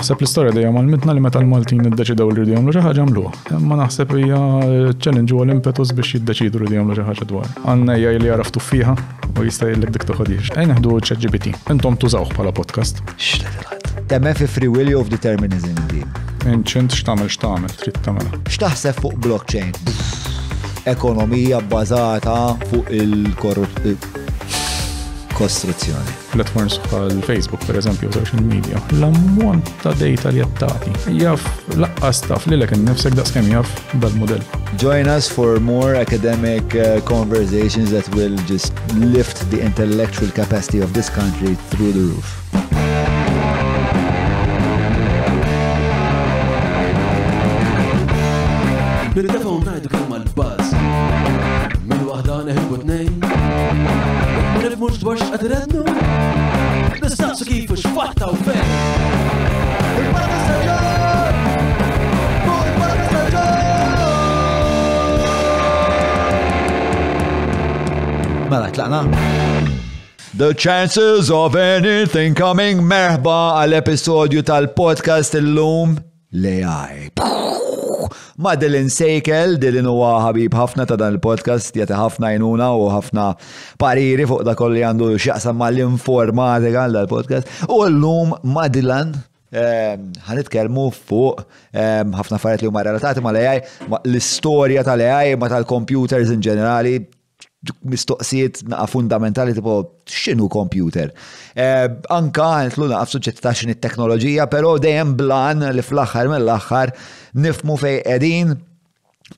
Naħseb l-istorja dejjem għalmitna li meta l-Maltin iddeċidew li rridu jagħmlu xi ħaġa għamluha. Imma naħseb hija challenge u l-impetus biex jiddeċidu li rridu jagħmlu xi ħaġa dwar. Għandna hija li jaraf tuffiha u jista' jgħidlek dik toħodix. Ejn naħdu ChatGPT. Intom tużawh bħala podcast. Temmen fi free will of determinism di. Inċint x'tagħmel trid tagħmilha. X'taħseb fuq blockchain? Ekonomija bbażata fuq kostruzzjoni. Platforms bħal Facebook, per eżempju, social media. L-ammont ta' data li jattati. Jaf, laqqas taf li l-ek nifsek daqskem jaf dal-modell. Join us for more academic conversations that will just lift the intellectual capacity of this country through the roof. Bil-telefon najdu kelma l-buzz. Min wahda neħibu t-nejn. Mux dwar x'qadrednu? Nistaqsu kif u x'fatta u fejn. Il-Podcast Staġġar! Il-Podcast Staġġar! Mela, tlaqna? The chances of anything coming merħba għal-episodju tal-podcast illum l-AI. Ma Dylan Sejkel, Dylan huwa ħabib ħafna ta' dan il-podcast, jagħti ħafna jnuna u ħafna pariri fuq da kolli għandu x'jaqsam mal-informatika għal dal-podcast. U llum ma' Dylan ħanitkellmu fuq ħafna affarijiet li huma relatati mal-AI, l-istorja tal-AI, ma tal-computers in ġenerali, mistoqsijiet naqa fundamentali tipo x'inhu computer. Anka nitlu naqaf suġġett ta' x'inhi t-teknoloġija, però dejjem blan li fl-aħħar mill-aħħar nifmu fejn qegħdin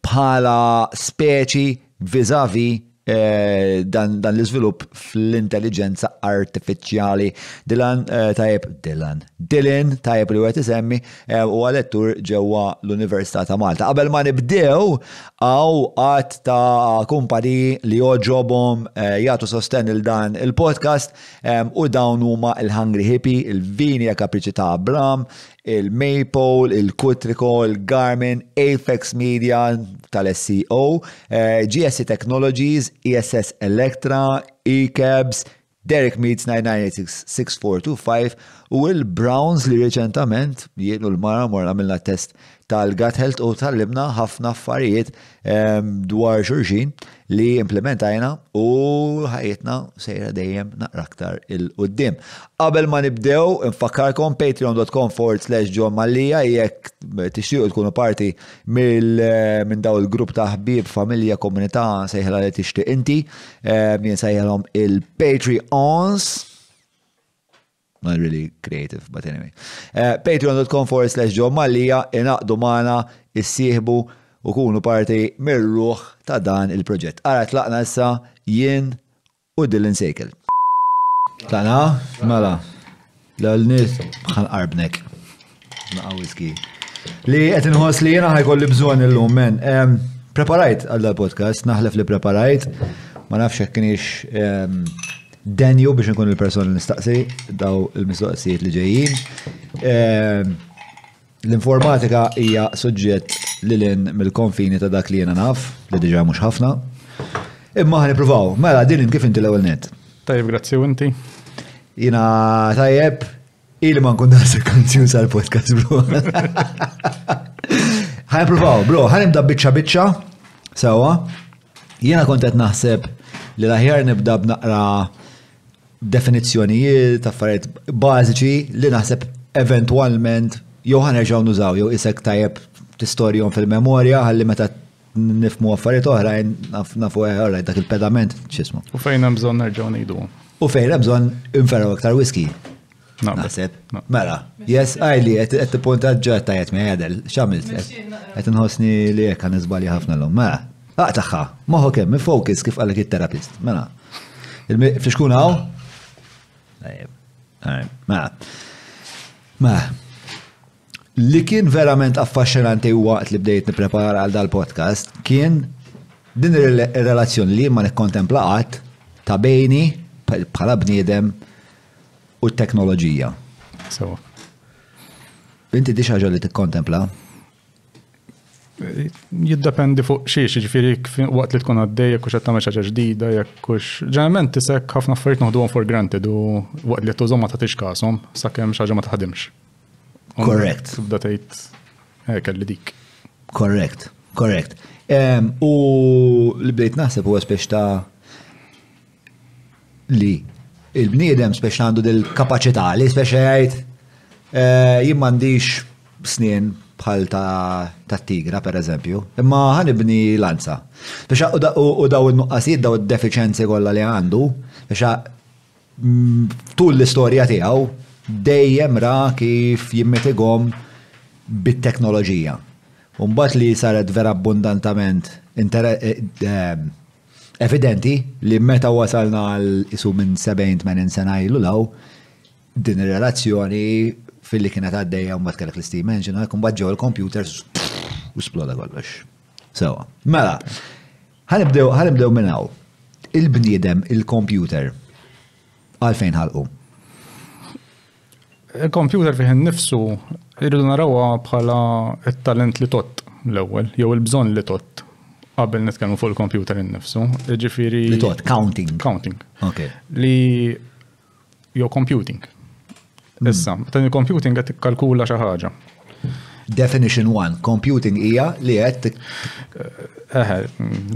bħala speċi vis-a-vis dan l-iżvilupp fl-intelligenza artifiċjali. Dylan tajjeb li għet isemmi u għalettur ġewwa l-Università ta' Malta. Qabel ma nibdew għaw għat ta' kumpani li joġobhom jagħtu sosten il dan il-podcast u dawn huma il-Hungry Hippie, il-Vinja Kapriċi ta' Abram, il-Maypole, il-Kutriko, il-Garmin, Apex Media tal-SEO, GSC Technologies, ESS Electra, eCabs, Derek Meets 9986-6425 u il-Browns li reċentament jienu l-mara morna għamilna test tal-gut health u tal-libna ħafna affarijiet dwar xurxin li implementajna u ħajjetna sejra dejjem naqra aktar il-qoddim. Qabel ma nibdew, infakkarkom patreon.com/John Mallija jekk tixtiequ tkunu parti minn daw il-grupp ta' ħbieb, familja, komunità sejħla li tixtieq inti, jien sejħalhom il-Patreons. Not really creative, but anyway. Patreon.com/John Mallija inaqdu magħna issieħbu u kunu parti mir-ruħ ta' dan il-proġett. Ara tlaqna issa jien u Dylan Sejkel. Tlaqna? Mela. L-nis bħan qarbnek. Naqa whisky. Li qed inħoss li jiena ħajkolli bżonn illum men. Preparajt għal dal-podcast, naħlef li preparajt. Ma nafx hekk kienx denju biex nkun il-persona li nistaqsi daw il-mistoqsijiet li ġejjin. L-informatika hija suġġett lilin mill-konfini ta' dak li jiena naf, li diġà mhux ħafna. Imma ħanipruvaw. Mela Dylan kif inti l-ewwel net? Tajjeb, grazzi u inti. Jiena tajjeb, ili ma nkun daqshekk konzjuż għall-podcast bro. Ħanipruvaw, bro, ħanibda biċċa sewwa. Jiena kont qed naħseb li l-aħjar nibda b'naqra definizzjonijiet, affarijiet bażiċi li naħseb eventwalment jew ħanerġgħu nużaw jew isek tajjeb tistorjhom fil-memorja ħalli meta nifmu affarijiet oħrajn nafu dak il-pedament x'ismu. U fejn hemm bżonn nerġgħu ngħiduhom. U fejn hemm bżonn infergħu aktar whisky. Naħseb. Mela, yes, għajli qed tippunta ġġar tajjeb mi għedel, x'għamilt? Qed inħossni li hekk ħanisbalja ħafna l-lum. Mela. Taħħa, maħu kemm, focus kif għalek il-terapist. Mela. Fixkun għaw? Ma. Li kien verament affaxxinanti waqt li bdejt nipprepara għal dal-podcast kien din ir-relazzjoni li ma nikkontemplaqat ta' bejni bħala bniedem u t-teknoloġija. So. Inti di xaġa li tikkontempla? Jiddependi fuq xiex, ġifieri waqt li tkun għaddej jekk hux qed tagħmel xi ħaġa ġdida, jekk hux ġeneralment isek ħafna affarijiet noħduhom for granted u waqt li tużhom ma tagħtix kasom sakemm xi ħaġa ma taħdimx. Correct. Tibda tgħid kelli dik. Correct. U li bdejt naħseb huwa spex ta' li il-bniedem spex għandu dil-kapaċità li spex jgħid jien m'għandix snien bħal ta' tigra per eżempju, imma ħanibni lanza. U daw il-nuqqasijiet, daw il-deficienzi kollha li għandu, tul l-istorja tiegħu dejjem ra kif jimmitighom bit-teknoloġija. U mbagħad li saret vera abbundantament evidenti li meta wasalna għal isu minn 70-80 sena ilu law din ir-relazzjoni fil-li kienet għaddejja mbagħad kellek l-steam engine, mbagħad ġew il-computers u sploda kollox. Sewa. Mela, ħanibdew minn hawn. Il-bniedem, il-computer, għalfejn ħalqu? Il-computer fih innifsu irridu narawha bħala it-talent li tott l-ewwel, jew il-bżonn li tott qabel nitkellmu fuq il-computer innifsu. Ġifieri Li tott, counting. Okay. Li jew computing. Issa, meta il-computing qed tikkalkula xi ħaġa. Definition 1, computing hija li qed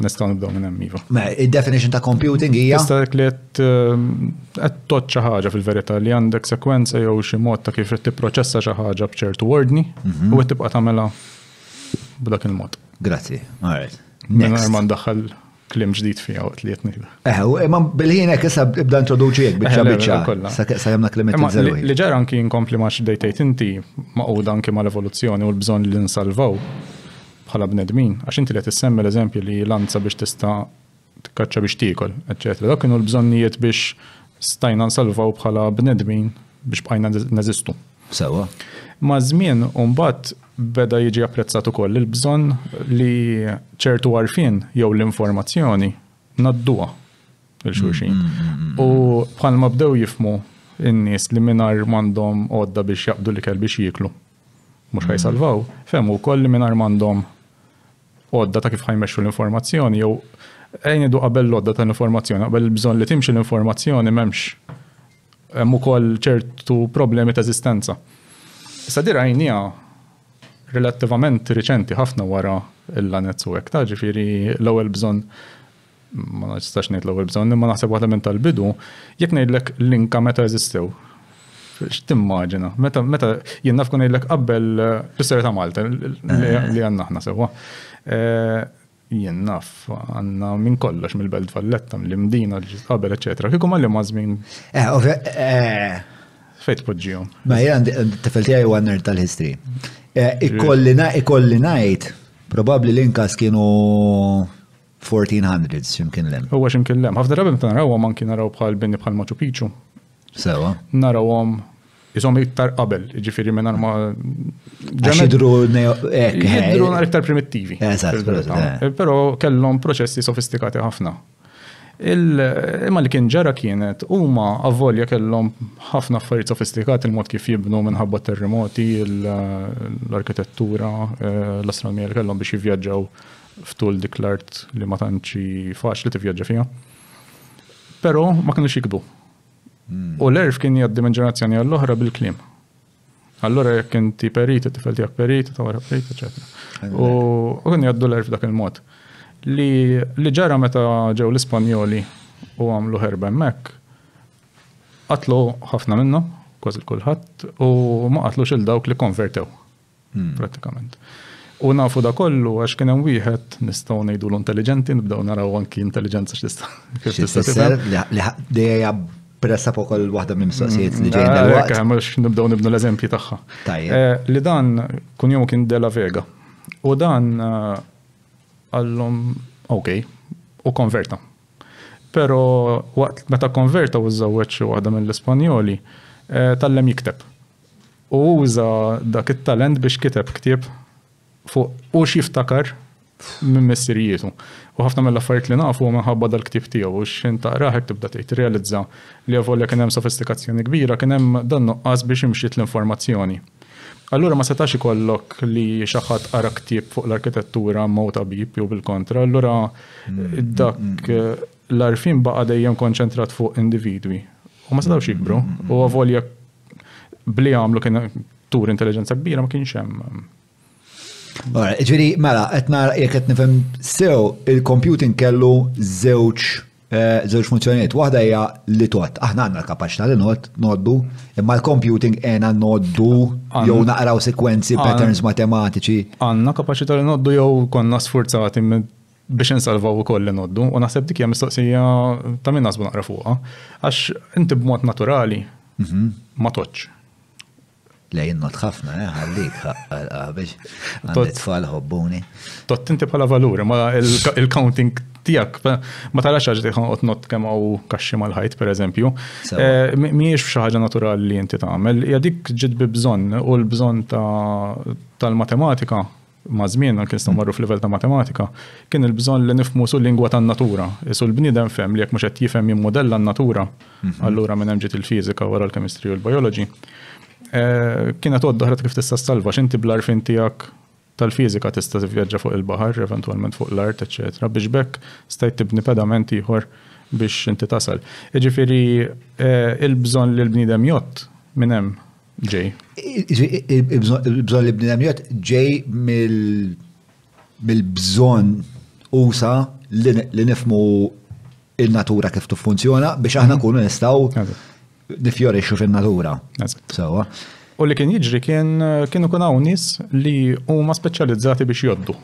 nistgħu nibdew minn hemm iva. Id-definition ta' computing hija Tista' li qed tot xi ħaġa fil-verità li għandek sekwenza jew xi mod ta' kif tipproċessa xi ħaġa b'ċertu ordni u qed tibqa' tagħmilha b'dak il-mod. Grazzi. All right. Mingħajr ma ndaħħal kliem ġdid fiha waqt li qed ngħidu. Imma bil-ħin hekk issa ibda introduċi hekk biċċa sa jemna klimet iżewwi. Li ġara anki nkompli ma' x'dejtejt inti maquda anki mal-evoluzzjoni u l-bżonn li nsalvaw bħala bnedmin, għax inti li tissemmi l-eżempju li lanza biex tista' tikkaċċa biex tiekol, eċċetera. Dak kienu l-bżonnijiet biex stajna nsalvaw bħala bnedmin biex bqajna neżistu. Sewa. Ma' żmien u mbagħad beda jiġi apprezzat ukoll il-bżonn li ċertu għarfien jew l-informazzjoni nadduha il-xulxin. U bħalma bdew jifmu in-nies li mingħajr m'għandhom għodda biex jaqbdu l-ikel biex jieklu. Mhux ħajsalvaw, fehmu wkoll li mingħajr m'għandhom għodda ta' kif ħajmexxu l-informazzjoni jew ngħidu qabel l-għodda tal-informazzjoni, qabel il-bżonn li timxi l-informazzjoni m'hemmx hemm ukoll ċertu problemi ta' eżistenza. Issa dirajnija relattivament riċenti ħafna wara il-lanet u hekk, ġifieri l-ewwel bżonn ma nistax ngħid l-ewwel bżonn, imma naħseb waħda minn tal-bidu jekk ngħidlek l-inka meta eżistew. X'timmaġina? Meta jien naf kun ngħidlek qabel l-istorja ta' Malta li għandna aħna sewwa. Jien naf għandna minn kollox mill-Belt Valletta, mill-Imdina, qabel eċetera. Kieku malli ma' żmien. Fejn tpoġġihom. Ma jien t-tifel tiegħi huwa nerd tal-history. Ikolli ngħid, probabbli l-inkas kienu 1400s x'imkien lem. Huwa x'imkien lem. Ħafna drabi meta narawhom anki naraw bħal binni bħal Machu Picchu. Sewa. Narawhom ishom iktar qabel, jiġifieri mingħajr ma jidhru iktar primittivi. Però kellhom proċessi sofistikati ħafna. Imma li kien ġara kienet huma avvolja kellhom ħafna affarijiet sofistikati il-mod kif jibnu minħabba terremoti, l-arkitettura, l-astronomija li kellhom biex jivvjaġġaw ftul dik l-art li ma tantx faċli tivvjaġġa fiha. Però ma kinux jikbu. U l-erf kien jgħaddi minn ġenerazzjoni għall-oħra bil-kliem. Allura jekk inti perit, tifel tiegħek perit, tawara perit, eċetera. U kien jgħaddu l-erf dak il-mod. Li ġara meta ġew l-Ispanjoli u għamlu ħerba hemmhekk, qatlu ħafna minnhom, kważi kulħadd, u ma qatlux il dawk li konvertew prattikament. U nafu da kollu għax kien hemm wieħed nistgħu ngħidulu intelligenti, nibdew naraw anki intelligenza x'tista' dejja pressa fuq kull waħda minn mistoqsijiet li ġejjin dal-waqt. Mhux nibdew nibnu l-eżempji tagħha. Li dan kun jum kien De La Vega. U dan għallhom okej, u konverta. Pero waqt meta konverta u żżewweġ waħda mill-Ispanjoli, tallem jikteb. U uża dak it-talent biex kiteb ktieb fuq u xiftakar minn missirietu. U ħafna mill-affarijiet li nafu minħabba dal-ktieb tiegħu u x'intaqrah tibda tgħid realizza li avolja kien hemm sofistikazzjoni kbira, kien hemm dan nuqqas biex imxiet l-informazzjoni. Allura ma setax ikollok li xi ħadd qara ktieb fuq l-arkitettura mod tabib jew bil-kontra, allura dak l-arfin baqa' dejjem konċentrat fuq individwi. U ma setgħux jikbru. U avolja bli għamlu tur intelligenza kbira ma kienx hemm. Ġifieri mela qed nara jekk qed nifhem sew il-computing kellu żewġ funzjonijiet. Waħda hija li tot. Aħna għandna l-kapaċità li noddu, imma l-computing għena noddu jew naqraw sekwenzi, patterns matematiċi. Għandna kapaċità li noddu jew konna sfurzati biex insalvaw ukoll li noddu, u naħseb dik hija mistoqsija ta' min nasbu naqra fuqha. Għax inti b'mod naturali ma toċ. Lejn not ħafna, ħallik, biex għandi tfal ħobbuni. Tot inti bħala valuri, ma il-counting tijak, ma tarax ħaġa tiħan not kemm għaw kaxxi mal-ħajt, per eżempju. Miex xaħġa naturali li inti tagħmel, hija dik ġid bi bżonn, u l-bżonn tal-matematika, ma' żmien kien marru f'livell ta' matematika, kien il-bżonn li nifhmu sul lingwa tan-natura. Isu l-bniedem fem li jekk mhux qed jifhem jimmodella n-natura, allura minn hemm ġiet il-fiżika wara l-chemistry u l-biology. Kienet għodda kif tista' salva, x'inti bl-arfin tiegħek tal-fiżika tista' tivvjaġġa fuq il-baħar, eventwalment fuq l-art, eċetera. Biex bekk stajt tibni pedament ieħor biex inti tasal. Jiġifieri il-bżonn li l-bniedem jott minn hemm ġej. Il-bżonn li l-bniedem jott ġej mill-bżonn usa li nifhmu il-natura kif tiffunzjona biex aħna nkunu nistgħu nifjorixxu fin-natura. Sewwa. U li kien jiġri kienu kun hawn nies li huma speċjalizzati biex joddu.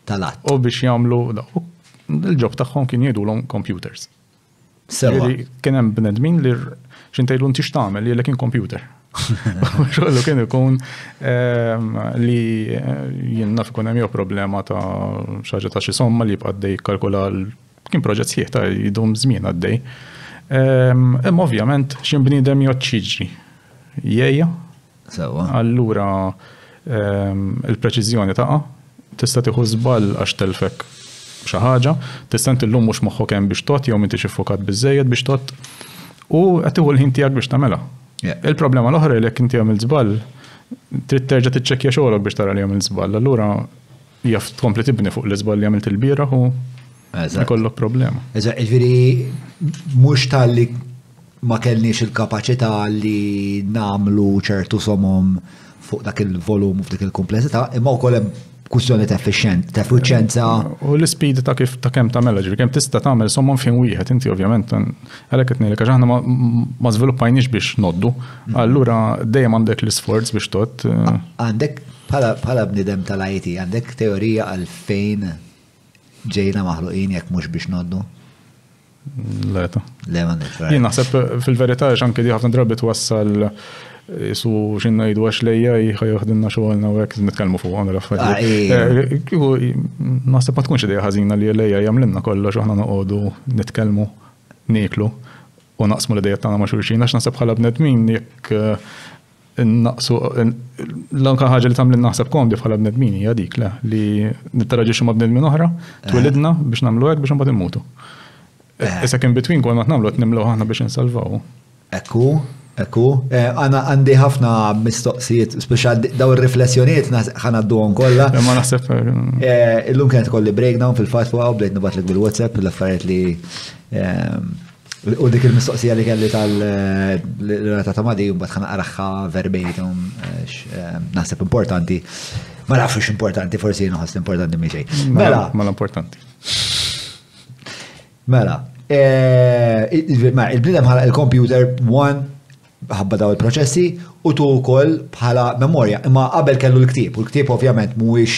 Tal-att. U biex jagħmlu il-ġob tagħhom kien jgħidulhom computers. Sewwa. Kien hemm bnedmin li x'intejlu ntix tagħmel li kien computer. Xogħlu kien ikun li jien naf ikun hemm jew problema ta' xaġa ta' xi somma li jibqa' għaddej kalkula kien proġett sħiħ ta' jdum żmien għaddej. Imma ovvjament x'in bniedem jgħod xiġri. Jgħejja. Sewwa. Allura il-preċiżjoni taqa' tista' tieħu żball għax telfek xi ħaġa, tista' intillum mhux moħħok hemm biex tot jew m'intix iffokat biżżejjed biex tot u qed tieħu l-ħin tiegħek biex tagħmelha. Il-problema l-oħra li jekk inti għamil żball trid terġa' tiċċekkja xogħolok biex tara li għamil żball. Allura jaf tkompli tibni fuq l-iżball li għamilt il-bieraħ u ikollok problema. Ġifieri mhux tal-li ma kellniex il-kapaċità li nagħmlu ċertu somom fuq dak il-volum u f'dik il-komplessità, imma wkoll hemm kwistjoni ta' effiċjenza. U l-ispid ta' kif ta' kemm tagħmilha, ġifieri kemm tista' tagħmel somom fejn wieħed inti ovvjament għalhekk qed ngħidlek għax aħna ma żviluppajniex biex noddu. Allura dejjem għandek l-isforz biex tot. Għandek bħala bniedem tal-IT għandek teorija għalfejn ġejna maħluqin jekk mhux biex noddu? Leta. Le m'għandek. Jien naħseb fil-verità x'anke di ħafna drabi twassal su xinna jgħidu għax lejja jħajoħdilna xogħolna u hekk nitkellmu fuq għandna l-affarijiet. Naħseb ma tkunx idea ħażina li lejja jagħmlilna kollox aħna noqogħdu nitkellmu, nieklu u naqsmu l-idejat tagħna ma' xulxin għax naħseb bħala bnedmin jekk naqsu l-anka ħaġa li tagħmel naħseb komdi bħala bnedmin hija dik li nittaraġixxu ma' bnedmin oħra, twilidna biex nagħmlu hekk biex imbagħad immutu. Issa kien between kol ma nagħmlu qed nimlew aħna biex insalvaw. Ekku. Għana għandi ħafna mistoqsijiet, speċjal daw ir-riflessjonijiet ħanadduhom kollha. Ma naħseb. Illum kienet kolli breakdown fil-fatt fuq bdejt nibatlek bil-WhatsApp l-affarijiet li u dik il-mistoqsija li kelli tal-rata ta' madi mbagħad ħanaqraħħa verbatim naħseb importanti. Ma nafx importanti, forsi naħseb importanti mhi xejn. Mela. Ma l-importanti. Mela. Il-bniedem bħala il-computer ħabba daw il-proċessi u tu wkoll bħala memorja, imma qabel kellu l-ktieb, u l-ktieb ovvjament mhuwiex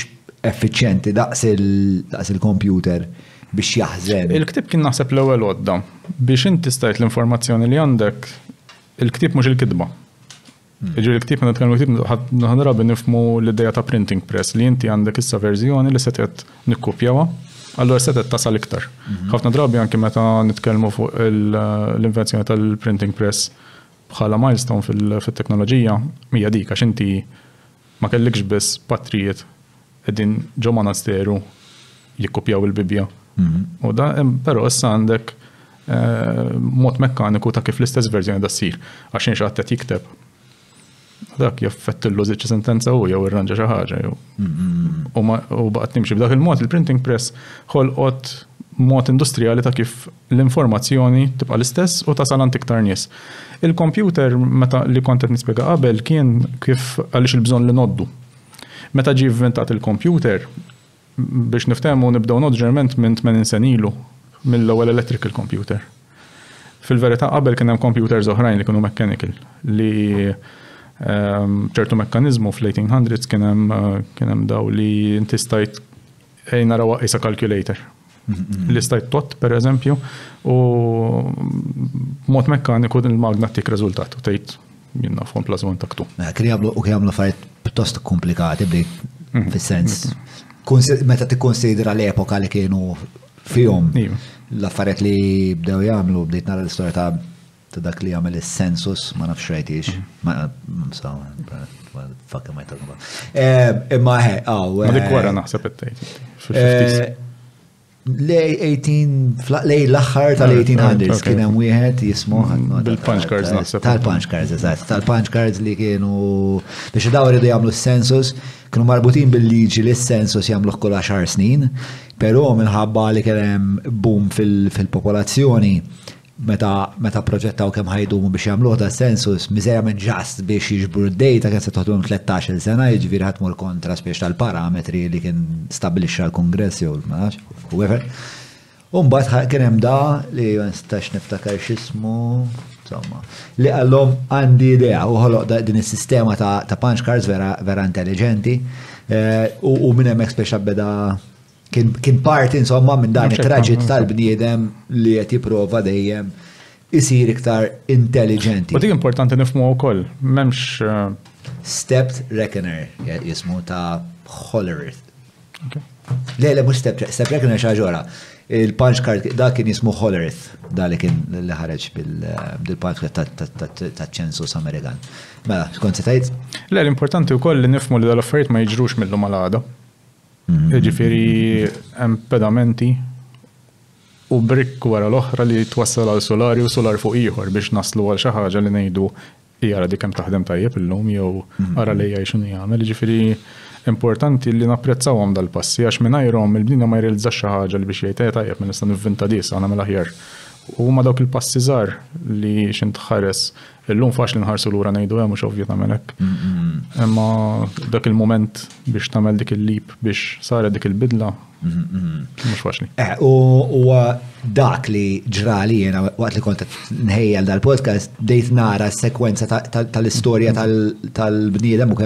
effiċjenti daqs il-computer biex jaħżen. Il-ktieb kien naħseb l-ewwel għodda biex inti stajt l-informazzjoni li għandek il-ktieb mhux il-kitba. Jiġri l-ktieb nitkellmu ktieb ħadrabi nifhmu l-idea ta' printing press li inti għandek issa verżjoni li se qed nikkupjawha, allura se tasal iktar. Ħafna drabi anke meta nitkellmu fuq l-invenzjoni tal-printing press bħala milestone fil-teknoloġija hija dik għax inti ma kellikx biss patrijiet qegħdin ġo monasteru jikkupjaw il-Bibja. U da però issa għandek mod mekkaniku ta' kif l-istess verżjoni da ssir għax inx qed jikteb. Dak jaffettillu żiċ sentenza u jew irranġa xi ħaġa jew. U baqgħet nimxi b'dak il-mod il-printing press ħolqot mod industrijali ta' kif l-informazzjoni tibqa' l-istess u tasal għand iktar nies. Il-computer meta li kont qed nispjega qabel kien kif għaliex il-bżonn li noddu. Meta ġie inventat il-computer biex niftehmu nibdew noddu ġerment minn 80 sen ilu mill-ewwel electrical computer. Fil-verità qabel kien hemm computers oħrajn li kienu mechanical li ċertu mekkaniżmu fl-1800s kien hemm daw li inti stajt naraw isa calculator. Li stajt tot, per eżempju, u mod mekkaniku il-magna tik riżultat u tgħid jiena fon plus 1 taktu. Kien jagħmlu affarijiet pjuttost komplikati bdejt fis-sens. Meta tikkonsidra l-epoka li kienu fihom l-affarijiet li bdew jagħmlu bdejt nara l-istorja ta' dak li jagħmel is-census ma nafx rajtix. Fuck am I talking about? Imma ma dik wara naħseb it-tgħid fil-50s. Lej l-aħħar tal-1800s kien hemm wieħed jismu bil-punch cards naħseb. Tal-punch cards, eżatt. Tal-punch cards li kienu biex daw iridu jagħmlu s-census kienu marbutin bil-liġi li s-census jagħmluh kull 10 snin, però minħabba li kien hemm boom fil-popolazzjoni meta proġettaw kemm ħajdumu biex jagħmluh da census miżejja minn ġast biex jiġbru d-data kien se toħdhom 13 sena, jiġifieri ħadd mur kontra spiex tal-parametri li kien stabbilixxa l-Kongress jew ma nafx whoever. U mbagħad kien hemm da li ma nistax niftakar x'ismu, insomma, li qallhom għandi idea u ħoloq din is-sistema ta' punch cards vera intelligenti u minn hemmhekk speċa beda kien parti insomma minn dan it-traġit tal-bniedem li qed jipprova dejjem isir iktar intelligenti. Ma dik importanti nifhmu wkoll, m'hemmx Stepped Reckoner jismu ta' Hollerith. Le mhux Stepped Reckoner xi ġora. Il-punch card da kien jismu Hollerith, da li kien li ħareġ bil-punch card taċ-ċensus Amerikan. Mela, skont se tgħid? Le l-importanti wkoll li nifhmu li dal-affarijiet ma jiġrux mill-lum għal-għada. Ġifieri hemm pedamenti u brikk wara l-oħra li twassal għal solari u solar fuq ieħor biex naslu għal xi ħaġa li ngħidu hija dik kemm taħdem tajjeb illum jew ara lejja x'inhu jagħmel. Ġifieri importanti li napprezzawhom dal-passi għax mingħajrhom il-bniedem ma jrealizzax xi ħaġa li biex jgħid tajjeb minn nista' nivvinta dis għandna mill-aħjar. U ma dawk il-passi żgħar li x'int tħares illum faċli nħarsu lura ngħidu hemm mhux ovvju tagħmel hekk. Imma dak il-mument biex tagħmel dik il-leap biex saret dik il-bidla mhux faċli. U dak li ġrali jiena waqt li kont nħejjel dal-podcast dejt nara s-sekwenza tal-istorja tal-bniedem u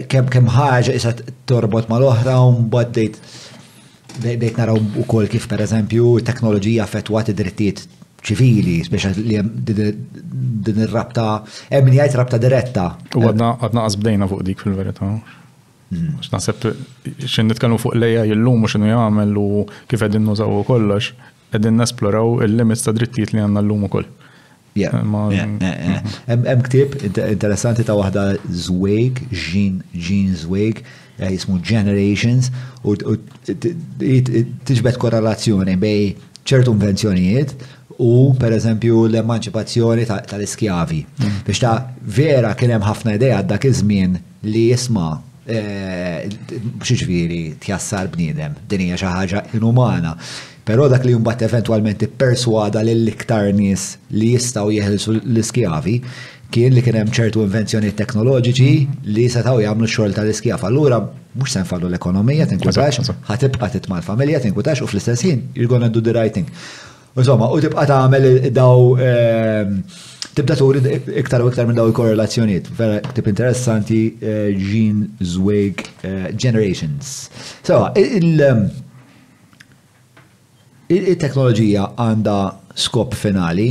kemm ħaġa issa torbot mal-oħra u mbagħad dejt naraw ukoll kif pereżempju t-teknoloġija affettwat id-drittijiet ċivili, speċa li din ir-rabta, hemm min jgħid rabta diretta. U għadna qasbdejna fuq dik fil-verità. Naħseb x'in nitkellmu fuq lejja jillum u x'inhu jagħmel u kif qegħdin nużaw kollox, qegħdin nesploraw il-limits ta' drittijiet li għandna llum ukoll. Hemm ktieb interessanti ta' waħda Zweig, Jean Zweig, jismu Generations, u tiġbed korrelazzjoni bej ċertu invenzjonijiet u per eżempju l-emanċipazzjoni tal-iskjavi. Biex ta' vera kien hemm ħafna idea dak iż-żmien li jisma' xiġifieri tjassar bniedem, din hija xi ħaġa inumana. Però dak li mbagħad eventwalment ipperswada lill-iktar nies li jistgħu jeħilsu l-iskjavi kien li kien hemm ċertu invenzjonijiet teknoloġiċi li setgħu jagħmlu x-xogħol tal-iskjaf. Allura mhux se nfallu l-ekonomija tinkwetax, ħatibqa' titma' l-familja tinkwetax u fl-istess ħin you're gonna do the right thing. Insomma, u tibqa' tagħmel daw tibda turi iktar u iktar minn daw il-korrelazzjonijiet. Vera tip interessanti Jean Zweig Generations. So, il-teknoloġija għandha skop finali,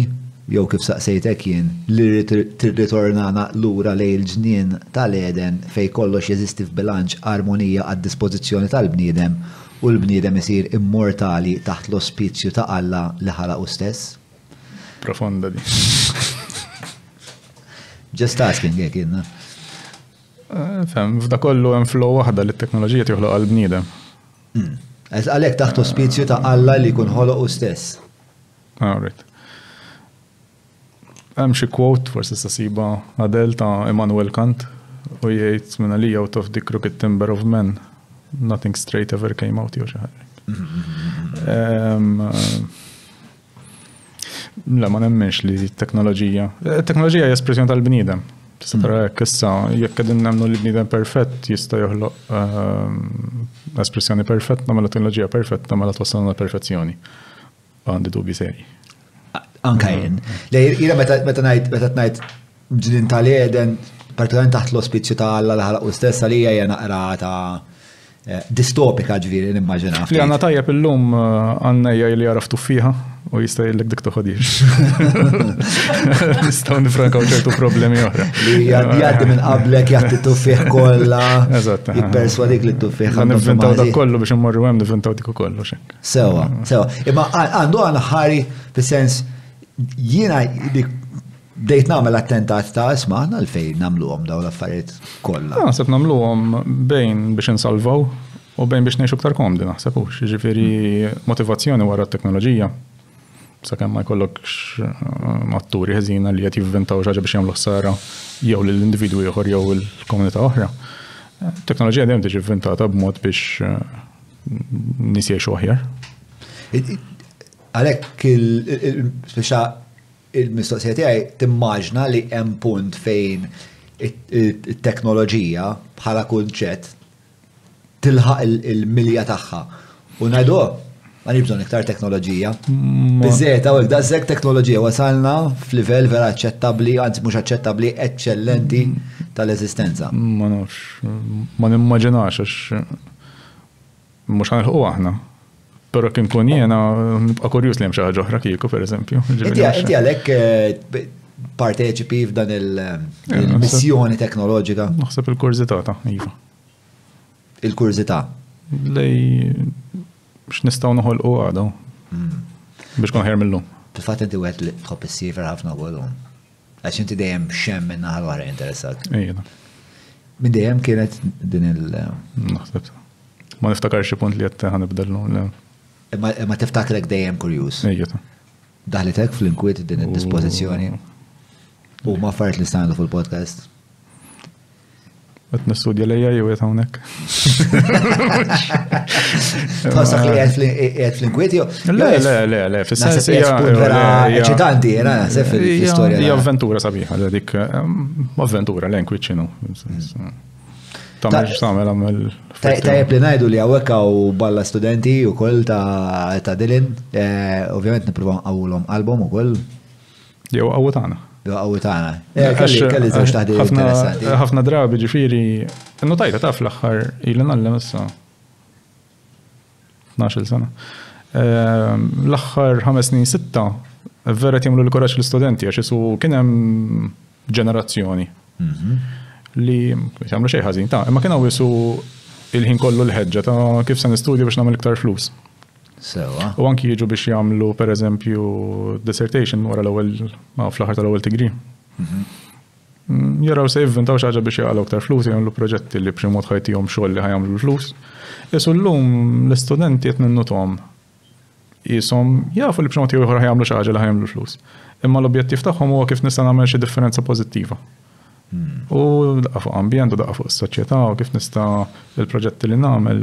jew kif saqsejtek jien, li tirritornana lura lejn il-ġnien tal-Eden fej kollox jeżisti f'bilanċ armonija għad-dispożizzjoni tal-bniedem u l-bniedem isir immortali taħt l-ospizzju ta' Alla li ħalaqu stess? Profonda di. Just asking, jek jien. Fem, f'da kollu hemm flow waħda li t-teknoloġija tieħloq għall-bniedem. Għalhekk taħt ospizzju ta' Alla li jkun ħoloqu stess. Alright. Hemm xi quote forsi sasiba Adele ta' Immanuel Kant u jgħid minn li out of the crooked timber of men nothing straight ever came out jew xi ħaġa. La ma nemmenx li t-teknoloġija. Teknoloġija hija espressjoni tal-bniedem. Tista' tara hekk issa jekk qegħdin nemmnu li bniedem perfett jista' joħloq espressjoni perfetta mela teknoloġija perfetta mela twassalna perfezzjoni. Għandi dubji serji. Anka jien. Jiena meta ngħid ġdien tal-Eden, partikolarment taħt l-ospizzju ta' Alla l-ħalaq stessa li hija naqra ta' distopika ġifieri nimmaġina. Li għandna tajjeb illum għandna li jaraftu fiha u jista' jgħidlek dik toħodix. Nistgħu nifrankaw ċertu problemi oħra. Li jgħaddi minn qablek jagħti t-tuffieħ kollha. Eżatt. Jipperswadik li t-tuffieħ. Nivvintaw dak kollu biex immorru hemm nivvintaw dik ukoll xek. Sewa. Imma għandu għandna ħari fis-sens jiena bdejt nagħmel attentat ta' isma' għalfejn nagħmluhom dawn l-affarijiet kollha. Naħseb nagħmluhom bejn biex insalvaw u bejn biex ngħixu aktar komdi naħsebux. Jiġifieri motivazzjoni wara t-teknoloġija. Sakemm ma jkollokx atturi ħeżina li qed jivventaw xi ħaġa biex jagħmlu ħsara jew lill-individwi ieħor jew il-komunità oħra. Teknoloġija dejjem tiġi inventata b'mod biex nies jgħixu aħjar. Għalhekk il-mistoqsija tiegħi timmaġna li hemm punt fejn it-teknoloġija bħala kunċett tilħaq il-milja tagħha u ngħidu ma nibżon iktar teknoloġija. Biżżejjed hawnhekk daqshekk teknoloġija wasalna f'livell vera aċċettabbli, anzi mhux aċċettabbli, eċċellenti tal-eżistenza. Ma nafx, ma nimmaġinax għax mhux ħanilħu aħna. Però kien kun jiena nibqa' kurjuż li hemm xi ħaġa oħra kieku pereżempju. Inti għalhekk parteċipi f'dan il-missjoni teknoloġika? Naħseb il-kurżità ta' iva. Il-kurżità? Lej x'nistgħu noħolqu għadu biex kun ħer mill-lum. Fil-fatt inti wieħed li tħobb is-siever ħafna wkoll. Għax inti dejjem xemm minn naħa l-oħra interessat. Ejja. Min dejjem kienet din il- Naħseb. Ma niftakarx xi punt li qed ħanibdel. Ma tiftakrek dejjem kurjuż. Ejja. Daħlitek fl-inkwiet din id-dispożizzjoni. U ma affarijiet li standu fil-podcast. Qed nistudja lejja jew qed hawnhekk. Tħossok li qed fl-inkwiet jew? Le, fis-sens hija vera eċitanti, era naħseb fil-istorja. Hija avventura sabiħa dik avventura l-inkwiet x'inhu. Tagħmel għamel. Tajjeb li ngħidu li hawnhekk hawn balla studenti wkoll ta' Dilin, ovvjament nippruvaw nqawwulhom album ukoll. Jew qawwu tagħna. Għawitana. Kelli żewġ taħdi interessanti. Ħafna drabi ġifieri, notajta taf l-aħħar ili nallem issa 12 sena. L-aħħar 5 snin 6 vera jagħmlu l-kuraġġ l-istudenti għax isu kien hemm ġenerazzjoni li jagħmlu xejn ħażin ta' imma kien hawn isu il-ħin kollu l-ħeġġa ta' kif se nistudju biex nagħmel iktar flus. U anki jiġu biex jagħmlu pereżempju dissertation wara l-ewwel fl-aħħar tal-ewwel degree. Jaraw se jivvintaw xi ħaġa biex jagħmlu aktar flus, jagħmlu proġetti li b'xi mod ħajtihom xogħol li ħajamlu l-flus. Isu llum l-istudenti qed ninnuthom ishom jafu li b'xi mod ieħor ħajamlu xi ħaġa li ħajamlu l-flus. Imma l-objettiv tagħhom huwa kif nista' nagħmel xi differenza pożittiva. U daqqa fuq ambjent u daqqa fuq is-soċjetà u kif nista' il-proġetti li nagħmel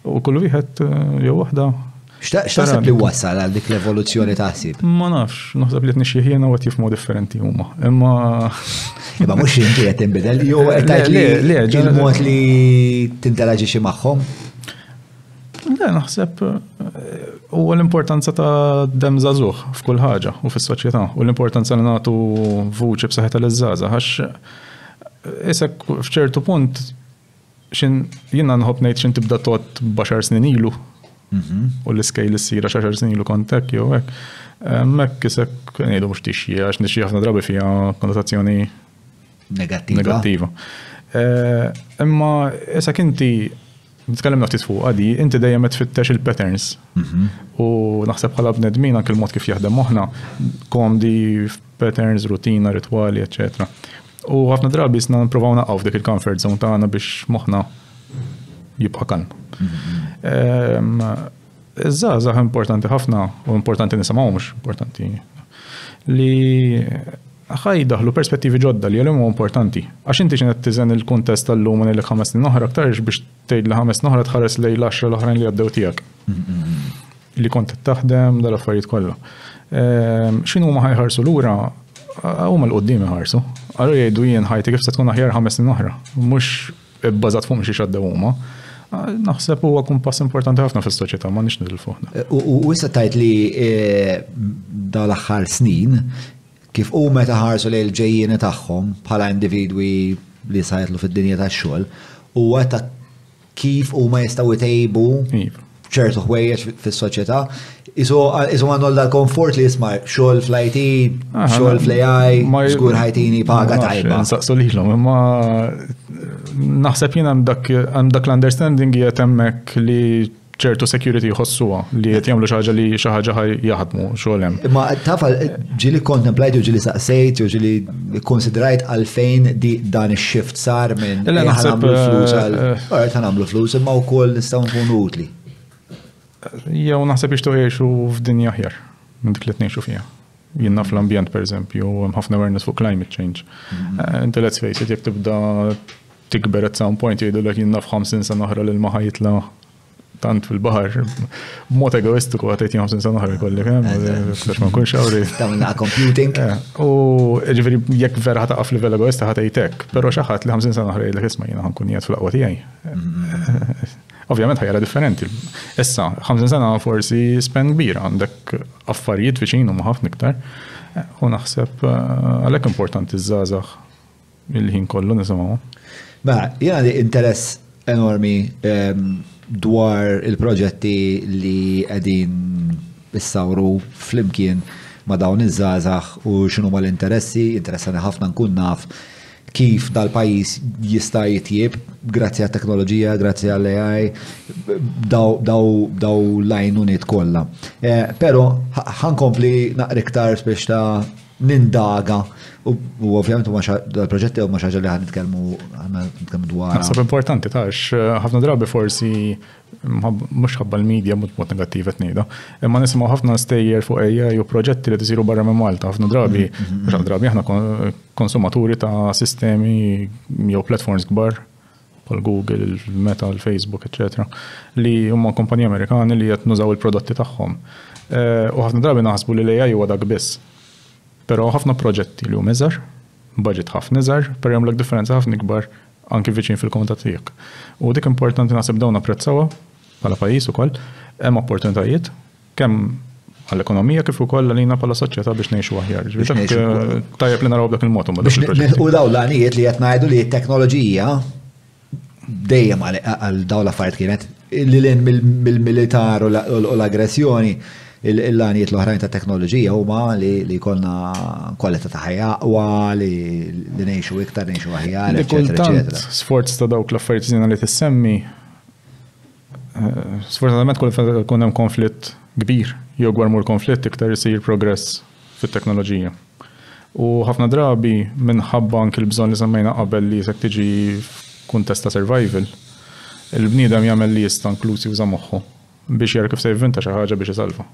u kull wieħed jew waħda. X'taħseb li wassal għal dik l-evoluzzjoni taħsib? Ma nafx, naħseb li t-nixxi jiena u qed jifhmu differenti huma. Imma mhux inti qed tinbidel jew qed tgħid li il-mod li tinteraġixxi magħhom? Le, naħseb huwa l-importanza ta' dem żagħżugħ f'kull ħaġa u fis-soċjetà u l-importanza li nagħtu vuċi b'saħħitha liż-żgħażagħ għax isek f'ċertu punt jiena nħobb ngħid x'in tibda tot b'10 snin ilu. U l-iskejl issira 10 snin ilu kontek jew hekk. Hemmhekk isek ngħidu mhux tixjie għax nixjie ħafna drabi fiha konnotazzjoni negattiva. Imma isek inti nitkellem ftit fuq għadi, inti dejjem qed tfittex il-patterns. U naħseb bħala bnedmin anke il-mod kif jaħdem moħħna komdi patterns, rutina, ritwali, eċetera. U ħafna drabi isna nippruvaw naqgħu dik il-comfort zone tagħna biex moħħna jibqa' kalm. Iż-żgħażagħ importanti ħafna u importanti nisimgħu mhux importanti li ħajdaħlu perspettivi ġodda li għalhom importanti. Għax inti x'inqed tiżen il-kuntest tal-lum li 5 snin oħra aktarx biex tgħid li 5 snin oħra tħares lejn l-10 l-oħrajn li għaddew tiegħek. li kont taħdem dal-affarijiet kollha. X'inhu ma ħajħarsu lura huma l-qudiem iħarsu. Allura jgħidu jien ħajti kif se tkun aħjar 5 snin oħra, mhux bbażat fuq xi xaddew huma. Naħseb huwa kumpass importanti ħafna fis-soċjetà ma nix nidilfu. U issa tajt li dal-aħħar snin kif u meta ħarsu lejn il-ġejjieni tagħhom bħala individwi li sajtlu fid-dinja tax-xogħol huwa ta' kif huma jistgħu jtejbu ċertu ħwejjeġ fis-soċjetà. Isu għandu l-komfort li jisma' xogħol fl-IT, xogħol fl-AI, żgur ħajtini paga tajba. Nsaqsu lilhom, imma naħseb jien hemm dak l-understanding qiegħed hemmhekk li ċertu security jħossuha li qed jagħmlu xi ħaġa li xi ħaġa jaħdmu xogħol hemm. Imma tafa ġieli contemplate u ġieli saqsejt u ġieli konsiderajt għalfejn dan ix-shift sar minn ħanamlu flus għal ħanamlu flus imma wkoll nistgħu nkunu utli. Jew naħseb jixtu jgħixu f'dinja aħjar minn dik li tnejxu fiha. Jien naf l-ambjent pereżempju hemm ħafna awareness fuq climate change. Inti let's face it, jekk tibda tikber at some point jgħidulek jien naf 50 sena oħra lil ma ħajitla tant fil-baħar. B'mod egoistiku għatajt 50 sena oħra jkollek biex ma nkunx xawri. Tagħmilna computing. U ġifieri jekk vera ħataqaf livell egoista ħatajtek, però xi ħadd li 50 sena oħra jgħidlek isma' jiena ħankun qiegħed fil-qwa tiegħi. Ovvjament ħajra differenti. Issa, 50 sena forsi spend kbira, għandek affarijiet viċin huma ħafna iktar. U naħseb għalhekk importanti żgħażagħ il-ħin kollu nisimgħu. Ma jiena għandi interess enormi dwar il-proġetti li qegħdin issawru flimkien ma' dawn iż-żgħażagħ u x'inhuma l-interessi, interessani ħafna nkun naf kif dal-pajis jista' jitjieb grazzi għat teknoloġija, grazzi għall AI, daw l-għajnuniet kollha. Però ħankompli naqra iktar biex ta' nindaga u ovvjament dal-proġetti huma xi ħaġa li nitkellmu dwar. Naħseb importanti tax ħafna drabi forsi mhux ħabba l-medja mod negattiv qed ngħidha, imma nisimgħu ħafna stejjer fuq AI u proġetti li tisiru barra minn Malta ħafna drabi aħna konsumaturi ta' sistemi jew platforms kbar bħal Google, Meta, Facebook, etc. li huma kompaniji Amerikani li qed nużaw il-prodotti tagħhom. U ħafna drabi naħsbu li l-AI huwa dak biss. Però ħafna proġetti li huma iżgħar, budget ħafna iżgħar, però jagħmlek differenza ħafna kbar anke viċin fil-komunità tiegħek. U dik importanti naħseb dawn apprezzawha bħala pajjiż ukoll, hemm opportunitajiet kemm għall-ekonomija kif ukoll għalina bħala soċjetà biex ngħixu aħjar. Tajjeb li naraw dak il-mod huma dak il-proġetti. U dawn l-għanijiet li qed ngħidu li t-teknoloġija dejjem għal dawn l-affarijiet kienet lil mill-militar u l-aggressjoni il-għanijiet l-oħrajn ta' teknoloġija huma li jkollna kwalità ta' ħajja aqwa li ngħixu iktar ngħixu aħjar, eċetera. Sforz ta' dawk l-affarijiet li tissemmi sfortunatament kun hemm konflitt kbir, jew gwarmur konflitt iktar isir progress fit-teknoloġija. U ħafna drabi minħabba anke l-bżonn li semmejna qabel li jekk tiġi kuntest ta' survival, il-bniedem jagħmel lista inklużi uża moħħu biex jara kif se jivvinta xi ħaġa biex isalva.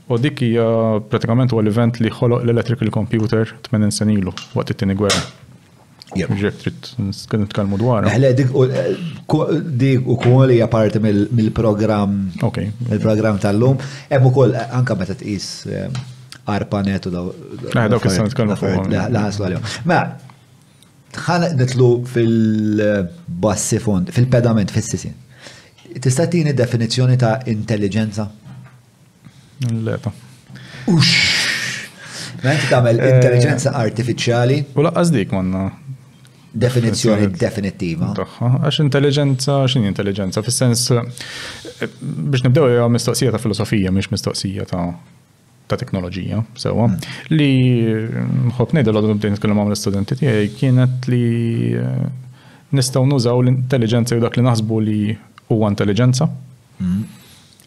U dik hija pratikament huwa l-event li ħoloq l-electrical computer 80 sen ilu waqt it-tieni gwerra. Trid nitkellmu dwarha. Dik ukoll hija parti mill-programm. Il-programm tal-lum. Hemm ukoll anke meta tqis ARPANET u dawk issa nitkellmu fuqhom. Laħaslu għalihom. Ma ħana nitlu fil-bassi fond, fil-pedament fis-sisin. Tista' tini definizzjoni ta' intelligenza? Leta. Ma inti tagħmel intelligenza artifiċjali. U laqqas dik manna. Definizzjoni definittiva. Għax intelligenza, x'inhi intelligenza? Fis-sens biex nibdew hija mistoqsija ta' filosofija mhix mistoqsija ta' teknoloġija sewwa. Li nħobb ngħidha l-għadu nibdej nitkellem ma' l-istudenti tiegħi kienet li nistgħu nużaw l-intelligenza u dak li naħsbu li huwa intelligenza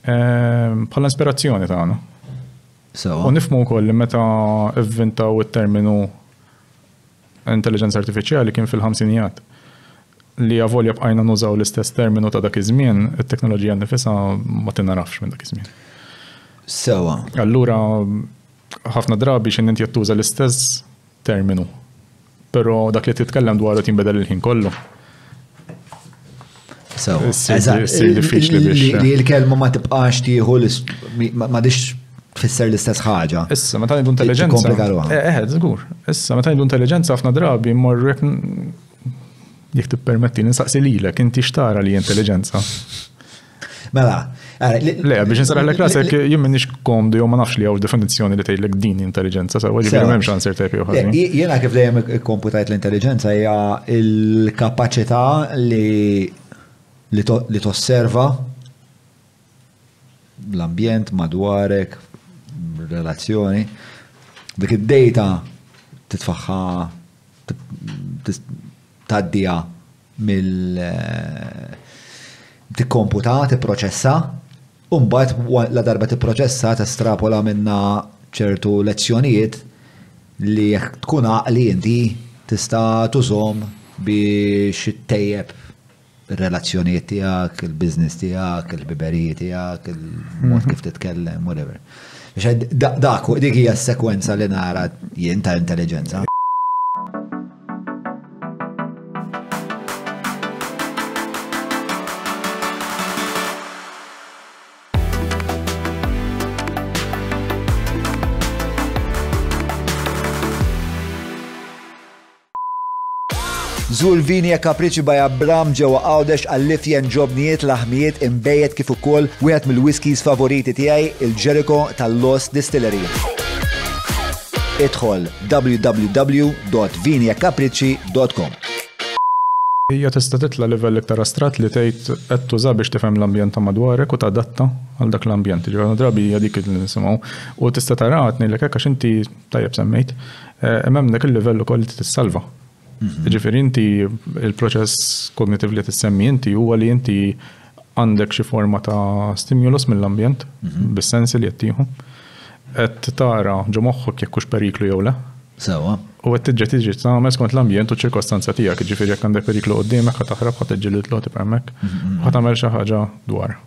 bħala inspirazzjoni tagħna. U nifhmu wkoll li meta ivvintaw it-terminu intelligenza artifiċjali kien fil-ħamsinijat li avolja bqajna nużaw l-istess terminu ta' dak iż-żmien, it-teknoloġija nifisha ma tinarafx minn dak iż-żmien. Sewa. Allura ħafna drabi x'in inti tuża l-istess terminu, però dak li titkellem dwaru tinbedel il-ħin kollu. Issir diffiċli biex. Li l-kelma ma tibqax tieħu ma dix tfisser l-istess ħaġa. Issa meta ngħidu intelligenza. Żgur. Issa meta ngħidu intelligenza ħafna drabi mmorru jekk tippermetti nistaqsi lilek inti x'tara li intelligenza. Mela, le biex insaralek rasek jien m'iniex komdu jew ma nafx li hawn definizzjoni li tgħidlek din intelligenza sewa ġifieri m'hemmx answer tajb jew ħażin. Jiena kif dejjem ikkomputajt l-intelligenza hija l-kapaċità li tosserva l-ambjent madwarek, relazzjoni, dik id-data titfaħħa tgħaddija tikkomputa, tipproċessa, u mbagħad la darba tipproċessa testrapola minna ċertu lezzjonijiet li jekk tkun għaqli inti tista' tużhom biex ittejjeb ir-relazzjonijiet tiegħek, il-business tiegħek, il-biberijiet tiegħek, il-mod kif titkellem, whatever. Dik hija s-sekwenza li nara jien ta' intelligenza. Żur Vinja Capricci by Abram ġewwa Għawdex għall-lifjen ġobnijiet laħmijiet imbejjed kif ukoll wieħed mill-whiskies favoriti tiegħi il-Jericho tal-Lost Distillery. Idħol www.vinjacapricci.com. Hija tista' titla' livell iktar astrat li tgħid qed tuża biex tifhem l-ambjent ta' madwarek u tadatta għal dak l-ambjent. Ġifieri drabi hija dik li nisimgħu u tista' tara ngħidlek hekk għax inti tajjeb semmejt hemm dak il-livell ukoll li tissalva. Ġifieri inti il-proċess kognitiv li tissemmi inti huwa li inti għandek xi forma ta' stimulus mill-ambjent bis-sensi li qed tieħu. Qed tara ġo moħħok jekk hux periklu jew le. Sewwa. U qed tiġi tagħmel skont l-ambjent u ċirkostanza tiegħek, ġifieri jekk għandek periklu qudiemek ħad taħrab ħadd tiġġieled logħtib hemmhekk, ħadd tagħmel xi ħaġa dwar.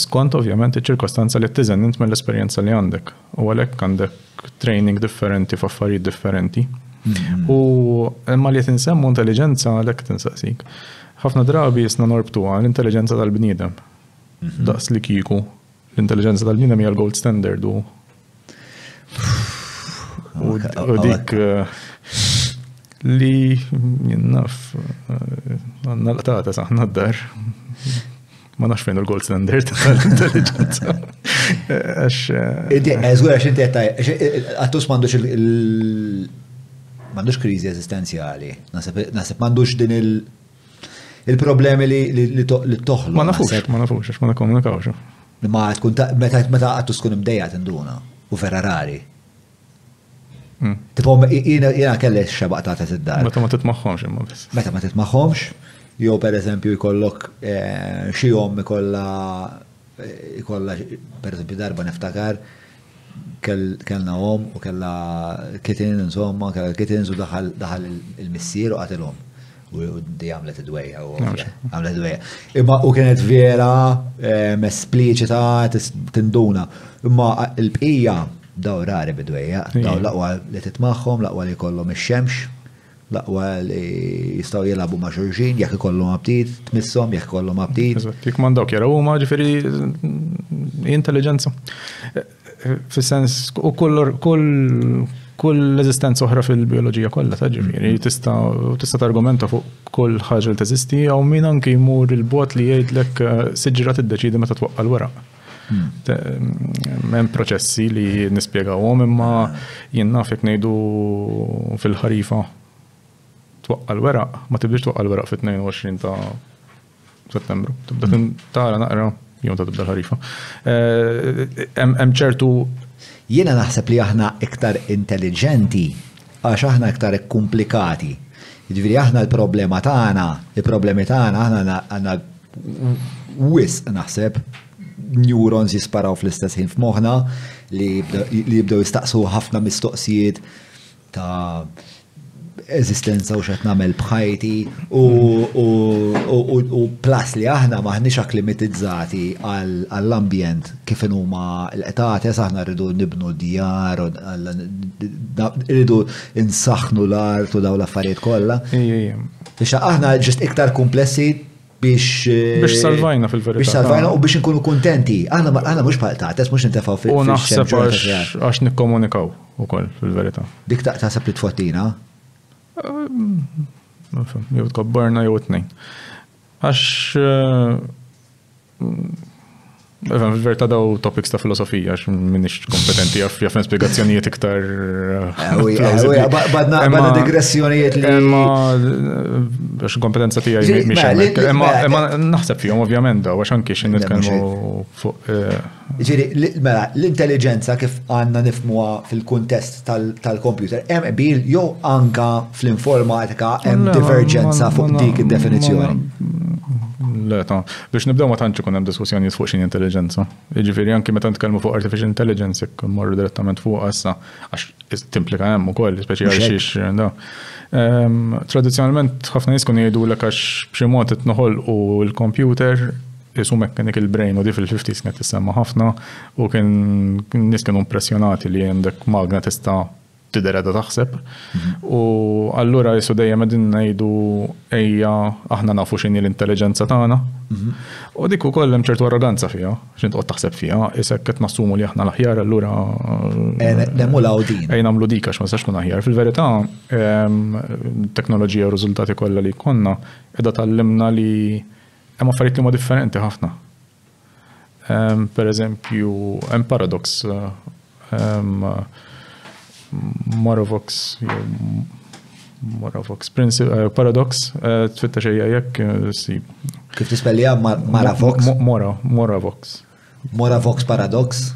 Skont ovvjament iċ-ċirkostanza li tiżen int mill-esperjenza li għandek. U għalhekk għandek training differenti f'affarijiet differenti. U imma li tinsemmu intelligenza għalhekk tinsaqsik. Ħafna drabi jisna norbtuha l-intelligenza tal-bniedem. Daqs li kieku l-intelligenza tal-bniedem hija l-gold standard u dik li jinnaf għandna l-qtata saħna d-dar. Ma nafx fejn il-gold standard tal-intelligenza. Żgur għax inti għattus m'għandux m'għandux kriżi eżistenzjali. Naħseb m'għandux din il-problemi li toħlu. Ma nafux, ma nikkomunikawx. Ma tkun meta għattu tkun imdejja tinduna u vera rari. Tipo jiena kelli xabaqtata id-dar. Meta ma titmaħħomx imma biss. Meta ma titmaħħomx, jew pereżempju jkollok xi jom ikollha pereżempju darba niftakar kellna u kella kitin insomma, kella kitins u daħal il-missier u qatilhom. U di għamlet id-dwejja. Għamlet id-dwejja. Imma u kienet vera mespliċita tinduna. Imma il-bqija daw rari bid-dwejja. Daw laqwa li titmaħħom, laqwa li kollhom ix-xemx, laqwa li jistgħu jilabu ma' xulxin, jekk ikollhom aptit, tmisshom, jekk ikollhom aptit. Jekk m'għandawk jaraw huma ġifieri intelligenza. Fis-sens u kull eżistenza oħra fil-bioloġija kollha ta' ġifieri tista' targumenta fuq kull ħaġa li teżisti jew min anke jmur il-bot li jgħidlek siġra tiddeċidi meta twaqqa l-weraq. Hemm proċessi li nispjegawhom imma jien naf jekk ngħidu fil-ħarifa twaqqa l-weraq ma tibdix twaqqa l-weraq fit-22 ta' Settembru. Tibda tara naqra jom ta' tibda l-ħarifa. Hemm ċertu. Jiena naħseb li aħna iktar intelligenti għax aħna iktar komplikati. Jiġifieri aħna l-problemi tagħna aħna għandna wisq naħseb neurons jisparaw fl-istess ħin f'moħħna li jibdew jistaqsu ħafna mistoqsijiet ta' eżistenza u x'qed nagħmel bħajti u plas li aħna maħniex akklimatizzati għall-ambjent kif huma l-qtati aħna rridu nibnu djar, rridu insaħħnu l-art u dawn l-affarijiet kollha. Biex aħna ġist iktar komplessi biex salvajna fil-verità. Biex salvajna u biex nkunu kontenti. Aħna mhux bħal taqtes, mhux nintefaw U naħseb għax nikkomunikaw ukoll fil-verità. Dik taħseb li tfottina? Jew tkabbarna jew tnejn. Għax fil-verità daw topics ta' filosofija, għax minnix kompetenti għaf spiegazzjonijiet iktar. Badna digressjonijiet li. Għax kompetenza tija miex hemmhekk. Imma naħseb fihom ovvjament daw għax anke xin nitkellmu fuq. Ġieri, mela, l-intelligenza kif għandna nifhmuha fil-kuntest tal-computer hemm qbil jew anka fl-informatika hemm diverġenza fuq dik id-definizzjoni. Le, biex nibdew ma tantx ikun hemm diskussjonijiet fuq x'inhi intelligenza. Jiġifieri anke meta nitkellmu fuq artificial intelligence jekk mmorru direttament fuq issa għax timplika hemm ukoll speċjali xiex da. Tradizzjonalment ħafna nies kunu jgħidulek għax b'xi mod qed noħolqu l-computer isu mechanical brain u di fil-50s kienet tissemma ħafna u kien nies kienu impressjonati li għandek magna tista' tidereda taħseb. U allura jisu dejjem qegħdin ngħidu ejja aħna nafu x'inhi l-intelligenza tagħna. U dik ukoll hemm ċertu arroganza fiha, x'int qed taħseb fiha, isek qed nassumu li aħna l-aħjar allura nemulaw din. Ejja nagħmlu dik għax ma sax tkun aħjar. Fil-verità t-teknoloġija u r-riżultati kollha li konna qiegħda tallimna li hemm affarijiet li huma differenti ħafna. Pereżempju hemm paradox Moravoc's paradox tfitta xejja jekk sib. Kif tispellija Moravoc's? Moravoc's. Moravoc's paradox?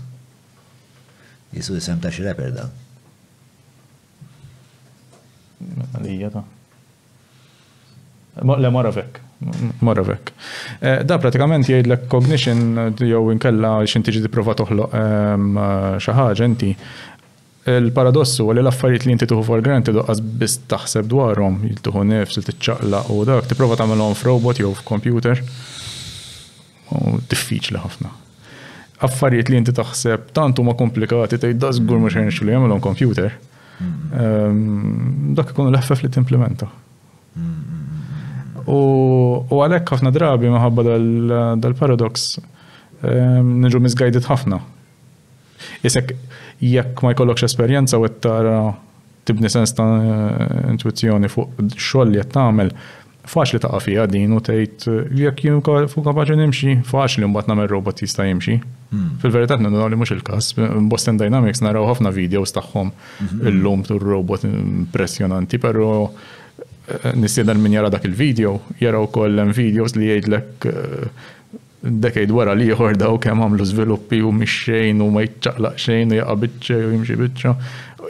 Jisu jisem ta' xi rapper da. Għalija ta'. Le Moravec. Da pratikament jgħidlek cognition jew inkella x'inti tiġi tipprova toħloq xi ħaġa inti. Il-paradossu li l-affarijiet li inti tuħu for granted qas biss taħseb dwarhom, jiltuħu nifs, tiċċaqlaq u dak tipprova tagħmelhom f'robot jew f'computer. U diffiċli ħafna. Affarijiet li inti taħseb tant huma komplikati tgħid żgur mhux ħinxu li jagħmelhom computer. Dak ikunu l-ħfef li timplementa. U għalhekk ħafna drabi minħabba dal-paradox niġu misguided ħafna. Isek jekk ma jkollokx esperjenza u tara tibni sens ta' intuizzjoni fuq xogħol li qed tagħmel, faċli taqa' fiha din u tgħid jekk jien fuq kapaċi nimxi, faċli mbagħad nagħmel robot jista' jimxi. Fil-verità nagħmlu li mhux il-każ. Boston Dynamics naraw ħafna videos tagħhom illum tur-robot impressjonanti, però nistieden min jara dak il-video, jaraw ukoll hemm videos li jgħidlek decade wara li ieħor daw kemm għamlu żviluppi u mix-xejn u ma jċċaqlaq xejn u jaqa' biċċa u jimxi biċċa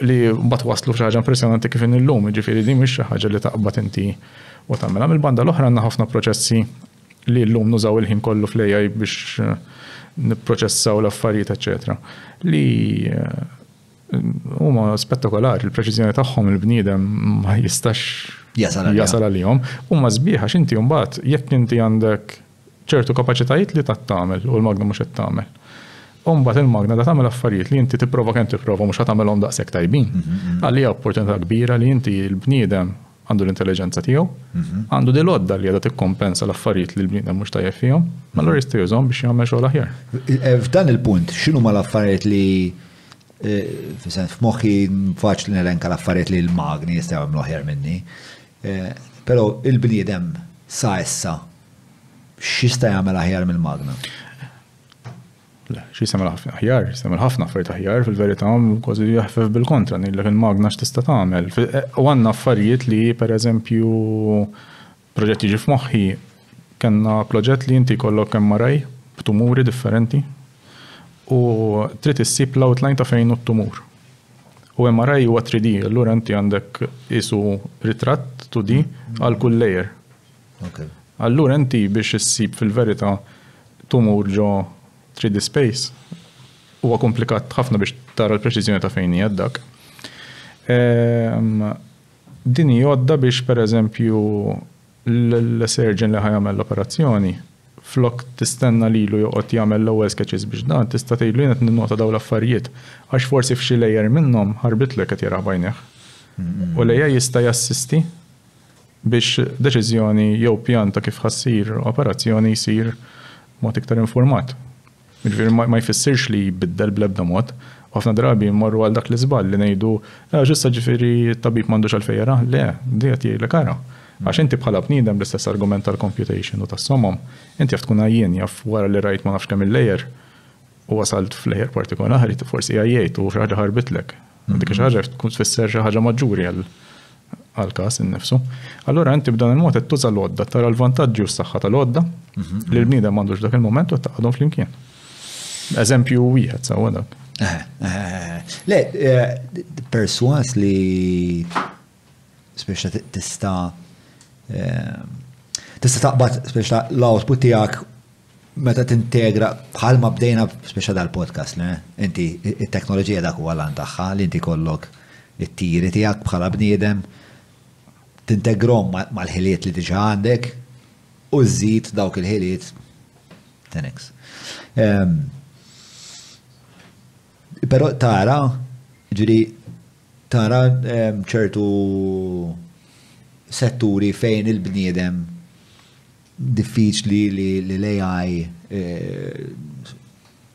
li mbagħad waslu f'xi ħaġa impressjonanti kif illum, jiġifieri din mhix xi ħaġa li taqbad inti u tagħmilha. Mill-banda l-oħra għandna ħafna proċessi li llum nużaw il-ħin kollu fl-AI biex nipproċessaw l-affarijiet eċetera. Li huma spettakolari, il-preċiżjoni tagħhom il-bniedem ma jistax jasal għalihom. Huma sbieħ għax inti mbagħad jekk inti għandek ċertu kapaċitajiet li tagħmel u l-magna mhux qed tagħmel. Mbagħad il-magna da tagħmel affarijiet li inti tipprova kemm tipprova mhux tagħmelhom daqshekk tajbin. Għalija opportunità kbira li inti l-bniedem għandu l-intelligenza tiegħu, għandu dil-għodda li qiegħda tikkompensa l-affarijiet li l-bniedem mhux tajjeb fihom, allura jista' jużhom biex jagħmel xogħol aħjar. F'dan il-punt, x'inhuma l-affarijiet li f'moħħi faċli nelenka l-affarijiet li l-magni jistgħu jagħmlu aħjar minni, però il-bniedem sa issa x'jista' jagħmel aħjar mill-magna? Le, x'jista' jagħmel aħjar, jista' jagħmel ħafna affarijiet aħjar, fil-verità kważi jaħfef bil-kontra ngħidlek il-magna x'tista' tagħmel. U għandna affarijiet li pereżempju proġett jiġi f'moħħi kellna proġett li inti jkollok MRI b'tumuri differenti u trid issib l-outline ta' fejn hu t-tumur. U MRI huwa 3D, allura inti għandek isu ritratt 2D għal kull layer. Allura inti biex issib fil-verità tumur ġo 3D space huwa komplikat ħafna biex tara l-preċiżjoni ta' fejn hija dak. Din jgħodda biex pereżempju l-surgeon li ħajamel l-operazzjoni flok tistenna lilu joqgħod jagħmel l-ewwel sketches biex dan tista' tgħidlu jien qed ninnota dawn l-affarijiet għax forsi f'xi lejjer minnhom ħarbitlek qed jara bajnejh. U lejja jista' jassisti biex deċiżjoni jew pjan ta' kif ħassir operazzjoni jsir mod iktar informat. Jiġifieri ma jfissirx li jbiddel bl-ebda mod. Ħafna drabi mmorru għal dak l-iżball li ngħidu ġusta ġifieri tabib m'għandux għalfejn jara, le, diet jgħidlek ara. Għax inti bħala bniedem l-istess argument tal-computation u tas-somom, inti jaf tkun għajjien jaf wara li rajt ma nafx kemm il-lejer u wasalt f'lejer partikolari forsi għajjejt u xi ħaġa ħarbitlek. Dik xi ħaġa tkun tfisser xi ħaġa maġġuri għal-każ innifsu. Allura inti b'dan il-mod qed tuża l-għodda tara l-vantaġġi u s-saħħa tal-għodda li l-bniedem m'għandux dak il-mument u taqgħodhom flimkien. Eżempju wieħed sewwa dak. Le, perswas li speċa tista' taqbad speċa l-output tiegħek meta tintegra bħalma bdejna speċa dal-podcast li inti it-teknoloġija dak huwa lan tagħha li inti kollok it-tiri tiegħek bħala bniedem tintegrom mal-ħiliet li diġà għandek u żżid dawk il-ħiliet 10x. Pero tara ċertu setturi fejn il-bniedem diffiċli li l-AI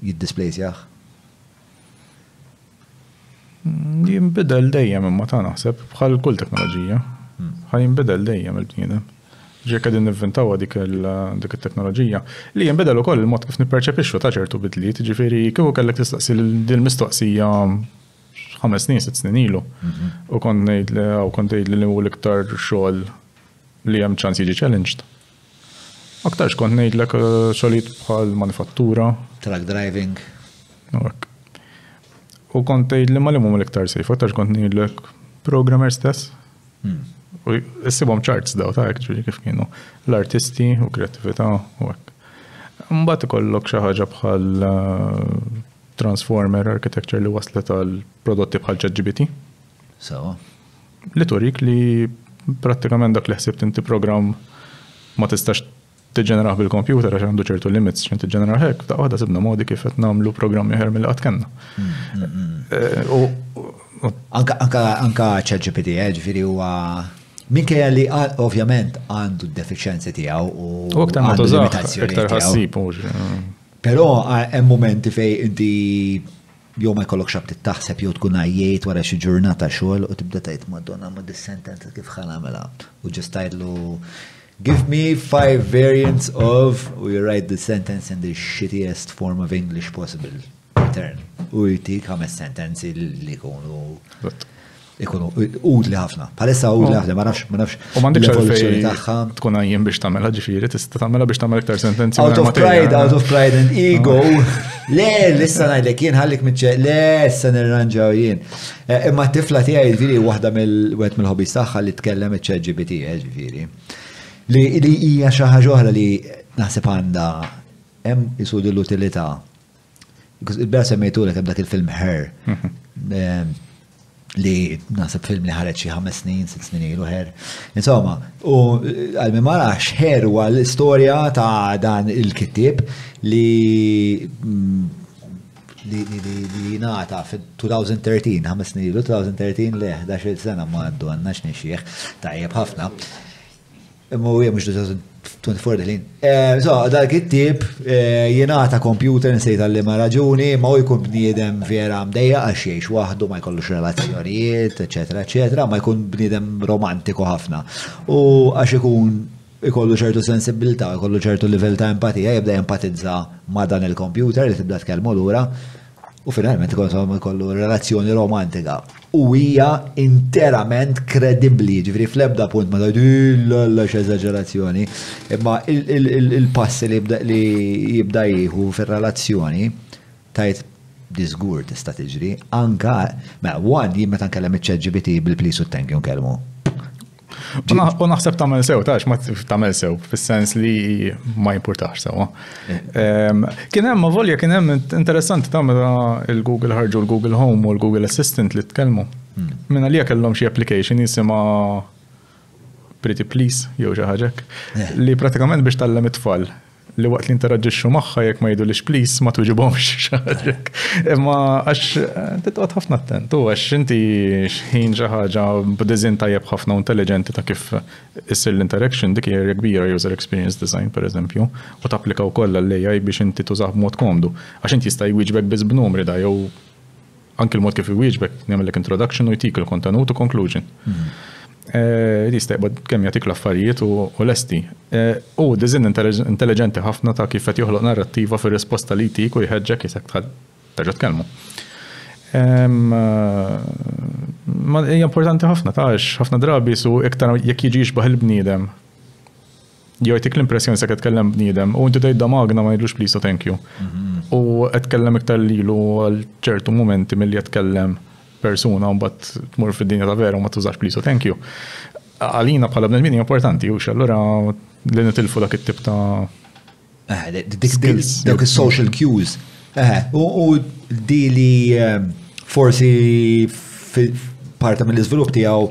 jiddisplacjaħ. Jinbidel dejjem imma ta' naħseb bħal kull teknoloġija. Jinbidel dejjem il-bniedem. Ġek qegħdin nivvintaw dik it-teknoloġija li jinbidel ukoll il-mod kif nipperċepixxu ta' ċertu bidliet, ġifieri kieku kellek tistaqsi din mistoqsija 5 snin, 6 snin ilu. U kont ngħidli li hu l-iktar xogħol li hemm ċans jiġi challenged. Aktarx kont ngħidlek xogħlijiet bħal manifattura, truck driving. U kont ngħidli ma li huma l-iktar safe, aktarx kont ngħidlek programmer stess. U issibhom charts daw ta' ġifieri kif kienu l-artisti u kreattività u hekk. Mbagħad ikollok xi ħaġa bħal transformer architecture li waslet għal prodotti bħal ChatGPT. So. Li turik li prattikament dak li ħsibt inti program ma tistax tiġġeneraħ bil-kompjuter għax għandu ċertu limits x'in tiġġeneraħ hekk, ta' waħda sibna modi kif qed nagħmlu programmi ħer mill qatt kellna. Anka ChatGPT ġifieri huwa minkejja li ovvjament għandu d-deficienzi tiegħu u għandu limitazzjoni tiegħu. Però hemm momenti fejn inti jew ma jkollok xabti taħseb jew tkun għajjejt wara xi ġurnata xogħol u tibda tgħid Madonna ma dis-sentenza kif ħa nagħmilha. U ġust tgħidlu give me 5 variants of u you write the sentence in the shittiest form of English possible. Return. U jtik 5 sentenzi li ikunu udli ħafna. Palissa udli ħafna, ma nafx. U m'għandekx għalfejn tkun għajjem biex tagħmelha ġifieri, tista' tagħmelha biex tagħmel iktar sentenzi. Out of pride and ego. Le, lissa ngħidlek jien ħallik le, issa nirranġaw jien. Imma t-tifla tiegħi ġifieri waħda mill-hobbies tagħha li tkellem iċ-ChatGPT ġifieri. Li hija xi ħaġa oħra li naħseb għandha hemm isud l-utilità. Il-bera semmejtulek hemm dak il-film Her. Li naħseb film li ħareġ xi 5 snin, 6 snin ilu Her. Insomma, u għalmi ma nafx Her huwa l-istorja ta' dan il-kittieb li nata fi-2013, 5 snin ilu, 2013 le 11 sena ma għaddu għandna x'nixjieħ tajjeb ħafna. Imma u mhux 2024 din. So, dak it-tip jingħata computer nsejt għalli ma raġuni, ma u jkun bniedem vera mdejja għax jgħix waħdu ma jkollux relazzjonijiet, eċetera, ma jkun bniedem romantiku ħafna. U għax ikun ikollu ċertu sensibilità, ikollu ċertu livell ta' empatija, jibda empatizza ma' dan il-computer li tibda tkellmu lura. U finalment ikollu relazzjoni romantika. U hija interament kredibbli, ġifri fl-ebda punt ma tgħidu l x'eżaġerazzjoni, imma il-passi li jibda jieħu fir-relazzjoni tajt disgur tista' tiġri anka jien meta nkellem iċ-ChatGPT bil-please u thank you nkellmu. U naħseb tagħmel sew, tax ma tagħmel sew, fis-sens li ma jimpurtax sewwa. Kien hemm volja kien hemm interessanti tagħmel il-Google ħarġu l-Google Home u l-Google Assistant li tkellmu. Minn għalija kellhom xi application jisimha Pretty Please jew xi ħaġa li pratikament biex tallem it-tfal li waqt li interaġġixxu magħha jekk ma jgħidulix please ma tuġibhomx xaġek. Imma għax titqgħod ħafna attent, u għax inti x'ħin xi ħaġa b'diżin tajjeb ħafna u intelligenti ta' kif issir l-interaction dik hija kbira user experience design pereżempju, u tapplika wkoll għall-AI biex inti tużah b'mod komdu. Għax inti jista' jwieġbek biss b'numri da jew anke l-mod kif jwieġbek jagħmellek introduction u jtik il-kontenut u conclusion. Jistaqbad kemm jagħtik l-affarijiet u lesti. U diżin intelligenti ħafna ta' kif qed joħloq narrattiva fir-risposta li jtik u jħeġġek jisek terġa' tkellmu. Ma hija importanti ħafna għax ħafna drabi su iktar jekk jiġi jixbaħ il-bniedem. Jew jtik l-impressjoni se qed tkellem bniedem u inti tgħid magna ma jgħidlux please u thank you. U qed tkellem iktar lilu għal ċertu momenti milli qed tkellem persuna u mbagħad tmur fid-dinja ta' vera u ma tużax please u thank you. Għalina bħala bnedmin importanti u allura li nitilfu dak it-tip ta' dawk is-social cues. U dili forsi parta mill-iżvilupp tiegħu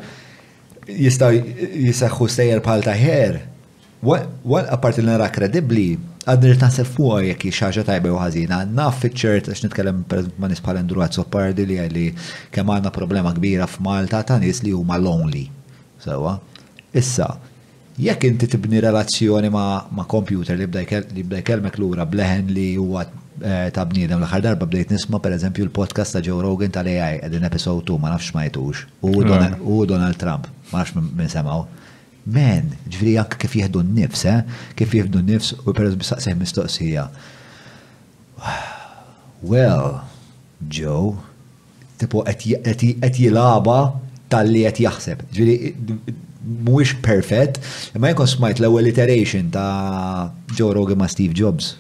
jistgħu stejjer bħal ta' ħer. Wal apparti li nara kredibbli, għadni tanseb fuq jekk xaġa tajba u ħażina. Naf fiċ-ċert għax nitkellem ma' nies bħal Andrew Azzopardi li għalli kemm għandna problema kbira f'Malta ta' nies li huma lonely. Sewwa. Issa, jekk inti tibni relazzjoni ma' computer li bda jkellmek lura bleħen li huwa ta' bniedem l-aħħar darba bdejt nisma' pereżempju l-podcast ta' Joe Rogan tal-AI qegħdin episode 2 ma nafx smajtux. U Donald Trump, ma nafx minn semgħu. Men, ġviri anke kif jieħdu n-nifs, kif jieħdu n-nifs u pereżempju saqsejh mistoqsija. Well, Joe, tipo qed jilagħba tal-li qed jaħseb. Ġviri mhuwiex perfett, imma jkun smajt l-ewwel iteration ta' Joe Rogan ma' Steve Jobs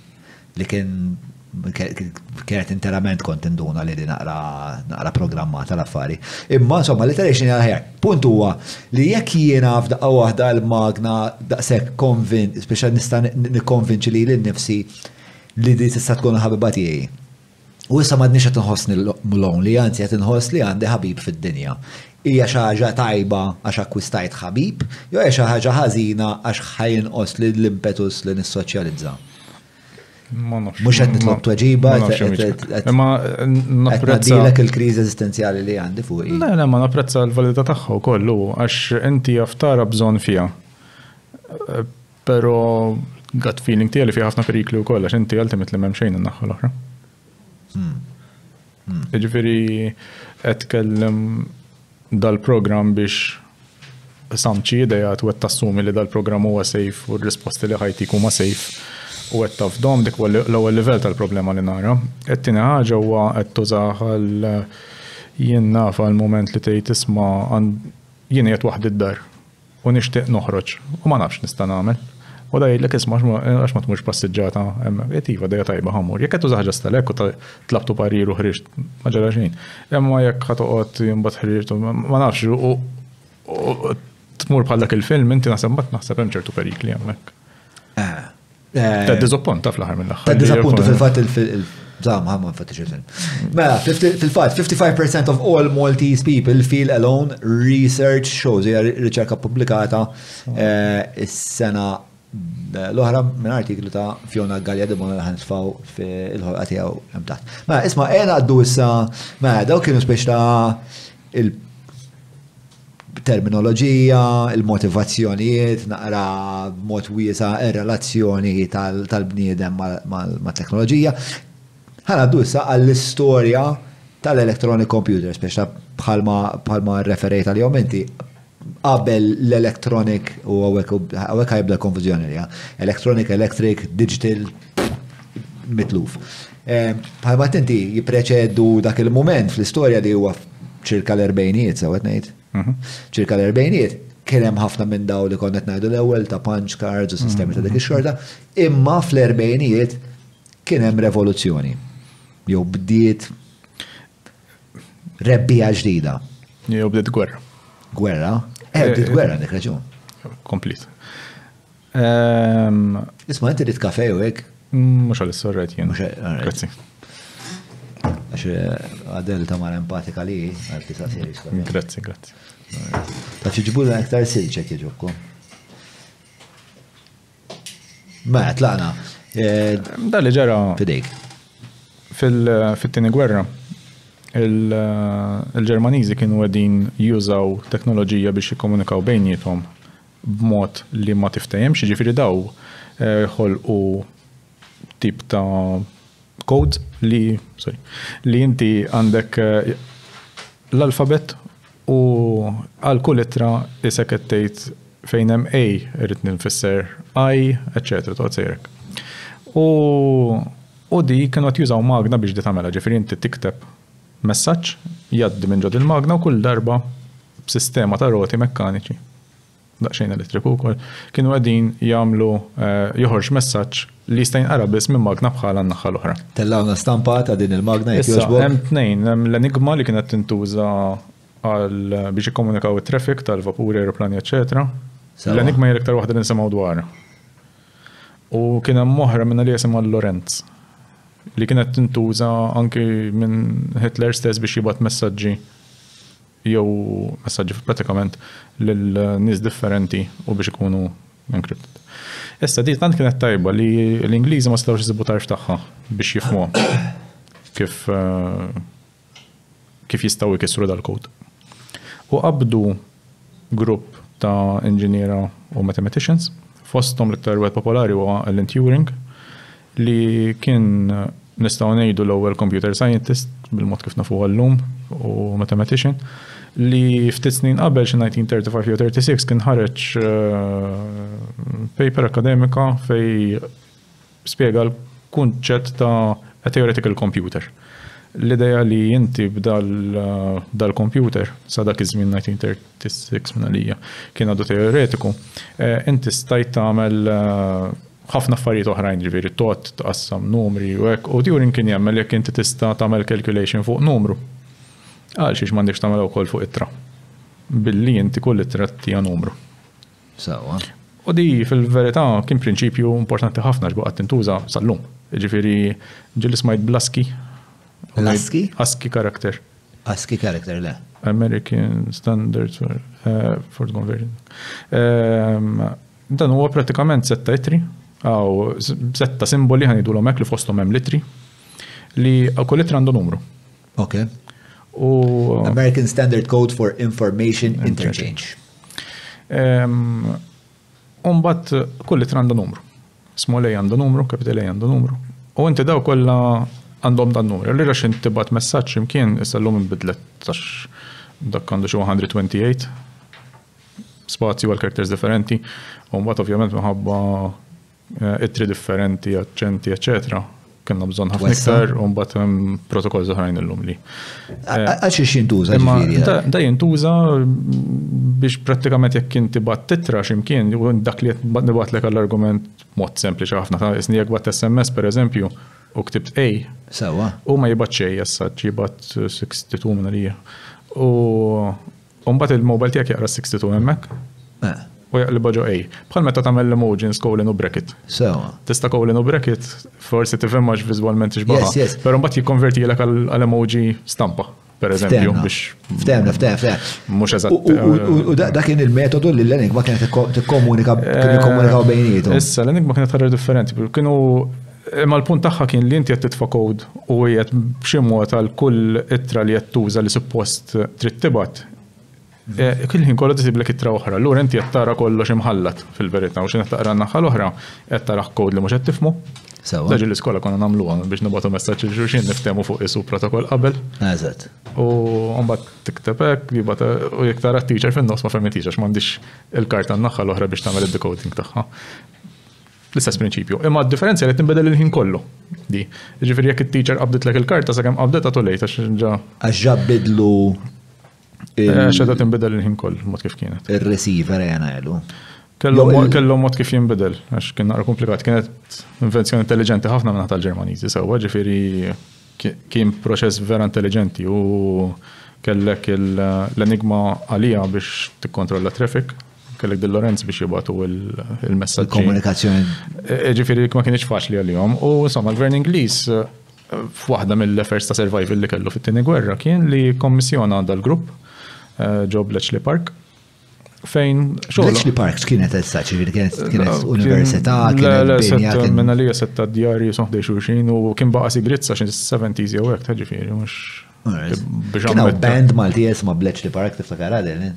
li kienet interament kont induna li naqra programmata l-affari. Imma insomma l-iteration ħjar. Punt huwa li jekk jiena f'daqqa waħda l-magna daqshekk speċjal nista' nikkonvinċi li l-nifsi li di tista' tkun ħabiba tiegħi. U issa m'għadniex qed inħossni lonely, anzi qed inħoss li għandi ħabib fid-dinja. Hija xi ħaġa tajba għax akkwistajt ħabib, jew hija xi ħaġa ħażina għax ħajinqos li l-impetus li nissoċjalizza. Mux għed nitlob tweġiba, ma napprezza il-kriżi eżistenzjali li għandi fuq. Le, ma napprezza l-validità tagħha wkoll għax inti jaftara bżonn fiha. Però gut feeling tiegħi li fiha ħafna perikli wkoll għax inti ultimately m'hemm xejn in-naħa l-oħra. Jiġifieri qed tkellem dal-programm biex samċi idejat u qed tassumi li dal-programm huwa safe u r-risposti li ħajtik huma safe. U għed tafdom dik l-ewwel livell tal-problema li nara. Qed-tieni ħaġa huwa qed tużaħ jien naf għall-mument li tgħid isma' jien qiegħed waħdi d-dar u nixtieq noħroġ u ma nafx nista' nagħmel. U da jgħidlek isma' għax ma tmurx passiġġata qed iva dejja tajba ħammur. Jekk qed tużaħ ġa stalek u tlabtu parir u ħriġt ma ġara xejn. Imma jekk ħad toqgħod imbagħad ħriġt ma nafx u tmur bħal dak il-film inti naħseb hemm ċertu perikli hemmhekk. Tad-diżappunta fl-aħħar mill-aħħar. Tad-diżappunta fil-fatt il-żam ħamma nfattix il-film. Mela, fil-fatt 55% of all Maltese people feel alone, research shows, hija riċerka pubblikata is-sena l-oħra minn artiklu ta' Fiona Gagliardini li ħanitfgħu fil-ħolqa tiegħu hemm taħt. Mela, isma' għaddu issa, mela dawk kienu speċ ta' terminoloġija, il-motivazzjonijiet, naqra mod wiesa ir-relazzjoni tal-bniedem mal-teknoloġija. Ħanaddu issa għall-istorja tal-electronic computer, speċa bħalma referejt għal-jom inti qabel l-electronic u għawek ħajbda l-konfuzjoni li electronic, electric, digital, mitluf. Bħalma tinti jipreċeddu dak il-moment fl-istorja li huwa ċirka l-40iet, sawet ngħid. ċirka l-40iet, kien hemm ħafna minn daw li konnet ngħidu l-ewwel ta' punch cards u sistemi ta' dik ix-xorta, imma fl-40iet kien hemm revoluzzjoni. Jew bdiet rebbija ġdida. Jew bdiet gwerra. Gwerra? Bdiet gwerra dik raġun. Komplit. Isma' inti rid kafe u hekk? Mhux għal-issorret jien. Grazzi. Għax għadel ta' mar empatika li għal-tisa seris. Grazzi. Ta' ċiġbulu iktar silċek jġobkom. Ma' tlaqna. Da li ġara Fidejk. fit-tieni gwerra. Il-Ġermaniżi kienu għedin jużaw teknoloġija biex jikkomunikaw bejnietom b'mod li ma tiftajemx, ġifiri daw ħolqu tip ta' code li inti għandek l-alfabet u għal kull ittra isek tgħid fejn hemm A irid nfisser I, etc. toqgħod U di kienu qed jużaw magna biex di tagħmilha, ġifieri inti tikteb messaġġ jgħaddi minn ġod il-magna u kull darba b'sistema ta' roti mekkaniċi. Daqsxejn elettriku wkoll kienu qegħdin jagħmlu joħorġ messaġġ li jista' jinqara biss minn magna bħala n-naħa l-oħra. Tellawna stampa ta' din il-magna jekk jogħġbok. Hemm tnejn, hemm l-enigma li kienet tintuża biex jikkomunikaw it-traffic tal-vapuri, aeroplani, eċetera. L-enigma hija l-iktar waħda li nsemgħu dwarha. U kien hemm oħra minn li jisimha Lorenz li kienet tintuża anki minn Hitler stess biex jibgħat messaġġi jew messaġġi pratikament lil nies differenti u biex ikunu encrypted. Issa di tant kienet tajba li l-Ingliżi ma stawx iżibu tarf tagħha biex jifhmuha kif jistgħu jkissru dal-kod. U qabdu grupp ta' inġiniera u mathematicians fosthom l-iktar wieħed popolari huwa Alan Turing li kien nistgħu ngħidu l-ewwel computer scientist bil-mod kif nafu llum u mathematician li ftit snin qabel xi 1935 jew 36 kien ħareġ paper akademika fej spjega l-kunċett ta' a theoretical computer. L-idea li inti b'dal-computer sa dak iż-żmien 1936 minn għalija kien għadu teoretiku, inti stajt tagħmel ħafna affarijiet oħrajn ġifieri tqassam numri u hekk u Turing kien jagħmel jekk inti tista' tagħmel calculation fuq numru. Għal xiex m'għandekx tagħmel wkoll fuq ittra. Billi inti kull ittra tija numru. Sewwa. U di fil-verità kien prinċipju importanti ħafna x'baqgħet tintuża sal-lum. Ġifieri ġieli smajt bl-ASCII. ASCII character. ASCII character le. American Standard for Conversion. Dan huwa pratikament setta itri, għaw setta simboli ħanidulhom hekk li fosthom hemm litri li kull ittra għandu numru. Okay. American Standard Code for Information Interchange. Umbat kull ittra għandu numru. Small A għandu numru, capital A għandu numru. U inti daw kollha għandhom dan numru. Li rax inti tibgħat messaġġ imkien issa llum inbidlet għax dak għandu xi 128 spazju għal characters differenti. U mbagħad ovvjament minħabba ittri differenti, aċċenti, eċetera, kienna bżonn ħafna iktar u mbagħad hemm protokolli oħrajn illum li. Għax jintuża ġifieri. Da jintuża biex prattikament jekk inti bad titra x'imkien u dak li nibatlek għall-argument mod sempliċi ħafna. Isni jekk bad SMS pereżempju u ktibt A. Sewwa. U ma jibgħat xejn issa jibgħat 62 minn għalija. U mbagħad il-mobile tiegħek jaqra 62 hemmhekk. U jaqliba ġo A. Bħal meta tagħmel emojis colon u bracket. Tista' colon u bracket forsi tifhimx viżwalment x'baħa. Però mbagħad jikkonvertilek għal-emoji stampa, pereżempju biex. Ftem. Mhux eżatt. U dak kien il-metodu li l-enigma kienet tikkomunikaw bejniethom. Issa l-enigma kienet ħaġa differenti. Kienu imma l-punt tagħha kien li inti qed titfa' code u qiegħed b'xi mod għal kull ittra li qed tuża li suppost trid tibgħat. Kull ħin kollu tisiblek ittra oħra. Allura inti qed tara kollox imħallat fil-verità u xi qed taqra n-naħa l-oħra qed tara kod li mhux qed tifhmu. Daġi l-iskola konna nagħmluha biex nibgħatu messaġġ xulxin niftehmu fuq isu protokoll qabel. Eżatt. U mbagħad tikteb hekk jibgħat u jekk tara t-teacher fin-nofs ma fehmitix għax m'għandix il-karta n-naħa l-oħra biex tagħmel id-decoding tagħha. L-istess prinċipju. Imma d-differenzja li tinbedel il-ħin kollu. Di. Ġifieri jekk it-teacher qabditlek il-karta sakemm qabdetha tulejt għax ġa bidlu xedha tinbidel il-ħin koll, mod kif kienet. Ir-receiver jgħanalu. Kellhom mod kif jinbidel, għax kien naqra komplikat. Kienet invenzjoni intelligenti ħafna minn tal-Ġermaniżi sewwa, ġifieri kien proċess vera intelligenti u kellek l-enigma għalija biex tikkontrolla traffic, kellek Del Lorenz biex jibgħatu il-messaġġi. Il-komunikazzjoni. Ġifieri ma kienx faċli għalihom u insomma l-Gvern Ingliż f'waħda mill-efforts ta' survival li kellu fit-tieni gwerra kien li kommissjona dal-grupp ġo Bletchley Park fejn xogħol. Bletchley Park kienet issa kienet università, kienet binja. Minna li setta djarji soħdej xulxin u kien baqa sigrizza xin 70s jew hekk ġifieri mhux. Kien hawn band Malti ma' Bletchley Park tiftakar għadel.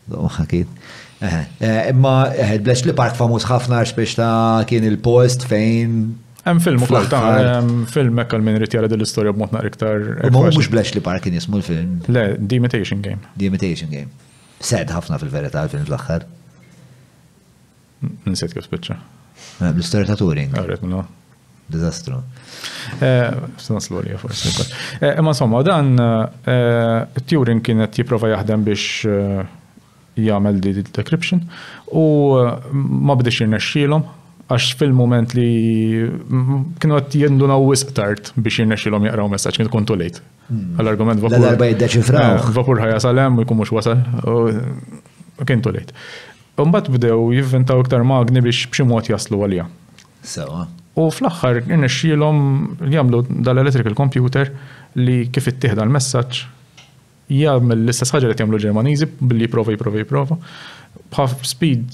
Ħakit. Imma Bletchley Park famuż ħafna biex ta' kien il-post fejn. Hemm film ukoll hemm film hekk min irid jara l-istorja b'mod naqra iktar. Ma mhux Bletchley Park kien jismu l-film. Le, The Imitation Game. The Imitation Game. Sed ħafna fil-verità l-film fl-aħħar. Nsiet kif spiċċa. L-istorja ta' Turing. Għarret minnu. Diżastru. Naslu għalija forsi. Imma insomma, dan Turing kienet jipprova jaħdem biex jagħmel di decryption u ma bdiex jirnexxielhom għax fil-moment li kienu għat jendunaw wisq tard biex jirnexxielhom jaqraw messaġġ kien tkun too late. Għall-argument vapur. L-darba jiddeċifraw. Vapur ħajja salem u jkun mhux wasal kien too late. Mbagħad bdew jivventaw iktar magni biex b'xi mod jaslu għalija. Sewa. U fl-aħħar jirnexxielhom jagħmlu dal-electrical computer li kif ittieħda l-messaġġ jagħmel l-istess ħaġa li jagħmlu Ġermaniżi billi jipprova. B'ħaf speed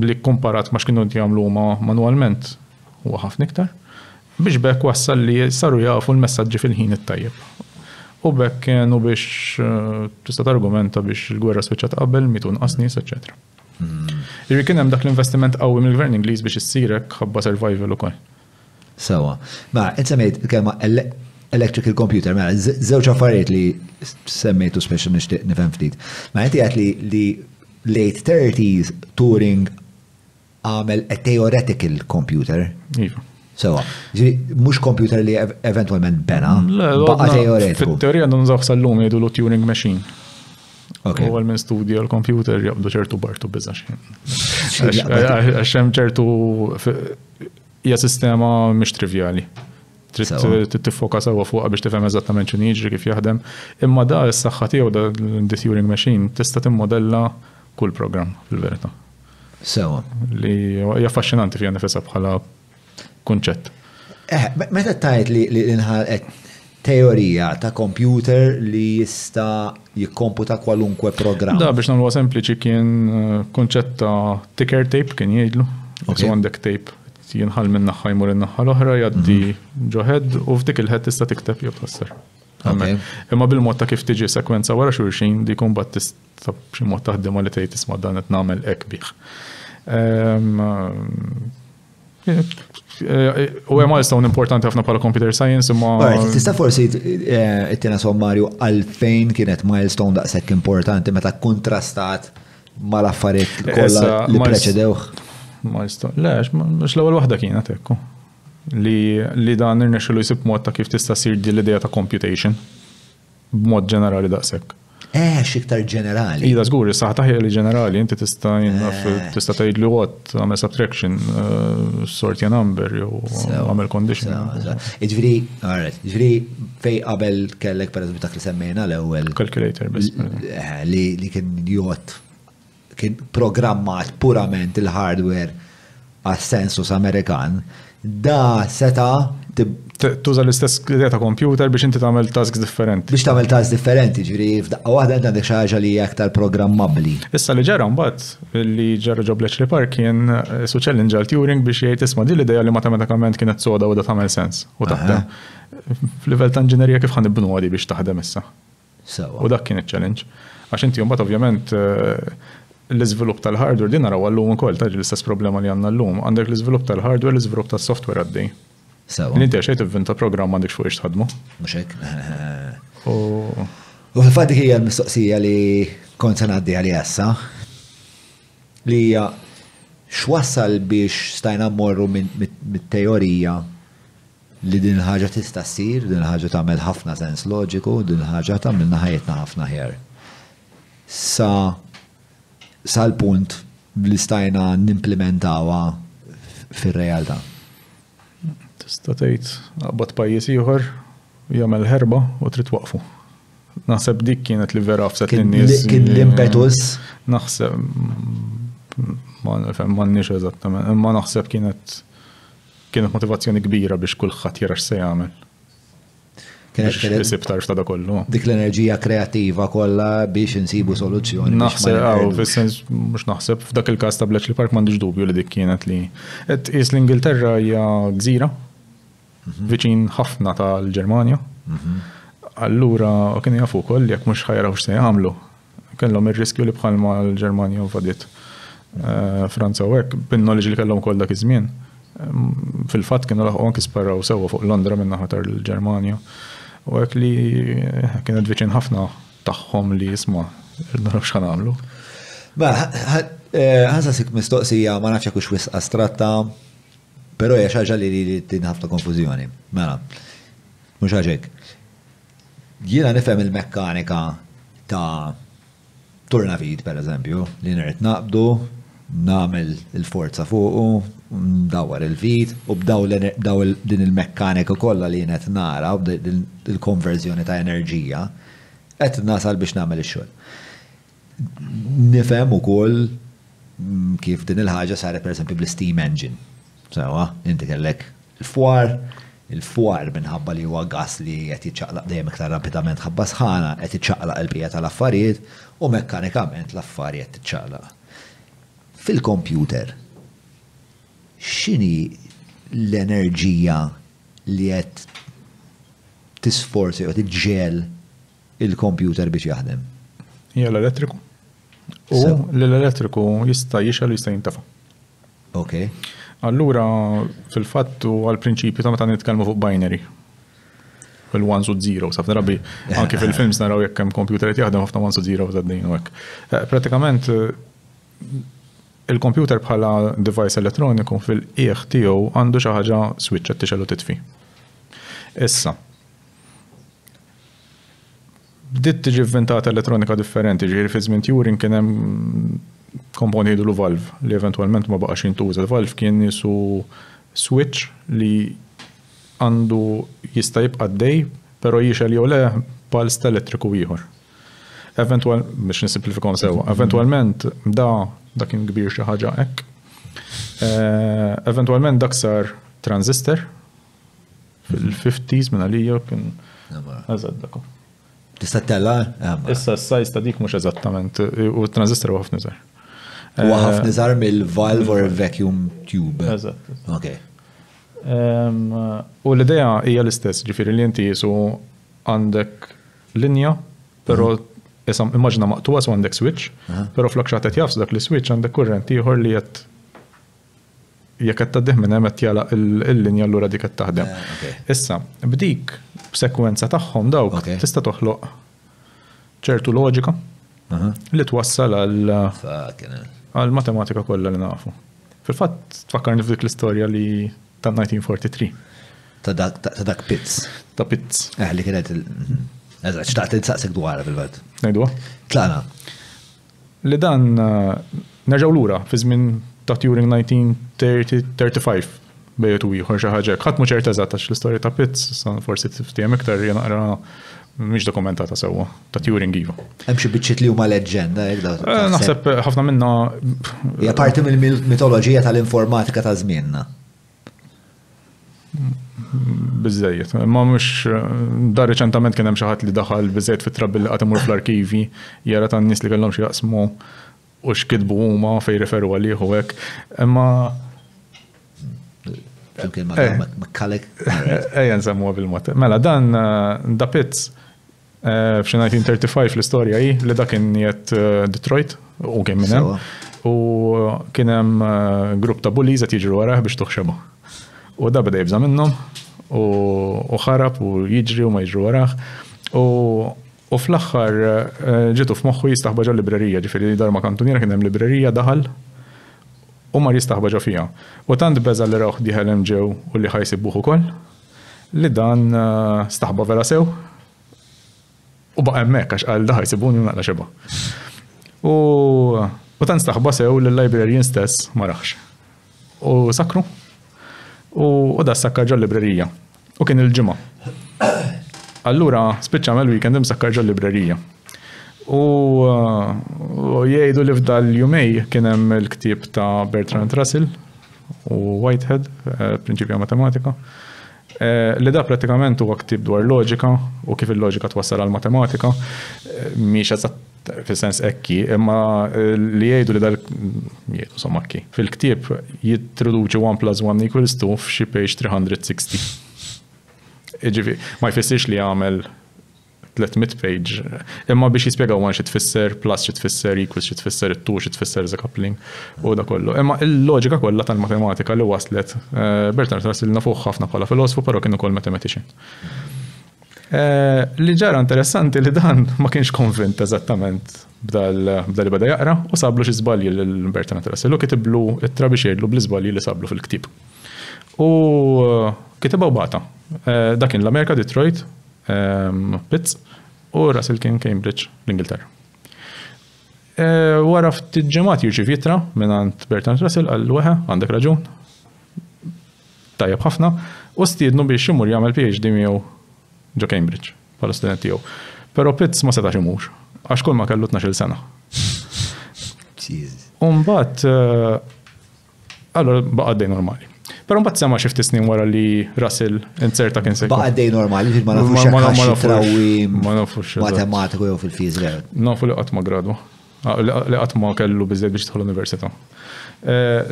li komparat ma x'kienu jagħmlu manwalment huwa ħafna iktar biex bekk wassal li saru jafu l-messaġġi fil-ħin it-tajjeb. U bekk kienu biex tista' targumenta biex il-gwerra spiċċat qabel mitu nqas nies, eċetera. Irri kien hemm dak l-investiment qawwi mill-Gvern Ingliż biex issirek ħabba survival ukoll. Sewa. Ma inti semmejt kelma electrical computer, ma żewġ affarijiet li semmejtu speċi nixtieq nifhem ftit. Ma inti qed li late 30s Turing għamel a theoretical computer. Iva. Sewa. Mhux computer li eventwalment bena, baqa' teoretiku. Fit-teorija għandhom nżaw sal-lum jgħidu Turing machine. U għal minn studja l-computer jabdu ċertu bartu bizza xin. Għaxem ċertu hija sistema mhix trivjali. Trid tiffoka sewwa fuqha biex tifhem eżattament x'inhi jiġri kif jaħdem. Imma da s-saħħa tiegħu da Turing machine tista' timmodella kull programm fil-verità. Sewa. Li hija affaxxinanti fiha nifisha bħala kunċett. Meta tajt li nħalqet teorija ta' computer li jista' jikkomputa kwalunkwe programm. Da biex nagħmluha sempliċi kien kunċett ta' ticker tape kien jgħidlu. So għandek tape jinħal minn naħħa jmur in-naħħa l-oħra jgħaddi ġoħed u f'dik il-ħed tista' tikteb jew tħassar. Imma bil-mod ta' kif tiġi sekwenza wara xulxin di jkun bad tista' b'xi mod taħdem li tgħid tisma' dan qed nagħmel hekk bih. U hemm milestone importanti ħafna bħala computer science imma. Tista' forsi ittina sommarju għalfejn kienet milestone daqshekk importanti meta kontrastat mal-affarijiet kollha li preċedewh. Milestone. Le, mhux l-ewwel waħda kienet hekk. Li dan irnexxielu jsib mod ta' kif tista' ssir din l-idea ta' computation b'mod ġenerali daqshekk. X'iktar ġenerali. Ida żgur, is-saħħa taħja li ġenerali, inti tista' tgħidli what għamel subtraction, sort your number jew għamel condition. Jiġifieri fejn qabel kellek pereżempju dak li semmejna l-ewwel. Calculator biss. Li kien jgħod kien programmat purament il-hardware għas-sensus Amerikan, da seta tuża l-istess idea ta' computer biex inti tagħmel tasks differenti. Biex tagħmel tasks differenti, ġifieri f'daqqa waħda inti għandek xi ħaġa li hija aktar programmabbli. Issa li ġara mbagħad li ġara ġo Bletchley Park kien su challenge għal Turing biex jgħid isma' din l-idea li matematikament kienet soda u da tagħmel sens u taħdem. F'livell ta' inġinerija kif ħanibnu għadi biex taħdem issa. U dak kien iċ-challenge. Għax inti mbagħad ovvjament l-iżvilupp tal-hardware din naraw għallum ukoll taġi l-istess problema li għandna llum. Għandek l-iżvilupp tal-hardware, l-iżvilupp tas-software għaddej. Inti xejn tivvinta programm għandek fuq tħadmu. Mhux hekk. U fil-fatt hija l-mistoqsija li kont se ngħaddi għalija issa. Li hija x'wassal biex stajna mmorru mit-teorija li din il-ħaġa tista' ssir, din il-ħaġa tagħmel ħafna sens loġiku, din il-ħaġa tagħmilna ħajjitna ħafna ħjar. Sal-punt li stajna nimplementawa fir-realtà. Tista' tgħid qabad pajjiż ieħor jagħmel ħerba u trid waqfu. Naħseb dik kienet li vera fset in-nies. Kien l-impetus. Naħseb m'għandniex eżattament, imma naħseb kienet motivazzjoni kbira biex kulħadd jara x'se jagħmel. Isib tarf ta' da kollu. Dik l-enerġija kreattiva kollha biex insibu soluzzjoni. Naħseb, fis-sens mhux naħseb f'dak il-każ ta' Bletchley Park m'għandix dubju li dik kienet li qed qis l-Ingilterra hija gżira viċin ħafna tal-Ġermanja. Allura kien jafu wkoll jekk mhux ħajraw x'se jagħmlu. Kellhom ir-riskju li bħalma l-Ġermanja invadiet Franza u hekk bin-knowledge li kellhom ukoll dak iż-żmien. Fil-fatt kienu laħqu anke sparraw sewwa fuq Londra minn naħa tal-Ġermanja. U hekk li kienet viċin ħafna tagħhom li jisma' naraw x'ħan nagħmlu. Ħansasik mistoqsija ma nafx hekk wisq astratta, però hija xi ħaġa li tin ħafna konfużjoni. Mela, mhux ħaġek. Jiena nifhem il-mekkanika ta' turnavid pereżempju li nirid naqbdu, nagħmel il-forza fuqu, ndawwar il-vit u b'daw din il-mekkanika kollha li qed nara u il-konverżjoni ta' enerġija qed nasal biex nagħmel ix-xogħol. Nifhem ukoll kif din il-ħaġa saret pereżempju bl-steam engine. Sewa, inti kellek il-fwar minħabba li huwa gass li qed jiċċaqlaq dejjem iktar rapidament ħabba sħana qed jiċċaqlaq il-bija tal-affarijiet u mekkanikament l-affarijiet tiċċaqlaq. Fil-kompjuter, x'inhi l-enerġija li qed tisforzi u tiġġiel il-kompjuter biex jaħdem? Hija l-elettriku. U l-elettriku jista' jixel u jista' jintafa'. Okay. Allura fil-fatt għall-prinċipju ta' meta nitkellmu fuq binary. Fil-ones u zeros, ħafna drabi anke fil-films naraw jekk hemm kompjuter qed jaħdem ħafna ones u zeros għaddejn u hekk. Pratikament il-kompjuter bħala device elettroniku fil-qiegħ tiegħu għandu xi ħaġa switch qed tixel u titfi. Issa. Bdiet tiġi inventata elettronika differenti, ġifieri fi żmien Turing kien hemm komponi jgħidulu valve li eventwalment ma baqax jintuża. Valve kien jisu switch li għandu jista' jibqa' dej, però jixel jew le pulse elettriku ieħor. Biex nisimplifikaw sewwa, eventwalment da kien kbir xi ħaġa hekk. Eventwalment dak sar transistor fil-50s minn għalija kien eżatt dak. Tista' tella? Issa s-sajz ta' dik mhux eżattament u transistor huwa ħafna iżgħar. Huwa ħafna iżgħar mill-valve or vacuum tube. Eżatt. Okay. U l-idea hija l-istess, ġifieri li inti jisu għandek linja, però immaġina maqtuwa su għandek switch, però flok xaħtet jafs dak li switch għandek kurrent ieħor li jekk qed taddih minn hemm qed jalaq il-linja allura dik qed taħdem. Issa, b'dik b'sekwenza tagħhom dawk tista' toħloq ċertu loġika li twassal għal matematika kollha li nafu. Fil-fatt tfakkarni f'dik l-istorja li ta' 1943. Ta' dak Pitts. Ta' Pitts. Li kienet eżatt xtaqt insaqsik dwarha fil-fatt. Ngħidwa? Tlaqna. Li dan nerġgħu lura fi żmien ta' Turing 1935 bejtu ieħor xi ħaġa. Ħadd mhu ċert eżatt għax l-istorja ta' Pitts forsi tiftihem iktar jien naqra mhix dokumentata sewwa ta' Turing iva. Hemm xi biċċiet li huma leġġenda hekk daw. Naħseb ħafna minnha hija parti mill-mitoloġija tal-informatika ta' żmienna. Biżejjed, ma mhux dar reċentament kien hemm xi ħadd li daħal biżejjed fit-trabbil li qatt imur fl-arkivi jara tan-nies li kellhom xi jaqsmu u x'kitbu huma fejn referu għalih u hekk. Imma ejja nsemmuha bil-mod. Mela dan da Pitts f'xi 1935 l-istorja hi li dak kien qiegħed Detroit u kien minn hemm u kien hemm grupp ta' bullies qed jiġru warah biex tuħxebu. U da beda jibża minnhom u ħarab u jiġri u ma jiġru warah u fl-aħħar ġitu f'moħħu jistaħba ġo librerija, ġifieri darma kantuniera kien hemm librerija daħal u mar jistaħba ġo fiha. U tant beża li rawh diħel hemm ġew u li ħajsibuh ukoll li dan staħba vera sew u baqa' hemmhekk għax qal da ħajsibuni u naqla xeba. U tant staħba sew li l-librarian stess ma raħx. U sakru u da sakkar ġo librerija u kien il-ġimgħa. Allura spiċċa mal-weekend imsakkar ġo librerija. U jgħidu li f'dal jumej kien hemm il-ktieb ta' Bertrand Russell u Whitehead, prinċipja matematika, Li da pratikament huwa ktib dwar loġika u kif il-loġika twassal għal matematika mhix eżatt fis-sens ekki, imma li jgħidu li jgħidu sommakki. Fil-ktieb jittroduċi 1 + 1 = 2 f'xi page 360. Ma jfissirx li jagħmel 300 page, imma biex jispjegaw għan xi tfisser plus, xi tfisser equals, xi tfisser it-two, xi tfisser the coupling u da kollu. Imma il-loġika kollha tal-matematika li waslet Bertrand Russell nafuh ħafna bħala filosofu, però kien ukoll mathematician. Li ġara interessanti li dan ma kienx konvint eżattament b'dal beda jaqra u sablu xi żbalji lil Bertrand Russell u kitiblu ittra biex jgħidlu bl-iżbalji li sablu fil-ktieb. U kitibha bata. Dak kien l-Amerika, Detroit, Pitts, u Russell kien Cambridge, l-Ingilterra. Wara ftit ġimgħat jirċiev jittra minn Bertrand Russell qal weħe għandek raġun. Tajjeb ħafna u stiednu biex imur jagħmel PhD miegħu ġo Cambridge bħala student tiegħu. Però Pitts ma setax imur għax kull ma kellu 12 sena. U mbagħad allura baqa' dej normali. Però mbagħad sema xi ftit snin wara li Russell inserta kien se baqa' dej normali ma nafux matematiku jew fil-fiżika. Nafu li qatt ma gradu. Li qatt ma kellu biżżejjed biex jidħol l-università.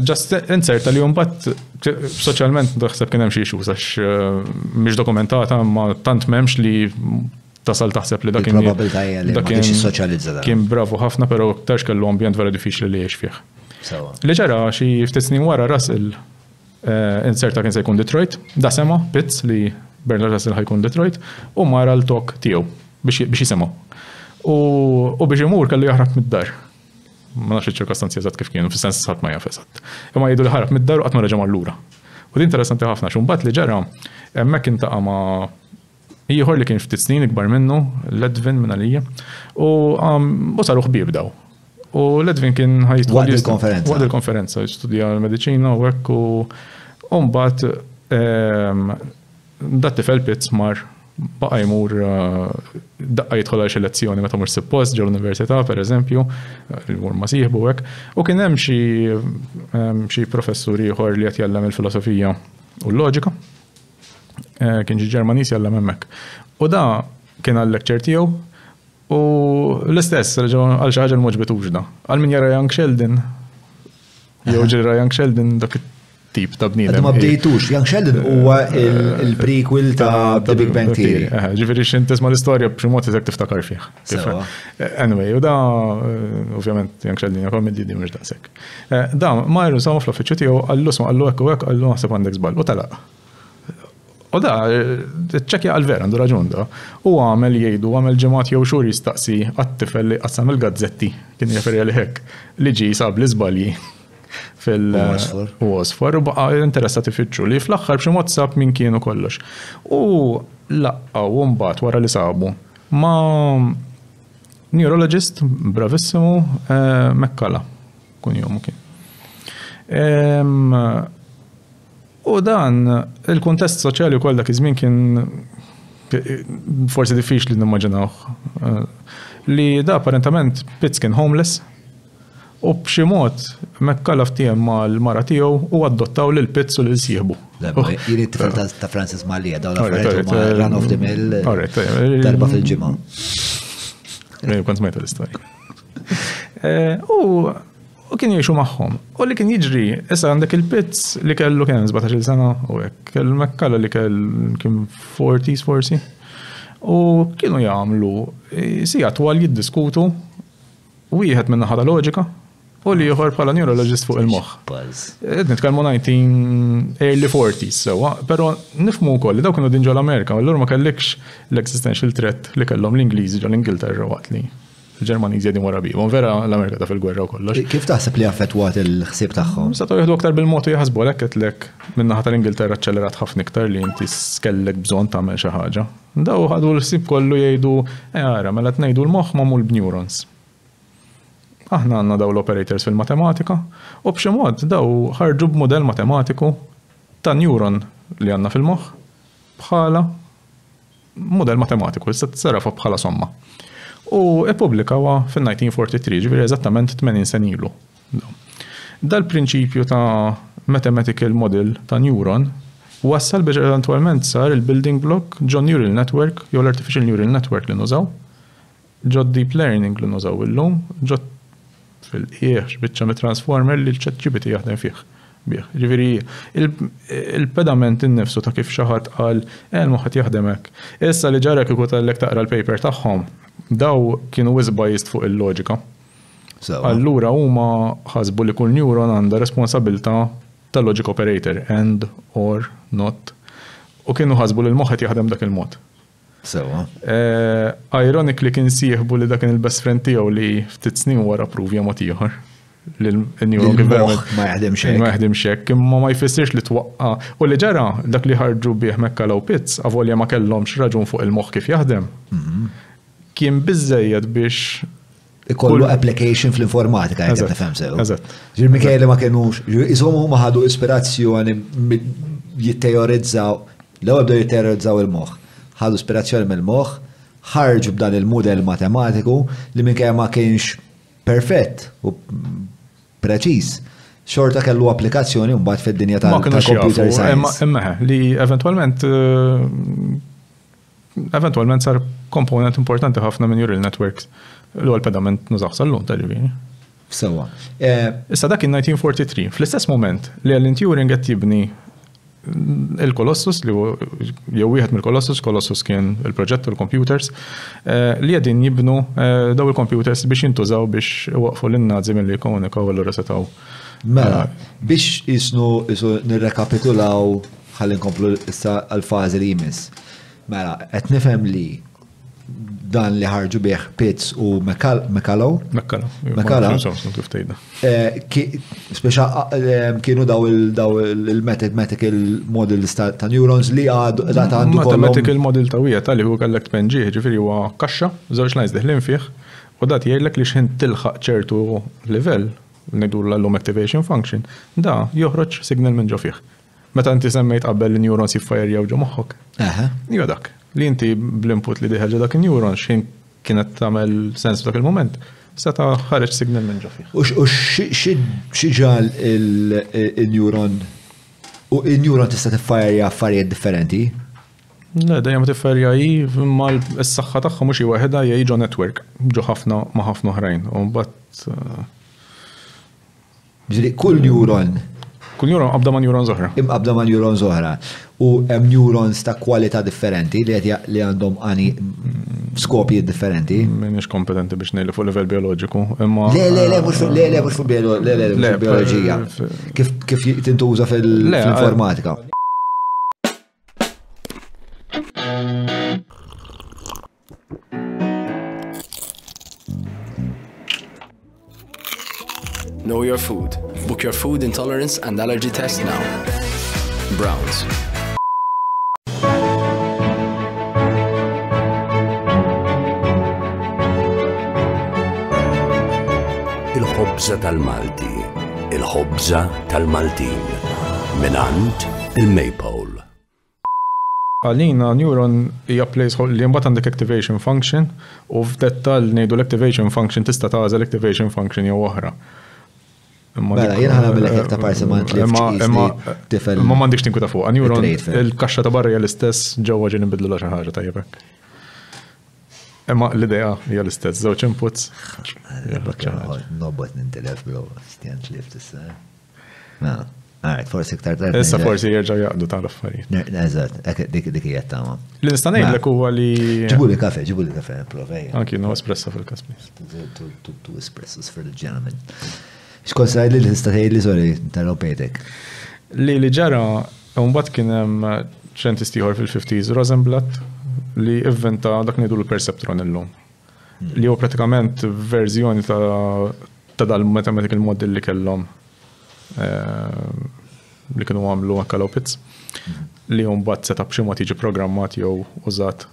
Just inserta li mbagħad soċjalment naħseb kien hemm xi issues għax mhix dokumentata ma tant m'hemmx li tasal taħseb li dak kien bravu ħafna, però aktarx kellu ambjent vera diffiċli li jgħix fih. Li ġara xi ftit snin wara Russell inserta kien se jkun Detroit, da sema Pitts li Bertrand Russell ħajkun Detroit u mara l-tok tiegħu biex jisimgħu. U biex imur kellu jaħrab mid-dar. Ma nafx iċ-ċirkostanzi eżatt kif kienu, fis-sens ħadd ma jaf eżatt. Imma jgħidu li ħarab mid-dar u qatt ma reġa' mal-lura. U din interessanti ħafna xi mbagħad li ġara hemmhekk intaqa' ma' ieħor li kien ftit snin ikbar minnu, Ledvin minn għalija, u saru ħbieb daw. U Ledvin kien waqt il-konferenza. Waqt il-konferenza, jistudja l-mediċina u hekk u mbagħad dat tifel Pitts mar baqa' jmur daqqa jidħol għal xi lezzjoni meta mur suppost ġew l-università pereżempju, jmur ma sieħbu hekk, u kien hemm xi professur ieħor li qed jgħallem il-filosofija u l-loġika. Kien ġi Ġermaniż jgħallem hemmhekk. U da kien għal-lecture tiegħu u l-istess għal xi ħaġa l-moġbitux da. Għal min jara Young Sheldon jew ġira Young Sheldon dak tip ta' bniedem. Ma bdejtux, Young Sheldon huwa il-prequel ta' The Big Bang Theory. Ġifieri x'int tisma' l-istorja b'xi mod isek tiftakar fih. Anyway, u da ovvjament Young Sheldon hija komedja di mhux daqshekk. Da marru samu fl-uffiċċju tiegħu qallu hekk u hekk qallu naħseb għandek żball u telaq. U da ċekkja għal-vera għandu raġun da. U għamel jgħidu għamel ġemat jew xhur jistaqsi għat-tifel li qassam il-gazzetti kien jreferi għal hekk li ġi sab l-iżbalji fil-Osfor u baqa' interessati fiċċu li fl-aħħar b'xi mod sab min kienu kollox. U laqqaw mbagħad wara li sabu ma' neurologist bravissimu Mekkala kun jom kien. U dan il-kuntest soċjali wkoll dak iż-żmien kien forsi diffiċli nimmaġinawh li da apparentament Pitts kien homeless. U b'xi mod Mekkala ftiem mal-mara tiegħu u adottaw lil Pitts u lil sieħbu. Jien it-tifel ta' Francis Malija dawn l-affarijiet huma run of the mill darba fil-ġimgħa. Kont smajta l-istorja. U kien jgħixu magħhom. U li kien jiġri, issa għandek il-Pitts li kellu kien 17 sena u hekk, kellu Mekkala li kien 40s forsi. U kienu jagħmlu sija twal jiddiskutu wieħed minn naħa loġika u li ieħor bħala neurologist fuq il-moħħ. Qed nitkellmu 19 early 40s sewwa, però nifhmu wkoll li daw kienu din ġol Amerika, allura ma kellekx l-existential threat li kellhom l-Ingliżi ġol Ingilterra waqt li l-Ġermaniżi qegħdin wara bihom. Vera l-Amerika ta' fil-gwerra u kollox. Kif taħseb li affettwat il-ħsieb tagħhom? Setgħu jieħdu aktar bil-mod u jaħsbu għalhekk qedlek minn naħa tal-Ingilterra aċċelerat ħafna iktar li inti skellek bżonn tagħmel xi ħaġa. Daw ħadu l-ħsieb kollu jgħidu ara mela tngħidu l-moħħ magħmul b'neurons. Aħna għandna daw l-operators fil-matematika u b'xi mod daw ħarġu b'modell matematiku ta' neuron li għandna fil-moħħ bħala modell matematiku, issa tsarafa bħala somma. U ippubblikawha fin-1943, ġifieri eżattament 80 sen ilu. Dal-prinċipju ta' mathematical model ta' neuron Wassal biex eventualment sar il-building block ġo neural network, jew l-artificial neural network li nużaw, ġo deep learning li nużaw illum, ġo fil-qieħ biċċa mit-transformer li l-ChatGPT jaħdem fih. Ġifieri il-pedament innifsu ta' kif xi ħadd qal il-moħħ jaħdem hekk. Issa li ġara kieku tellek taqra l-paper tagħhom, daw kienu biased fuq il-loġika. Allura huma ħasbu li kull neuron għandha responsabilità tal-logic operator, and, or, not. U kienu ħasbu li l-moħħ jaħdem dak il-mod. Ironically kien sieħbu li dak il-best friend tiegħu li ftit snin wara pruvja mod ieħor. L-neuron ma jaħdimx hekk, imma ma jfissirx li twaqqa. U li ġara dak li ħarġu bih Mekka Pitts, avolja ma kellhomx raġun fuq il-moħħ kif jaħdem. Kien biżejjed biex ikollu application fl-informatika, jgħid nifhem sew. Ġir Michele ma kienux, iżhom huma ħadu ispirazzjoni jitteorizzaw, l-ewwel bdew jitteorizzaw il-moħħ. Ħadu ispirazzjoni mill-moħħ, ħarġu b'dan il-mudell matematiku li minkejja ma kienx perfett u preċiż. Xorta kellu applikazzjoni mbagħad fid-dinja tal-computer science. Imma li eventualment sar komponent importanti ħafna minn neural networks. L-għol pedament nużaw sal-lum tal-ġivini. Sewa. Issa dak in 1943, fl-istess moment li Alan Turing qed jibni il-Colossus, li jew wieħed mill-Colossus, Colossus kien il-proġett tal-computers, li qegħdin jibnu daw il-computers biex jintużaw biex waqfu lin-Nazi milli jkomunikaw allura setgħu. Mela, biex isnu nirrekapitulaw ħalli nkomplu issa għall-fażi li jmiss. Mela, qed nifhem li dan li ħarġu bih Pitts u McCullough. Speċa kienu daw il-mathematical models ta' neurons li għandu kollhom. Mathematical model ta' wieħed li hu kellek tpenġih, ġifieri huwa kaxxa, żewġ lines deħlin fih, u dat jgħidlek li x'in tilħaq ċertu livell, ngħidu l-allum activation function, da joħroġ signal minn ġo fih. Meta inti semmejt qabel il-neurons jiffajerjaw ġo moħħok. Jew dak. Li inti bl-input li diħħġa dak il-neuron xin kienet tagħmel sens f'dak il-moment, seta ħareġ signal minn ġo fih. U x'ġal il-neuron u il-neuron tista' tiffajerja affarijiet differenti? Le, dejjem tiffajerja imma s-saħħa tagħha mhux hi waħedha hija ġo network, ġo ħafna ma' ħafna oħrajn. U mbagħad kull neuron qabda ma' neuron oħra. Qabda ma' neuron oħra. U hemm neurons ta' kwalità differenti li għandhom għani skopji differenti. M'iniex kompetenti biex ngħidlu fuq livell bioloġiku, imma Le, mhux fuq bioloġija. Kif tintuża fil-informatika. Know your food. Book your food intolerance and allergy test now. Browns. Il-ħobża tal-Malti. Il-ħobża tal-Maltin. Minant il-Maypole. Għalina neuron hija place li mbagħad għandek activation function u f'dettall ngħidu l-activation function tista' tagħżel activation function jew oħra. Mela, jien ħanamilek jekk ta' parsement li tifel. Ma m'għandix tinkwita fuq. Neuron il-kaxxa ta' barra hija l-istess ġewwa ġie nbidlu xi ħaġa tajjeb hekk. Imma l-idea hija l-istess, żewġ inputs. Nobot nintilef bro, stjent lift issa. Mela, alright, forsi iktar tard. Issa forsi jerġgħu jaqdu tal-affarijiet. Eżatt, dik hija tama. Li nista' ngħidlek huwa li ġibuli kafe, provej. Anki no espresso fil-każ please. Two espressos for the gentleman. X'kont sajd li tista' tgħidli sorry, interrompejtek. Li ġara mbagħad kien hemm xjentist ieħor fil-50s, Rosenblatt, li inventa dak ngħidu l-perceptron illum. Li hu pratikament verżjoni ta' dal-mathematical model li kellhom li kienu għamlu Mekka Pitts, li mbagħad setup xi mod jiġi programmat jew użat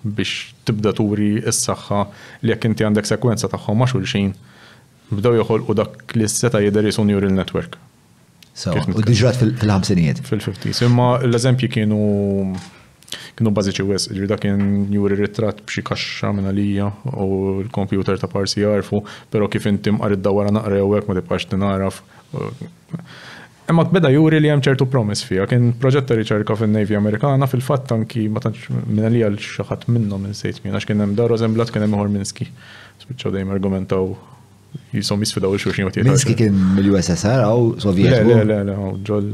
biex tibda turi s-saħħa li jekk inti għandek sekwenza tagħhom ma' xulxin, bdew joħolqu dak li s-seta jidher jisu neural network. U diġrat fil-ħamsinijiet. Fil-50s. Imma l-eżempji kienu bażiċi wis, ġifieri dak kien juri ritratt b'xi kaxxa minn għalija u l-kompjuter ta' parsi jarfu, però kif inti mqarid dawara naqra jew hekk ma tibqax tinaraf. Imma beda juri li hemm ċertu promise fija, kien proġett ta' riċerka fin-Navy Amerikana fil-fatt anki ma tantx minn li għal xi ħadd minnhom insejt minn għax kien hemm dar Rosenblatt kien hemm Minski. Spiċċaw dejjem argumentaw jisom jisfidaw il-xulxin għat Minski kien mill-USSR għaw Sovjetu? Le, ġol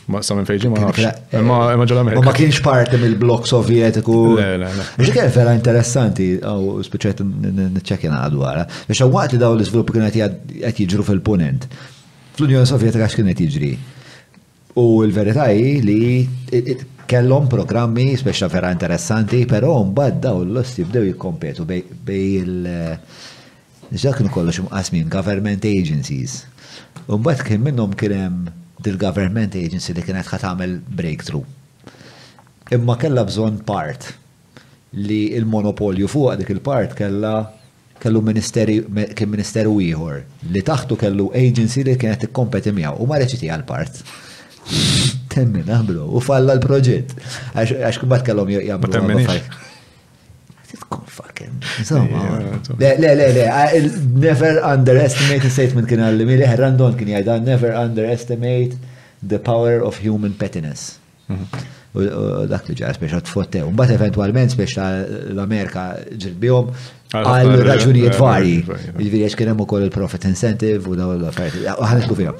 ma sa minn fejġi ma nafx. Imma ġol Amerika. Ma kienx parti mill-blok Sovjetiku. Le. Ġi kien vera interessanti, għaw speċet n-ċekjena għadu għara. Biex għawaqt li daw l-izviluppi kien għet jiġru fil-punent. Fl-Unjoni Sovjetika għax kien għet jiġri. U l-verità li kellhom programmi speċa vera interessanti, pero mbagħad daw l-lost jibdew jikkompetu bej il- kienu kollox mqasmin government agencies. U mbagħad kien minnhom kien hemm dil-government agency li kienet ħat tagħmel breakthrough. Imma kellha bżonn part li il-monopolju fuq dik il-part kellu kien ministeru ieħor li taħtu kellu agency li kienet tikkompeti miegħu u ma reċiti għal-part. Temmina bro, u falla l-proġett. Għax kumbat kellhom jagħmlu tkun fucking. Le, never underestimate the statement kien għalli mili Randon kien jgħidan never underestimate the power of human pettiness. U dak li ġar speċa tfottew. Mbagħad eventwalment speċa l-Amerika ġirbihom għal raġunijiet varji. Jiġifieri għax kien hemm ukoll il-profit incentive u dawn l-affarijiet. Ħanislu fihom.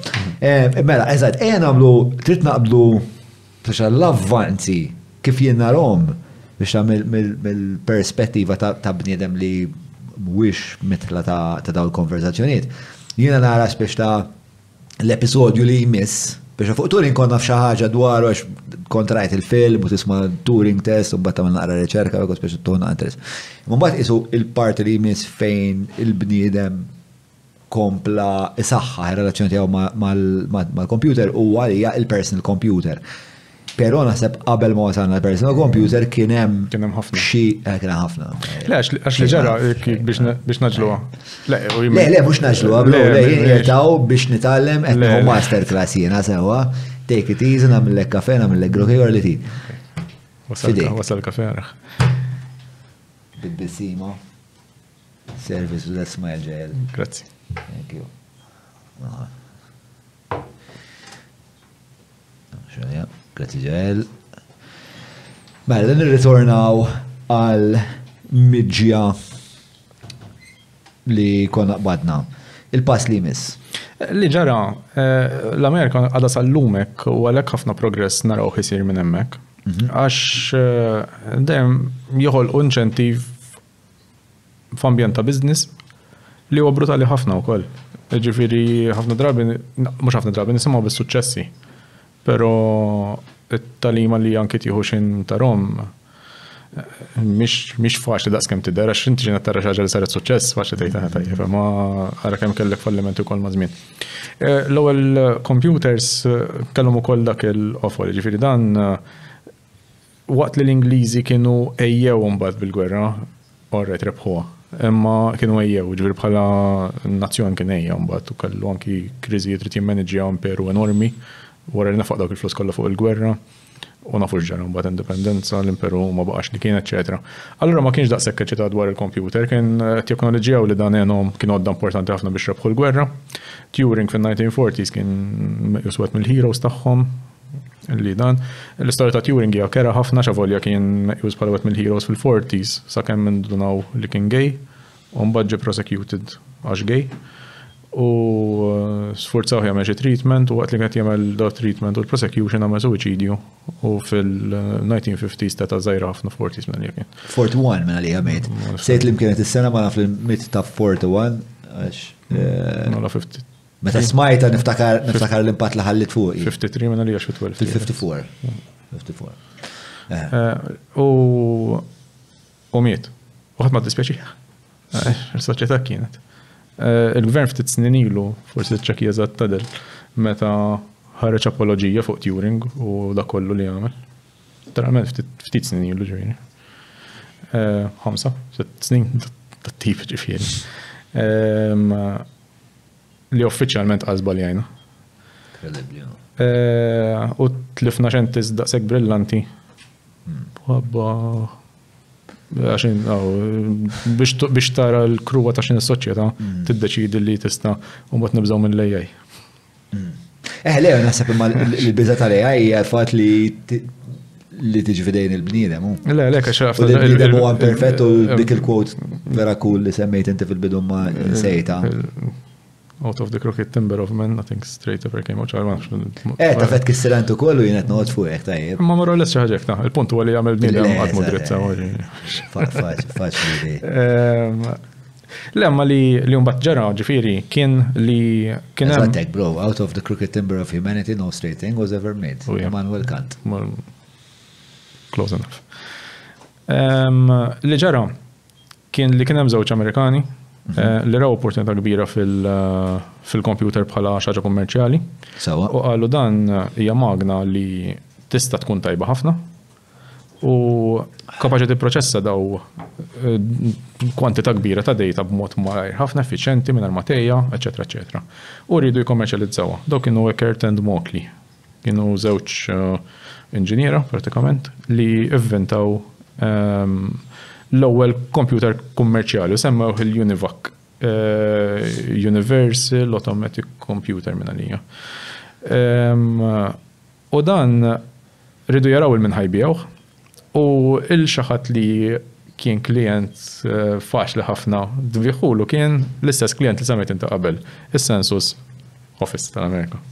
Mela, eżatt, nagħmlu trid naqblu speċa l-avvanzi kif jien narhom biex mill-perspettiva ta' bniedem li mwix mitla ta' daw l-konverzazzjoniet. Jiena nara spiex ta' l-episodju li jmiss, biex fuq Turing konna f'xi ħaġa dwaru għax kontrajt il-film u tisma' Turing test u mbagħad naqra riċerka u spiex tuna interess. Mbagħad isu il-parti li jmiss fejn il-bniedem kompla isaħħa relazzjoni tiegħu mal-computer u għalija il-personal computer. Pero naħseb qabel ma wasalna l-personal computer kien hemm ħafna. Kien ħafna. Le, għax li ġara biex naġluha. Le, mhux naġluha, le jgħetaw biex nitgħallem qed nieħu masterclass jiena sewwa. Take it easy, nagħmellek kafe, nagħmellek grokejor li tid. Wasal kafe għarah. Bil-bissima. Service u l-smile ġejl. Grazzi. Thank you. Grazzi ġel. Mela, nirritornaw għal midġja li konna qbadna. Il-pass li miss. Li ġara, l-Amerika għada sal-lumek u għalek ħafna progress naraw jisir minn hemmhekk. Għax dejjem joħol inċentiv f'ambjent ta' business li huwa brutali ħafna wkoll. Ġifieri ħafna drabi, mhux ħafna drabi nisimgħu bis-suċċessi. Pero it-talima li anki tieħu xin tarom mhix faċli daqskemm tidher għax inti ġiena tara xi ħaġa li saret suċċess faċli tgħidha tajjeb, ma ara kemm kellek fallimenti wkoll ma' żmien. L-ewwel computers kellhom ukoll dak il-qofol, ġifieri dan waqt li l-Ingliżi kienu ejjew mbagħad bil-gwerra orret rebħuha. Imma kienu ejjew, ġifieri bħala nazzjon kien ejjew mbagħad u kellu anki kriżijiet trid jimmaneġġjaw imperu enormi. Wara li nafaq dawk il-flus kollha fuq il-gwerra u nafu x'ġara mbagħad indipendenza l-imperu ma baqax li kien eċetera. Allura ma kienx daqshekk eċitat dwar il-computer, kien teknoloġija u li dan għenhom kien għodda importanti ħafna biex rebħu l-gwerra. Turing fin-1940s kien juswed mill-heroes tagħhom li dan. L-istorja ta' Turing hija kera ħafna xavolja kien meqjus bħala wieħed mill-heroes fil-40s sakemm indunaw li kien gay u mbagħad ġie prosecuted għax gay. U sforzaw jagħmel xi treatment u waqt li qed jagħmel da treatment u l-prosecution għamel suwiċidju u fil-1950s ta' żgħira ħafna 40s minn li kien. 41 minn li għamiet. Sejt li kienet is-sena ma naf li-mit ta' 41 għax. Nola 50. Meta smajta niftakar l-impatt li ħallit fuq. 53 minn li għax fit-12. Fil-54. 54. U miet. U ħadd ma dispjaċi. Il-soċjetà kienet. Il-gvern ftit snin ilu, forsi ċekija eżatt tadel, meta ħareġ apoloġija fuq Turing u da kollu li għamel. Literalment ftit snin ilu ġifieri. 5, 6 snin tat-tip ġifieri. Li uffiċjalment qasba li għajna. U tlifna xentis daqshekk brillanti. Għaxin, biex tara l-kruwa ta' xin is-soċjetà tiddeċidi li tista' u mbagħad nibżgħu minn l-AI. Le, naħseb imma l-biża tal-AI hija l-fatt li tiġi fidejn il-bniedem. Le, xaf. U l-bniedem huwa perfett u dik il-quote vera cool li semmejt inti fil-bidu ma nsejta. Out of the crooked timber of men, nothing straight ever came out. Ta' fett kissirantu kollu jienet noqgħod fuqek tajjeb. Ma marru l-esċa ħagġek, il-punt huwa li jagħmel bniedem għad mudrizza. Faċli. Le, ma li mbagħad ġara ġifieri kien hemm. Eżattek, bro, out of the crooked timber of humanity no straight thing was ever made. Immanuel Kant. Close enough. Li ġara kien hemm żewġ Amerikani li raw opportunità kbira fil-computer bħala xaġa kommerċjali. U qalu dan hija magna li tista' tkun tajba ħafna u kapaċi tipproċessa daw kwantità kbira ta' data b'mod malajr ħafna effiċjenti mingħajr ma tgħejja, eċetera, eċetera. U rridu jikkommerċjalizzawha. Daw kienu Eckert and Moakley. Kienu żewġ inġiniera pratikament li inventaw l-ewwel computer kummerċjali u semmew il-Univac, Universal Automatic Computer minn għalija. U dan rridu jaraw il-minħajbijawh u il-xaħat li kien klient faċli ħafna dviħulu kien l-istess klient li semmejt inta qabel, is-Census Office tal-Amerika.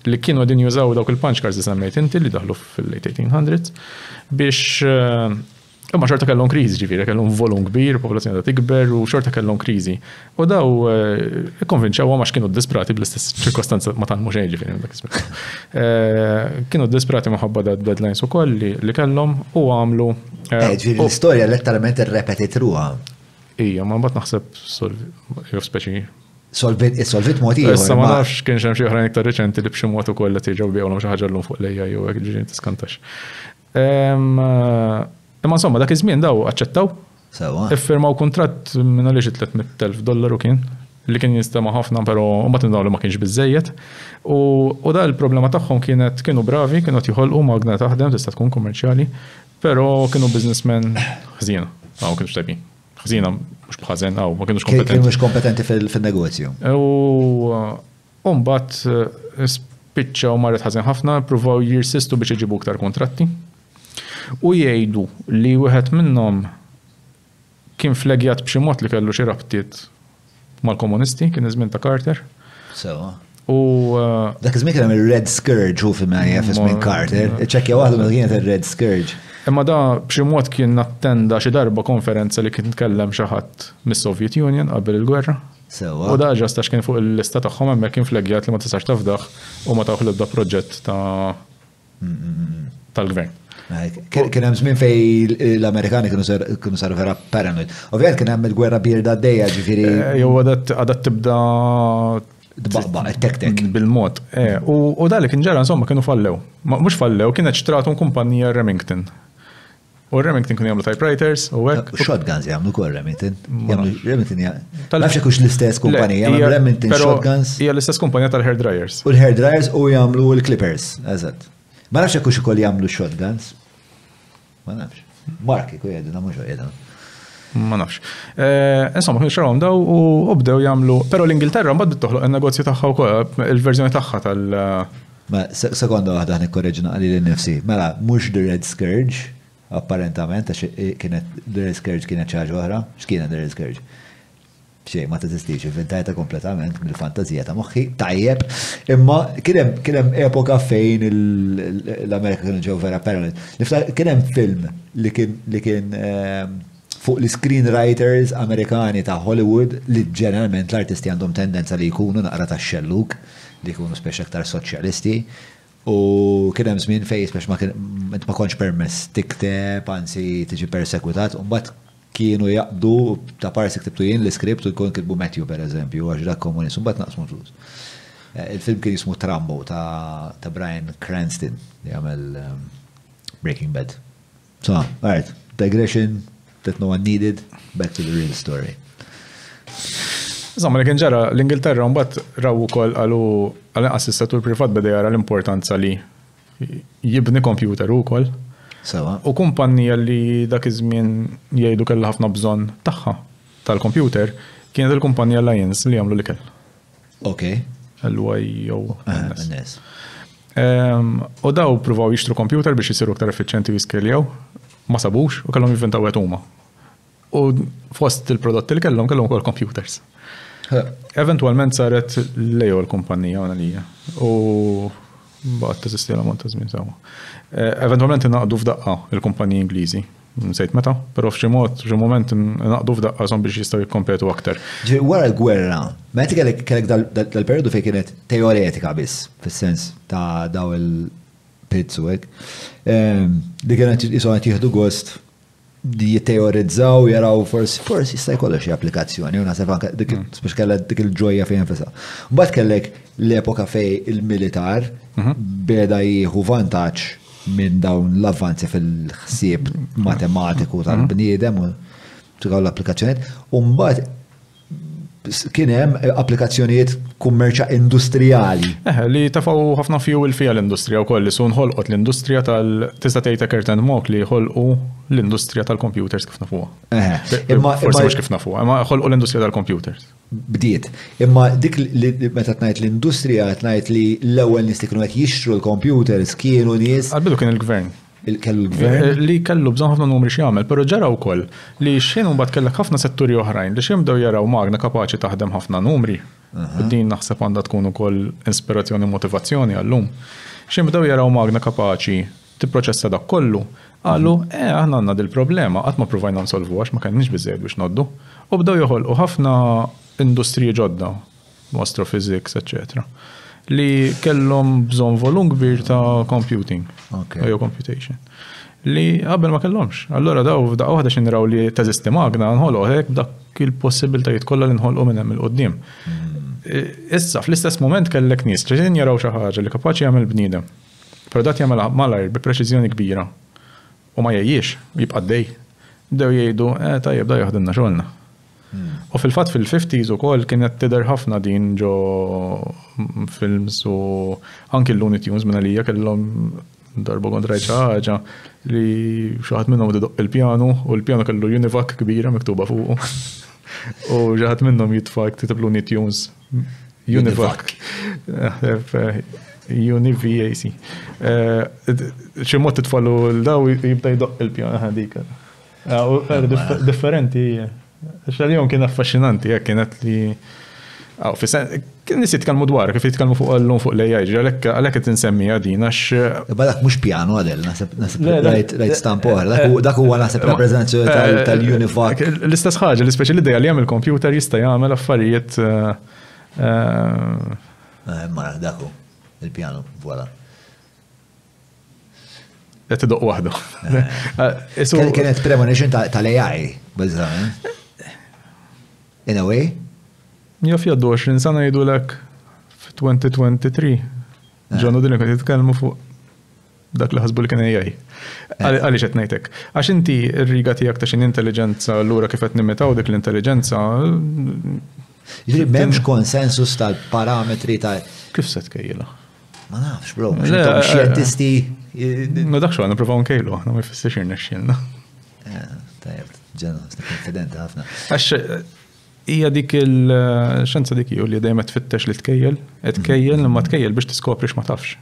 Li kienu għadin jużaw dawk il-punch cards li semmejt inti li daħlu fil-late 1800s biex imma xorta kellhom kriżi ġifieri, kellhom volum kbir, popolazzjoni ta' tikber u xorta kellhom kriżi. U daw ikkonvinċewhom għax kienu disprati bl-istess ċirkostanza ma tagħmlu xejn ġifieri dak ismi. Kienu disprati minħabba deadlines ukoll li kellhom u għamlu. Ġifieri l-istorja letteralment irrepetitruha. Ija, ma mbagħad naħseb speċi Solvit mod ieħor. Issa ma nafx kien hemm xi oħrajn iktar reċenti li b'xi mod ukoll qed jiġu bihom xi ħaġa llum fuq lejja jew hekk ġiġi tiskantax. Imma insomma dak iż-żmien daw aċċettaw. Sewa. Iffirmaw kuntratt minn għaliex $300,000 kien li kien jistema ħafna però mbagħad indaw li ma kienx biżejjed. U da l-problema tagħhom kienu bravi, kienu jħolqu magna taħdem tista' tkun kummerċjali, però kienu businessmen ħżiena. Kienu tajbin. Ħżiena mhux bħażen ma kienux kompetenti. Kienu mhux kompetenti fil-negozju. U mbagħad spiċċaw marret ħażin ħafna, pruvaw jirsistu biex iġibu aktar kontratti. U jgħidu li wieħed minnhom kien flegjat b'xi mod li kellu xi rabtiet mal-komunisti, kien iż-żmien ta' Carter. Sewa. U dak iż-żmien kien hemm il-Red Scourge hu fil-Marja f'żmien Carter. Iċċekkja waħda ma kienet ir-Red Scourge. Imma da b'xi mod kien attenda xi darba konferenza li kien tkellem xi ħadd mis-Soviet Union qabel il-gwerra. Sewa. U da ġast għax kien fuq il-lista tagħhom hemmhekk kien flegjat li ma tistax tafdaħ u ma tagħ l-ebda proġett tal-gvern. Kien hemm żmien fej l-Amerikani kienu saru vera paranoid. Ovvjament kien hemm il-gwerra bierda għaddejja ġifieri. Jew għadat tibda tek bil-mod. U dak li kien ġara insomma kienu fallew. Mhux fallew, kienet xtratum kumpanija Remington. U Remington kienu jagħmlu typewriters u hekk. Shotguns jagħmlu wkoll Remington. Remington nafx hekk l-istess kumpanija, jagħmlu Remington shotguns. Hija l-istess kumpanija tal-hair dryers. U l-hair dryers u jagħmlu l-clippers, eżatt. Ma nafx hekk ukoll jagħmlu shotguns. Ma nafx. Marki ku jedina mhux jedina. Ma nafx. Insomma kienu xarawhom daw u bdew jagħmlu, però l-Ingilterra mbagħad toħloq in-negozju tagħha wkoll il-verżjoni tagħha tal. Ma sekonda waħda nikkorreġina għali l-nifsi. Mela mhux the Red Scourge apparentament għax kienet the Red Scourge kienet xi ħaġa oħra. X'kienet the Red Scourge? Xejn ma teżistix, inventajta kompletament mill-fantażija ta' moħħi. Tajjeb, imma kien hemm epoka fejn l-Amerika kienu ġew vera paranoid. Kien hemm film li kien fuq l-screenwriters Amerikani ta' Hollywood li ġeneralment l-artisti għandhom tendenza li jkunu naqra ta' xelluk, li jkunu speċi aktar soċjalisti. U kien hemm żmien fejn speċi ma kontx permess tikteb, anzi tiġi persekwitat, u mbagħad kienu jaqbdu ta' parsi ktibtu jien l-iskript u jkun kitbu Matthew per eżempju, għax dak komunist, mbagħad naqsmu flus. Il-film kien jismu Trambo ta' Bryan Cranston li għamel Breaking Bad. So, alright, digression that no one needed, back to the real story. Insomma, li kien ġara l-Ingilterra mbagħad raw ukoll qalu għal-inqas is-settur privat beda jara l-importanza li jibni kompjuter ukoll. U kumpanija li dak iż-żmien jgħidu kellha ħafna bżonn tagħha tal-kompjuter kienet il-kumpanija Alliance li jagħmlu l-ikel. Okay. LY jew U daw pruvaw jixtru computer biex jisiru aktar effiċjenti u jiskeljaw, ma sabux u kellhom jivvintaw qed huma. U fost il-prodotti li kellhom ukoll computers. Eventualment saret lejgħu l-kumpanija għalija. U baqgħet teżisti l-ammont ta' żmien sewwa. Eventualment innaqdu f'daqqa il-kumpaniji Ingliżi. Nsejt meta, però f'xi moment naqdu f'daqqa son biex jistgħu jikkompetu aktar. Wara l-gwerra, meta kellek dal-perjodu fejn kienet teoretika biss, fis-sens ta' daw il-pizzu hekk, li kienet qishom jieħdu gost di jitteorizzaw, jaraw forsi jista' jkollha xi applikazzjoni, u naħseb anke biex kellha dik il-ġojja fejn infisha. Mbagħad kellek l-epoka fejn il-militar beda jieħu vantaġġ minn dawn l-avvanzi fil-ħsieb matematiku tal-bniedem u tukaw l-applikazzjonijiet, u mbagħad kien hemm applikazzjonijiet kummerċa industrijali. Li tafaw ħafna fuel fija l-industrija wkoll li sun ħolqot l-industrija tista' tgħid Curtin Mok li ħolqu l-industrija tal-computers kif nafuha. Forsi mhux kif nafuha, imma ħolqu l-industrija tal-computers. Bdiet. Imma dik li meta tnajt l-industrija tnajt li l-ewwel nies li kienu qed jixtru l-computers kienu nies. Għalbidu kien il-gvern. Kellu l-gvern? Li kellu bżonn ħafna numri x'jagħmel, però ġaraw ukoll li x'inhu mbagħad kellek ħafna setturi oħrajn li x'jibdew jaraw magna kapaċi taħdem ħafna numri. Din naħseb għandha tkun ukoll inspirazzjoni u motivazzjoni għallum. X'jibdew jaraw magna kapaċi tipproċessa dak kollu, qalu aħna għandna dil-problema qatt ma provajna nsolvu għax ma kenniex biżżejjed biex noddu. U bdew joħolqu ħafna industriji ġodda, astrophysics, eccetera, li kellhom bżonn volum kbir ta' computing, jew computation. Li qabel ma kellhomx. Allura daw f'daqqa waħda xi niraw li teżisti magna nħolqu hekk b'dak il-possibiltajiet kollha li nħolqu minn hemm il-qudiem. Issa fl-istess mument kellek nies li jaraw xi ħaġa li kapaċi jagħmel bniedem. Però dat jagħmel malajr bi preċiżjoni kbira. U ma jgħix, jibqa' dej. Bdew jgħidu, tajjeb da jaħdilna xogħolna. U fil-fatt fil-50s ukoll kienet tidher ħafna din ġo films u anki l-Looney Tunes minn għalija kellhom darba kont rajt xi ħaġa li xi ħadd minnhom idoq il-pjanu u l-pjanu kellu Univac kbira miktuba fuqu. U xi ħadd minnhom jitfa' ktiteb Looney Tunes Univac. UNIVAC. Xi mod titfallu l-daw jibda jdoq il-pjanu dik. Differenti hija. Xal-jom kien affaxxinanti, kienet li... Kien nisit kalmu dwar, kif jitkallmu fuq għallum fuq l-AI, għalek qed insemmi għadin, għax... Dak mux pjano għadel, nasib rajt stampoħar, dak huwa nasib rappresentazzjoni tal-Univac. L-istess ħaġa, l-ispeċi l-ideja li jagħmel computer jista' jagħmel affarijiet... Ma daku, il-pjano, voilà. Qed idoq waħdu. Kienet premonition tal-AI, bażżan. In a way? Jaf jaddu 20 sana jgħidulek f-2023. Ġonu din qed jitkellmu fuq dak li ħasbu li kien AI. Għaliex qed ngħidlek. Għax inti r-riga tiegħek ta' xi intelligenza lura kif qed nimitaw dik l-intelligenza. Jiġri m'hemmx konsensus tal-parametri ta' kif se tkejjilha? Ma nafx, bro. Xjentisti. Ma dakx għandna provaw nkejlu, aħna ma jfissirx irnexxielna. Tajjeb, ġenu, konfidenti ħafna. Għax hija dik il-xjenza dik ju li dejjem tfittex li tkejjel imma tkejjel biex tiskopri x'ma tafx.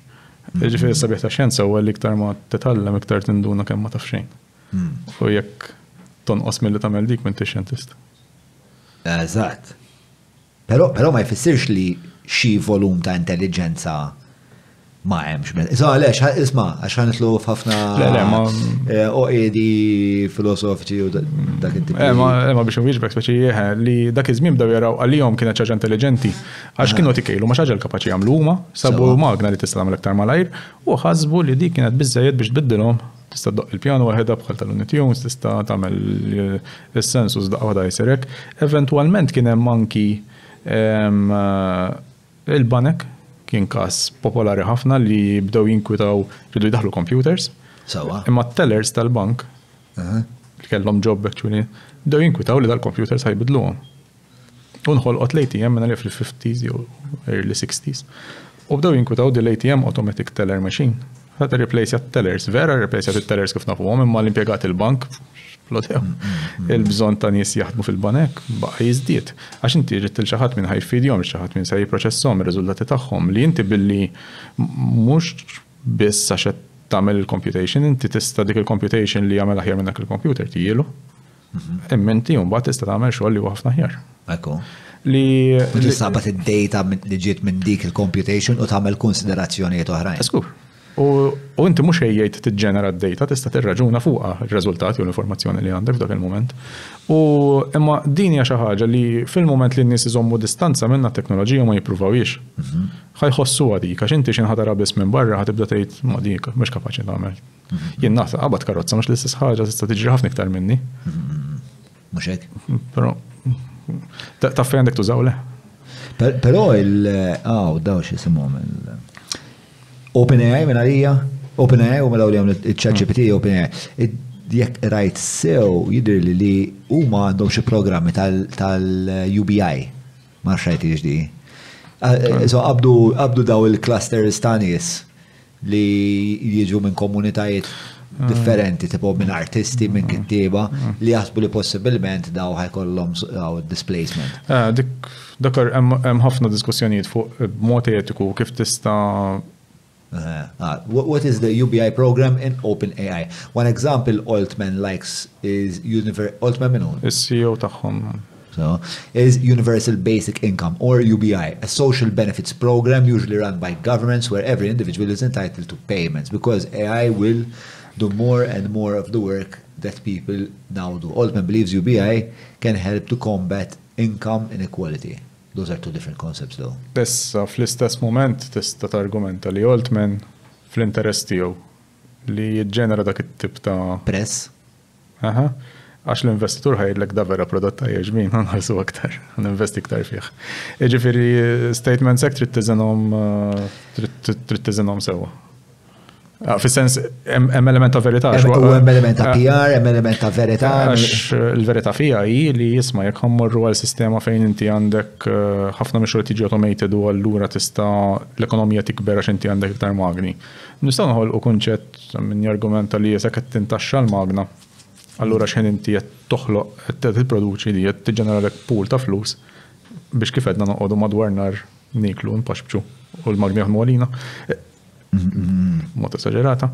Ġifieri s-sabiħ ta' xjenza huwa li iktar ma titgħallem iktar tinduna kemm ma taf xejn. U jekk tonqos milli tagħmel dik m'intix xjentist. Eżatt. Però ma jfissirx li xi volum ta' intelligenza ma hemmx. Għalex, isma' għax ħanitlu f'ħafna oqgħedi filosofiċi u dak it-tip. Ma biex nwieġbek speċi li dak iż-żmien bdew jaraw għalihom kienet ħaġa intelligenti għax kienu tikejlu ma ħaġa l-kapaċi jagħmlu huma, sabu magna li tista' tagħmel aktar malajr u ħasbu li dik kienet biżżejjed biex tbiddilhom. Tista' tdoq il-pjanu waħedha bħal tal-Looney Tunes, tista' tagħmel is-sensus daqqa waħda jsir hekk. Eventwalment kien hemm anki il-banek kien każ popolari ħafna li bdew jinkwitaw ridu jdaħlu computers. Imma t-tellers tal-bank li kellhom job actually bdew jinkwitaw li dal-computers ħajbidluhom. U nħolqot l-ATM minn fil-50s jew early 60s. U bdew jinkwitaw di l-ATM automatic teller machine. Ħadd replace tellers, vera replace tellers kif nafuhom imma l-impjegat il-bank splodew. Il-bżonn ta' nies jaħdmu fil-banek baqa' jiżdied. Għax inti ġiet xi ħadd minn ħajfidhom, xi ħadd minn se jipproċesshom ir-riżultati tagħhom li inti billi mhux biss għax qed tagħmel il-computation, inti tista' dik il-computation li jagħmel aħjar minn dak il-computer tijielu. Imma inti mbagħad tista' tagħmel xogħol li huwa ħafna aħjar. Ekku. Li tistabat id-data li ġiet minn dik il-computation u tagħmel konsiderazzjonijiet oħrajn. Eskur. U inti mhux ejjejt tiġġenera d-data tista' tirraġuna fuqha ir-riżultati u l-informazzjoni li għandek f'dak il-mument. U imma din hija xi ħaġa li fil-mument li n-nies iżommu distanza minna t-teknoloġija ma jippruvawix. Ħajħossuha dik għax inti xi ħadara biss minn barra ħatibda tgħid ma dik mhux kapaċi tagħmel. Jien naħseb qabad karozza mhux l-istess ħaġa tista' tiġri ħafna iktar minni. Mhux hekk. Però taf fejn għandek tużaw le. Però daw x'isimhom OpenAI minn għalija, OpenAI u mela għalija il-ChatGPT OpenAI. Jekk rajt sew jidher li huma għandhom xi programmi tal-UBI. Ma rajt jiġdi. So qabdu daw il-clusters ta' nies li jiġu minn komunitajiet differenti, tipo minn artisti, minn kittieba, li jaħsbu li possibilment daw ħajkollhom displacement. Dakar hemm ħafna diskussjonijiet fuq b'mod etiku kif tista' What is the UBI program in OpenAI? One example Altman likes is Altman minnu? Is-CEO tagħhom. So, is Universal Basic Income, or UBI, a social benefits program usually run by governments where every individual is entitled to payments, because AI will do more and more of the work that people now do. Altman believes UBI can help to combat income inequality. Those are two different concepts though. Issa fl-istess moment tista' targumenta li Altman fl-interess tiegħu li jiġġenera dak it-tip ta' press. Aha. Għax l-investitur ħajlek da vera prodott ta' jieġmin, nħarsu aktar, n-investi iktar fih. Ġifiri, statements ek trid tiżenhom sewa. Fis-sens, hemm element ta' verità. U hemm element ta' PR, hemm element ta' verità. Għax il-verità fija hi li jisma' jekk ħammorru għal sistema fejn inti għandek ħafna mixol tiġi automated u allura tista' l-ekonomija tikber għax inti għandek iktar magni. Nistgħu noħolqu kunċett min jargumenta li jekk qed tintaxxa l-magna. Allura xejn inti qed toħloq qed tipproduċi li qed tiġġeneralek pool ta' flus biex kif qedna noqogħdu madwar nar niklu npaxbċu u l-magni jaħdmu għalina. Mod esaġerata.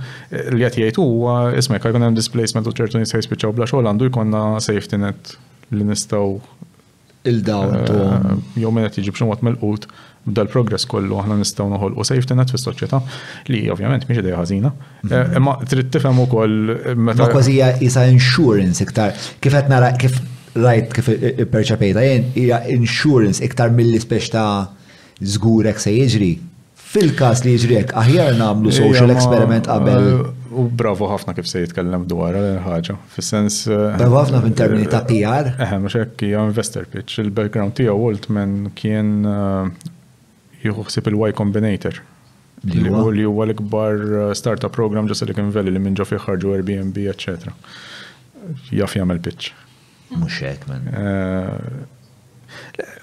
Li qed jgħid huwa isma' jekk jkun hemm displacement u ċertu nies jispiċċaw bla xogħol għandu jkollna safety net li nistgħu il-dawn jew min qed jiġi b'xi mod melqut b'dal progress kollu aħna nistgħu noħolqu safety net fis-soċjetà li ovvjament mhix idea ħażina. Imma trid tifhem ukoll meta kważi hija insurance iktar kif qed nara kif rajt kif perċepejta hija insurance iktar milli spex ta' żgurek se jiġri. Fil-każ li jiġriek aħjar nagħmlu social experiment qabel. U bravo ħafna kif se jitkellem dwar ħaġa. Fis-sens bravo ħafna f'termini ta' PR. Mhux hekk hija investor pitch. Il-background tiegħu Altman kien jieħu ħsieb il-Y Combinator. Li huwa l-ikbar startup program ġo Silicon Valley li minn ġo fih ħarġu Airbnb, etc. Jaf jagħmel pitch. Mhux hekk man.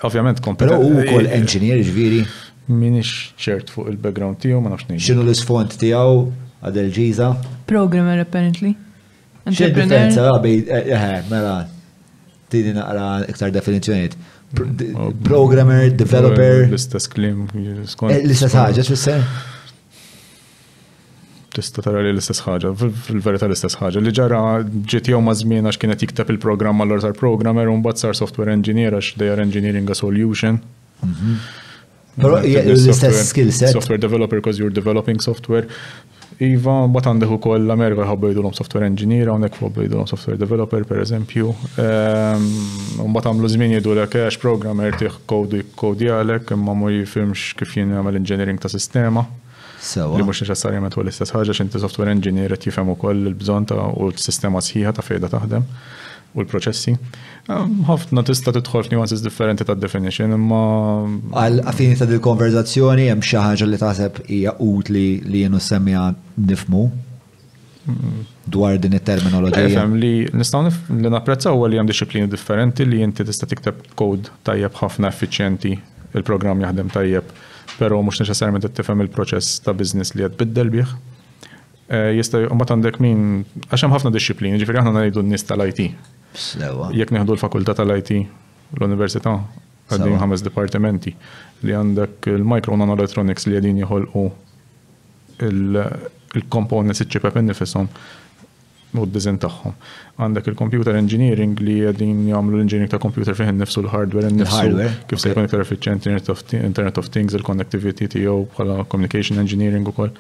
Ovvjament Però hu wkoll engineer ġifieri. Minix ċert fuq il-background tiegħu ma nafx ngħid. X'inhu l-isfond tiegħu għadel ġiża? Programmer apparently. X'differenza mela tieni naqra iktar definizzjonijiet. Programmer, developer. L-istess klim. L-istess ħaġa x'fisser? Tista' tara li l-istess ħaġa, fil-verità l-istess ħaġa. Li ġara ġiet jew ma' żmien għax kienet jikteb il-programm allura sar programmer u mbagħad sar software engineer għax they are engineering a solution. Però l-istess skill set. Software developer because you're developing software. Iva, bat għandek ukoll l-Amerika ħobbu jgħidulhom software engineer, hawnhekk ħobbu jgħidulhom software developer pereżempju. Mbagħad għamlu żmien jgħidulek għax programmer tieħ kodi għalek imma ma jifhimx kif jien jagħmel engineering ta' sistema. Li mhux neċessarjament huwa l-istess ħaġa x'inti software engineer qed jifhem ukoll il-bżonn ta' u l-sistema sħiħa ta' fejda taħdem u l-proċessi. Ħafna tista' tidħol f'nuances differenti tad-definition imma għal affini ta' dil-konverzazzjoni hemm xi ħaġa li taħseb hija utli li jienu semmija nifmu dwar din it-terminoloġija. Fem li nistgħu li napprezzaw li hemm disciplini differenti li inti tista' tikteb kod tajjeb ħafna effiċjenti, il-programm jaħdem tajjeb, però mhux neċessarjament qed tifhem il-proċess ta' business li qed tbiddel bih. Jista' mbagħad għandek min għax hemm ħafna disċiplini, ġifieri aħna ngħidu n-nies tal-IT. Sewa. Jekk neħdu l-fakultà tal-IT l-università għaddin 5 dipartimenti li għandek il-micro nanoelectronics li għedin jħolqu il-components iċ-ċipep nifisom u d-dizin tagħhom. Għandek il-computer engineering li għedin jagħmlu l-engineering ta' computer fih nifsu l-hardware nifsu kif se jkun iktar effiċjenti Internet of Things, il-connectivity tiegħu bħala communication engineering ukoll.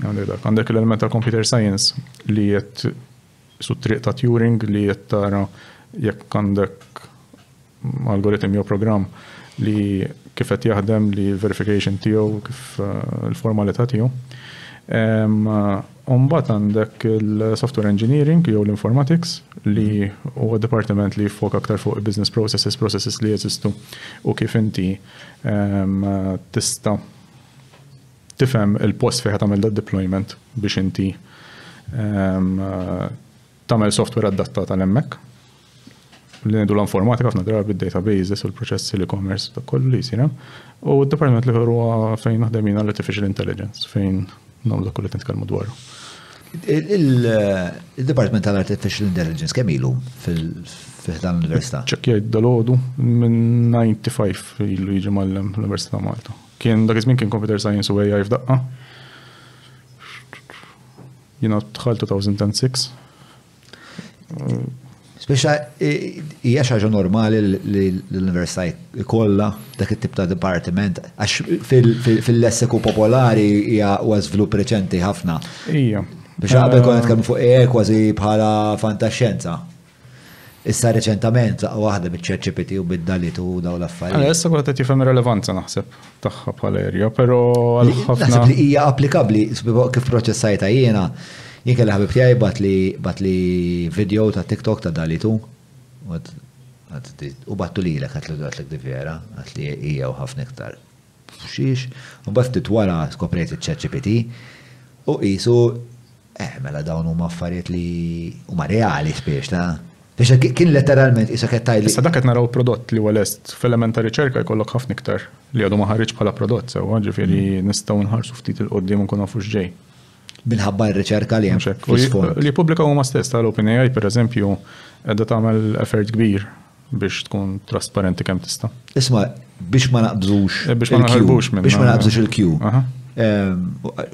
Għandek l-element ta' computer science li qed su triq ta' Turing li qed tara jekk għandek algoritm jew programm li kif qed jaħdem li verification tiegħu kif il-formalità tiegħu. Mbagħad għandek il-software engineering jew l-informatics li huwa departiment li jfoka aktar fuq business processes li jeżistu u kif inti tista' tifhem il-post fejn tagħmel deployment biex inti tagħmel software adattat għal hemmhekk. Li ngħidu l-informatika ħafna drabi databases u l-proċessi l-e-commerce ta' kollu li jsir. U d-departiment li huwa fejn naħdem jiena l-artificial intelligence fejn nagħmlu kollu nitkellmu dwaru. Il-Departiment tal-Artificial Intelligence kemm ilu fil-dan l-Università? Ċekkjajt dal-għodu minn 95 ilu jiġi mallem l-Università ta' Malta. Kien dak iż-żmien kien computer science u AI f'daqqa. Jiena dħalt 2006. Speċa hija xi ħaġa normali li l-Università jkollha dak it-tip ta' dipartiment għax fil-lessiku popolari hija huwa żvilupp reċenti ħafna. Hija. Biex qabel kont kemm fuq kważi bħala fantaxxenza. Issa reċentament waħda biċ-ChatGPT u bid-dalit u daw l-affarijiet. Issa qed tifhem relevanza naħseb tagħha bħala erja, però għal ħafna. Naħseb li hija applikabbli kif proċessajta jiena. Jien kelli ħabib tiegħi bat li video ta' TikTok ta' dalitu. U battu lilek għatlek di vera, għatli hija u ħafna iktar. Xiex, u battit wara skoprejt iċ-ChatGPT u qisu mela dawn huma affarijiet li huma reali spiex ta' biex kien letteralment isa kettaj li. Issa dak qed naraw prodott li huwa lest f'element ta' riċerka jkollok ħafna iktar li għadu ma ħareġ bħala prodott sewwa, ġifieri nistgħu nħarsu ftit il-qudiem nkun nafu x'ġej. Minħabba r-riċerka li hemm. Li pubblika huma stess tal-OpenAI pereżempju qiegħda tagħmel effort kbir biex tkun trasparenti kemm tista'. Isma' biex ma naqbżux biex ma naħarbux minn biex ma naqbżux il-Q.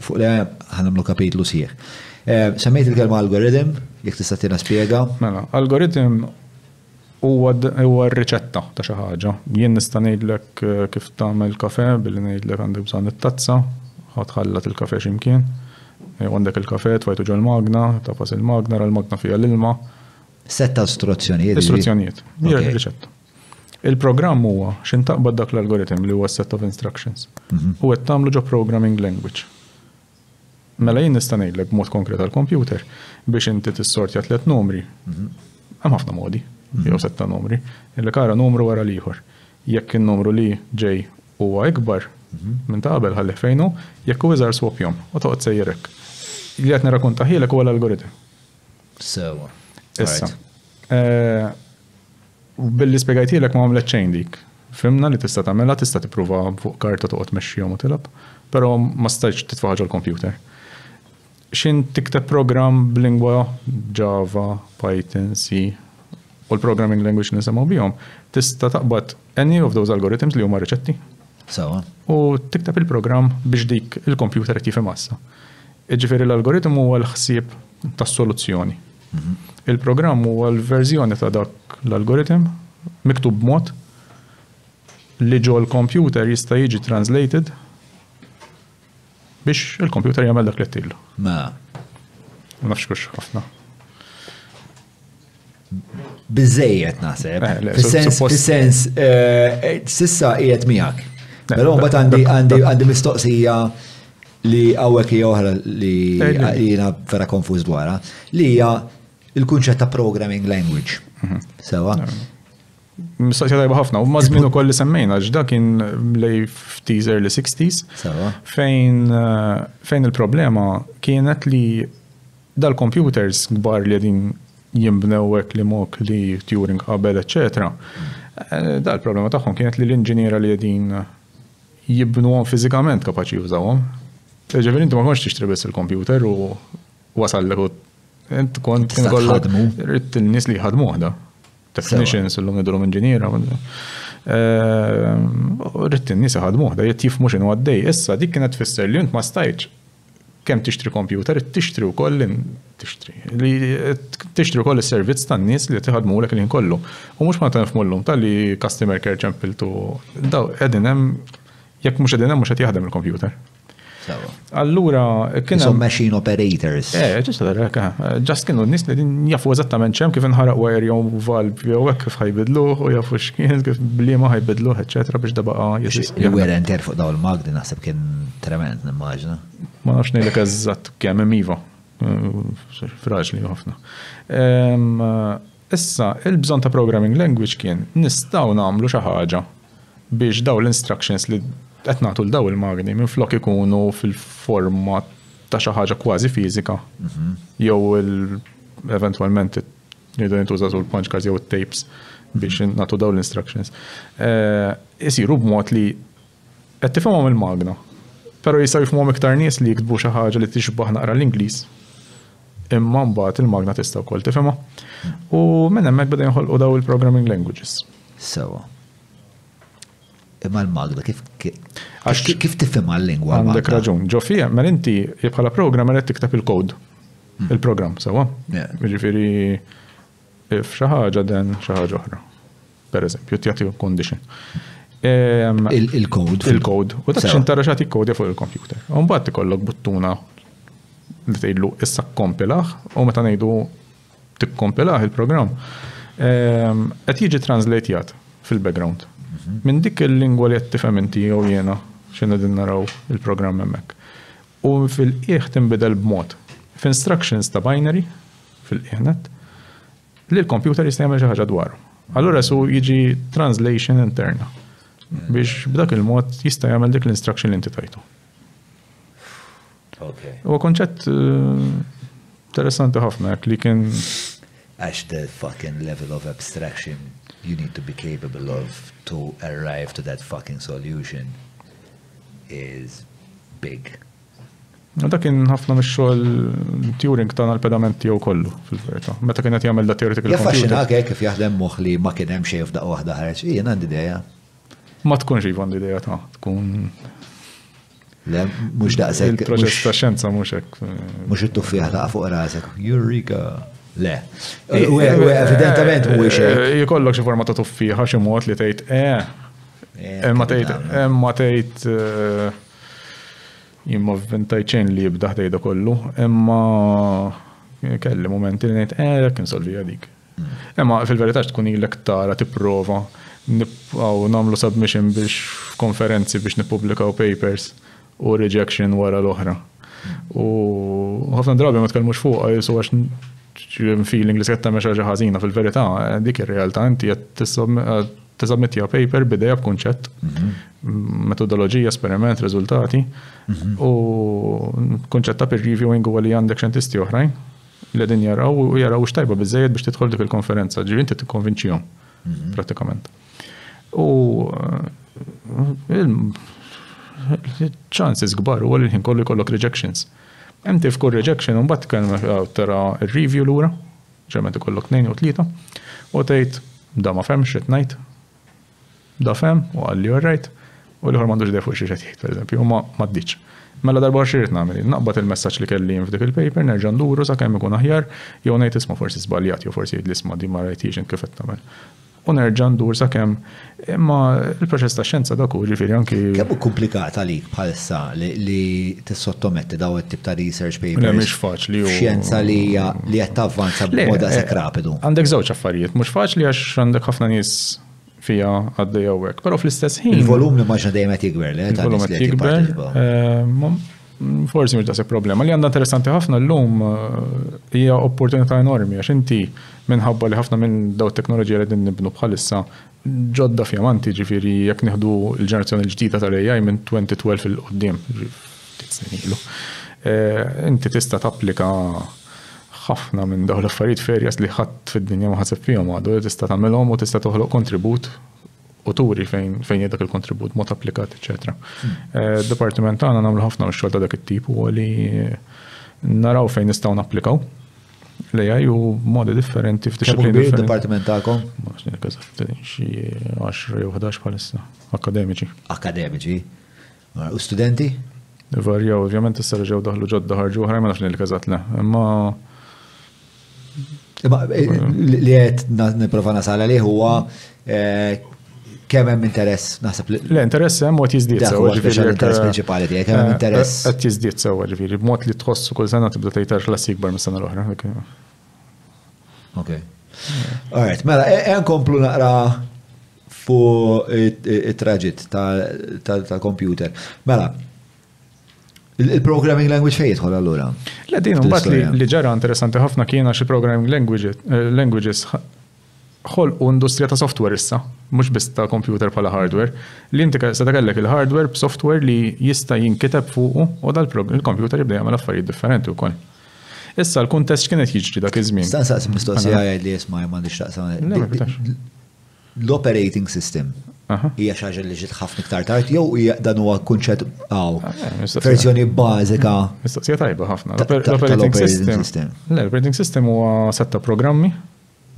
Fuq li ħanamlu kapitlu sieħ. Semmejt il-kelma algoritm, jekk tista' tina spjega. Mela, algoritm huwa r-riċetta ta' xi ħaġa. Jien nista' ngħidlek kif tagħmel kafe billi ngħidlek għandek bżonn it-tazza, ħadd il-kafe x'imkien. Għandek il-kafe, twajtu ġol magna, tafas il-magna, il-magna fija l-ilma. Setta istruzzjonijiet. Istruzzjonijiet, hija r-riċetta. Il-programm huwa x'intaqbad dak l-algoritm li huwa set of instructions. U qed tagħmlu ġo programming language. Mela jien nista' ngħidlek b'mod konkret għall-computer biex inti tissortja 3 numri. Hemm ħafna modi, jew 7 numri. Illek ara numru wara l-ieħor. Jekk in-numru li ġej huwa ikbar minn ta' qabel ħalleh fejnu, jekk hu iżgħar swapjhom u toqgħod sejjerek. Li qed nirrakkunta ħielek huwa l-algoritm. Sewa. Issa. Billi spjegajtilek ma għamlet xejn dik. Fimna li tista' tagħmilha, tista' tippruva fuq karta toqgħod tmexxihom u tilab, però ma stajtx titfa' ħaġa l-computer. Xin tikteb program b'lingwa Java, Python, C u l-programming language nisemgħu bihom, tista' taqbad any of those algorithms li huma riċetti. Sewa. U tikteb il-programm biex dik il-computer qed jifhem issa. Jiġifieri l-algoritm huwa l-ħsieb tas-soluzzjoni. Il-programm huwa l-verżjoni ta' dak l-algoritm miktub b'mod li ġo l-computer jista' jiġi translated biex il-computer jagħmel dak li qed tgħidlu. Ma nafx kux ħafna. Biżejjed naħseb. Fis-sens sissa qiegħed miegħek. Però mbagħad għandi mistoqsija li hawnhekk hija oħra li jiena vera konfuż dwarha, li hija il-kunċett ta' programming language. Sewa. Mistoqsija tajba ħafna, u mażmin ukoll li semmejna ġda kien lej f'tees early 60s fejn il-problema kienet li dal-computers kbar li qegħdin jimbnew hekk li mok li Turing qabel, eċetera. Dal-problema tagħhom kienet li l-inġiniera li qegħdin jibnuhom fiżikament kapaċi jużawhom. Ġifieri inti ma konx tixtri biss il-computer u wasallek u int kont kien rrid il-nies li jħadmuh da. Technicians illum nidhom inġiniera. Rrid in-nies jħadmuh da jifhmu x'inhu għaddej. Issa dik kienet tfisser li int ma stajtx kemm tixtri computer, tixtri wkoll tixtri wkoll is-servizz tan-nies li tiħadmulek il-ħin kollu. U mhux ma tinfmullhom tal-li customer care ċempiltu daw qegħdin hemm jekk mhux qegħdin hemm mhux qed jaħdem il-computer. Allura kien hemm machine operators. Ġast kienu n-nies li jafu eżattament xemm kif inħaraq wire jew valve jew hekk kif ħajbidluh u jafu x'kien kif bliema ħajbidluh eċetera biex dabaqa' il-wear and tear fuq daw il-magdi naħseb kien trement nimmaġina. Ma nafx ngħidlek eżatt kemm hemm iva. Fraġli ħafna. Issa il-bżonn ta' programming language kien nistgħu nagħmlu xi ħaġa biex daw l-instructions li qed nagħtu l daw il-magni minflok ikunu fil-forma ta' xi ħaġa kważi fiżika. Jew eventwalment jridu jintużaw il-punch cards jew it-tapes biex nagħtu daw l-instructions. Isiru b'mod li qed tifhimhom il-magna. Però jistgħu jifhmuhom iktar nies li jiktbu xi ħaġa li tixbaħ naqra l-Ingliż. Imma mbagħad il-magna tista' wkoll tifhimha. U minn hemmhekk beda jinħolqu daw il-programming languages. Sewa. Imma l-magna kif tifhimha l-lingwa? Għandek raġun. Ġo fija, mela inti bħala programmer qed tikteb il-kod. Il-programm sewwa. Jiġifieri f'xi ħaġa den xi ħaġa oħra. Pereżempju tjagħti condition. Il-code. Il-code. U dak x'intara xagħti kode fuq il-computer. U mbagħad ikollok buttuna li tgħidlu issa kkompilah u meta ngħidu tikkompilah il-programm qed jiġi translateat fil-background. Minn dik il-lingwa li qed tifhem inti jew jiena x'inna din naraw il-programm hemmhekk. U fil-qiegħ tinbidel b'mod f'instructions ta' binary fil-qiegħnet li l-computer jista' jagħmel xi ħaġa dwaru. Allura su jiġi translation interna biex b'dak il-mod jista' jagħmel dik l-instruction li inti tajtu. Huwa konċett interessanti ħafna li kien għax the fucking level of abstraction you need to be capable of to arrive to that fucking solution is big. Dak kien ħafna mix-xogħol Turing tagħna l-pedament tiegħu kollu fil-verità. Meta kien qed jagħmel da theoretical computer. Jaffaxxinak kif jaħdem moħħ li ma kien hemm xejn f'daqqa waħda ħareġ. Jien għandi idea. Ma tkunx iva għandi idea ta' tkun le mhux daqshekk. Il-proċess ta' xjenza mhux hekk. Mhux it-tuffieħ taqa' fuq rasek. Eureka. Le. U evidentament mhuwiex hekk. Jkollok xi forma ta' tuffieħa xi mod li tgħid imma tgħid jimma vventajt ċejn li jibda ħdejda kollu, imma kelli momenti li ngħid kien solvija dik. Imma fil-verità tkun ilek tara tipprova nagħmlu submission biex konferenzi biex nippubblikaw papers u rejection wara l-oħra. U ħafna drabi ma tkellmux fuq jisu għax feeling li se tagħmel xi ħaġa ħażina fil-verità dik ir-realtà inti qed tisubmittija paper b'idea b'kunċett, metodoloġija, esperiment, riżultati u kunċett ta' peer reviewing huwa li għandek xjentisti oħrajn li din jaraw u jaraw x'tajba biżejjed biex tidħol dik il-konferenza, ġifieri inti tikkonvinċihom prattikament. U chances kbar huwa li ħin kollu jkollok rejections. Hemm tifkur rejection u mbagħad kellna tara r-review lura, ġemmet ikollok 2 u 3 u tgħid da ma femx qed ngħid. Da fem u għalli alright u li ħor m'għandux idea fuq xi qed jgħid pereżempju u ma ddiċ. Mela darba xirrit nagħmel naqbad il-messaġġ li kelli f'dik il-paper nerġa' nduru sakemm ikun aħjar jew ngħid isma' forsi żbaljat jew forsi jgħid isma' di ma rajtix kif qed tagħmel. U nerġa' ndur sakemm imma il-proċess ta' xjenza dak hu ġifieri anki kemm hu komplikat għalik bħalissa li tissottometti daw it-tip ta' research papers. Le mhix faċli u xjenza li qed tavvanza b'mod daqshekk rapidu. Għandek żewġ affarijiet, mhux faċli għax għandek ħafna nies fija għaddejja hekk, però fl-istess ħin. Il-volum li maġna dejjem qed jikber le ta' nies li jikber. Forsi mhux daqshekk problema. Li għandha interessanti ħafna llum hija opportunità enormi għax inti minħabba li ħafna minn daw it-teknoloġija li din nibnu bħalissa ġodda fjamanti ġifieri jekk nieħdu l-ġenerazzjoni l-ġdida tal-AI minn 2012 fil-qudiem ftit snin ilu. Inti tista' tapplika ħafna minn dawn l-affarijiet ferjas li ħadd fid-dinja ma ħaseb fihom għadu tista' tagħmelhom u tista' toħloq kontribut u turi fejn jgħidak il-kontribut mod applikat, eċetera. Departiment tagħna nagħmlu ħafna x-xogħol ta' dak it-tip u li naraw fejn nistgħu napplikaw l-AI u modi differenti f'disciplini Kemmu differenti. departiment ta'kom? Xi 10 jew 11 bħalissa akademiċi. Akademiċi. U studenti? Varjaw, ovvjament issa ġew daħlu ġodda ħarġu oħra ma nafx li kazat le. Imma li qed nipprova nasal għalih huwa kemm hemm interess naħseb li l-interess hemm mod jiżdied dak huwa l-interess prinċipali tiegħek, kemm hemm interess. Qed jiżdied sewwa ġifieri b'mod li tħossu kull sena tibda tgħid klassi ikbar mis-sena l-oħra. Ok. Alright, mela, nkomplu naqra fuq it-traġit tal-computer. Mela, il-programming language fejn jidħol allura? Le din mbagħad li ġara interessanti ħafna kien għax il-programming languages ħolqu industrija ta' software issa, mhux biss ta' computer bħala hardware, li inti se kellek il-hardware b'software li jista' jinkiteb fuqu u il-computer jibda jagħmel affarijiet differenti wkoll. Issa l-kuntest kienet jiġri dak iż-żmien. Saqs mistoqsija jgħid li jisma' m'għandix taqsam. L-operating system hija xi ħaġa li ġiet ħafna iktar tard jew hija dan huwa kunċett verżjoni bażika. Mistoqsija tajba ħafna. L-operating system. L-operating system huwa setta programmi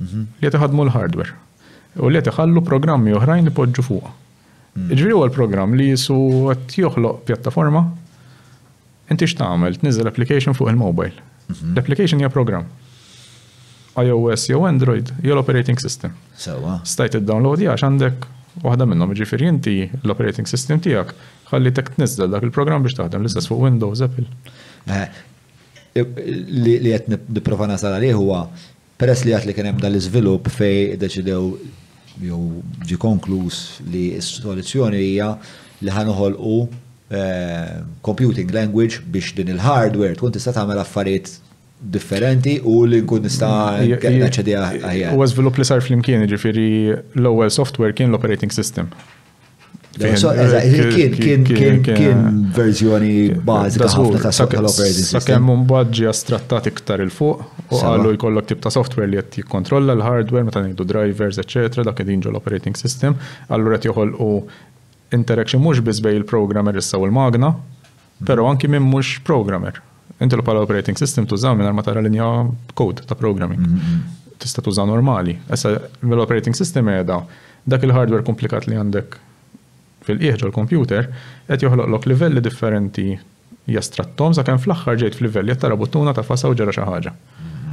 li qed iħadmu l-hardware u li qed iħallu programmi oħrajn ipoġġu fuqha. Jiġri huwa l-programm li jisu qed joħloq pjattaforma inti x'tagħmel tniżel application fuq il-mobile. L-application hija programm. iOS jew Android jew l-operating system. Stajt id-download għax għandek waħda minnhom ġifieri inti l-operating system tiegħek ħallitek tniżel dak il-programm biex taħdem l-istess fuq Windows, Apple. Li qed nipprova nasal għalih huwa peress li għat li kien hemm dal-iżvilupp fej deċidew jew ġi konkluż li s-soluzzjoni hija li ħanoħolqu computing language biex din il-hardware tkun tista' tagħmel affarijiet differenti u li nkun nista' naċċedi aħjar. Huwa żvilupp li sar flimkien, ġifieri l-ewwel software kien l-operating system. Kien verżjoni bażika ħafna ta' l-operating system. Sakemm mbagħad ġie astrattat iktar il fuq u qalu jkollok tip ta' software li qed jikkontrolla l-hardware meta ngħidu drivers, eċetera, dak qegħdin ġo l-operating system, allura qed joħolqu interaction mhux biss bejn il-programmer issa u l-magna, però anki minn mhux programmer. Inti bħala operating system tużaw minn ma tara linja code ta' programming. Tista' tuża normali. Issa mill-operating system qiegħda dak il-hardware komplikat li għandek fil-qiegħ l-computer qed joħloqlok livelli differenti jastrattom sakemm fl-aħħar ġejt f'livelli qed tara buttuna ta' fasa u ġara xi ħaġa.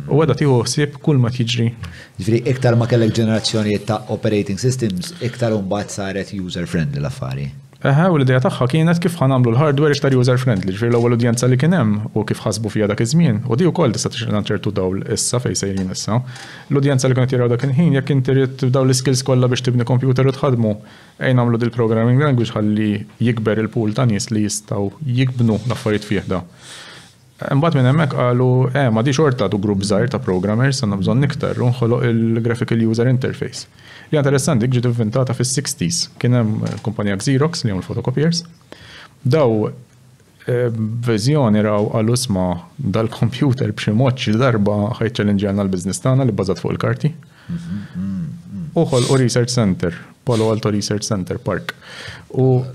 U għedha tieħu ħsieb kull ma tiġri. Ġifieri iktar ma kellek ġenerazzjonijiet ta' operating systems, iktar mbagħad saret user friendly l-affari. U l-idea tagħha kienet kif ħanamlu l-hardware iktar user friendly, ġifieri l-ewwel udjenza li kien hemm u kif ħasbu fiha dak iż-żmien. U di wkoll tista' tixtieq ċertu dawl issa fejn sejrin issa. L-udjenza li kienet jaraw dak il-ħin jekk inti trid tibdaw l-skills kollha biex tibni computer u tħadmu ejn nagħmlu dil programming language ħalli jikber il-pool ta' nies li jistgħu jikbnu l-affarijiet fih da. Imbagħad minn hemmhekk qalu ma di xorta tu grupp żgħir ta' programmers għandna bżonn iktar u nħoloq il-graphical user interface. Li interessanti ġiet inventata fis-60s. Kien hemm kumpanija Xerox li hemm il-photocopiers. Daw viżjoni raw qalu isma' dal-computer b'xi mod xi darba ħajċċellenġjana l-business tagħna li bbażat fuq il-karti. Uħolqu Research Center, Palo Alto Research Center Park. U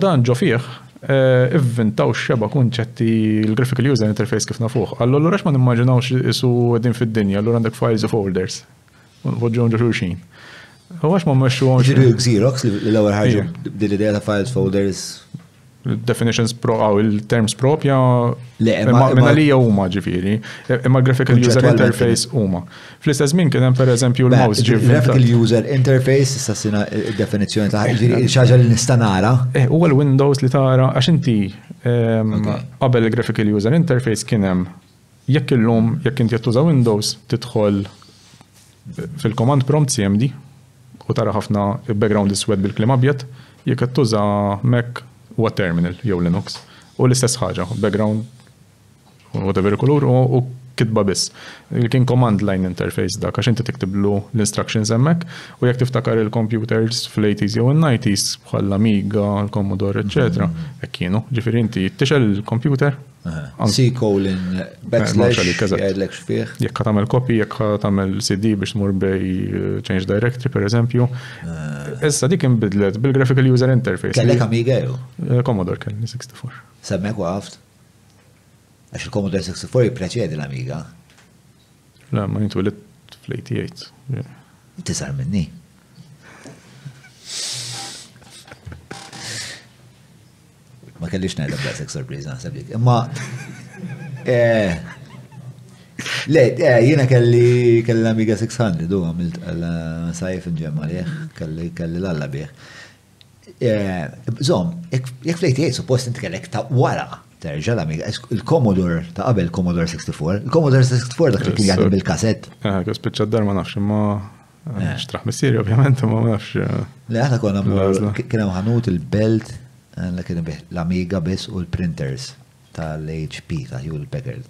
dan ġo fih inventaw xeba kunċetti l-graphical user interface kif nafuh. Allura ma nimmaġinawx isu qegħdin fid-dinja, allura għandek files u folders. Voġġu ġo xulxin. U għax ma mmexxu għon Ġiri Xerox li l-ewwel ħaġa dil-idea ta' files folders. Definitions il-terms propja minna li huma ġifieri, imma graphical user interface huma. Fl-istess żmien kien hemm pereżempju l-mouse graphical user interface issa sina d-definizzjoni ta' ġifieri xi ħaġa li nista' nara. Huwa l-Windows li tara għax inti qabel il-graphical user interface kien hemm jekk illum jekk inti qed tuża Windows tidħol fil-command prompt CMD u tara ħafna background iswed bil-kliem abjad, jekk qed tuża Mac huwa terminal jew Linux. U l-istess ħaġa, background whatever kulur u kitba biss. Kien command line interface dak għax inti tiktiblu l-instructions hemmhekk u jekk tiftakar il-computers fl-80s jew in-90s bħal l-Amiga, l-Commodore, eċetera. Hekk kienu, ġifieri inti tixel il-computer C:\\\\\\\\\\\\\\\\\\\\\\\\\\\\\\\\\\\\\\\\\\\\\\\\\\\\\\\\\\\\\\\\\\\\\\\\\\\\\\\\\\\\\\\\\\\\\\\\\\\\\\\\\\\\\\\\\\\\\\\\\\\\\\\\\\\\\\\\\\\\\\\\\𝒣𝒨jekk tagħmel copy, jekk tagħmel CD biex tmur bej change directory pereżempju. Issa dik inbidlet bil-graphical user interface. Kellek Amiga jew? Commodore kelli 64. Semmek waqft? Għax il-Commodore 64 jippreċedi l-Amiga. La, ma nitwilet fl-88. Inti sar minni. Ma kellix ngħidha b'daqshekk sorpriż naħseb dik. Imma jiena kelli l-Amiga 600 u għamilt sajf inġemma liħ, kelli l-alla bieħ. Zom, jek fl-88 suppost inti kellek ta' wara terġa l-Amiga, il-Commodore ta' qabel Commodore 64, il-Commodore 64 dak li kien jgħaddi bil-kassett. Kos spiċċa d-dar ma nafx, ma xtraħ missiri ovvjament, ma nafx. Le għata konna kien ħanut il-belt, l-Amiga biss u l-printers tal-HP, ta' Hewlett Packard.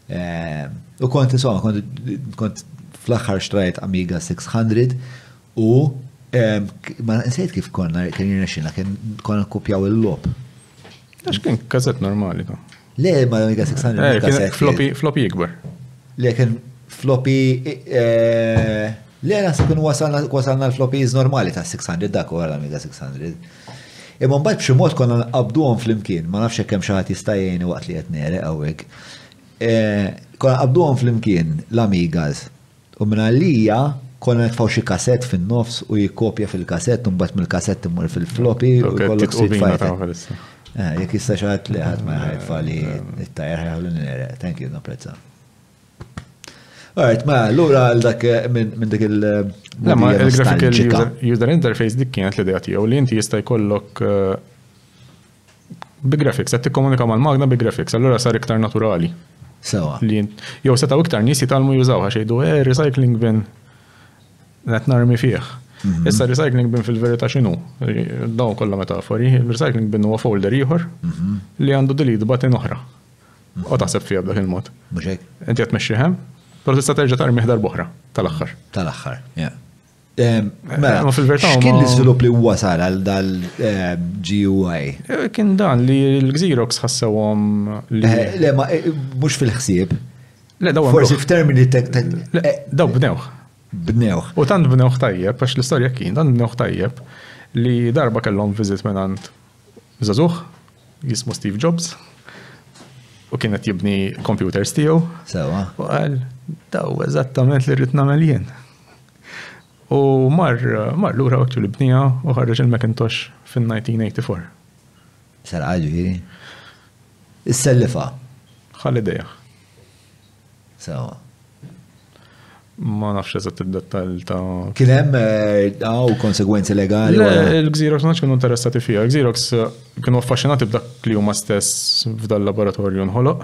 U kont fl-axħar xtrajt Amiga 600 u ma nsejt kif kien jirnexxina, konna kopjaw il-lob. Għax kien kaset normali. Le, ma Amiga 600 kaset. Floppy ikbar. Le, kien floppy. Le, nasa kien wasalna l-floppies normali ta' 600 dak u l-Amiga 600. Imma mbagħad b'xi mod konna nqabduhom flimkien, ma nafx hekk hemm xi ħadd jista' jgħinni waqt li qed nereq hawnhekk. Konna nqabduhom flimkien l-Amigas u minn għalija konna nitfgħu xi kassett fin-nofs u jikkopja fil-kassett u mbagħad mill-kassett imur fil-floppy u jkollok Street Fighter. Jekk jista' xi ħadd li ħadd ma jħajtfa li t-tajjer ħajħu nereq. Thank you, napprezza. Alright, ma l-ura dak minn dik il- Ma il-graphical user interface dik kienet l-idea tiegħu li inti jista' jkollok bi graphics, qed tikkomunika mal-magna bi graphics, allura sar iktar naturali. Sewa. Jew setgħu iktar nies jitalmu jużawha xejdu recycling bin qed narmi fih. Issa recycling bin fil-verità x'inhu? Dawn kollha metafori, il-recycling bin huwa folder ieħor li għandu delete button oħra. U taħseb fiha b'dak il-mod. Mhux hekk? Inti qed tmexxihem, però tista' terġa' tarmih darb'oħra tal-aħħar. Tal-aħħar, yeah. Ma fil-verità x'kien l-iżvilupp li wasal għal dal-GUI? Kien dan li l-Xerox ħassewhom li. Le, ma mhux fil-ħsieb. Le, daw forsi f'termini daw bnewh. Bnewh. U tant bnewh tajjeb, għax l-istorja kien tant bnewh tajjeb li darba kellhom viżit minn għand żagħżugħ jismu Steve Jobs u kienet jibni computers tiegħu. Sewa. U qal daw eżattament li rrid nagħmel jien. U mar lura waqt li bnija u ħarreġ il-Macintosh fin-1984. Sar għadu jiri? Is-sellifa. Ħall idea. Sewa. Ma nafx eżatt id-dettal ta' kien hemm konsegwenzi legali. Il-Xerox ma kienu interessati fija. Il-Xerox kienu affaxxinati b'dak li huma stess f'dal laboratorju nħoloq.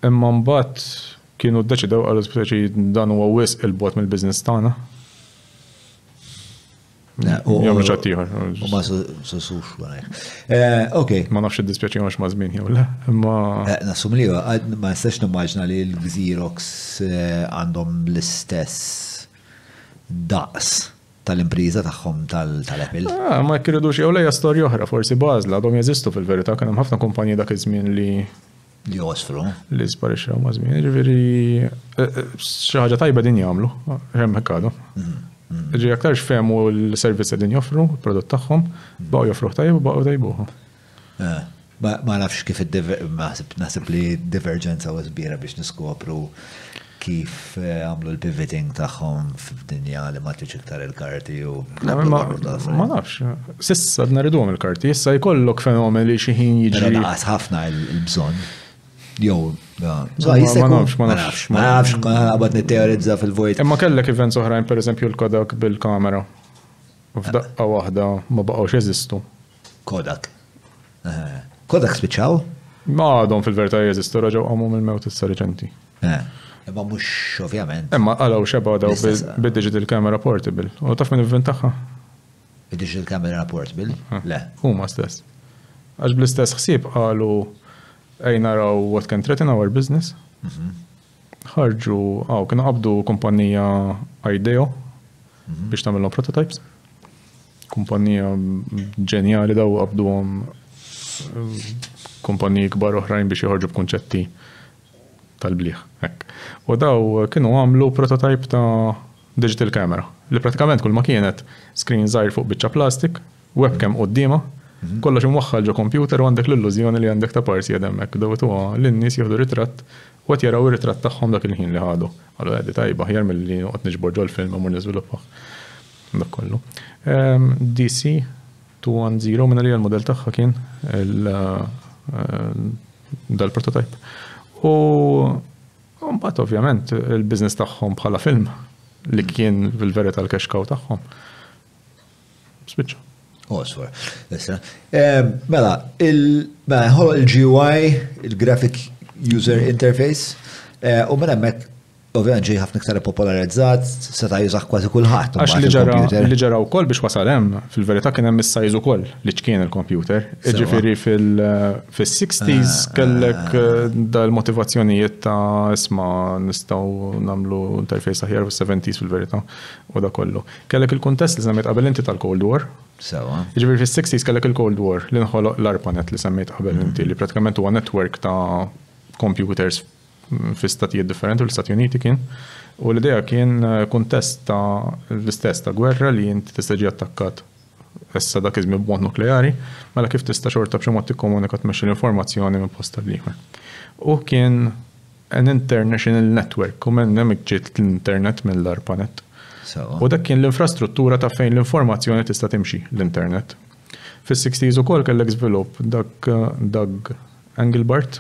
Imma mbagħad kienu ddeċidew qalu speċi dan huwa wisq il-bot mill-business tagħna. Jagħmlu ċatt ieħor. U ma sosux warajk. Okay. Ma nafx id-dispjaċi għax ma żmien jew le. Imma nasum li ma nistax nimmaġna li l-Xerox għandhom l-istess daqs tal-impriża tagħhom tal-Apple. Ma jkirridux jew lejja storja oħra forsi bażla għadhom jeżistu fil-verità kien hemm ħafna kumpaniji dak iż-żmien li josfru. Li sparixxew ma' żmien. Ġifieri xi ħaġa tajba din jagħmlu, hemm hekk għadu. Ġi aktarx fehmu l-servizz din joffru, il-prodott tagħhom, baqgħu joffruh tajjeb u baqgħu tajbuhom. Ma nafx kif naħseb li divergenza u kbira biex niskopru kif għamlu l-pivoting tagħhom f'dinja li ma tiġi iktar il-karti u. Ma nafx. Sissa nariduhom il-karti, issa jkollok fenomen li xi ħin jiġri. Naqas ħafna l-bżonn. Jow, ma nafx. Għabad nitteorizza fil-vojt. Imma kellek events oħrajn, per eżempju, l-Kodak bil-kamera. U f'daqqa waħda ma baqgħux jeżistu. Kodak. Kodak spiċċaw? Ma għadhom fil-verità jeżistu, raġgħu qagħmu mill-mewt issa reċenti. Imma mhux ovvjament. Imma qalgħu xebgħu daw bid-digital camera portable. U taf min inventaħħa? Id-digital camera portable? Le. Huma stess. Għax bl-istess ħsieb qalu naraw what can threaten our business. Ħarġu, kienu qabdu kumpanija IDEO biex tagħmilhom prototypes. Kumpanija ġenjali daw qabduhom kumpaniji kbar oħrajn biex joħorġu b'kunċetti tal-bliħ. U daw kienu għamlu prototype ta' digital camera li pratikament kull ma kienet screen żgħir fuq biċċa plastik, webcam qudiema Kollox imwaħħal ġo computer u għandek l-illużjoni li għandek ta' parsi għademmek. Dawet huwa l-nies jieħdu ritratt u għat jaraw ir-ritratt tagħhom dak il-ħin li ħadu. Għallu għeddi tajba ħjar mill-li għot niġbor ġo l-film għamur niżviluppaħ. Dak kollu. DC 210 minna li għal-modell tagħha kien dal-prototype. U mbagħad ovvjament il-business tagħhom bħala film li kien fil-verità l-cash cow tagħhom. Spiċċa. Osfor. Mela, il-GUI, il-Graphic User Interface, u minn hemmhekk ovvjament ġej ħafna iktar popolarizzat, seta' jużaħ kważi kulħadd. Għax li ġara wkoll biex wasal hemm, fil-verità kien hemm is-sajż ukoll li x'kien il-computer. Jiġifieri fis-60s kellek dal-motivazzjonijiet ta' isma' nistgħu nagħmlu interface aħjar fis-70s fil-verità u da kollu. Kellek il-kuntest li semmejt qabel inti tal-Cold War. Jiġifieri fis-60s kellek il-Cold War li nħoloq l-ARPANET li semmejt qabel inti li pratikament huwa network ta' computers fi statijiet differenti u l-Stati Uniti kien. U l-idea kien kuntest ta' l-istess ta' gwerra li inti tista' ġi attakkat issa dak iżmi b'mod nukleari, mela kif tista' xorta b'xi mod tikkomunika tmexxi l-informazzjoni minn posta l-ieħor. U kien an international network u minn hemm ġiet l-internet mill-ARPANET. U dak kien l-infrastruttura ta' fejn l-informazzjoni tista' timxi l-internet. Fis-60s ukoll kellek żvilupp Doug Engelbart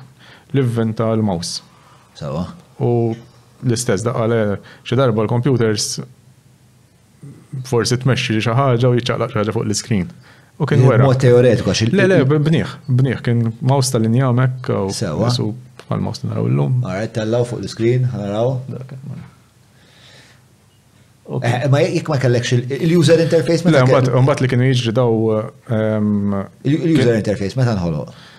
li inventa l-mouse. U l-istess daqqale xi darba l-computers forsi tmexxi xi ħaġa u jiċċaqlaq xi ħaġa fuq l-iskrin. U kien wera. Mod teoretiku għax Le, bnieħ kien mouse tal-linja hemmhekk u su bħal-mouse naraw illum. Ara tellaw fuq l-iskrin, naraw. Ma jekk ma kellekx il-user interface meta. Le, mbagħad li kienu jiġri daw il-user interface meta nħoloq.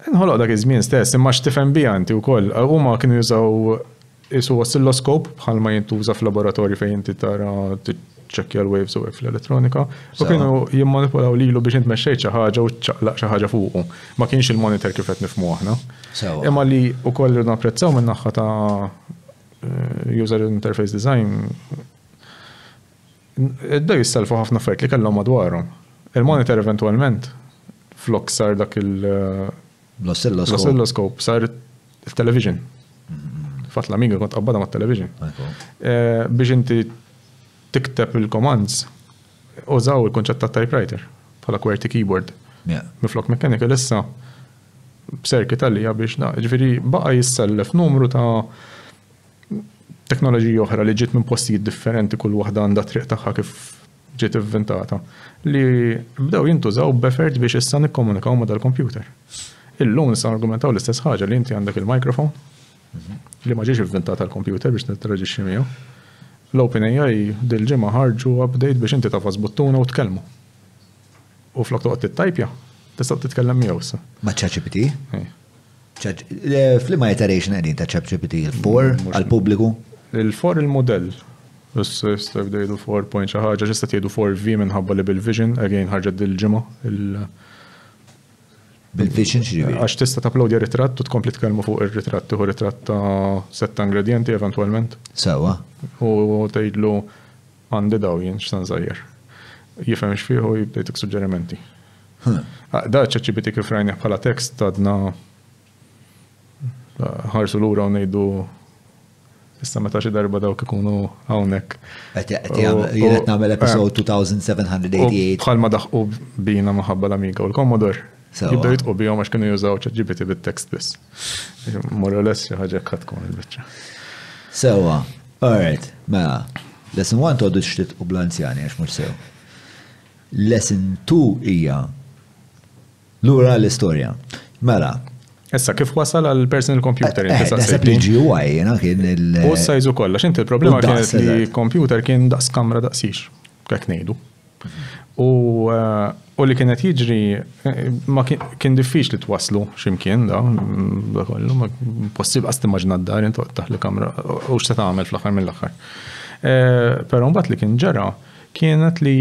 Nħoloq dak iż-żmien stess, imma x'tifhem biha inti wkoll. Huma kienu jużaw isu oscilloscope bħalma jintuża f'laboratorju fejn inti tara tiċċekkja l-waves u fl-elettronika. U kienu jimmanipulaw lilu biex intmexxejt xi ħaġa u tċaqlaq xi ħaġa fuqu. Ma kienx il-monitor kif qed nifhmu aħna. Imma li wkoll napprezzaw minn naħa ta' user interface design idda jisselfu ħafna affarijiet li kellhom madwarhom. Il-monitor eventwalment flok sar dak l-oscilloscope sar il-television. Fat l-Amiga kont qabbada ma' television. Biex inti tikteb il-commands użaw il-konċett ta' typewriter bħala QWERTY keyboard. Miflok mechanical issa b'serkit għalija biex ġifieri baqa' jissellef numru ta' teknoloġiji oħra li ġiet minn postijiet differenti kull waħda għandha triq tagħha kif ġiet inventata li bdew jintużaw b'effert biex issa nikkomunikaw ma' dal-computer. Illum nista' argumentaw l-istess ħaġa li inti għandek il-microphone li ma ġiex inventata l-computer biex nittraġixxi miegħu. L-OpenAI dil-ġimgħa ħarġu update biex inti tafas buttuna u tkellmu. U flok toqgħod tittajpja, tista' titkellem miegħu issa. Ma' ChatGPT? Fl-imma iteration qegħdin ta' ChatGPT il-4 għall-pubbliku? Il-4 il-modell. Issa jibda jgħidu 4 point xi ħaġa, ġista jgħidu 4V minħabba li bil-Vision, again ħarġet dil-ġimgħa. Bil-Vision x'ġifieri? Għax tista' tapplowdja ritratt u tkompli tkellmu fuq ir-ritratt, tieħu ritratt ta' setta ingredienti eventwalment. Sewwa. U tgħidlu għandi daw jien x'tan żgħir. Jifhem x'fih u jibda jtik suġġerimenti. Da ChatGPT kif rajni bħala tekst għadna ħarsu lura u ngħidu issa meta xi darba dawk ikunu hawnhekk. Jien qed nagħmel episode 2788. Bħalma daħqu bina maħabba l-Amiga u l-Commodore. Jibda jitqu bihom għax kienu jużaw ChatGPT bit-text biss. More or less xi ħaġa ħadd tkun il-biċċa. Sewwa, all right, mela. Lesson 1 tgħoddu xtitqu bl-anzjani għax mhux sew. Lesson 2 hija lura l-istorja. Mela. Issa kif wasal għal personal computer Naħseb li GUI jiena kien il- U s-sajżu kollha, x'inti il-problema kienet li computer kien daqs kamra daqsix, kek ngħidu. U li kienet jiġri ma kien diffiċli twaslu x'imkien da kollu, ma possibbli qas timmaġna d-dar inti taħli kamra u x'se tagħmel fl-aħħar mill-aħħar. Però mbagħad li kien ġara kienet li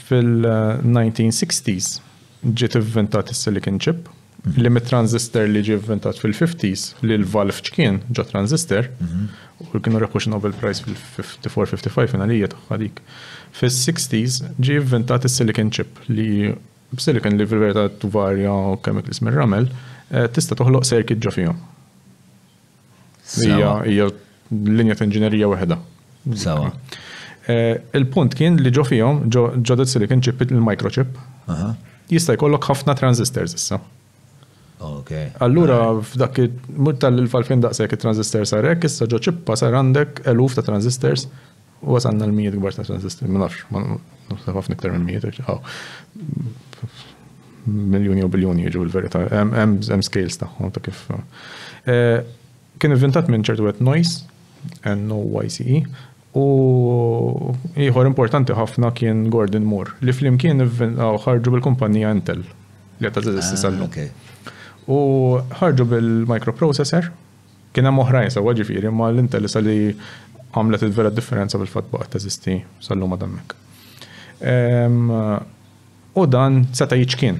fil-1960s ġiet inventat is-silicon chip li mit-transistor li ġie inventat fil-50s li l-valve ċkien ġo transistor u kienu reħux Nobel Prize fil-54-55 finalija tagħha dik. Fis-60s ġie inventat is-silicon chip li b'silicon li fil-verità tvarja chemicals mir-ramel, tista' toħloq circuit ġo fihom. Hija linja ta' inġinerija waħda. Sawa. Il-punt kien li ġo fihom, ġo dat silicon chip il-microchip, jista' jkollok ħafna transistors issa. Okay. Allura f'dak tal-falfin daqshekk it-transistors sarek, issa ġo ċippa sar għandek eluf ta' transistors u wasalna l-mijiet kbar ta' transistors. Ma nafx ħafna iktar minn mijiet. Miljoni u biljoni jiġu l-verità. Hemm scales tagħhom ta' kif. Kien inventat minn ċertu għet Noyce, NOYCE, u ieħor importanti ħafna kien Gordon Moore, li flimkien ħarġu bil-kumpanija Intel, li għatta t-eżisti sallu. U ħarġu bil-microprocessor, kien hemm oħrajn sewa ġifieri, ma l-Intel issa li għamlet il-vera differenza bil-fatt baqgħet teżisti sallu ma dammek. U dan seta' jiġkien.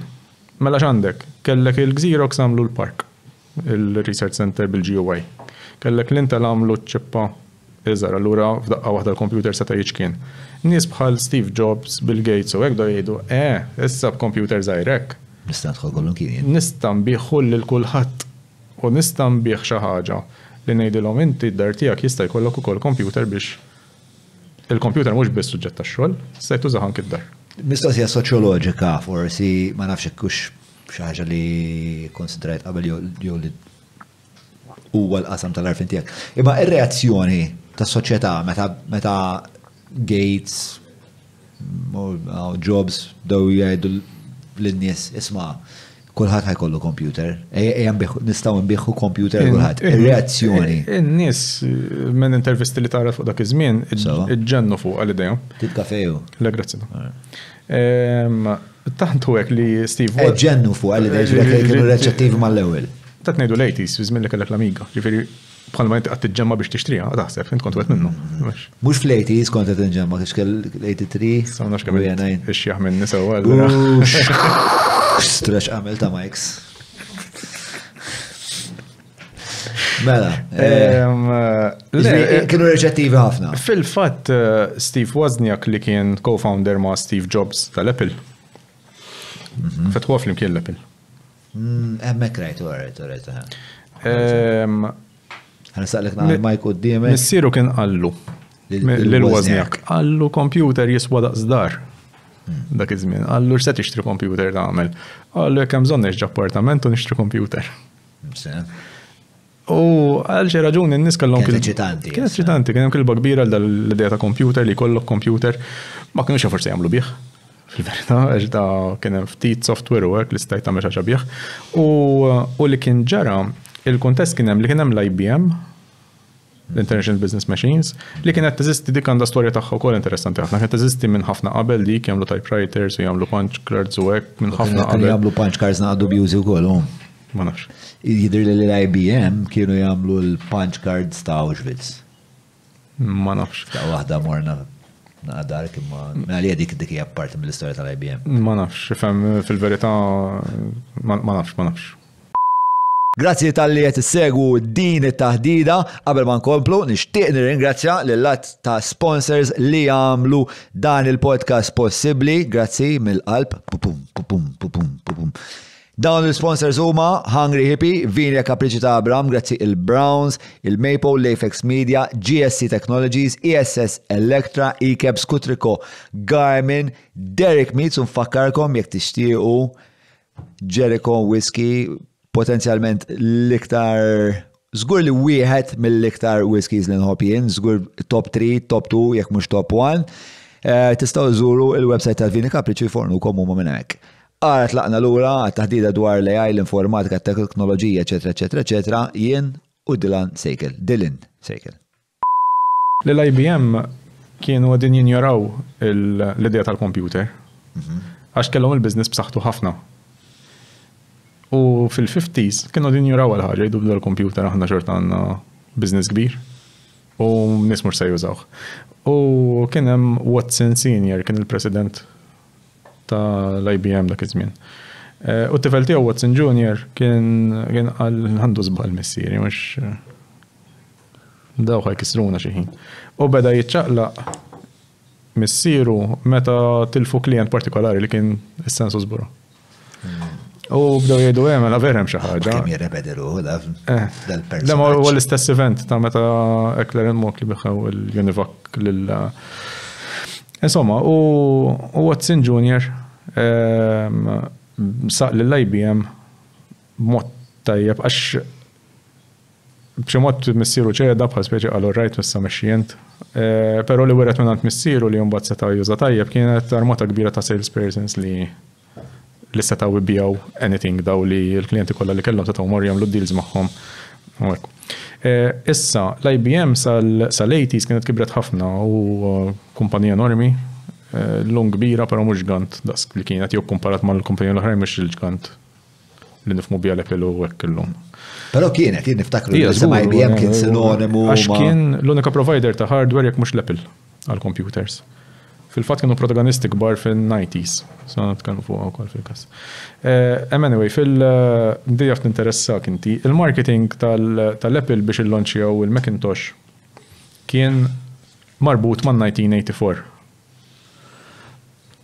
Mela x'għandek, kellek il-Xerox għamlu l-Park, il-Research Center bil-GUI. Kellek l-Intel għamlu ċippa iżar, allura f'daqqa waħda l-computer seta' jiġkien. Nies bħal Steve Jobs, Bill Gates u hekk jgħidu, issa b'computer żgħirek. Nista' nidħol kollu kien. Nista' nbieħ lil kulħadd u nista' nbieħ xi ħaġa li ngħidilhom inti d-dar tiegħek jista' jkollok ukoll computer biex il-computer mhux biss suġġett tax-xogħol, se tużaħ anke d-dar. Mistoqsija soċjoloġika forsi ma nafx hekk xi ħaġa li konsidrajt qabel jew li huwa l-qasam tal-arfin tiegħek. Imma ir-reazzjoni tas-soċjetà meta Gates Jobs dew jgħidu lin-nies isma' kulħadd ħajkollu computer. Nistgħu nbieħu computer kulħadd. Ir-reazzjoni. In-nies minn intervisti li tara fuq dak iż-żmien iġġennu fuq għal-idea. Titkafeju. Le grazzi. Tantu hekk li Steve ġennu fuq għal-idea kienu reċettivi mal-ewwel. Ta' tnejdu l-80s, fi żmien li kellek l-Amiga. Ġifieri bħalma inti qed tiġġemma biex tixtriha, taħseb int kont wieħed minnu. Mhux fl-80s kont qed inġemma kiex kell 83. Sa nafx kemm ix-xjaħ minni sewwa. Strax għamel ta' Mikes. Mela. Kienu reċettivi ħafna. Fil-fatt Steve Wozniak li kien co-founder ma' Steve Jobs tal-Apple. Fetħu flimkien l-Apple. Emmek rajt, għarajt. Għanisaqlek naħal Mike u d-diemek. Missiru kien għallu. Lil-Wozniak. Għallu computer jiswa daqsdar. Dak iż-żmien. Għallu x'se tixtri computer tagħmel. Għallu jekk hemm bżonn nixtri appartament u nixtri computer. U għal xi raġuni n-nies kellhom Kienet eċitanti. Kienet eċitanti, kien hemm kilba kbira l-idea ta' computer li jkollok computer ma kienux forsi jagħmlu bih. Fil-verità, għax da kien hemm ftit software work li stajt tagħmel xi bih. U li kien ġara, il-kuntest kien hemm li kien hemm l-IBM, l-International Business Machines, li kienet teżisti dik għandha storja tagħha wkoll interessanti ħafna. Kienet teżisti minn ħafna qabel dik jagħmlu typewriters u jagħmlu punch cards u hekk minn ħafna qabel. Jagħmlu punch cards naqdu bjużi wkoll. Ma nafx. Jidher li l-IBM kienu jagħmlu l-punch cards ta' Auschwitz. Ma nafx. Ta' waħda morna naqdar imma għalija dik hija parti mill-istorja tal-IBM. Ma nafx, fem fil-verità ma nafx. Grazzi tal-li qed issegwu din it-taħdida. Qabel ma nkomplu, nixtieq nirringrazzja lill-att ta' sponsors li jagħmlu dan il-podcast possibbli. Grazzi mill-qalb. Dawn il-sponsors huma Hungry Hippie, Vinja Capricci ta' Abram, grazzi il-Browns, il-Maple, Lafex Media, GSC Technologies, ESS Electra, eCab, Scutrico, Garmin, Derek Meats, nfakkarkom jekk tixtiequ Jericho Whiskey, potenzjalment l-iktar, żgur li wieħed mill-iktar whiskies li nħobbjin, żgur top 3, top 2, jekk mhux top 1. Tistgħu żuru il-website tal-Vinja Capricci jfornukom huma minn hekk. Għara tlaqna l-ura għat-taħdida dwar l-AI, l-informatika, t-teknoloġija, eccetera, jien u Dylan Sejkel. L-IBM kienu għadin jinjoraw l-idea tal-computer, għax kellhom il-biznis b'saħħtu ħafna. U fil-50s kienu għadin jinjoraw għal-ħagġa, jiddu l-computer aħna xorta għanna biznis kbir u nismur se jużawh. U kien hemm Watson Senior, kien il-president ta' l-IBM dak iż-żmien. U t-tifel tiegħu Watson Junior kien qal għandu żball missieri mhux dawk jkissruna xi ħin. U beda jiċċaqlaq missieru meta tilfu klient partikolari li kien is-Census Bureau. U bdew jgħidu mela verhem xi ħaġa. Kemm jirrepetilu dal-person. Le ma huwa l-istess event ta' meta Eckler and Mock li biħew il-Univac lil. Insomma, u Watson Jr. Saq lill-IBM b'mod tajjeb għax b'xi mod missieru ċeda bħal speċi qalu rajt issa mexxient. Però li weret minn missieru li mbagħad seta' juża tajjeb kienet armata kbira ta' salespersons li setaw ibijaw anything daw li l-klienti kollha li kellhom setgħu mor jagħmlu deals magħhom. Issa l-IBM sal-80s kienet kibret ħafna u kumpanija enormi, lung kbira però mhux gant dask li kienet jew komparat mal-kumpanija l-oħrajn mhux il-ġgant li nifhmu biha l-Apple u hekk illum. Però kien niftakru li IBM kien sinonimu għax kien l-unika provider ta' hardware jekk mhux l-Apple għall-computers. Fil-fatt kienu protagonisti kbar fil-90s, so nitkellmu fuq wkoll fil-każ. Anyway, fil-dijaf tinteressak inti, il-marketing tal-Apple biex il-launchjaw il-Macintosh kien marbut man 1984.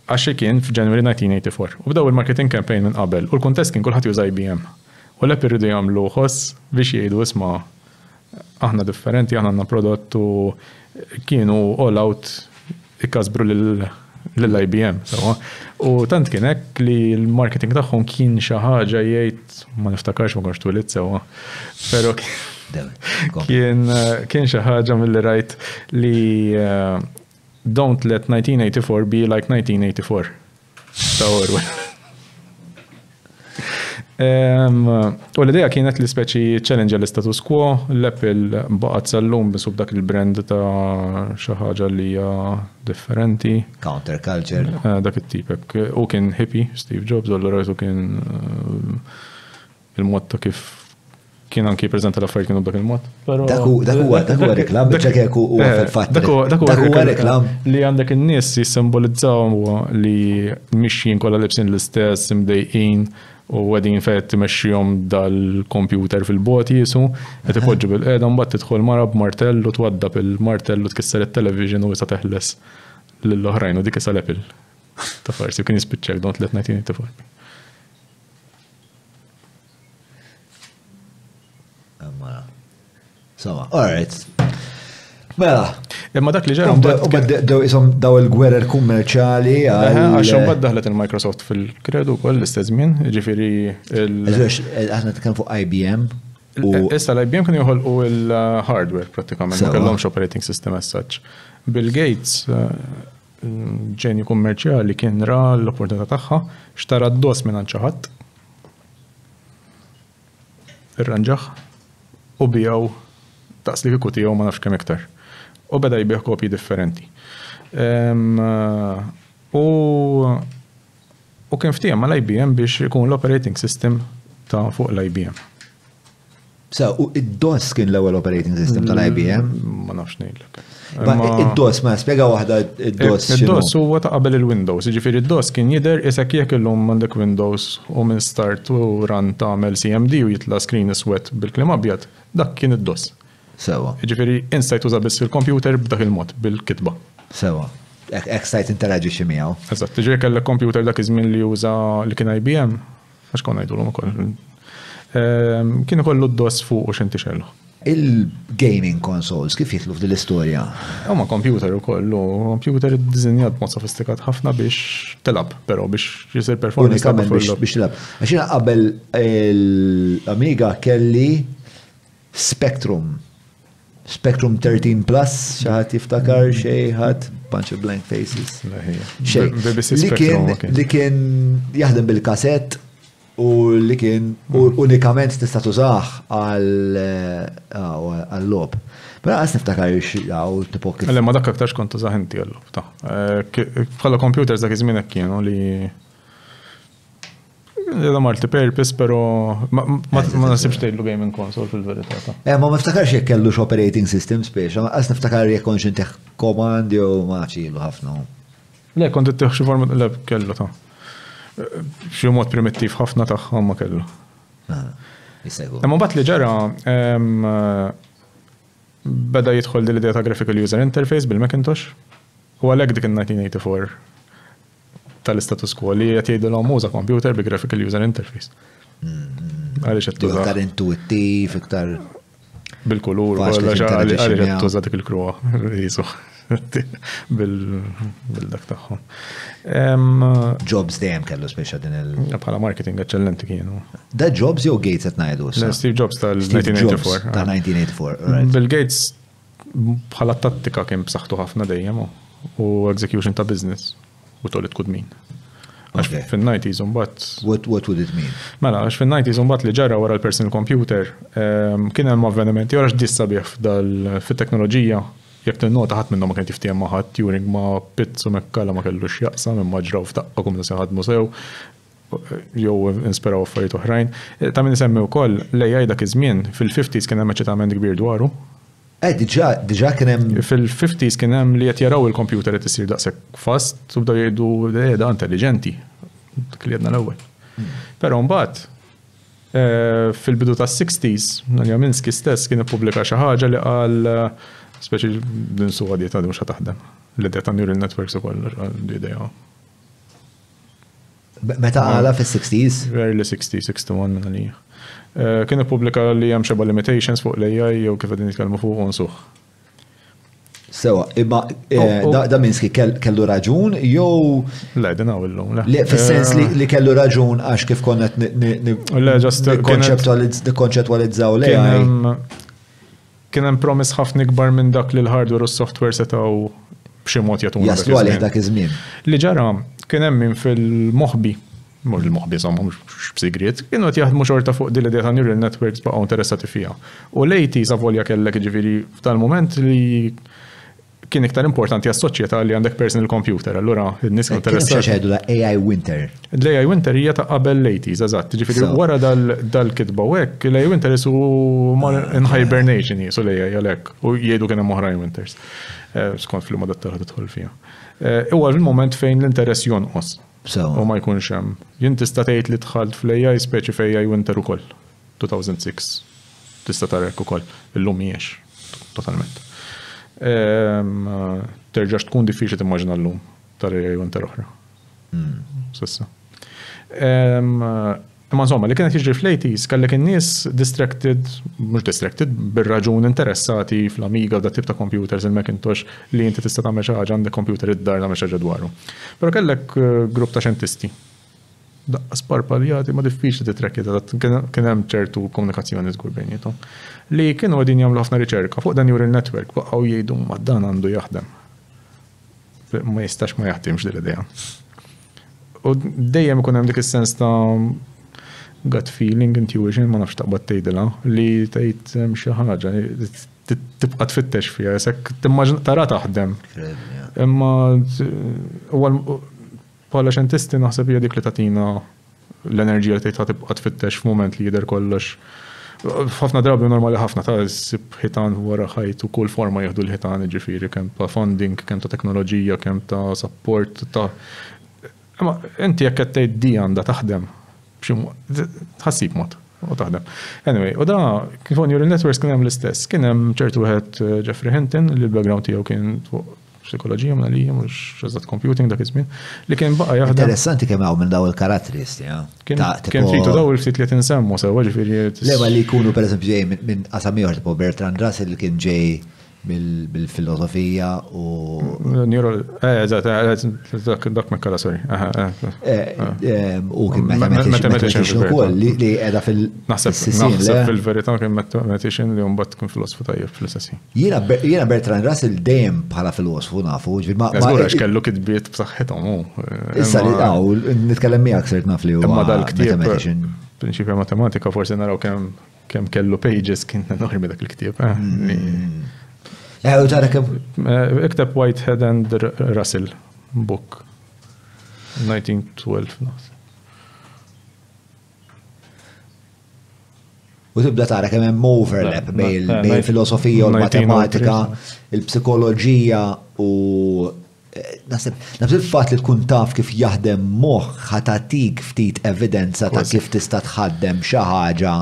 Għaxi kien f'January 1984. U bdew il-marketing campaign minn qabel, u l-kuntest kien kulħadd juża IBM. U l-Apple rridu jagħmlu ħoss biex jgħidu isma' aħna differenti, aħna għandna prodott u kienu all out ikkasbru lill-IBM. U tant kien hekk li l-marketing tagħhom kien xi ħaġa jgħid ma niftakarx ma konx twilit sewwa. Però kien xi ħaġa milli rajt li don't let 1984 be like 1984. Ta' Orwell. U l-idea kienet li speċi challenge l-status quo, l-Apple baqgħet sal-lum bisu b'dak il-brand ta' xi ħaġa li hija differenti. Counterculture. Dak it-tipek. U kien hippie, Steve Jobs, u l-rajtu kien il-mod ta' kif kien anki preżenta l-affarijiet kienu b'dak il-mod. Dak huwa reklam, biex hekk huwa fil-fatt. Dak huwa reklam li għandek in-nies jissimbolizzaw li mixjin kollha libsin l-istess, imdejqin u għedin fejt timexxihom dal-kompjuter fil-bot jisu, qed ipoġġu bil-qiegħda mbagħad tidħol mara b'martell u twaddab il-martell u tkisser it-television u issa teħles lill-oħrajn u dik issa l-Apple. Ta' farsi kien jispiċċek don't let 1984. Insomma, all right. Mela. Imma dak li ġara daw il-gwerer kummerċali għax imbagħad daħlet il-Microsoft fil-kredu wkoll l-istess żmien, jiġifieri aħna nitkellmu fuq IBM. Issa l-IBM kienu joħolqu il-hardware prattikament, ma kellhomx operating system as such. Bill Gates ġenju kummerċjali kien ra l-opportunità tagħha, xtara d-dos minn xi ħadd. Irranġaħ u bijaw taqs li kieku tiegħu ma nafx kemm iktar. U beda jbieħ kopji differenti. U kien ftehim mal-IBM biex ikun l-operating system ta' fuq l-IBM. U id-DOS kien l-ewwel operating system tal-IBM? Ma nafx ngħidlek. Id-DOS, ma spjega waħda id-DOS. Id-DOS huwa ta' qabel il-Windows, jiġifieri id-DOS kien jidher isek jekk illum m'għandek Windows u minn start u run tagħmel CMD u jitla' screen iswed bil-kliem abjad, dak kien id-DOS. Sewa. Ġifieri instajt uża biss fil-computer b'dak il-mod, bil-kitba. Sewa. Hekk stajt interaġixxi miegħu. Eżatt, ġifieri kellek computer dak iż-żmien li juża li kien IBM, għax kon ngħidulhom ukoll. Kien ikollu d-DOS fuq u x'inti xellu. Il-gaming consoles kif jitlu f'din l-istorja? Huma computer ukoll, computer iddiżinjat mod sofistikat ħafna biex tilab, però biex jisir performance biex tilab. Għax jiena qabel l-Amiga kelli Spectrum 13 Plus, xaħat jiftakar xejħat, bunch of blank faces. Li kien jaħdem bil-kassett u li kien unikament tista' tużaħ għall-lob. Però għas niftakar xaw tipok. Ma dak aktarx kont tużaħ inti għall-lob. Bħala computers dak iż-żmien hekk kienu li da multi-purpose, pero ma nasibx tgħidlu gaming console fil-verità. Ma niftakarx jekk kellux operating system spiex, għas niftakar jekk konx intih command jew ma ċilu ħafna. Le, kont ittieħ xi forma le kellu ta'. Xi mod primittiv ħafna tagħha ma kellu. Imma mbagħad li ġara beda jidħol l-idea ta' graphical user interface bil-Macintosh u għalhekk dik in-1984 tal-status quo li qed jgħidulhom uża computer bi graphical user interface. Għaliex qed tuża Iktar intuittiv, iktar bil-kulur Faċli għaliex tinteragġixxi qed miegħu. tuża dik il-kruwa jisu bil-dak tagħhom. Jobs dejjem kellu speċa din il. Bħala marketing eċċellenti kienu. Da Jobs jew Gates qed ngħidu issa? Steve Jobs Steve Jobs tal-1984. tal-1984, right. Bill Gates bħala tattika kien b'saħħtu ħafna dejjem u execution ta' business u tolit kud min. Għax Okay. fin-90s mbagħad What would it mean? mela għax fin-90s mbagħad li ġara wara l-personal computer kien hemm avvenimenti wara x'dis sabiħ fit-teknoloġija jekk tinnota ħadd minnhom ma kien tiftihem ma' ħadd Turing ma' Pitts u Mekkala ma kellux jaqsam imma ġraw f'daqqa kum se ħadmu sew jew inspiraw affarijiet oħrajn. Ta' min isemmi wkoll l-AI dak iż-żmien fil-50s kien hemm eċitament kbir dwaru. Diġà kien hemm Fil-50s kien hemm li qed jaraw il-kompjuter qed isir daqshekk fast u bdew jgħidu da intelligenti. Dak li għedna l-ewwel. Però mbagħad fil-bidu tas-60s Jaminski stess kien ippubblika xi ħaġa li qal speċi din suwa dieta mhux ħataħdem. L-idea ta' neural networks ukoll l-idea. meta għala fis-60s. Early 60, 61 minn għalija. Kien ippubblika li hemm xeba limitations fuq l-AI jew kif qegħdin nitkellmu fuq unsuh. Sewa, imma da Minsky kellu raġun jew Le, din hawn illum, le. fis-sens li kellu raġun għax kif konna nikkonċettwalizzaw l-AI. Kien hemm promiss ħafna ikbar minn dak li l-hardware u s-software setgħu b'xi mod jagħtuna. Jaslu għalih dak iż-żmien. Li ġara kien hemm min fil-moħbi, mhux il-moħbi insomma mhux b'sigriet, kienu qed jaħdmu xorta fuq din l-idea ta' neural networks baqgħu interessati fiha. U l-80 savolja kellek ġifieri f'tal-mument li kien iktar importanti għas-soċjetà li għandek personal computer, allura n-nies kienu interessati. Xeħdu la AI Winter. L-AI Winter hija ta' qabel l-80s, eżatt. Ġifieri wara dal-kitba u hekk, l-AI Winter isu in hibernation jisu l-AI għalhekk u jgħidu kien hemm oħrajn Winters. Skont fil-ma dattar tidħol fiha. Huwa fil-moment fejn l-interess jonqos. U ma jkunx hemm. Jien tista' tgħid li dħalt fl-AI speċi f'AI Winter ukoll. 2006. Tista' tara hekk ukoll. Illum mhijiex totalment. Terġax tkun diffiċli timmaġina llum tal-AI Winter oħra. Sissa. Imma insomma, li kienet jiġri fl-80s kellek in-nies mhux distracted, bir-raġun interessati fl-Amiga da tip ta' computers, il-Macintosh li inti tista' tagħmel xi ħaġa għandek computer id-dar tagħmel xi ħaġa dwaru. Però kellek grupp ta' xjentisti. Daqqa sparpaljati ma diffiċli titrekkja kien hemm ċertu komunikazzjoni żgur bejniethom. Li kienu għedin jagħmlu ħafna riċerka fuq dan neural network baqgħu jgħidu ma dan għandu jaħdem. Ma jistax ma jaħdimx din l-idea. U dejjem ikun hemm dik is-sens ta' gut feeling, intuition, ma nafx taqbad tgħidilha li tgħid hemm xi ħaġa tibqa' tfittex fiha, jekk timmaġina tara taħdem. Imma bħala xjentisti naħseb hija dik li tagħtina l-enerġija li tgħid tibqa' tfittex f'mument li jidher kollox. Ħafna drabi normali ħafna ta' sib ħitan wara ħajt u kull forma jieħdu l-ħitan ġifieri kemm ta' funding, kemm ta' teknoloġija, kemm ta' support ta' imma inti jekk qed tgħid di għandha taħdem tħassib mod u taħdem. Anyway, u da kif neural networks kien hemm l-istess. Kien hemm ċertu wieħed Jeffrey Hinton li l-background tiegħu kien psikoloġija mnalija mhux eżatt computing dak iż-żmien li kien baqa' jaħdem. Interessanti kemm hawn minn daw il-karatteristi, Kien fitu daw il-ftit li tinsemmu sewwa ġifieri. Lema li jkunu pereżempju ġej minn qasam ieħor tipo Bertrand Russell li kien ġej bil-filosofija u. Dak Mekkala, sorry. U kien mathematician ukoll li qiegħda Naħseb fil-verità kien mathematician li mbagħad kien filosofu tajjeb fl-istessin. Jiena Bertrand Russell dejjem bħala filosofu nafu Żgur għax kellu kitbiet b'saħħithom hu. Issa nitkellem miegħek sirt naf li huwa mathematician. Prinċipja matematika forsi naraw kemm kellu pages kien enormi dak il-ktieb. Ikteb Whitehead and Russell book 1912. U tibda tara kemm hemm overlap bejn il-filosofija u l-matematika, il-psikoloġija u naħseb il-fatt li tkun taf kif jaħdem moħħ ħatatik ftit evidenza ta' kif tista' tħaddem xi ħaġa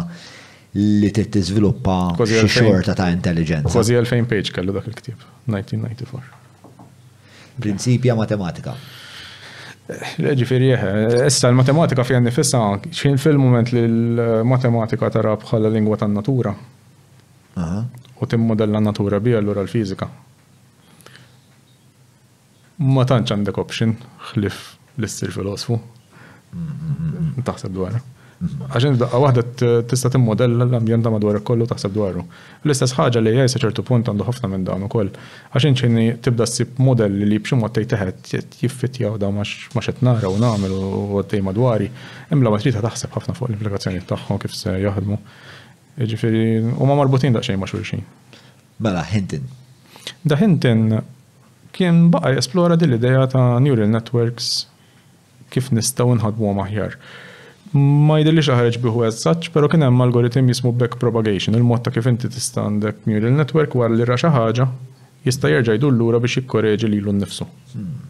li tiżviluppa xi xorta ta' intelligenza. Kważi 2000 page kellu dak il-ktieb, 1994. Prinċipja matematika. Ġifieri issa l-matematika fiha nifisha x'in fil-mument li l-matematika tara bħala lingwa tan-natura. U timmodella n-natura bija allura l-fiżika. Ma tantx għandek option ħlif li ssir filosfu. Taħseb dwarha. Għaxin daqqa waħda tista' timmodella l-ambjent madwar kollu taħseb dwaru. L-istess ħaġa li jgħid ċertu punt għandu ħafna minn dawn ukoll. Għaxin ċini tibda ssib modelli li b'xi mod tejteħed jiffittjaw da ma xed nara u nagħmel u għaddej madwari. Imla ma trid taħseb ħafna fuq l-implikazzjonijiet tagħhom kif se jaħdmu. Jiġifieri huma marbutin daqsxejn ma' xulxin. Mela Hinton. Da Hinton kien baqa' jesplora din l-idea ta' neural networks kif nistgħu nħadmuhom aħjar. Ma jidilli ħareġ biħu as such, pero kien hemm algoritm jismu backpropagation, il-mod ta' kif inti tista' għandek neural network wara li ra xi ħaġa jista' jerġa' jdur lura biex jikkoreġi lilu nnifsu.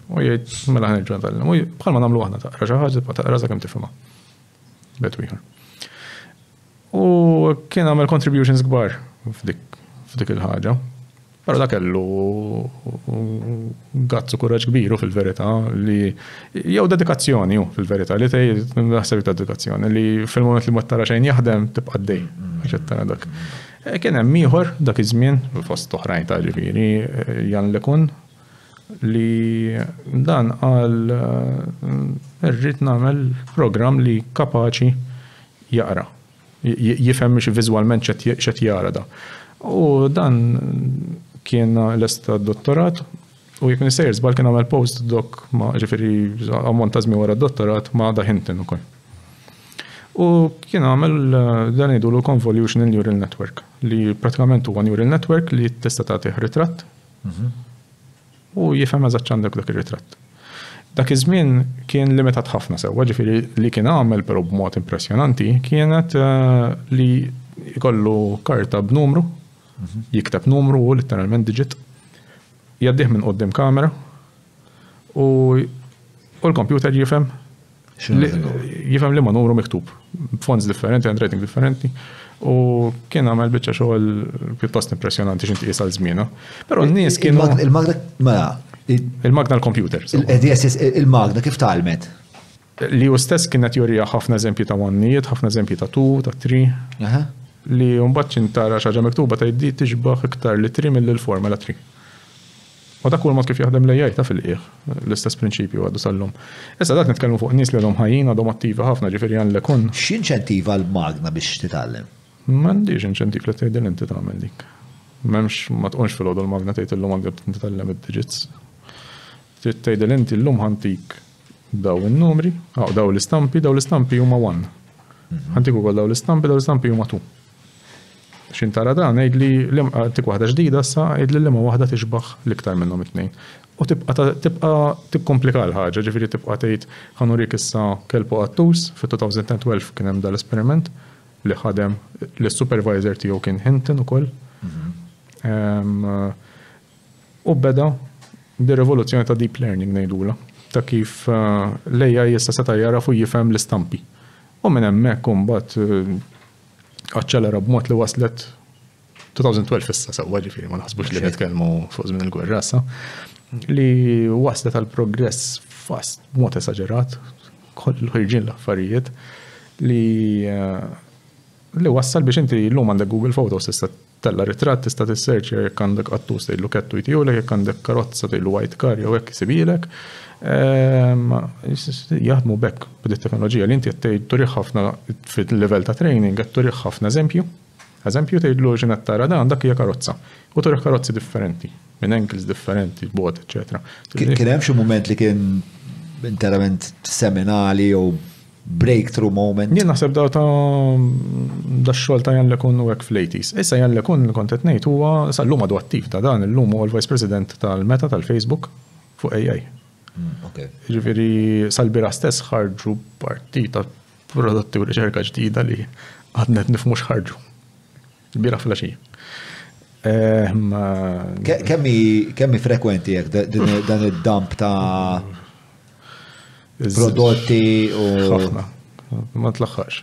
U jgħid mela ħanerġa' nitgħallem. U bħalma nagħmlu aħna taqra xi ħaġa tibqa' taqra sakemm tifhimha. Bet wieħed. U kien għamel contributions kbar f'dik il-ħaġa. Però da kellu gazzu kuraġġ kbiru fil-verità li jew dedikazzjoni fil-verità li tgħid naħseb ta' dedikazzjoni li fil-moment li ma tara xejn jaħdem tibqa' dej għax tara dak. Kien hemm ieħor dak iż-żmien fost oħrajn ta' ġifieri Jan LeCun li dan qal irrid nagħmel programm li kapaċi jaqra. Jifhem mhix viżwalment x'qed jara da. U dan kien l-esta dottorat u jekk nisejr żball kien għamel postdoc ma' ġifieri ammont ta' żmien wara d-dottorat ma' da Hinton ukoll. U kien għamel dan jgħidulu convolutional neural network li pratikament huwa neural network li tista' tagħtih ritratt u jifhem eżatt x'għandek dak ir-ritratt. Dak iż-żmien kien limitat ħafna sewwa, ġifieri li kien għamel però b'mod impressjonanti kienet li jkollu karta b'numru jikteb numru u literalment digit, jaddih minn qoddim kamera u l-kompjuter jifhem li ma numru miktub, fonts differenti, handwriting differenti u kien għamel biċċa xogħol pjuttost impressjonanti x'inti qis għall-żmiena. Però n-nies kienu il-magna l-kompjuter. Il-magna kif talmet? Li hu stess kienet jorija ħafna eżempji ta' wannijiet, ħafna eżempji ta' 2, ta' 3. Li mbagħad xintara xi ħaġa miktuba tgħiddi tixbaħ iktar li 3 mill-formula 3. U dak huwa mod kif jaħdem l-AI ta' fil-qiegħ, l-istess prinċipju għadu sal-lum. Issa dak nitkellmu fuq nies li għadhom ħajjin għadhom attivi ħafna ġifieri Jan LeCun. X'inċentiva l-magna biex titgħallem? M'għandix inċentiv li tgħidil inti tagħmel dik. M'hemmx ma tqumx fil-għodu l-magna tgħid illum għandek titgħallem id-digits. Trid tgħidil inti llum ħantik daw in-numri, daw l-istampi huma 1. Ħantik ukoll daw l-istampi huma 2. Xintara dan ngħidli tik waħda ġdida issa ngħidli li ma waħda tixbaħ l-iktar minnhom it-tnejn. U tibqa' tikkomplika l-ħaġa, ġifieri tibqa' tgħid ħanurik issa kelbu qattus fi-2012 kien hemm dal-esperiment li ħadem li s-supervisor tiegħu kien Hinton ukoll. U beda di-rivoluzzjoni ta' deep learning ngħidula ta' kif l-AI issa seta' jara fuq jifhem l-istampi. U minn hemmhekk imbagħad aċċelera b'mod li waslet 2012 issa sewwa ġifieri ma naħsbux li nitkellmu fuq żmien il-gwerra issa li waslet għal progress fast b'mod esaġerat kollu ħirġin l-affarijiet li wassal biex inti llum għandek Google Photos tista' tella ritratt tista' tissearch jekk għandek qattus tgħidlu kettu jtijulek jekk għandek karozza tgħidlu white car jew hekk isibilek. Jaħdmu bekk bid-teknoloġija li inti qed turih ħafna fil-livell ta' training qed turih ħafna eżempju tgħidlu x'inhet tara dan dak hija karozza u turih karozzi differenti minn angles differenti bogħod eċetera. Kien hemm xi mument li kien interament seminali jew breakthrough moment? Jien naħseb daw da xogħol ta' Jan LeCun u hekk fl-80s. Issa Jan LeCun kont qed ngħid huwa sal-lum għadu attiv ta' dan illum huwa l-Vice President tal-Meta tal-Facebook fuq AI. Ġifieri sal-bira stess ħarġu partita prodotti u riċerka ġdida li għadnet nifhmu x'ħarġu. Il-bira fil-għaxija. Kemmi frekwenti jekk dan id-dump ta' prodotti u ħafna. Ma tlaħħax.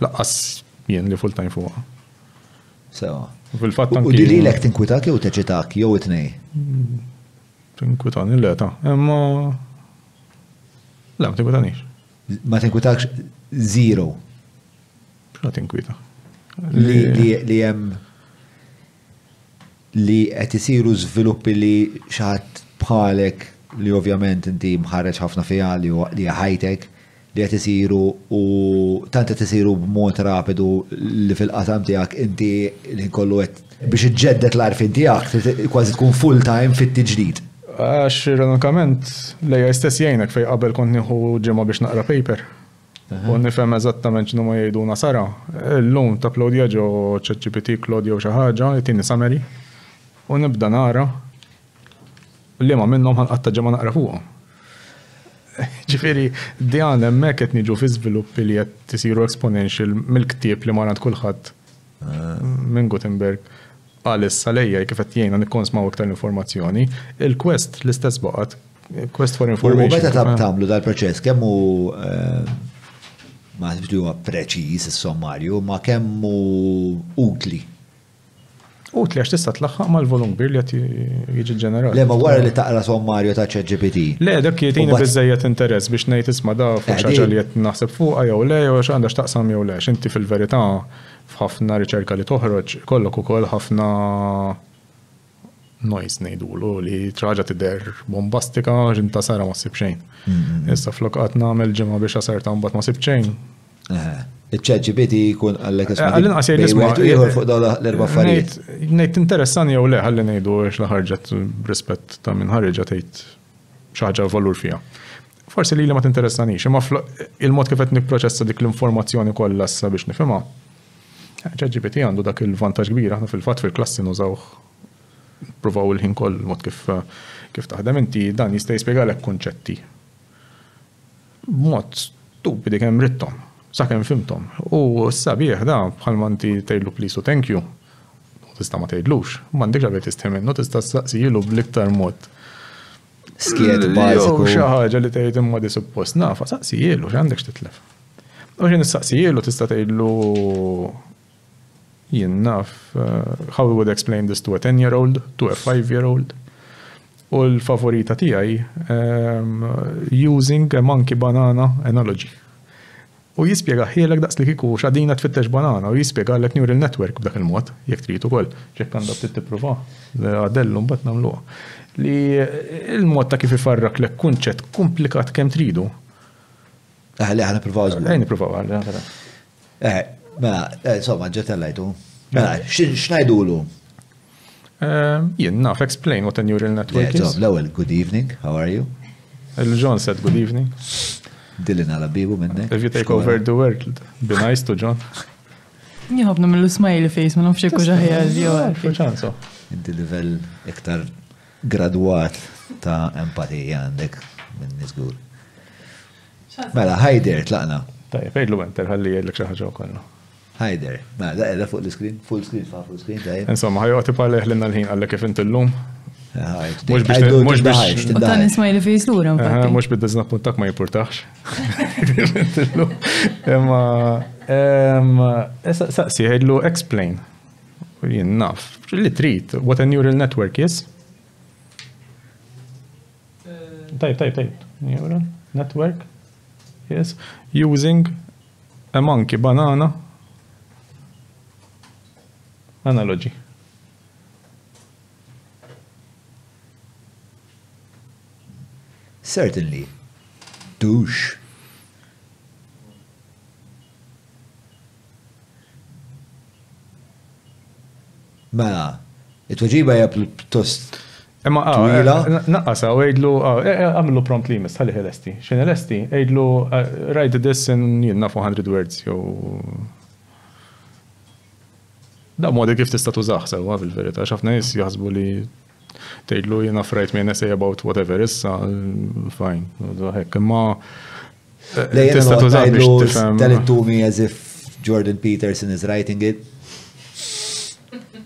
Laqqas jien li full time fuqha. Sewa. Fil-fatt U dilek tinkwitak jew teċitak jew it-tnej? Tinkwitani l-eta. Imma La, ma tinkwitanix. Ma tinkwitakx zero. Xa tinkwita. Li hemm li qed isiru żviluppi li xaħat bħalek li ovvjament inti mħarreġ ħafna fiha li ħajtek li qed isiru u tant qed isiru b'mod rapidu li fil-qasam tiegħek inti li kollu qed biex iġġedded l-arfin tiegħek kważi tkun full time fit-tiġdid. Għax ironikament lejja stess jgħinek fej qabel kont nieħu ġimgħa biex naqra paper. U nifhem eżattament x'nu ma jgħiduna Sara. Illum tapplodja ġo ChatGPT, Claude jew xi ħaġa, jtini summary u nibda nara li ma minnhom ħanqatta ġimgħa naqra fuqhom. Ġifieri dijan hemmhekk qed niġu fi żviluppi li qed isiru exponential mill-ktieb li marant kulħadd minn Gutenberg għalissa lejja kif qed jgħinna nikkonsmaw iktar informazzjoni. Il-quest l-istess baqgħet, quest for information. U meta tagħmlu dal-proċess kemm hu ma tibdu preċiż is-sommarju, ma kemm hu utli. Utli għax tista' tlaħħaq mal-volum kbir li qed jiġi ġenerat. Le ma wara li taqra sommarju ta' ChatGPT. Le dak jgħidini biżejjed interess biex ngħid isma' da fuq xi ħaġa li qed naħseb fuqha jew le jew x'għandha x'taqsam jew le. Inti fil-verità f'ħafna riċerka li toħroġ kollok ukoll ħafna noise ngħidulu li traġa tidher bombastika ġinta Sara ma ssib xejn. Issa flok qatt nagħmel ġimgħa biex asarta mbagħad ma ssib xejn. Il-ChatGPT jkun għallek Għallin qasir nisma' ieħor fuq dawn l-erba' affarijiet. Ngħid interessani jew le ħalli ngħidu x ħarġet b'rispett ta' min ħarġa tgħid xi ħaġa valur fiha. Forsi li ma tinteressanix, imma il-mod kif qed nipproċessa dik l-informazzjoni kollha issa biex nifhimha. ChatGPT għandu dak il-vantaġġ kbir aħna fil-fatt fil-klassi nużawh provaw il-ħin koll mod kif taħdem inti dan jista' jispjegalek kunċetti. B'mod stupidi kemm rittom. Sakemm fimtom. U s-sabiħ da bħalma inti tgħidlu please u thank you. U tista' ma tgħidlux. M'għandekx għalfejn tistħemmen, tista' saqsijilu bl-iktar mod. Skiet bażiku. Xi ħaġa li tgħid imma di suppost nafa, saqsijilu x'għandekx titlef. U xi nissaqsijilu tista' tgħidlu jien naf how we would explain this to a 10-year-old, to a 5-year-old. U l-favorita tiegħi using a monkey banana analogy. U jispjega ħielek daqs li kiku xadina tfittex banana u jispjega l-ek neural network b'dak il-mod, jek tridu kol, ċek għanda t-tipprova, għadellu mbat namluħ. Li il-mod ta' kif ifarrak l kunċett komplikat kem tridu. Li ħana provaw zgur. Ejni provaw għalli. Insomma, ġetellajtu. Xnajdulu? Jien naf, explain what a neural network is. L-ewel, good evening, how are you? John said good evening. Dillin għala bibu minnek. If you take over the world, be nice to John. Jħobna mill-smiley face, ma nafx ekku ġaħja ċanso. Inti livell iktar gradwat ta' empatija għandek minn nizgur. Mela, Haider, tlaqna. Tajjeb, ejdlu enter ħalli jgħidlek xi ħaġa wkoll. Haider, mela, daqqa fuq l-screen, full screen, tajjeb. Insomma, ħajqgħod iparleh lilna l-ħin għallek kif inti llum. Mux biex tan ismajli fejs l-ura. Mux bid-dizna puntak ma jipurtax. Saqsi, għedlu explain. Jien naf. Li trid, what a neural network is? Tajb. Neural network is using a monkey banana analogy. Certainly. Douche. Mela, it-tweġiba hija pjuttost twila. Naqqasa, u għejdlu, għamlu prompt li mis, ħalli ħelesti. Xin ħelesti, għejdlu, write this in jinna 400 words, jow. Da modi kif tista' tużaħ sewa bil-verità, xafna nis jaħsbu li tgħidlu jien write me an essay about whatever issa, fine. Hekk, imma tista' tużaħ biex tifhem. Tell it to me as if Jordan Peterson is writing it.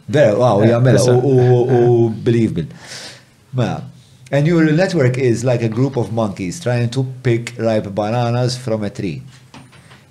Vera, wow, jagħmilha u believable. Ma, a neural network is like a group of monkeys trying to pick ripe bananas from a tree.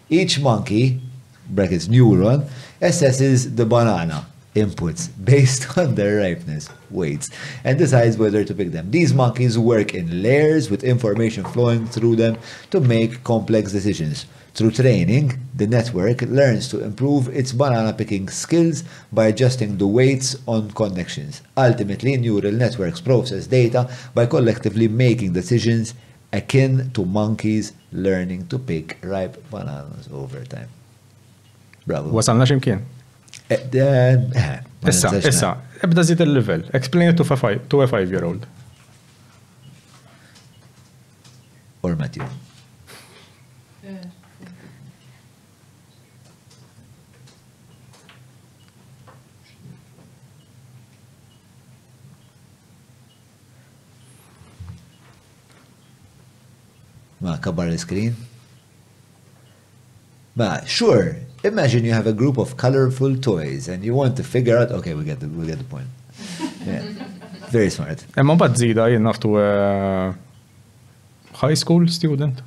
Each monkey, brackets neuron, assesses the banana inputs based on their ripeness, weights, and decides whether to pick them. These monkeys work in layers with information flowing through them to make complex decisions. Through training, the network learns to improve its banana picking skills by adjusting the weights on connections. Ultimately, neural networks process data by collectively making decisions akin to monkeys learning to pick ripe bananas over time. Bravo. Wasalna x'imkien? Issa, ebda zid il-level. Explain it to a 5-year-old. Or Matthew. Ma kabbar the-screen. Ma, sure. Imagine you have a group of colorful toys and you want to figure out, okay, we get the point. Yeah. Very smart. Emma bad zida jien naftu high school student.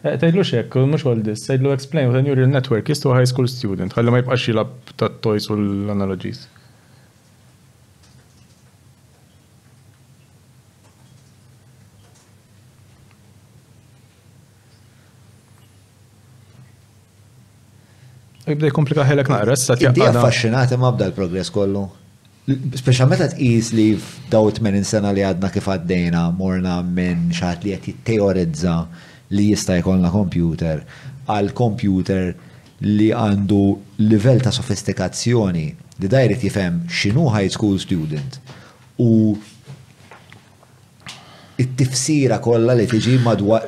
Tajdlu xek, mux għal dis, tajdlu explain what a neural network is to a high school student, għalli ma jibqax jilab ta' toys u l-analogies. Ibda jkomplika ħelek naqra, Inti affaxxinati ma bda l-progress kollu. Speċa meta tqis li f'daw 80 sena li għadna kif għaddejna morna minn xaħat li qed jitteorizza li jista' jkollna computer għal computer li għandu livell ta' sofistikazzjoni li dajret jifhem x'inhu high school student u it-tifsira kollha li tiġi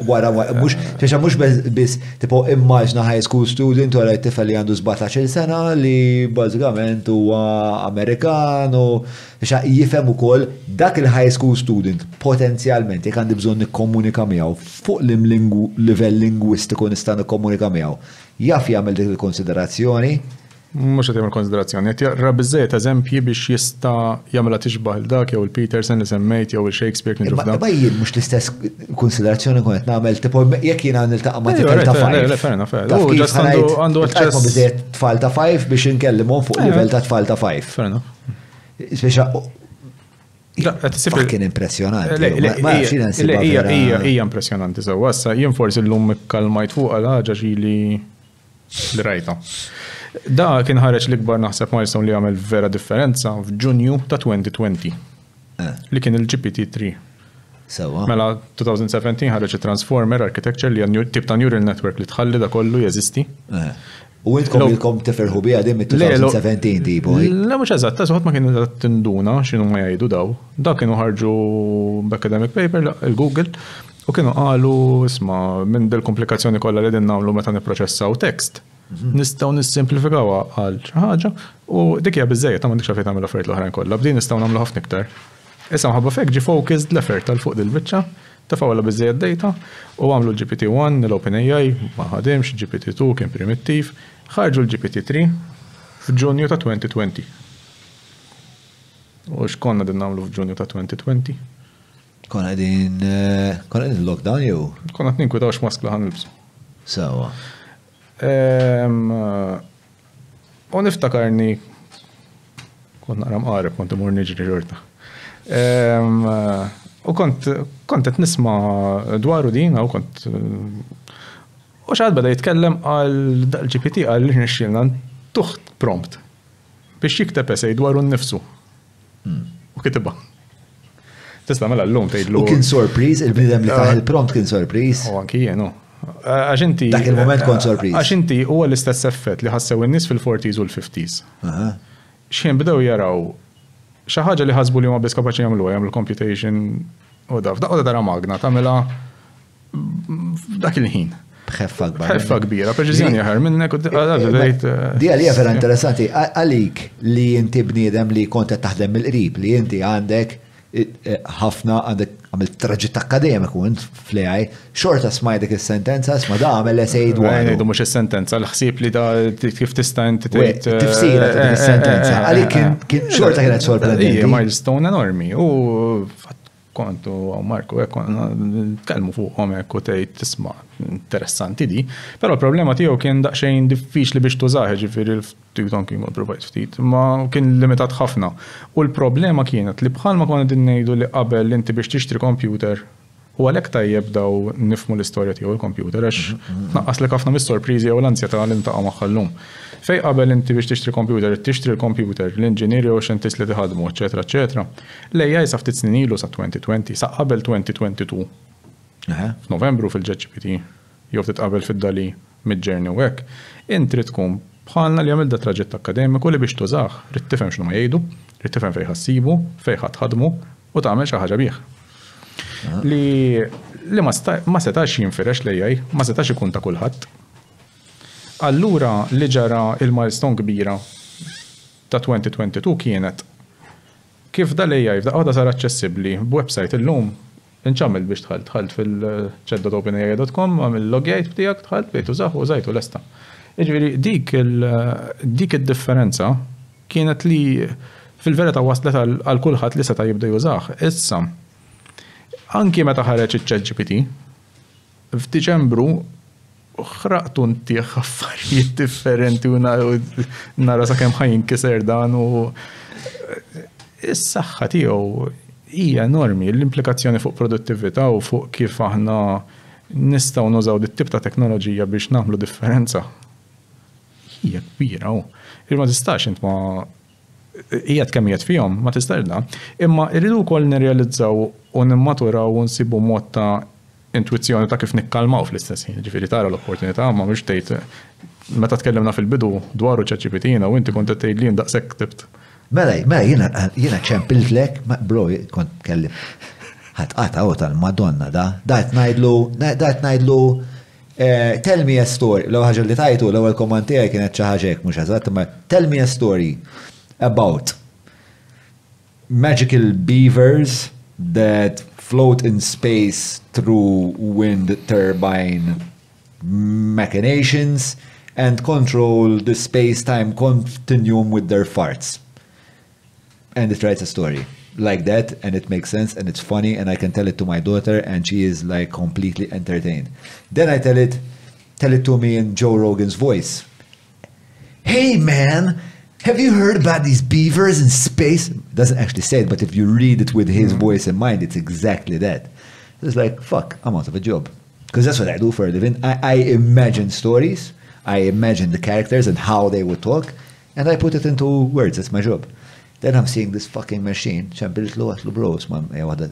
wara mhux biss tipo immaġna high school student wara t-tifel li għandu 17 sena li bażikament huwa Amerikan u jifhem ukoll dak il-high school student potenzjalment jekk għandi bżonn nikkomunika miegħu fuq livell lingwistiku nista' nikkomunika miegħu. Jaf jagħmel dik il-konsiderazzjoni. Mux għatim il-konsiderazzjoni, jtjaqra bizzejt eżempji biex jista jagħmilha tixbaħ il-dak jew il-Peterson li semmejt jew il-Shakespeare kien ġufda. Ma jien mux l-istess konsiderazzjoni kun qed nagħmel tipo jekk jiena niltaqa' ma' tifel ta' 5. Għandu aċċess biżejjed tfal ta' 5 biex inkellimhom fuq livell ta' tfal ta' 5. Speċa kien impressjonanti. Hija impressjonanti sewwa, issa jien forsi llum ikkalmajt fuq għal ħaġa li rajta. Da kien ħareġ l-ikbar naħseb milestone li għamel vera differenza f'Ġunju ta' 2020 li kien il-GPT-3. Mela 2017 ħareġ il-Transformer Architecture li għan tip ta' neural network li tħalli da kollu jeżisti. U intkom il-kom tiferħu bija dim il-2017 tipo. La mux eżatt, ta' ma kienu tinduna xinu ma jgħidu daw. Da kienu ħarġu b'academic paper il-Google u kienu qalu isma minn del-komplikazzjoni kollha li din nagħmlu meta nipproċessaw text. Nistgħu nissimplifikaw għal xi ħaġa u dik hija biżejjed ta' m'għandekx fejn tagħmel affarijiet l-oħrajn kollha. B'din nistgħu nagħmlu ħafna iktar. Issa mħabba fek ġi focused l-effort tal-fuq dil-biċċa tafawla biżejjed data u għamlu l-GPT-1 l-OpenAI ma ħadimx, GPT-2 kien primittiv, ħarġu l-GPT-3 f'Ġunju ta' 2020. U x'konna din nagħmlu f'Ġunju ta' 2020? Konna din lockdown jew? Konna tinkwitaw x'maskla ħanilbsu. Sewa. U niftakarni kont naqra mqareb kont imur niġri ġorta. U kont qed nisma' dwaru din u kont u x'għad beda jitkellem għal GPT għal li nixxielna tuħt prompt biex jikteb essej dwaru nnifsu. U kitibha. Tista' mela llum tgħidlu. U kien sorpriż il-bniedem li taħ il-prompt kien sorpriż. U anki jien Għaxinti. Dak il-moment kont sorpriż. Għaxinti huwa l-istess effett li ħassew in-nies fil-40s u l-50s. X'jien bdew jaraw xi ħaġa li ħasbu li huma biss kapaċi jagħmlu computation u daqgħu dara magna tagħmilha dak il-ħin. B'ħeffa kbira, preċiżjoni aħjar minnek u di għalija vera interessanti għalik li inti bniedem li kont qed taħdem mill-qrib li inti għandek ħafna għandek għamil traġitt akademiku int fl-AI, xorta smaj dik is-sentenza, sma da għamil essej dwar. Ngħidu mhux is-sentenza, l-ħsieb li da kif tista' inti tgħid. Tifsira ta' dik is-sentenza. Għalik kien xorta kienet sorprendenti. Hija milestone enormi u kontu Marko konna tkellmu fuqhom hekk u tgħid tisma' interessanti di, però l-problema tiegħu kien daqsxejn diffiċli biex tużaħ, ġifieri l-ftit anki ma provajt ftit, ma kien limitat ħafna. U l-problema kienet li bħalma konna din ngħidu li qabel inti biex tixtri computer u għalhekk tajjeb daw nifmu l-istorja tiegħu l-computer għax tnaqqaslek ħafna mis-sorpriżi jew l-ansjetà li ntaqa' magħha llum. Fejn qabel inti biex tixtri l-computer, l-inġinieri u x'intis li tiħadmu, eċetera, eċetera. L-AI sa ftit snin ilu sa 2020, sa qabel 2022. F'Novembru fil-ChatGPT, jew titqabel fid-Dali mid-Journey u hekk, inti tkun bħalna li għamil da traġett akademiku li biex tużaħ, rid tifhem x'nu ma jgħidu, rid tifhem fejn ħassibu, fejn ħadmu u tagħmel xi ħaġa bih. Li ma setax jinfirex l-AI, ma setax ikun ta' kulħadd. Allura li ġara il-milestone kbira ta' 2022 kienet kif dal-AI f'daqqa sar aċċessibbli b'website illum inċammel biex tħalt fil-chat.openai.com għamil logjajt b'tijak tħalt bejt użajtu l-esta. Iġviri, dik id-differenza kienet li fil-verita waslet għal kulħadd li seta' jibda jużaħ. Issa, anki meta ħareġ iċ-ChatGPT, f'Diċembru ħraqtu ntieħ affarijiet differenti u nara sakemm ħajinkiser dan u is-saħħa tiegħu hija enormi, l-implikazzjoni fuq produttività u fuq kif aħna nistgħu nużaw dit-tip ta' teknoloġija biex nagħmlu differenza. Hija kbira u ma tistax int ma hija tkemmijiet fihom, ma tistax da. Imma rridu wkoll nirrealizzaw u nimmaturaw u nsibu mod ta' intuizzjoni ta' kif nikkalmaw fl-istess ħin. Ġifieri tara l-opportunità ma mhux tgħid meta tkellimna fil-bidu dwaru ChatGPT u inti kont tgħid li daqshekk tibt. Mela, jiena ċempiltlek, bro, kont kellim. Ħatqata u tal-Madonna da. Dat ngħidlu tell me a story. L-ewwel ħaġa li tajtu l-ewwel komand tiegħi kienet xi ħaġa hekk mhux eżatt, ma tell me a story about magical beavers that float in space through wind turbine machinations and control the space-time continuum with their farts. And it writes a story like that, and it makes sense, and it's funny, and I can tell it to my daughter, and she is like completely entertained. Then I tell it to me in Joe Rogan's voice. Hey man, have you heard about these beavers in space? Doesn't actually say it, but if you read it with his voice in mind, it's exactly that. It's like, fuck, I'm out of a job. Because that's what I do for a living. I imagine stories, I imagine the characters and how they would talk, and I put it into words. That's my job. Then I'm seeing this fucking machine. ċempilt lu għatlu bro, isma wahda.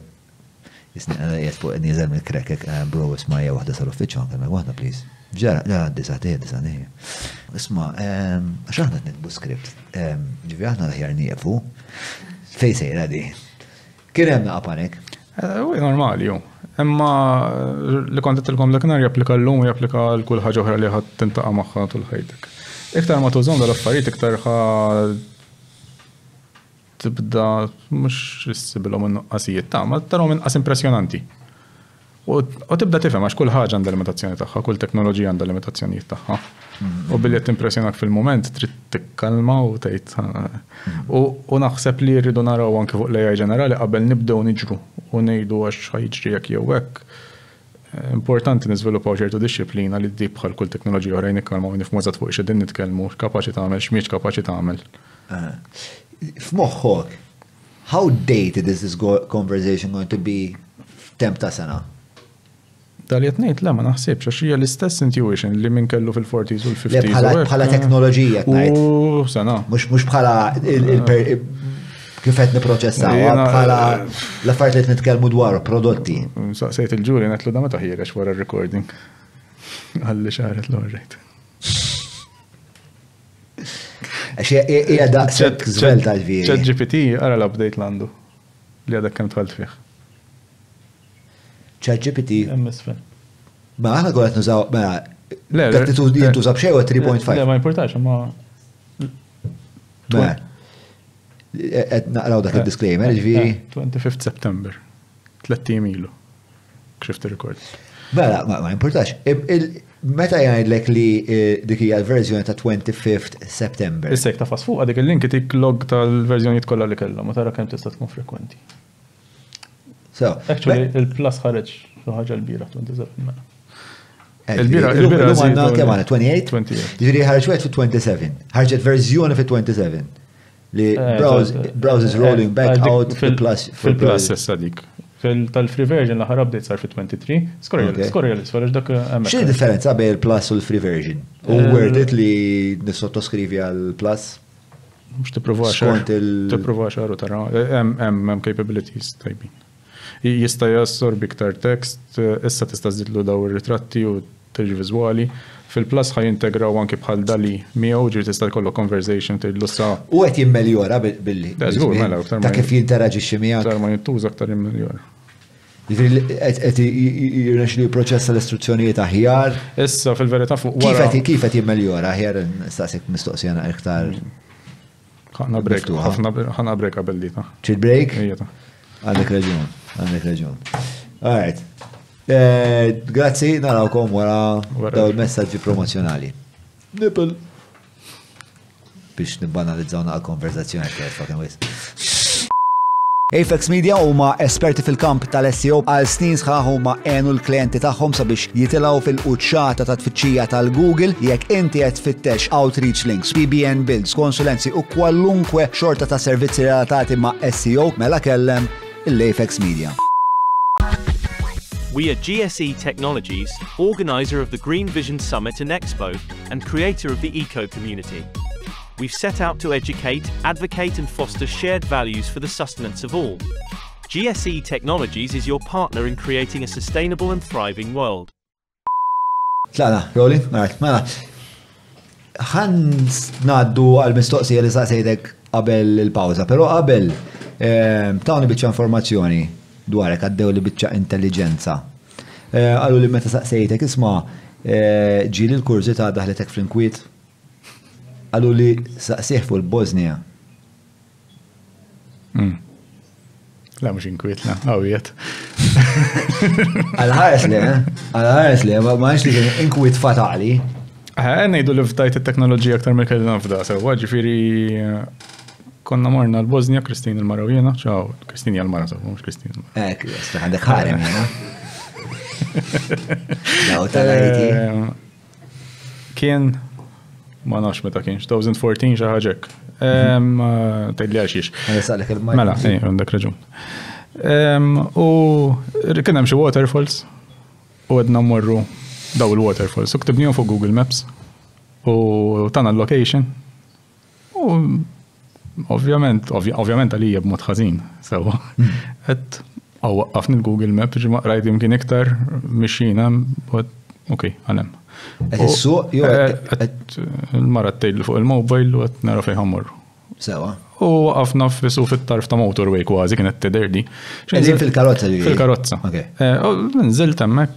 Isni għana jgħet fuq nizel mill krekek, bro, isma wahda sal-uffiċu, għanka wahda, please. Ġara, disatej. Isma, għaxħana t-nitbu skript. Ġivi għahna laħjar nieqfu. Fej sejra di. Kien hemm naqapanek? U normali, ju. Imma li kontet il-kom l-knar japplika l-lum u japplika l-kull ħagġa oħra li ħad tintaqa maħħa tul ħajtek. Iktar ma tużom dal-affarijiet, iktar tibda mux issibilhom in-nuqqasijiet ta' ma tarhom inqas impressjonanti. U tibda tifhem għax kull ħaġa għandha limitazzjoni tagħha, kull teknoloġija għandha limitazzjonijiet tagħha. U billi qed timpressjonak fil-mument trid tikkalma u tgħid. U naħseb li rridu naraw anke fuq l-AI ġenerali qabel nibdew niġru u ngħidu għax ħajġri jekk jew hekk. Importanti niżviluppaw ċertu disċiplina li ddib bħal kull teknoloġija oħra nikkalmaw nifhmu eżatt fuq x'qegħdin nitkellmu, kapaċi tagħmel x'mhix kapaċi tagħmel. F'moħħok, how dated is this conversation going to be f'temp ta' sena? Dal-jett ngħid le ma naħsibx għax hija l-istess intuition li min kellu fil-40s u l-50s. Bħala teknoloġija ngħid. U sena. Mhux bħala kif qed nipproċessaw, bħala l-affarijiet li nitkellmu dwar prodotti. Saqsejt il-ġuri ngħidlu da meta ħirex wara r-recording. Ħalli xaret l-orrejt. Għax hija daqshekk żvelta l-viri. ChatGPT ara l-update l-għandu li għadek kemm tħalt fih. ChatGPT. MSF. Ma aħna qed nużaw dak li jintuża b'xejn 3.5. Le ma importax imma. Qed naqraw dak id-disclaimer, ġifieri. 25 September. 3 ilu. Xift ir-rekord. Mela, ma importax. Meta jgħidlek li dik hija l-verżjoni ta' 25 September. Issek ta' fas fuq dik il-link tik log tal-verżjonijiet kollha li kellhom, ma tara kemm tista' tkun frekwenti. So, Actually, il-plus ħareġ xi ħaġa l-bira 27 mela. il-bira għandna kemm għandna 28? 28. Jiġri ħarġ wieħed fit-27. Ħarġet verżjoni fit-27. Li browse is rolling back out fil-plus issa dik. Tal-free version l-aħħar update sar fit-23. Skorja l-isfel dak hemmhekk. X'inhi differenza bejn il-plus u l-free version? U worth it li nissottoskrivi għall-plus? Mux t-provax għaru tara, hemm capabilities tajbin. Jista jassorbi iktar tekst, issa tista' żidlu daw ir-ritratti u terġi viżwali. Fil-plus ħaj integraw anki bħal dali miegħu ġifieri tista' jkollok conversation tgħidlu sa. U qed jimmeljora billi. Ta' kif jinteraġixxi miegħek. Aktar ma jintuża aktar jimmeljora. Jiġri qed jirnexxi jipproċessa l-istruzzjonijiet aħjar. Issa fil-verità fuq wara. Kif qed jimmeljora aħjar nistaqsik mistoqsija iktar. ħana break qabel dita. Chill break? Ejja. Għandek raġun. All right. Grazzi, narawkom wara daw il-messagġi promozjonali. Nipple. Biex nibbanalizzaw għal-konverzazzjoni fucking wis. Apex Media huma esperti fil-kamp tal-SEO għal snin sħaħ huma għenu l-klienti tagħhom sabiex jitilgħu fil-quċċata ta' tfittxija tal-Google jekk inti qed tfittex outreach links, PBN builds, konsulenzi u kwalunkwe xorta ta' servizzi relatati ma' SEO mela kellem il-Apex Media. We are GSE Technologies, organizer of the Green Vision Summit and Expo, and creator of the Eco Community. We've set out to educate, advocate and foster shared values for the sustenance of all. GSE Technologies is your partner in creating a sustainable and thriving world. Tlana, rolling? Alright, mela. Ħan naddu għal-mistoqsija li saqsejtek qabel il-pawza, pero qabel tawni biċċa informazzjoni dwarek għaddew li biċċa intelligenza. Għallu li meta saqsejtek isma' ġili l-kurzi ta' daħletek fl-inkwiet. Għallu li saqsieħ fuq il-Bosnia. La mux inkwiet, la, għawiet. Għal-ħares li, ma nx li inkwiet fatali. Nejdu li fdajt il-teknoloġija aktar mill kellna nafda, sewa ġifiri konna morna l-Bosnia, Kristin il-Marawjena, ċaw, Kristin jgħal-Mara, mux Kristin il-Mara. Għandek ħarem jena. Daw tal-għajti. Kien ma nafx meta kienx, 2014 xi ħaġek. Tgħidli għaxiex. Mela, għandek raġun. U kien hemm xi waterfalls u għedna mmorru daw il-waterfalls. U ktibnihom fuq Google Maps u tana l-location. U ovvjament għalija b'mod ħażin sewwa. Qed waqqafni l-Google Map ġimgħa rajt jimkien iktar mixjina, okej, għalhemm. Il-mara t-tejl fuq il-mobile u għet nara fejn ħammur. Sewa. U għafna fissu fit-tarf ta' motorway kważi kienet t-derdi. Għedin fil-karozza ġi? Fil-karozza. Nżilt hemmhekk,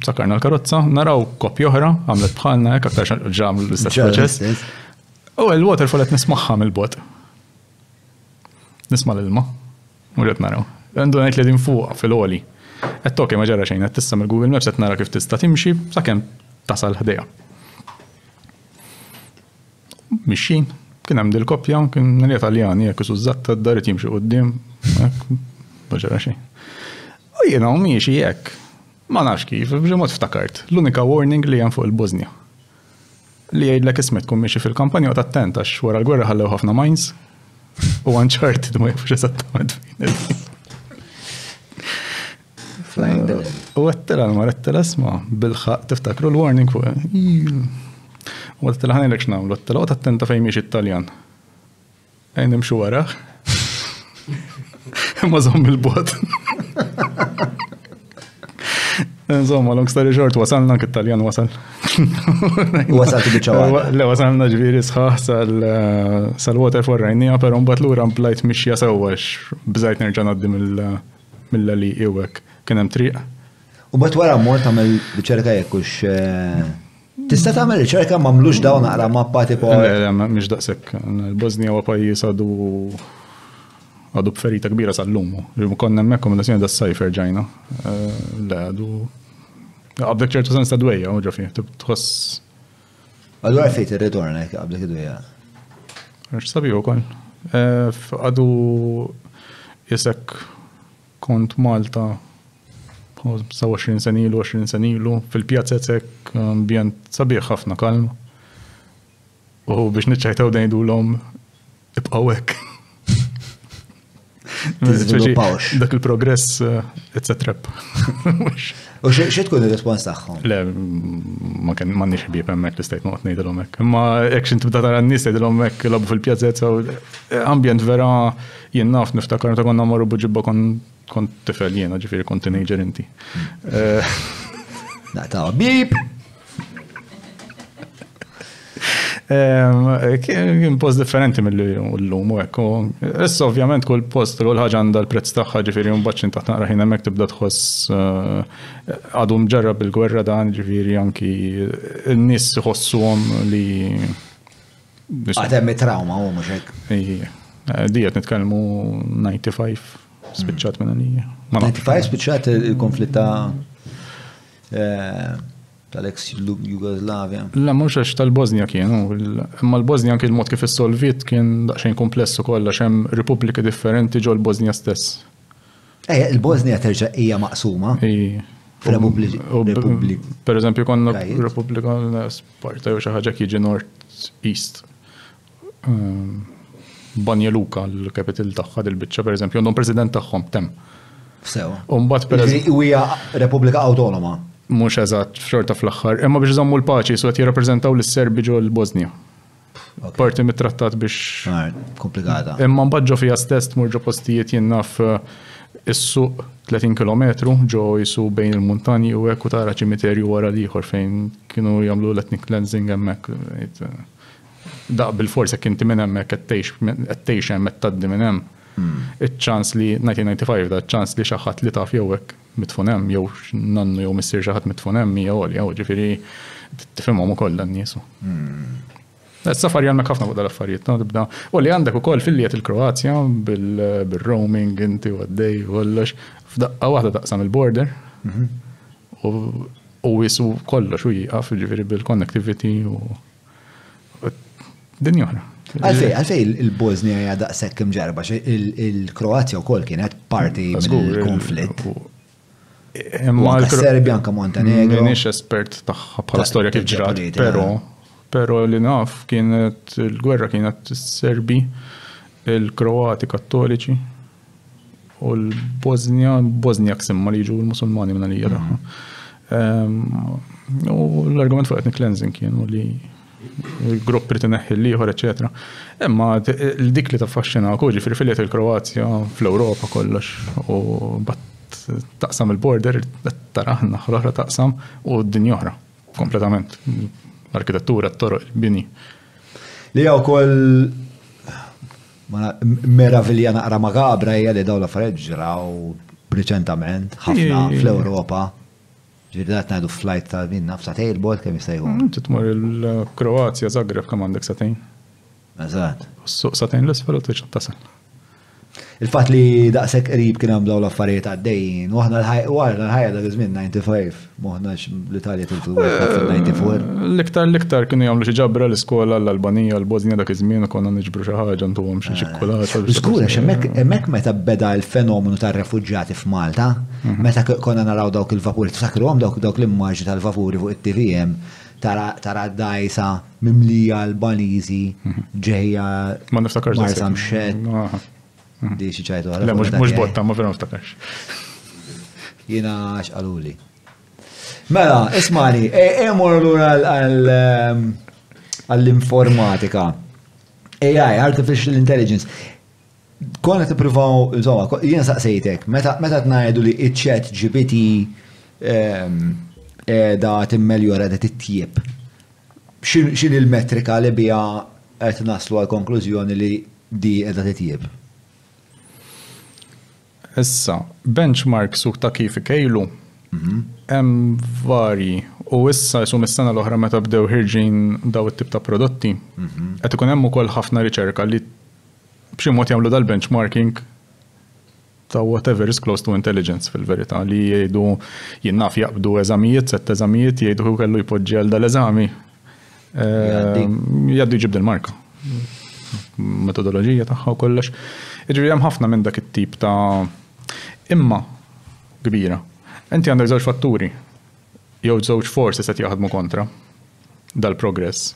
sakarna l-karozza, naraw kopja oħra, għamlet bħalna hekk aktar ġam l-istess proċess. U l-waterfall qed nismagħha mill-bot. Nisma' l-ilma. U qed naraw. Għandu ngħid li din fuq fil-għoli. Qed toki ma ġara xejn qed tissa mill-Google Maps qed nara kif tista' timxi sakemm tasal ħdejha. Mixin, kien hemm dil-koppja, kien nli Taljani jekk użatt tad-darit jimxi quddiem, hekk ma ġara xejn. U jiena miexi hekk. Ma nafx kif, b'xi mod ftakart. L-unika warning li hemm fuq il-Bosnia. Li jgħidlek ismet tkun miexi fil-kampanja u tattent għax wara l-gwerra ħallew ħafna mines u uncharted ma jafux eżattament fejn. U għattela l-mara sma bil-ħaq tiftakru l-warning fuq. U għattela ħanilek xnamlu, għattela għat attenta fejn miex Italjan. Għajn nimxu waraħ. Ma zom bil-bot. Insomma, long story short, wasalna k-Italjan wasal. Wasaltu biċċawa. Le, wasalna ġviri sħaħ sal-waterfall rajnija, pero mbat l-ura mplajt mixja sewax, bżajt nerġa naddi mill-li iwek. Kien hemm triq. U bat wara mort tagħmel riċerka jekkux tista' tagħmel riċerka m'għamlux dawn naqra mappa tipo. Le, mhix daqshekk. Il-Bosnia huwa pajjiż għadu b'ferita kbira sal-lum. Konna hemmhekk kombinazzjoni das-sajf erġajna. Le għadu qabdek ċertu sens ta' dwejja u ġofi. Tħoss. Għadu għarfejt ir-ritorn hekk qabdek id-dwejja. Sabiħu wkoll. Għadu jisek kont Malta 27 senilu, 20 senilu, fil-pjazzek ambjent sabiħ ħafna kalma. U biex niċċajtaw dejdu l-om ibqawek. Dak il-progress, it's a trap. U xie tkun il-respons taħħom? Le, ma nix ħbib emmek li stajt noqt nejdilom ek. Ma ekxin tibda tara n-nis nejdilom ek labu fil-pjazzet, ambjent vera jennaf niftakar ta' konna marru buġibba kont tifel jena, ġifiri kont teenager inti. Ta' bip! Kien post differenti mill-lum u ekku. Issa ovvjament kull post kull ħaġa għandha l-prezz tagħha ġifieri mbagħad taħt naqra ħin hemmhekk tibda tħoss għadu mġarrab il-gwerra dan ġifieri anki n-nies iħossuhom li hemm trauma u mhux hekk. Diet nitkellmu 95 spiċċat minn għalija. 95 spiċċat il-konflitt tal-ex Jugoslavia. La, mux għax tal-Bosnia kienu. Imma l-Bosnia kien il-mod kif is-solvit kien daqsxejn komplessu kollha hemm repubblika differenti ġol Bosnia stess. Il-Bosnia terġa' hija maqsuma. Repubblika. Per eżempju konna Repubblika Sparta jew xi ħaġa jiġi North-East. Banja Luka, l-kapital tagħha dil-biċċa pereżempju, għandhom president tagħhom tem. Sewa. U mbagħad pereżempju hija Repubblika Awtonoma. Mux eżatt, xorta fl-axħar. Imma biex żommu l-paċi, so qed jirrappreżentaw lis-Serbi ġol Bosnia. Parti mit-trattat biex. Komplikata. Imma mbagħad ġo fiha stess tmur ġo postijiet jinnaf is-suq 30 km ġo jisu bejn il-muntanji u hekk u tara ċimiterju wara l-ieħor fejn kienu jagħmlu l-ethnic cleansing hemmhekk. Daq bil-forsa kien inti minn hemmhekk qed tgħix hemm qed tgħaddi minn hemm. Iċ-ċans li 1995 da ċans li xi ħadd li taf jew hekk mitfunem, jew nannu jew missier xi ħadd mitfunem hija għolja, ġifieri tifhimhom ukoll dan-nies. Is-safar jagħmel ħafna fuq dal-affarijiet, tibda. U li għandek ukoll fil-liet il-Kroazja bil-roaming inti u għaddej kollox f'daqqa waħda taqsam il-border u jisu kollox u jieqaf ġifieri bil-connectivity u dinja oħra. Għalfej il-Bosnia hija daqshekk imġarba, il-Kroazja wkoll kienet parti mill-konflitt. Imma Serbja anke Montenegro. Minix espert tagħha bħala storja kif ġrat, però li naf kienet il-gwerra kienet is-Serbi, il-Kroati Kattoliċi u l-Bosnia ksimma li jiġu l-Musulmani minn għalija tagħha. U l-argument fuq ethnic cleansing kienu li il-grupp li tineħħi l-ieħor, eċetera. Imma dik li taffaxxina ġifieri fil-filiet il-Kroazja fl-Ewropa kollox u bat taqsam il-border tara aħna ħra taqsam u d-dinja oħra kompletament. L-arkitettura, t-toroq, il-bini. Li wkoll meravilja naqra makabra hija li dawn l-affarijiet ġraw reċentament ħafna fl-Ewropa. Ġirdat najdu flight ta' minna f'satej il-bol kemm jista' jkun. Titmur il-Kroazja Zagreb kemm għandek satejn. Eżatt. Suq satejn l-isfel u tiġi tasal. Il-fatt li daqshekk qrib kien hemm dawn l-affarijiet għaddejjin, waħna l-ħajja dak iż-żmien 95, moħnax l-Italja tilfu fil-94. L-iktar kienu jagħmlu xi ġabra l-iskola l-Albanija, l-Bosnia dak iż-żmien konna niġbru xi ħaġa ntuhom xi ċikkulata. Żgur għax hemmhekk meta beda l-fenomenu tar-refuġġjati f'Malta, meta konna naraw dawk il-vapuri, tiftakruhom dawk l-immaġni tal-vapuri fuq it-TVM tara d-dajsa mimlija Albaniżi ġejja ma niftakarx Marsa Mxed. Di xi ċajtu għal. Le mhux botta ma vera niftakarx. Jiena x'qaluli. Mela, ismani, morru lura għall-informatika. AI, Artificial Intelligence. Konna tippruvaw, insomma, jiena saqsejtek, meta tngħidu li iċ-chat GPT da timmeljora da titjieb. X'in il-metrika li bija qed naslu għal konklużjoni li di qiegħda titjieb? Issa, benchmark suq ta' kif ikejlu hemm varji u issa jsum is-sena l-oħra meta bdew ħirġin daw it-tip ta' prodotti qed ikun hemm ukoll ħafna riċerka li b'xi mod jagħmlu dal-benchmarking ta' whatever is close to intelligence fil-verità li jgħidu jinnaf jaqbdu eżamijiet, set eżamijiet jgħidu kellu jpoġġi għal dal-eżami jgħaddu jġib dil-marka. Metodoloġija tagħha u kollox. Jiġri hemm ħafna minn dak it-tip ta' Imma kbira. Inti għandek żewġ fatturi jew żewġ forces qed jaħdmu kontra dal-progress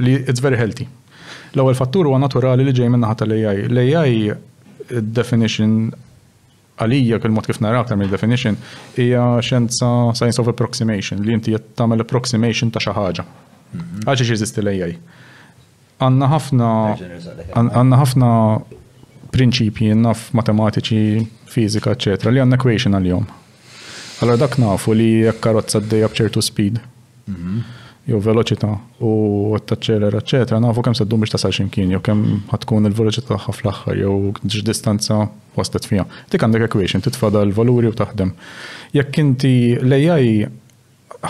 li it's very healthy. L-ewwel fattur huwa naturali li ġej minn naħa tal-AI. L-AI definition għalija kil-mod kif nara aktar mill-definition hija xjenza science of approximation li inti qed tagħmel approximation ta' xi ħaġa. Għaliex jeżisti l-AI. Għandna ħafna prinċipji naf matematiċi, fizika, eċetera, li għandna equation għal-jom. Allora dak nafu li jekk karozza d-dejja b'ċertu speed, jew veloċità u taċċelera, eċetera, nafu kemm se ddum biex tasal x'imkien, jew kemm ħatkun il-veloċità tagħha fl-aħħar, jew distanza waslet fiha. Dik għandek equation, titfada l-valuri u taħdem. Jekk inti l-AI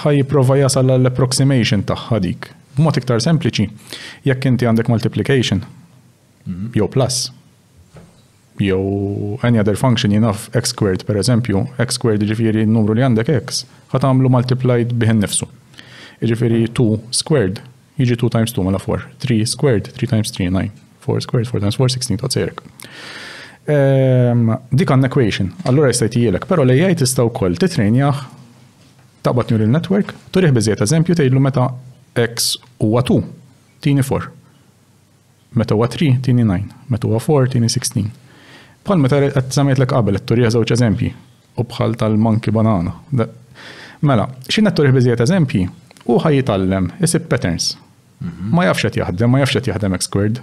ħaj jipprova jasal l-approximation tagħha dik. B'mod iktar sempliċi, jekk inti għandek multiplication, jew plus, jew any other function jinaf x squared per eżempju, x squared ġifieri n-numru li għandek x, ħatamlu multiplied bihin nifsu. Ġifieri 2 squared, jiġi 2 times 2 mela 4, 3 squared, 3 times 3, 9, 4 squared, 4 times 4, 16, tot sejrek. Dik għandna equation, allura jistajt jilek, pero l-AI tista' wkoll titrejnjah taqbad neural network, turih biżejjed eżempju tgħidlu meta x huwa 2, tieni 4. Meta huwa 3, tieni 9, meta huwa 4, tieni 16. Bħal meta qed semmejtlek qabel turih żewġ eżempji u bħal tal-monkey banana. Mela, x'inha turih biżejjed eżempji u ħajjitallem isib patterns. Ma jafx qed jaħdem, ma jafx qed jaħdem x squared.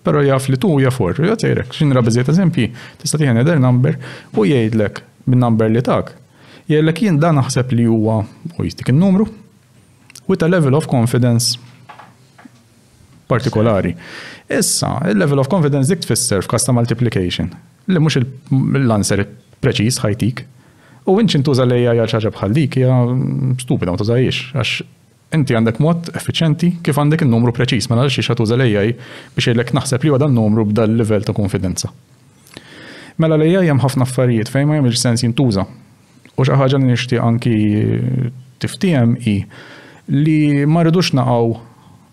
Però jaf li 2 hija 4, jgħid sejrek x'inra biżejjed eżempji tista' tieħu another number u jgħidlek bin-number li tak. Jgħidlek jien dan naħseb li huwa u jistik in-numru with a level of confidence partikolari. Issa, il-level of confidence dik tfisser f'każ ta' multiplication, li mhux l-answer preċiż ħajtik. U inċin tuża l-AI għal xaġa bħal dik hija stupida ma tużajiex, għax inti għandek mod effiċenti kif għandek in-numru preċiż, ma nagħmilx tuża l-AI biex jgħidlek naħseb li huwa dan numru b'dal livell ta' konfidenza. Mela l-AI hemm ħafna affarijiet fejn ma jagħmilx sens jintuża. U xi ħaġa li nixtieq anki tiftihem hi li ma rridux naqgħu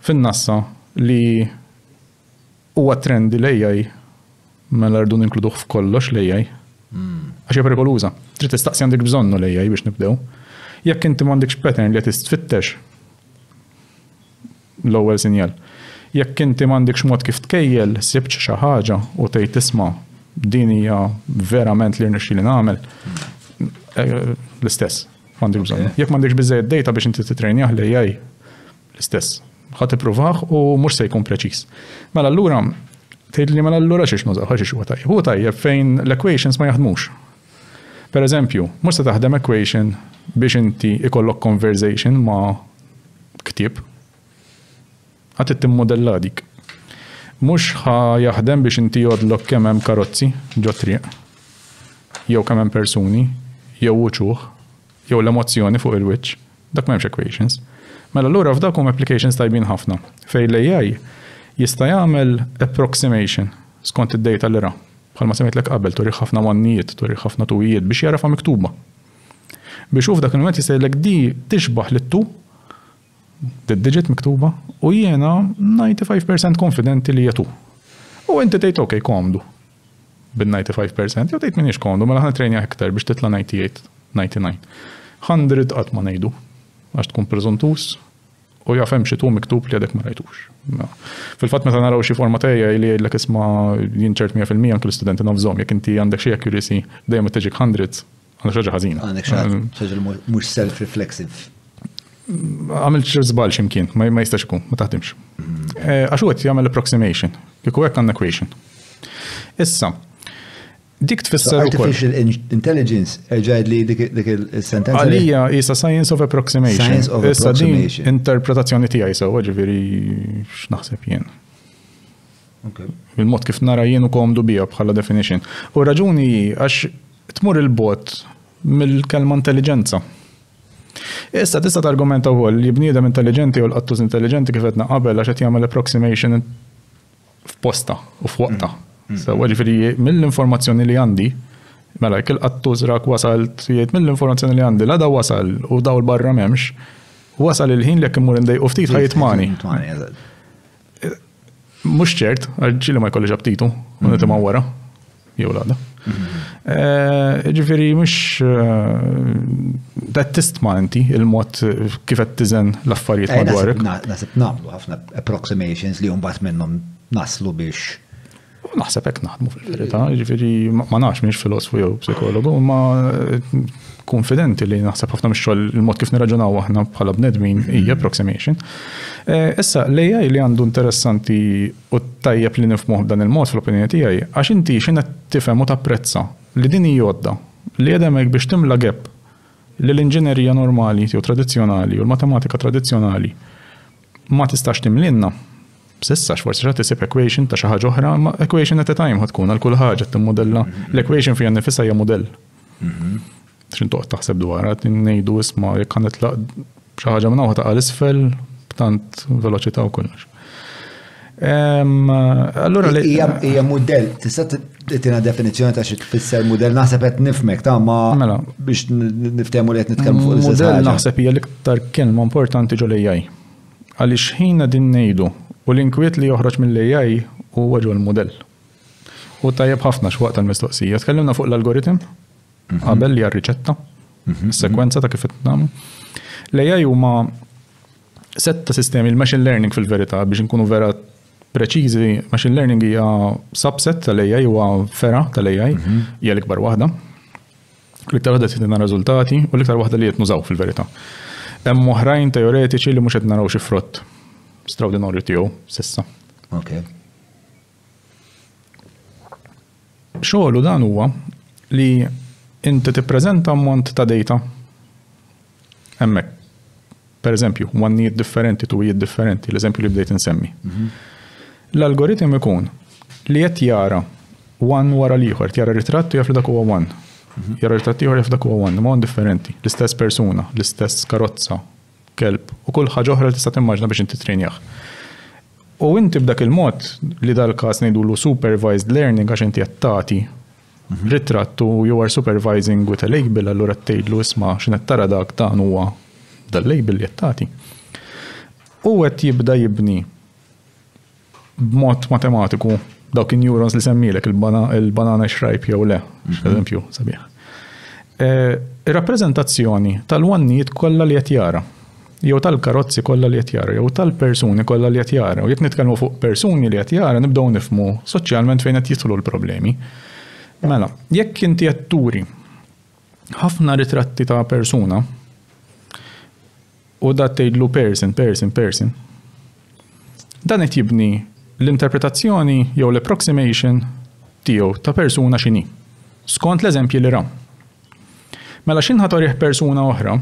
fin-nassa li huwa trendi l-AI mela rridu ninkluduh f'kollox l-AI. Għax hija perikoluża. Trid tistaqsi għandek bżonnu l-AI biex nibdew. Jekk inti m'għandekx pattern li qed tfittex l-ewwel sinjal. Jekk inti m'għandekx mod kif tkejjel sibx xi ħaġa u tgħid tisma' din hija verament li rnexxieli nagħmel l-istess m'għandek bżonn. Jekk m'għandekx biżejjed data biex inti titrejnjah l-AI l-istess. Ħadd ippruvaħ u mhux se jkun preċiż. Mela allura tgħidli mela allura xiex nużaw, xiex huwa tajjeb. Huwa tajjeb fejn l-equations ma jaħdmux. Pereżempju, mhux se taħdem equation biex inti ikollok conversation ma' ktieb. Ħadd timmodella dik. Mhux jaħdem biex inti jgħodlok kemm hemm karozzi ġo triq, jew kemm hemm persuni, jew wuċuħ, jew l-emozzjoni fuq il-wiċċ. Dak m'hemmx equations. Mela allura f'dak huma applications tajbin ħafna fejn l-AI jista' jagħmel approximation skont id-data li ra. Bħalma semmejtlek qabel turih ħafna mannijiet, turih ħafna tuwijiet biex jarafha miktuba. Biex uf dak il-moment jistgħidlek di tixbaħ lit-tu d-digit miktuba u jiena 95% konfidenti li hija tu. U inti tgħid okej komdu bil-95% jew tgħid m'iniex komdu mela ħa trejnja iktar biex titla' 98, 99. 100 qatt ma ngħidu għax tkun preżuntus u jafhem xi tu miktub li għadek ma rajtux. Fil-fatt meta naraw xi forma tejja li jgħidlek isma' jinċert 100% anke l-istudenti nafżhom jekk inti għandek xi accuracy dejjem tiġik 100 għandek xi ħażina. Għandek xi mhux self-reflexive. Għamilt xi żball x'imkien, ma jistax ikun, ma taħdimx. Għax huwa jagħmel approximation, kieku hekk għandna equation. Issa, dik tfisser ukoll. Artificial intelligence ġajd li dik il-sentenza. Għalija isa science of approximation. Science of approximation. Issa din interpretazzjoni tiegħi sew, ġifieri x'naħseb jien. Il-mod kif nara jien u komdu bija bħala definition. U raġuni għax tmur il-bot mill-kelma intelligenza. Issa tista' targumenta wkoll li bniedem intelligenti u l-qattuż intelligenti kif qedna qabel għax qed jagħmel approximation f'posta u f'waqta. Ġifieri mill-informazzjoni li għandi, mela jekk il-qattuż rak wasalt jgħid mill-informazzjoni li għandi la da wasal u dawl barra m'hemmx, wasal il-ħin li jekk imur indejqu ftit ħajitmani. Mhux ċert, ġieli ma jkollix abtitu, u nitimgħu wara, jew l-għada. Ġifieri mhux tistma' inti il-mod kif qed tiżen l-affarijiet madwarek. Naħseb nagħmlu ħafna approximations li mbagħad minnhom naslu biex. Naħseb hekk naħdmu fil-verità, ġifieri ma nafx mhix filosofu jew psikologu, ma konfidenti li naħseb ħafna mix-xogħol il-mod kif nirraġunaw aħna bħala bnedmin hija approximation. Issa l-AI li għandu interessanti u tajjeb li nifhmuh b'dan il-mod fl-opinjoni tiegħi, għax inti x'inha tifhem u tapprezza li din hija għodda li għedemek biex timla gap li l-inġinerija normali jew tradizzjonali u l-matematika tradizzjonali ma tistax timlinna. S'issa forsi xa tisib equation ta' xi ħaġa oħra, ma equation at a time ħatkun għal kull ħaġa timmodella. L-equation fija nifisha hija modell. X'intoq taħseb dwarha ngħidu isma' jekk ħanetlaq xi ħaġa minn hawn taqal isfel b'tant veloċità u kollox. Allura hija mudell, tista' tina definizzjoni ta' xi tfisser mudell naħseb qed nifhmek ta' ma biex niftehmu li qed nitkellmu fuq l-istess ħaġa. Mudell naħseb hija l-iktar kelma importanti ġol AI. Għaliex ħin din ngħidu u l-inkwiet li joħroġ mill-AI huwa ġol mudell. U tajjeb ħafna x'waqt tal-mistoqsija. Tkellimna fuq l-algoritm qabel li għar-riċetta, is-sekwenza ta' kif qed nagħmlu. L-AI huma setta sistemi l-machine learning fil-verità biex inkunu vera preċiżi. Machine learning hija subset tal-AI huwa fera tal-AI hija l-ikbar waħda. L-iktar waħda titina riżultati u l-iktar waħda li qed nużaw fil-verità. Hemm oħrajn teoretiċi li mhux qed naraw xi frott straordinarju tiegħu s'issa. Okay. Xogħlu dan huwa li inti tippreżenta ammont ta' data hemmhekk. Pereżempju, one-nijiet differenti, two-ijiet differenti, l-eżempju li bdejt insemmi. L-algoritm ikun li qed jara one wara l-ieħor, jara ritratt u jaf li dak huwa one. Jara ritratt ieħor jaf dak huwa one, ma differenti, l-istess persuna, l-istess karozza, kelb u kull ħaġa oħra li tista' timmaġna biex inti trinjah. U inti b'dak il-mod li dal-każ ngħidulu supervised learning għax inti qed tagħti ritratt u you are supervising with a label allura tgħidlu isma' x'inhet tara dak dan huwa dal-label li qed tagħti. U qed jibda jibni b'mod matematiku dawk in-neurons li semmilek il-banana xrajb jew le, eżempju sabiħ. Ir-rappreżentazzjoni tal-wannijiet kollha li qed jara. Jew tal-karozzi kollha li qed jara, jew tal-persuni kollha li qed jara. U jekk nitkellmu fuq persuni li qed jara, nibdew nifhmu soċjalment fejn qed jidħlu l-problemi. Mela, jekk inti qed turi ħafna ritratti ta' persuna u da tgħidlu person, dan qed jibni l-interpretazzjoni jew l-approximation tiegħu ta' persuna x'inhi. Skont l-eżempji li ra. Mela x'inħatorih persuna oħra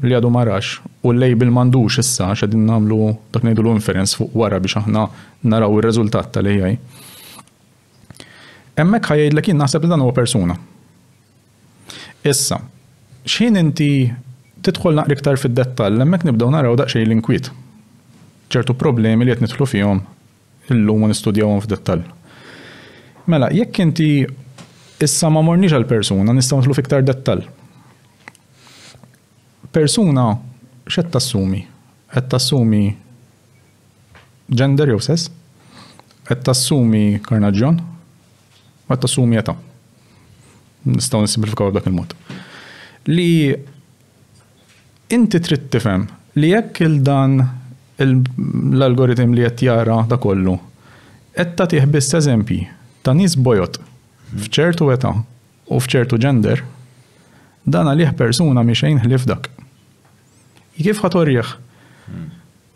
li għadu marax u l-label mandux issa xedin namlu dak ngħidulu inference fuq wara biex aħna naraw ir-riżultat tal-AI. Hemmhekk ħajdlek jien naħseb li dan huwa persuna. Issa, x'in inti tidħol naqra iktar fid-dettall, hemmhekk nibdew naraw daqsxejn l-inkwiet. ċertu problemi li qed nidħlu fihom illum u nistudjawhom f'dettall. Mela, jekk inti issa ma morniex għall-persuna nistgħu nidħlu fiktar dettall. Persuna x'qed tassumi? Qed tassumi gender jew sess? Qed tassumi karnaġġjon? Qed tassumi età? Nistgħu nissimplifikaw b'dak il-mod. Li inti trid tifhem li jekk il-dan l-algoritm li qed jara da kollu qed tagħtih biss eżempji ta' nies bojot f'ċertu età u f'ċertu gender, dan għalih persuna mixejn ħlief dak. Kif ħatorjih?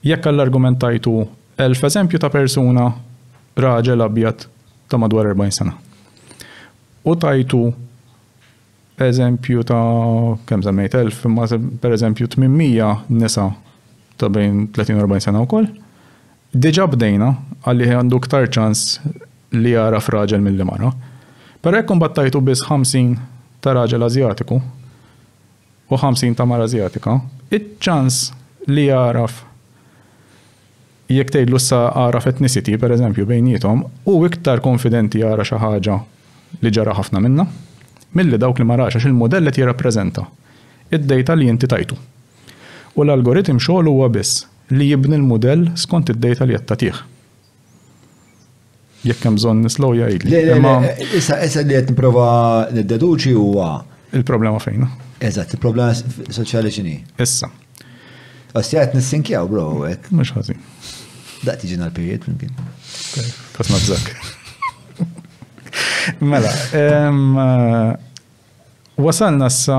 Jekk għall-argumentajtu 1000 eżempju ta' persuna raġel abjad ta' madwar 40 sena. U tajtu eżempju ta' kemm semmejt 1000, imma per eżempju 800 nisa ta' bejn 30 u 40 sena wkoll. Diġà bdejna għalli għandu ktar ċans li jara f'raġel mill-li mara. Però jekk imbattajtu biss 50 ta' raġel Azjatiku u 50 ta' mara Azjatika, iċ-ċans li jaraf jekk tgħidlu sa għaraf ethnicity pereżempju bejniethom u iktar konfidenti jara xi ħaġa li ġara ħafna minnha milli dawk li ma rax għax il-modell qed jirrappreżenta id-dejta li inti tajtu. U l-algoritm xogħol huwa biss li jibni l-mudell skont id-dejta li qed tagħtih. Jekk hemm bżonn nislow jgħidli. Issa li qed nipprova niddeduċi huwa il-problema fejn. Eżatt, il-problema soċjali x'inhi? Issa. Osja qed nissinkjaw bro hekk. Mhux ħażin. Daqt tiġi l-period flimkien. Fasna bżak. Mela, wasalna sa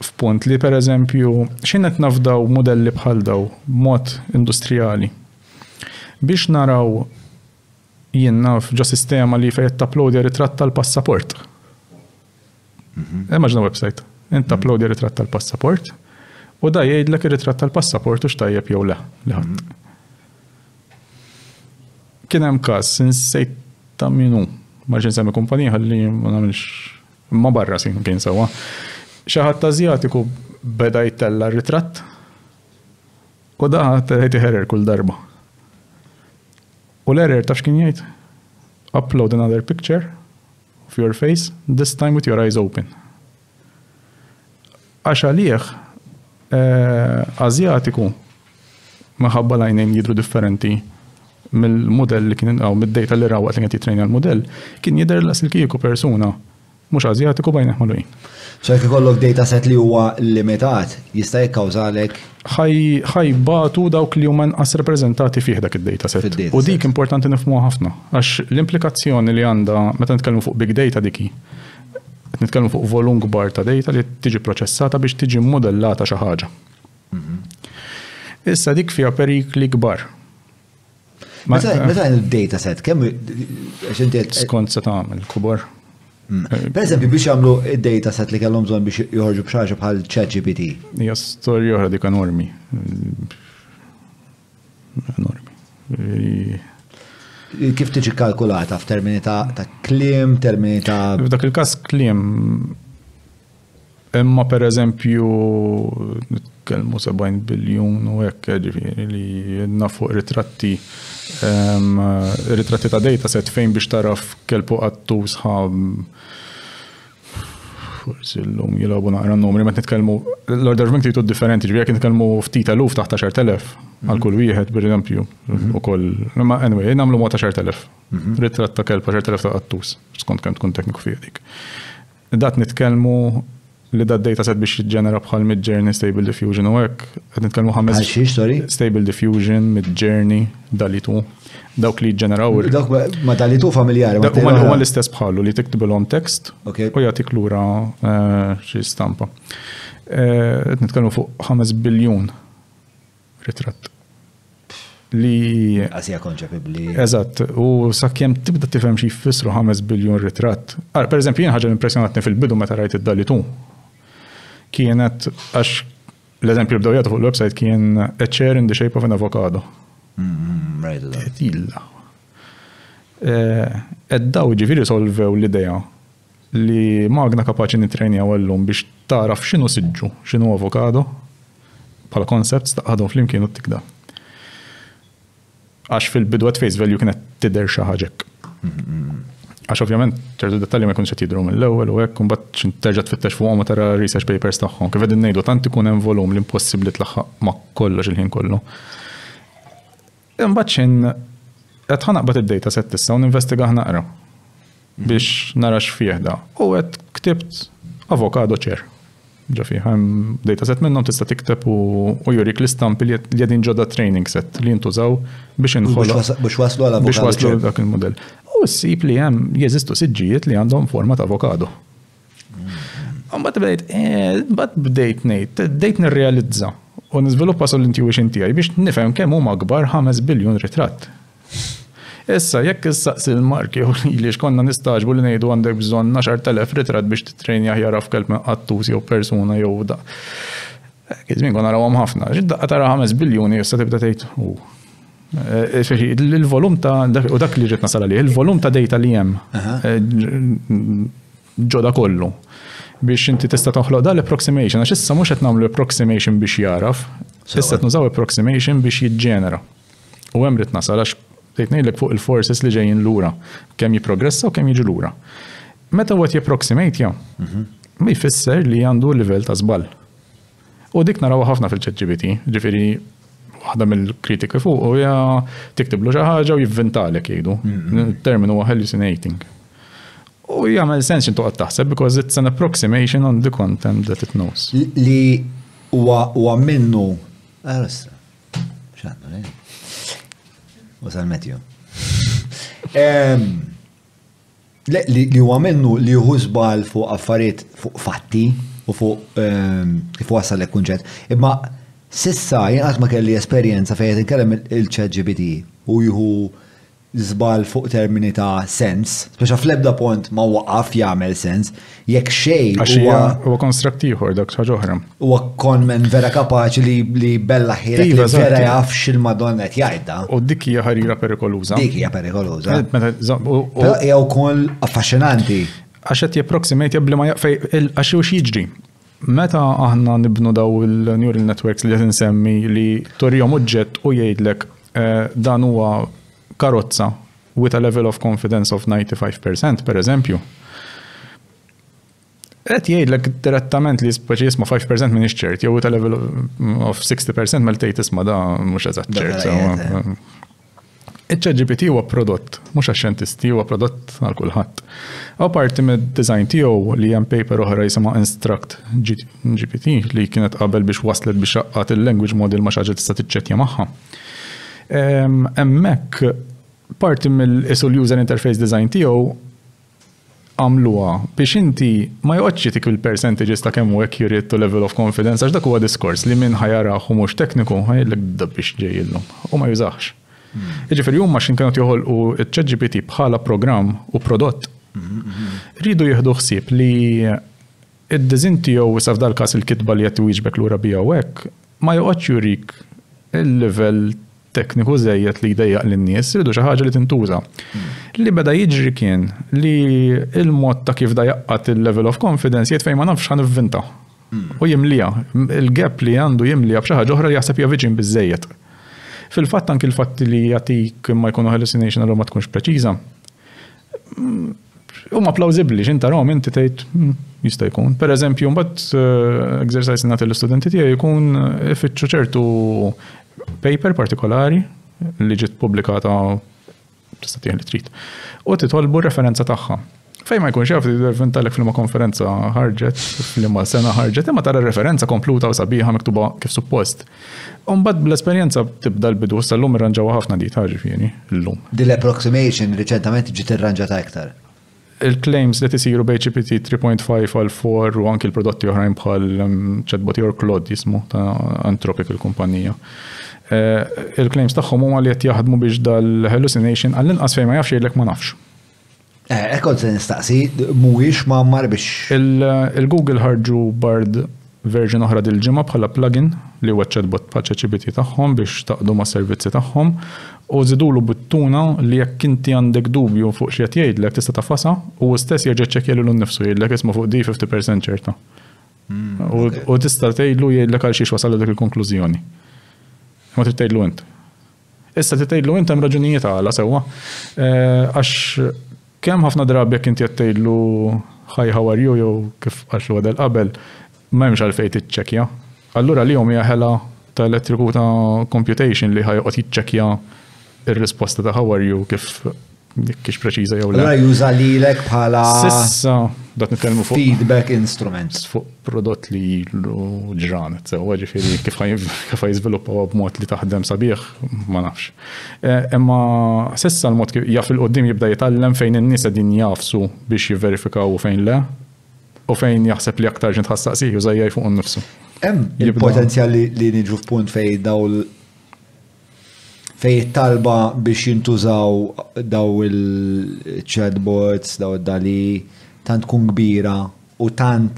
f'punt li per eżempju x'inhet nafdaw modelli bħal daw mod industrijali biex naraw jien naf ġo sistema li fejn tapplodja ritratt tal-passaport. Immaġna website. Int tapplodja ritratt tal-passaport u da jgħidlek ir-ritratt tal-passaport u x'tajjeb jew le li ħadd. Kien hemm każ insejt ta' minu ma ġin semmi kumpanija ħalli ma nagħmilx ma barra sin kien sewwa. Xi ħadd Asjatiku beda jtella r-ritratt u da ħadd iħerer kull darba. U l-error taf x'kien jgħid? Upload another picture of your face, this time with your eyes open. Għax għalih Asjatiku maħabba lajnejn jidru differenti mill-modell li kien għaw mid-data li rawat li kien jitrejna l-modell, kien jidher l-asilkijiku persuna mhux Asjatiku bajn ħmalujn. ċerki kollok dataset li huwa limitat jista' jikkawżalek ħajbatu dawk li huma nqas repreżentati fih dak id-dataset. U dik importanti nifhmuha ħafna għax l-implikazzjoni li għandha meta nitkellmu fuq big data diki. Qed nitkellmu fuq volum kbar ta' data li tiġi proċessata biex tiġi modellata xi ħaġa. Issa dik fiha perikli kbar. Meta il-dataset kemm skont se tagħmel kubar. Per eżempju biex jagħmlu id-dataset li kellhom bżonn biex joħorġu b'xaġa bħal ChatGPT. Hija storja oħra dik enormi. Enormi. Kif tiġi kalkulata f'termini ta' kliem, termini ta' F'dak il-każ kliem imma pereżempju nitkellmu 70 biljun u hekk ġifieri li jenna fuq ritratti ta' dataset fejn biex taraf kelpu qattus forsi l-lum jilabu naqra n-numri, ma nitkellmu l-order of magnitude differenti, ġifieri jekk nitkellmu ftit eluf taħt 10,000 għal kull wieħed pereżempju ukoll. Imma anyway, nagħmlu mod 10,000. Ritratt ta' kelb 10,000 ta' qattus, skont kemm tkun tekniku fih dik. Dat nitkellmu li da dataset biex jiġġenera bħal Midjourney, Stable Diffusion u hekk qed nitkellmu 5 Stable Diffusion, Midjourney, DALL-E 2. Dawk li jiġġeneraw. Dawk ma DALL-E 2 familjari. Huma l-istess bħallu li tiktibelhom tekst u jagħtik lura xi stampa. Qed nitkellmu fuq 5 biljun ritratt. Li Asija konċepibbli. Eżatt, u sakemm tibda tifhem xi jfissru 5 biljun ritratt. Pereżempju jien ħaġa impressjonatni fil-bidu meta rajt id-DALL-E 2. Kienet għax l-eżempju bdew jagħtu fuq il-website kien a chair in the shape of an avocado. Tilla. Daw ġifieri solvew l-idea li magna kapaċi nitrejnjaw għallum biex taraf x'inhu siġġu, x'inhu avokado bħala concepts taqgħadhom flimkien u tikda. Għax fil-bidu għat face value kienet tidher xi ħaġek. Għax ovvjament ċertu dettalji ma jkunx qed jidhru mill-ewwel u hekk imbagħad terġa' tfittex fuqhom u tara research papers tagħhom. Kif qegħdin ngħidu tant ikun hemm volum li impossibbli tlaħħaq ma' kollox il-ħin kollu. Imbagħad x'in qed ħanaqbad id-dataset issa u ninvestiga naqra biex nara x'fih da. U qed ktibt avocado chair. Ġo fih hemm dataset minnhom tista' tikteb u jurik l-istampi li qegħdin ġodda training set li jintużaw biex inħoloq biex waslu għal avokado. Biex waslu dak il-modell. U ssib li hemm jeżistu siġġijiet li għandhom forma ta' avokado. Mbagħad bdejt nirrealizza u niżviluppa l-intuition tiegħi biex nifhem kemm huma kbar 5 biljun ritratt. Issa jekk issaqsi l-marki u li xkonna nistaġbu li ngħidu għandek bżonn 10,000 ritratt biex titrejnja jaraf kelb minn qattus jew persuna jew da. Kizmin kon narawhom ħafna. Ġidda tara 5 biljuni issa tibda tgħid il-volum ta' u dak li ġiet nasal għalih, il-volum ta' data li hemm ġoda kollu biex inti tista' toħloq da l-approximation għax issa mhux qed nagħmlu approximation biex jaraf, issa qed nużaw approximation biex jiġġenera. U hemm rid nasal għax tgħid ngħidlek fuq il-forces li ġejjin lura, kemm jipprogressa u kemm jiġu lura. Meta huwa jipproximate ma jfisser li għandu livell ta' żball. U dik narawha ħafna fil-ChatGPT, ġifieri waħda mill-kritika fuq u hija tiktiblu xi ħaġa u jivvintalek jgħidu. Il-termin huwa hallucinating. U jagħmel sens intu qed taħseb because it's an approximation on the content that it knows. Li huwa minnu x'għandu wasal Matthew. Li huwa minnu li jieħu żball fuq affarijiet fuq fatti u fuq kif wasal kunċett. Imma sissa jien qatt ma kelli esperjenza fejn inkellem il-ChatGPT u jieħu żball fuq termini ta' sens, speċa fl-ebda pont ma waqaf jagħmel sens, jekk xejn huwa konstruttiv dak ħaġa oħra. Huwa konmen vera kapaċi li bella ħira li vera jaf x'il-Madonna qed jgħidha. U dik hija ħarira perikoluża. Dik hija perikoluża. Però hija wkoll affaxxinanti. Għax qed jipproximate jabli ma jaqfej għax hu jiġri. Meta aħna nibnu daw il-neural networks li qed insemmi li torihom oġġett u jgħidlek dan huwa karozza with a level of confidence of 95%, per eżempju. Qed jgħidlek direttament li speċi jisma' 5% minn ċert, jew with a level of 60% mal-tgħid isma' da mhux eżatt ċert. Il-ChatGPT huwa prodott, mhux għax-xjentisti, huwa prodott għal kulħadd. Apparti mid-design tiegħu li hemm paper oħra jisimha Instruct GPT li kienet qabel biex waslet biex raqqat il-language model ma xi ħaġa tista' tiċċettja magħha. Hemmhekk parti mill-isul user interface design tiegħu għamluha biex inti ma joqgħodx jagħtik il-percentages ta' kemm hu accurate to level of confidence għax dak huwa diskors li min ħajarah u mhux tekniku ħajlek biex ġejjilhom u ma jużax. Jiġifieri huma x'in kienu joħolqu iċ-ChatGPT bħala programm u prodott. Rridu jieħdu ħsieb li id-design tiegħu sa f'dal każ il-kitba li qed iwieġbek lura biha hekk ma joqgħodx jurik il-level tekniku żejjed li jdejjaq lin-nies, iridu xi ħaġa li tintuża. Li beda jiġri kien li il-mod ta' kif da jaqqat il-level of confidence jgħid fejn ma nafx ħan ivvinta. U jimlija, il-gap li għandu jimlija b'xi ħaġa oħra li jaħseb hija viċin biżejjed. Fil-fatt anke il-fatt li jagħtik ma jkunu hallucination għal ma tkunx preċiża. Huma plawsibbli x'intarahom inti tgħid jista' jkun. Pereżempju mbagħad exercise nagħti l-istudenti tiegħi jkun ifittxu ċertu paper partikolari li ġiet pubblikata tista' tieħu li trid. U titolbu referenza tagħha. Fejn ma jkunx jaf tintalek fil-ma konferenza ħarġet, fil-ma sena ħarġet, imma tara referenza kompluta u sabiħa miktuba kif suppost. U mbagħad bl-esperjenza tibda l-bidu sal-lum irranġawha ħafna di ħaġifieri llum. Dil-approximation riċentement ġiet irranġata iktar. Il-claims li tisiru bej GPT 3.5 għal 4 u anki l-prodotti oħrajn bħal chatbot or Claude jismu ta' Anthropic il-kumpanija. Il-claims tagħhom huma li qed jaħdmu biex dal-hallucination għall-inqas fejn ma jafx jgħidlek ma nafx. Kont se nistaqsi mhuwiex m'ammar biex. Il-Google ħarġu Bard version oħra dil-ġimgħa bħala plugin li huwa chatbot bħal ChatGPT tagħhom biex taqdu ma' servizzi tagħhom u żidulu buttuna li jekk inti għandek dubju fuq xi qed jgħidlek tista' tafasha u stess jerġa' ċekkja lilu nnifsu jgħidlek isma' fuq di 50% ċerta. U tista' tgħidlu jgħidlek għal xiex wasal dik il-konklużjoni. Ma trid tgħidlu int. Issa trid tgħidlu int hemm raġunijiet għala sewwa għax kemm ħafna drabi jekk inti qed tgħidlu hi how are you jew kif għaxlu għadel qabel m'hemmx għalfejn tiċċekkja. Allura li hija ħela ta' elettriku ta' computation li ħajqgħod jiċċekkja ir-risposta ta' how are you kif kiex preċiża jew le. Allura juża lilek bħala sissa dat nitkellmu fuq feedback instruments fuq prodott li ġranet sewwa ġifieri kif ħajżviluppaw b'mod li taħdem sabiħ ma nafx. Imma sissa l-mod kif jaf il-qudiem jibda jitgħallem fejn in-nies qegħdin jafsu biex jivverifikaw u fejn le u fejn jaħseb li aktar ġint ħassaqsi jużajja fuq innifsu. Hemm il-potenzjal li niġu f'punt fejn fej talba biex jintużaw daw il-chatbots, daw id-dali, tant kun kbira u tant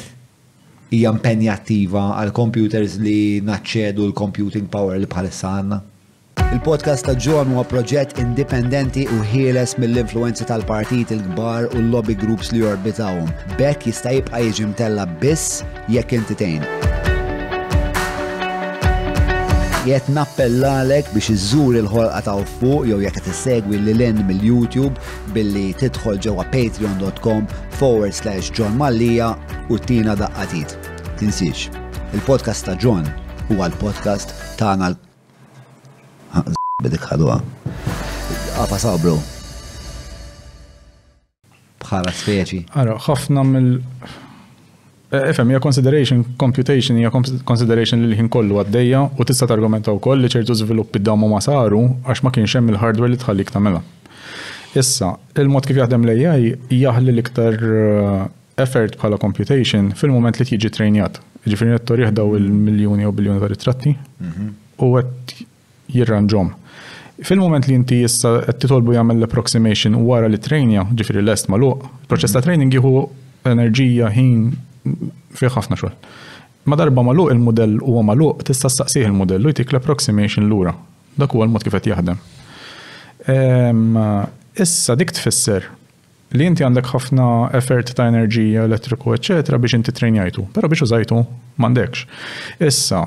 hija impenjattiva għal computers li naċċedu l-computing power li bħalissa għandna. Il-podcast ta' John huwa proġett indipendenti u ħieles mill-influenzi tal-partit il-kbar u l-lobby groups li jorbitawhom. Bekk jista' jibqa' jiġi mtella biss jekk inti tgħin. Jiet nappellalek biex iżżur il-ħolqa ta' fuq jew jekk qed issegwi lil mill-YouTube billi tidħol ġewwa patreon.com/John Mallija u tina daqqatit. Tinsiex, il-podcast ta' John huwa l-podcast tagħna bidik ħadwa. Għafa sabru. Bħala speċi. Ara, ħafna hija computation hija consideration li l-ħin kollu għaddejja u tista' targumenta wkoll li ċertu żviluppi d-damu ma saru għax ma kienx hemm il-hardware li tħallik tagħmilha. Issa, il-mod kif jaħdem l-AI jaħli l-iktar effort bħala computation fil-moment li tiġi trejnjat. Ġifieri nettor jieħdaw il-miljuni u biljuni ta' ritratti u qed jirranġhom. Fil-moment li inti issa qed titolbu jagħmel l-approximation wara li trejnja, ġifieri lest magħluq, il-proċess ta' training jieħu enerġija ħin fi ħafna xogħol. Ma darba magħluq il-mudell huwa magħluq tista' staqsih il-mudell u jtik l-approximation lura. Dak huwa l-mod kif qed jaħdem. Issa dik tfisser li inti għandek ħafna effort ta' enerġija, elettriku, eċetera biex inti trejnjajtu, però biex użajtu m'għandekx. Issa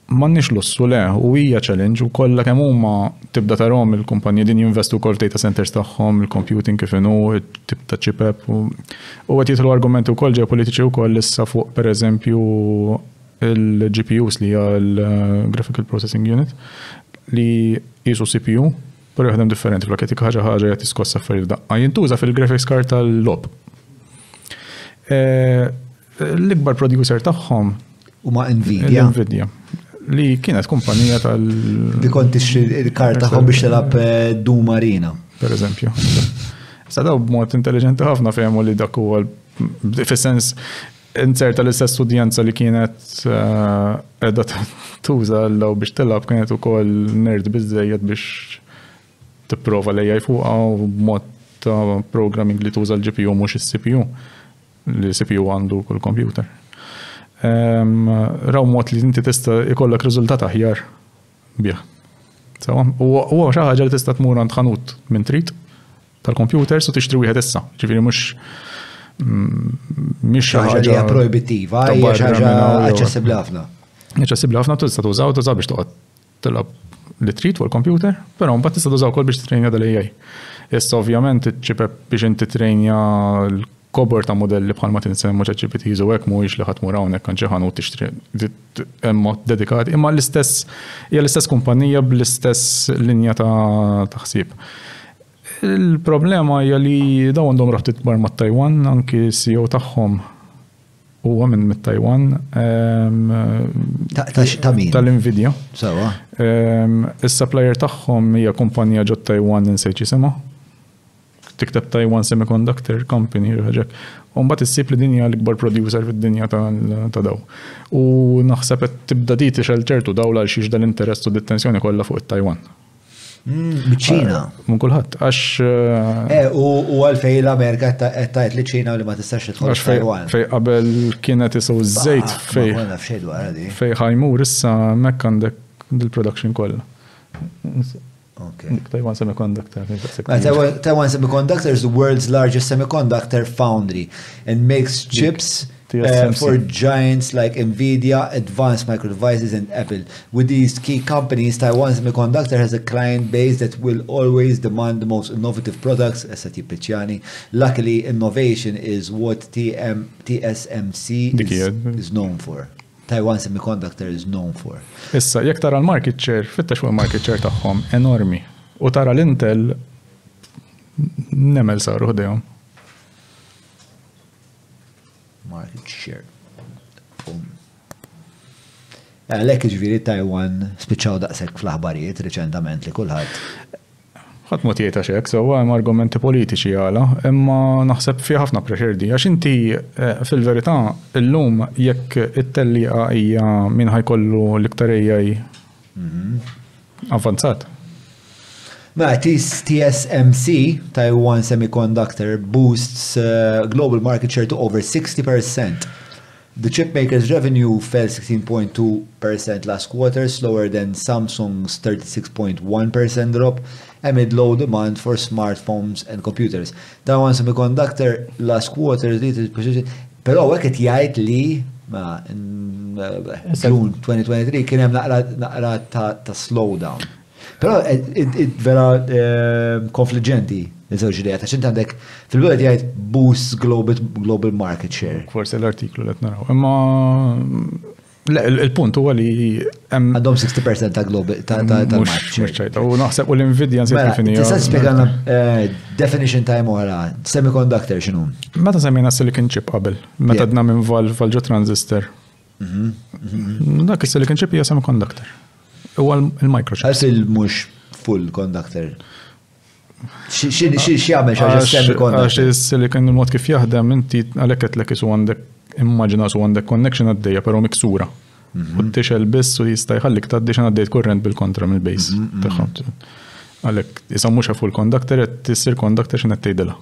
m'għandniex lussu le u hija challenge u kollha kemm huma tibda tarhom il-kumpanji din jinvestu wkoll data centers tagħhom, il-computing kif inhu, tip ta' chip app u qed jidħlu argumenti wkoll ġeopolitiċi wkoll issa fuq pereżempju il-GPUs li hija l-Graphical Processing Unit li jisu CPU però jaħdem differenti fl-ketika ħaġa qed tiskossa affarijiet daqqa. Jintuża fil-graphics card tal-lob. L-ikbar producer tagħhom huma Nvidia. Li kienet kumpanija Li kont tixtri il-karta tagħhom biex tilab Doom Arena. Per eżempju. Sa daw b'mod intelligenti ħafna fehmu li dak huwa fis-sens inserta l-istess studjenza li kienet qiegħda tuża l biex tilab kienet ukoll nerd biżżejjed biex tipprova l-AI fuqha u b'mod ta' programming li tuża l-GPU mhux is-CPU. Li CPU għandu kull computer. Raw mod li inti tista' ikollok riżultat aħjar bih. Sewa, huwa xi ħaġa li tista' tmur għand ħanut minn trid tal-computers u tixtri wieħed issa. Ġifieri mhux xi ħaġa li hija projbittiva, hija xi ħaġa aċċessibbli ħafna. Aċċessibbli ħafna tista' tużaw biex toqgħod tilab li trid fuq il-computer, però mbagħad tista' tużaw ukoll biex titrejnja dal-AI. Issa ovvjament iċ-chip biex inti trejnja l-kobor ta' modelli bħalma tinsemmu ChatGPT u hekk mhuwiex li ħadd mur hawnhekk kan xi ħanut tixtri hemm mod dedikat, imma hija l-istess kumpanija bl-istess linja ta' ħsieb. Il-problema hija li dawn għandhom raħtit bar mat-Taiwan, anki CEO tagħhom huwa minn mit-Taiwan. Ta' min? Tal-Nvidia. Sewa. Is-supplier tagħhom hija kumpanija ġod Taiwan insejt jisimha. Tikteb Taiwan Semiconductor Company ħaġek. U mbagħad issib li din hija l-ikbar producer fid-dinja ta' daw. U naħseb qed tibda di tixel ċertu dawla għal xiex dal-interess u d-attenzjoni kollha fuq it-Taiwan. Biċ-Ċina. Minn kulħadd għax u għalfejn l-Amerika qed tgħid li ċina li ma tistax tidħol f'Taiwan. Fej qabel kienet isgħu żejt fej ħajmur issa hemmhekk għandek il-production kollha. Taiwan Semiconductor. Taiwan Semiconductor is the world's largest semiconductor foundry and makes chips for giants like Nvidia, Advanced Micro Devices, and Apple. With these key companies, Taiwan Semiconductor has a client base that will always demand the most innovative products, as a Tipiciani. Luckily, innovation is what TSMC is known for. Taiwan Semiconductor is known for. Issa, jekk tara l-market share, fittex fuq il-market share tagħhom enormi. U tara l-Intel nemel saru ħdejhom. Market share. Lek ġifieri Taiwan spiċċaw daqshekk fl-aħbarijiet riċentament li kulħadd. Ħadd mod jgħid għax hekk sewwa hemm argumenti politiċi għala, imma naħseb fi ħafna pressure di għax inti fil-verità illum jekk it-tellieqa hija min ħajkollu l-iktar AI avvanzat. Ma TSMC, Taiwan Semiconductor, boosts global market share to over 60%. The chipmaker's revenue fell 16.2% last quarter, slower than Samsung's 36.1% drop, amid low demand for smartphones and computers. Taiwan Semiconductor last quarter, però qed jgħid li June 2023 kien hemm naqra ta' slowdown. Però vera konfliġenti iż-żewġ idejat, għax inti għandek fil-bidu jgħid boost global market share. Forsi l-artiklu li qed naraw. Imma Il-punt huwa li hemm Għandhom 60% ta' global mhux ċajta. U naħseb u l-Nvidia nsejt Mela, kif inhi. tista' tispjegana definition time oħra, semiconductor x'inhu? Meta semmejna silicon chip qabel, meta dna minn valġo transistor. Dak is-silicon chip hija semiconductor. Huwa il-microchip. Għal mhux full conductor. Xi jagħmel xi ħaġa Għax semiconductor? is-silicon il-mod kif jaħdem inti għalhekk qed lek isu għandek immaġina su għandek connection għaddejja però miksura. U t-tixel biss u jista' jħallik tgħaddi xi għaddejt kurrent bil-kontra mill-base tagħhom. Għalhekk isa mhux full conductor qed tissir conductor x'in qed tgħidilha.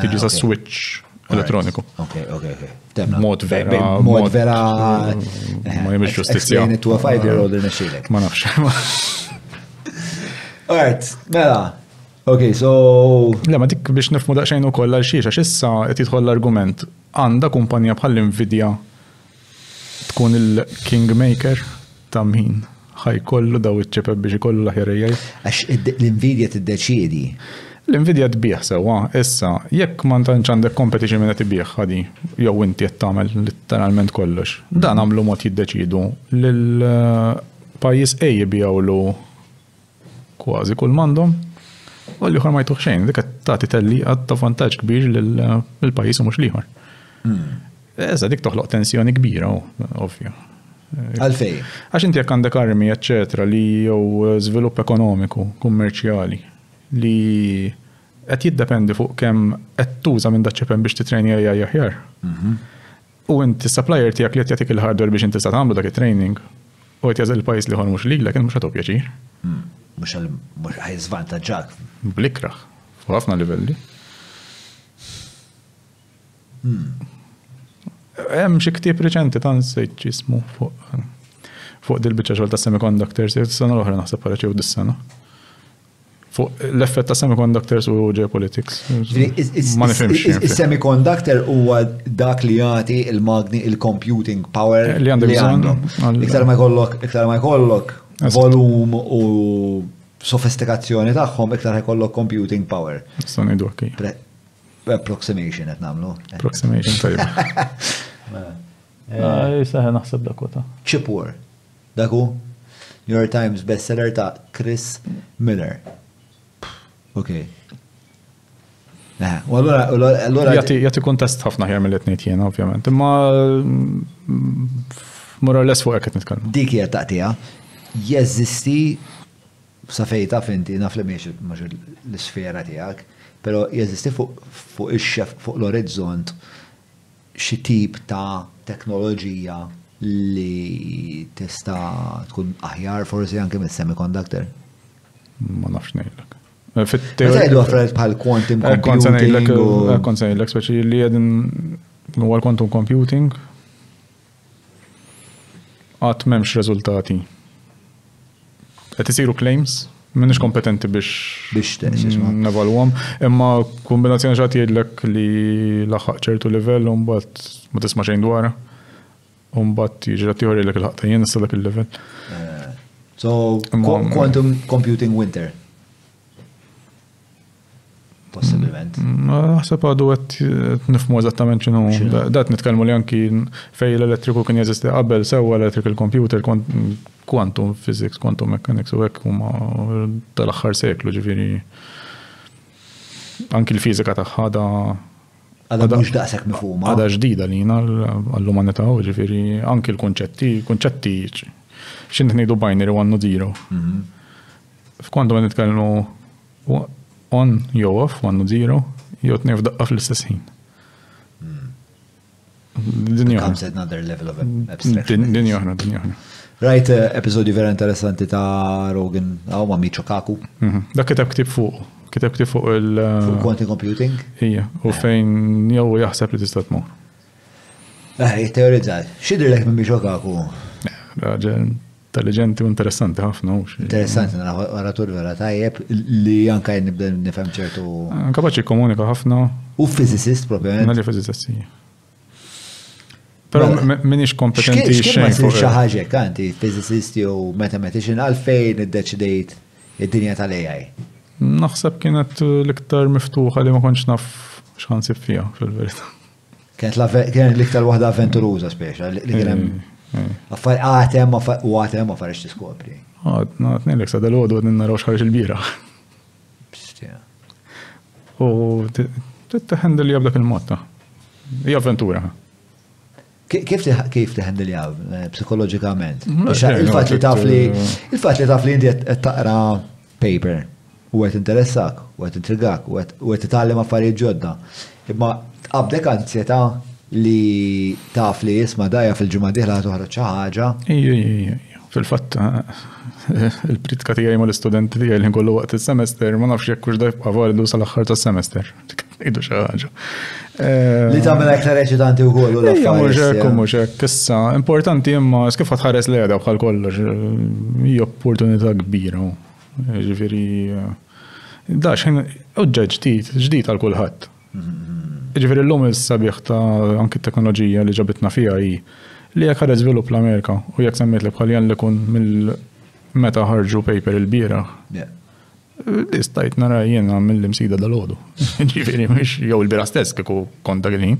Tiġi sa switch elettroniku. Okay. Mod vera. Mod vera. Ma jimx ġustizzja. Explain it to a 5-year-old in a shilek. Ma nafx. Alright, mela. Okay, so... Le, ma dik biex nifmu daqsxejn ukoll għal xiex, għax issa qed jidħol l-argument għandha kumpanija bħal Nvidia tkun il-kingmaker ta' min ħajkollu daw iċ-ċipeb biex ikollu l-aħjar AI. Għax l-Nvidia tiddeċiedi. L-Nvidia tbieħ sewwa, issa jekk ma tantx għandek competition minn qed ibieħ ħadi jew inti qed tagħmel literalment kollox. Dan għamlu mod jiddeċidu lil pajjiż A jibjawlu kważi kull m'għandhom. U l-ieħor ma jtuħ xejn, dik qed tagħti telliqa ta' vantaġġ kbir lill-pajjiż u mhux l-ieħor. Issa dik toħloq tensjoni kbira ovvja. Għalfej. Għax inti jekk għandek armi, eċċetera, li jew żvilupp ekonomiku, kummerċjali li qed jiddependi fuq kemm qed tuża minn daċċepen biex titrejni AI aħjar. U inti supplier tiegħek li qed jagħtik il-hardware biex inti tagħmlu dak it-training u qed jażel il-pajjiż li ieħor mhux lilek mhux ħadu pjaċir. Mhux ħaj żvantaġġak. Blikraħ, fuq ħafna livelli. Hemm xi ktieb reċenti ta' nsejt ġismu fuq dil-biċċa xogħol ta' semiconductors, is-sena l-oħra naħseb reċew dis-sena. Fuq l-effett ta' semiconductors u geopolitics. Ma nifhimx. Is-semiconductor huwa dak li jagħti il-magni il-computing power li għandek bżonn. Iktar ma jkollok volum u sofistikazzjoni tagħhom iktar jkollok computing power. Issa ngħidu okej. Approximation qed nagħmlu. Approximation tajjeb. Saħe naħseb dakota. Chip War. Daku New York Times bestseller ta' Chris Miller. Okay. Allora jagħti kuntest ħafna ħjar mill-qed ngħid jiena ovvjament. Imma more or less fuq hekk qed nitkellmu. Dik hija taqtija jeżisti sa fejta finti naf li mhix l-isfera tiegħek, però jeżisti fuq ix-xef fuq l-orizzont xi tip ta' teknoloġija li tista' tkun aħjar forsi anke mis-semiconductor. Ma nafx ngħidlek. Fit-teorija affarijiet bħal quantum computing. Konsejlek speċi li qegħdin huwa l-quantum computing għad m'hemmx riżultati. Qed isiru claims, m'inhiex kompetenti biex nevalwhom, imma kombinazzjoni ġat jgħidlek li laħaq ċertu livell u mbagħad ma tisma' xejn dwarha. U mbagħad jiġi qed jħorrilek il-ħaqta jien issa dak il-level. So quantum computing winter. Possibilment. Naħseb għadu qed nifhmu eżattament x'inhu. Dat nitkellmu li anki fejn l-elettriku kien jeżisti qabel sewwa electrical computer quantum physics, quantum mechanics u hekk huma tal-aħħar seklu ġifieri. Anki l-fiżika tagħha għadha mhux daqshekk mifhuma. Għadha ġdida lina għall-umanità ġifieri anki l-kunċetti x'int ngħidu binary 1 u 0. F'kwantum qed nitkellmu on jew off 1 u 0 jew tnejn f'daqqa fl-istess ħin. Comes another level of abstraction. Din joħna. Right, episodju vera interessanti ta' Rogan, ma' Michio Kaku. Dak kiteb fuq il... Fuq quantum computing? Ija, u fejn jew jaħseb li tista' tmur. Teorizza, x'idrilek minn Michio Kaku? Raġel intelligenti u interessanti ħafna. Interessanti, naratur vera tajjeb li anka nibda nifhem ċertu. Kapaċi komunika ħafna. U physicist propjament. Nali physicist, ija. Pero minix kompetenti xejn fuq xi ħaġa kanti physicist jew mathematician għalfejn iddeċidejt id-dinja tal-AI. Naħseb kienet l-iktar miftuħa li ma kontx naf x'ħansib fiha fil-verità. Kienet l-iktar waħda avventuruża speċa li kien hemm. Għatem affarijiet tiskopri. Għatnilek sa dal-għodu għadnin naraw xħarġ il-bira. U t-teħendil jabdak il-motta. Hija avventura. Kif teħendil jab psikologikament? Il-fat li taf li inti qed taqra paper u għet interessak, u għet intrigak, u għet titgħallem affarijiet ġodda. Imma tqabdek ansjeta li taf li jisma' dajja fil-ġimgħa dieħla toħroġ xi ħaġa. Fil-fatt il-pritka tiegħi mal-istudenti tiegħi li nkollu waqt is-semester ma nafx jekk hux da jibqa' validu sal-aħħar tas-semester. Ngħidu xi ħaġa. Li tagħmel aktar eċitanti wkoll l-affarijiet. Mhux hekk issa importanti imma kif qed tħares l-għeda bħal kollox hija opportunità kbira. Ġifieri da xejn oġġeġ ġdid għal kulħadd. Ġifieri llum is-sabiħ ta' anki t-teknoloġija li ġabitna fiha hi li jekk ħareġ żvilupp l-Amerika u jekk semmejt li bħaljan li kun mill-meta ħarġu paper il-bira. Stajt nara jiena mill-imsida dal-għodu. Ġifieri mhix jew il-bira stess kieku kont dak il-ħin.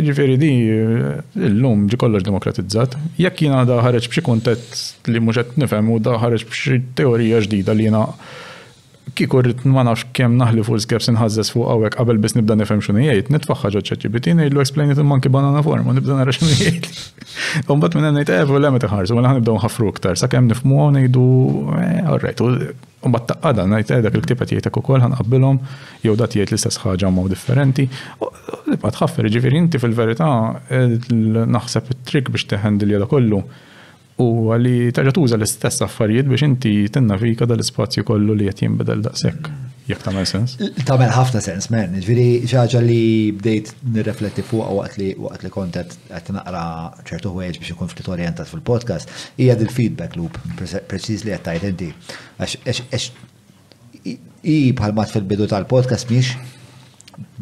Ġifieri di llum ġi kollox demokratizzat. Jekk jiena da ħareġ b'xi kuntett li mhux qed nifhem u da ħareġ b'xi teorija ġdida li jiena kieku rrid ma nafx kemm naħli fuq il-skeps inħażżes fuq hawnhekk qabel biss nibda nifhem x'inhu jgħid, nitfaħħa ġo ChatGPT ngħidlu explain it in monkey banana form u nibda nara x'inhu jgħid. U mbagħad minn ngħid le meta ħarsu mela ħanibdew nħaffru iktar sakemm nifhmuha ngħidu all right. U mbagħad taqgħada ngħid dak il-ktieb qed jgħidlek ukoll ħanqabbilhom jew dat jgħid l-istess ħaġa ma' differenti. Tibqa' tħaffer ġifieri inti fil-verità naħseb it-trick biex teħendilja da kollu u għalli terġa' tuża l-istess affarijiet biex inti tinnavika dal-ispazju kollu li qed jinbidel daqshekk. Jekk tagħmel sens? Tagħmel ħafna sens, man. Ġifieri xi ħaġa li bdejt nirrefletti fuqha waqt li kont qed naqra ċertu ħwejjeġ biex ikun ftit orjentat fil-podcast hija dil-feedback loop preċiż li qed tgħid inti. Għax bħalma fil-bidu tal-podcast mhix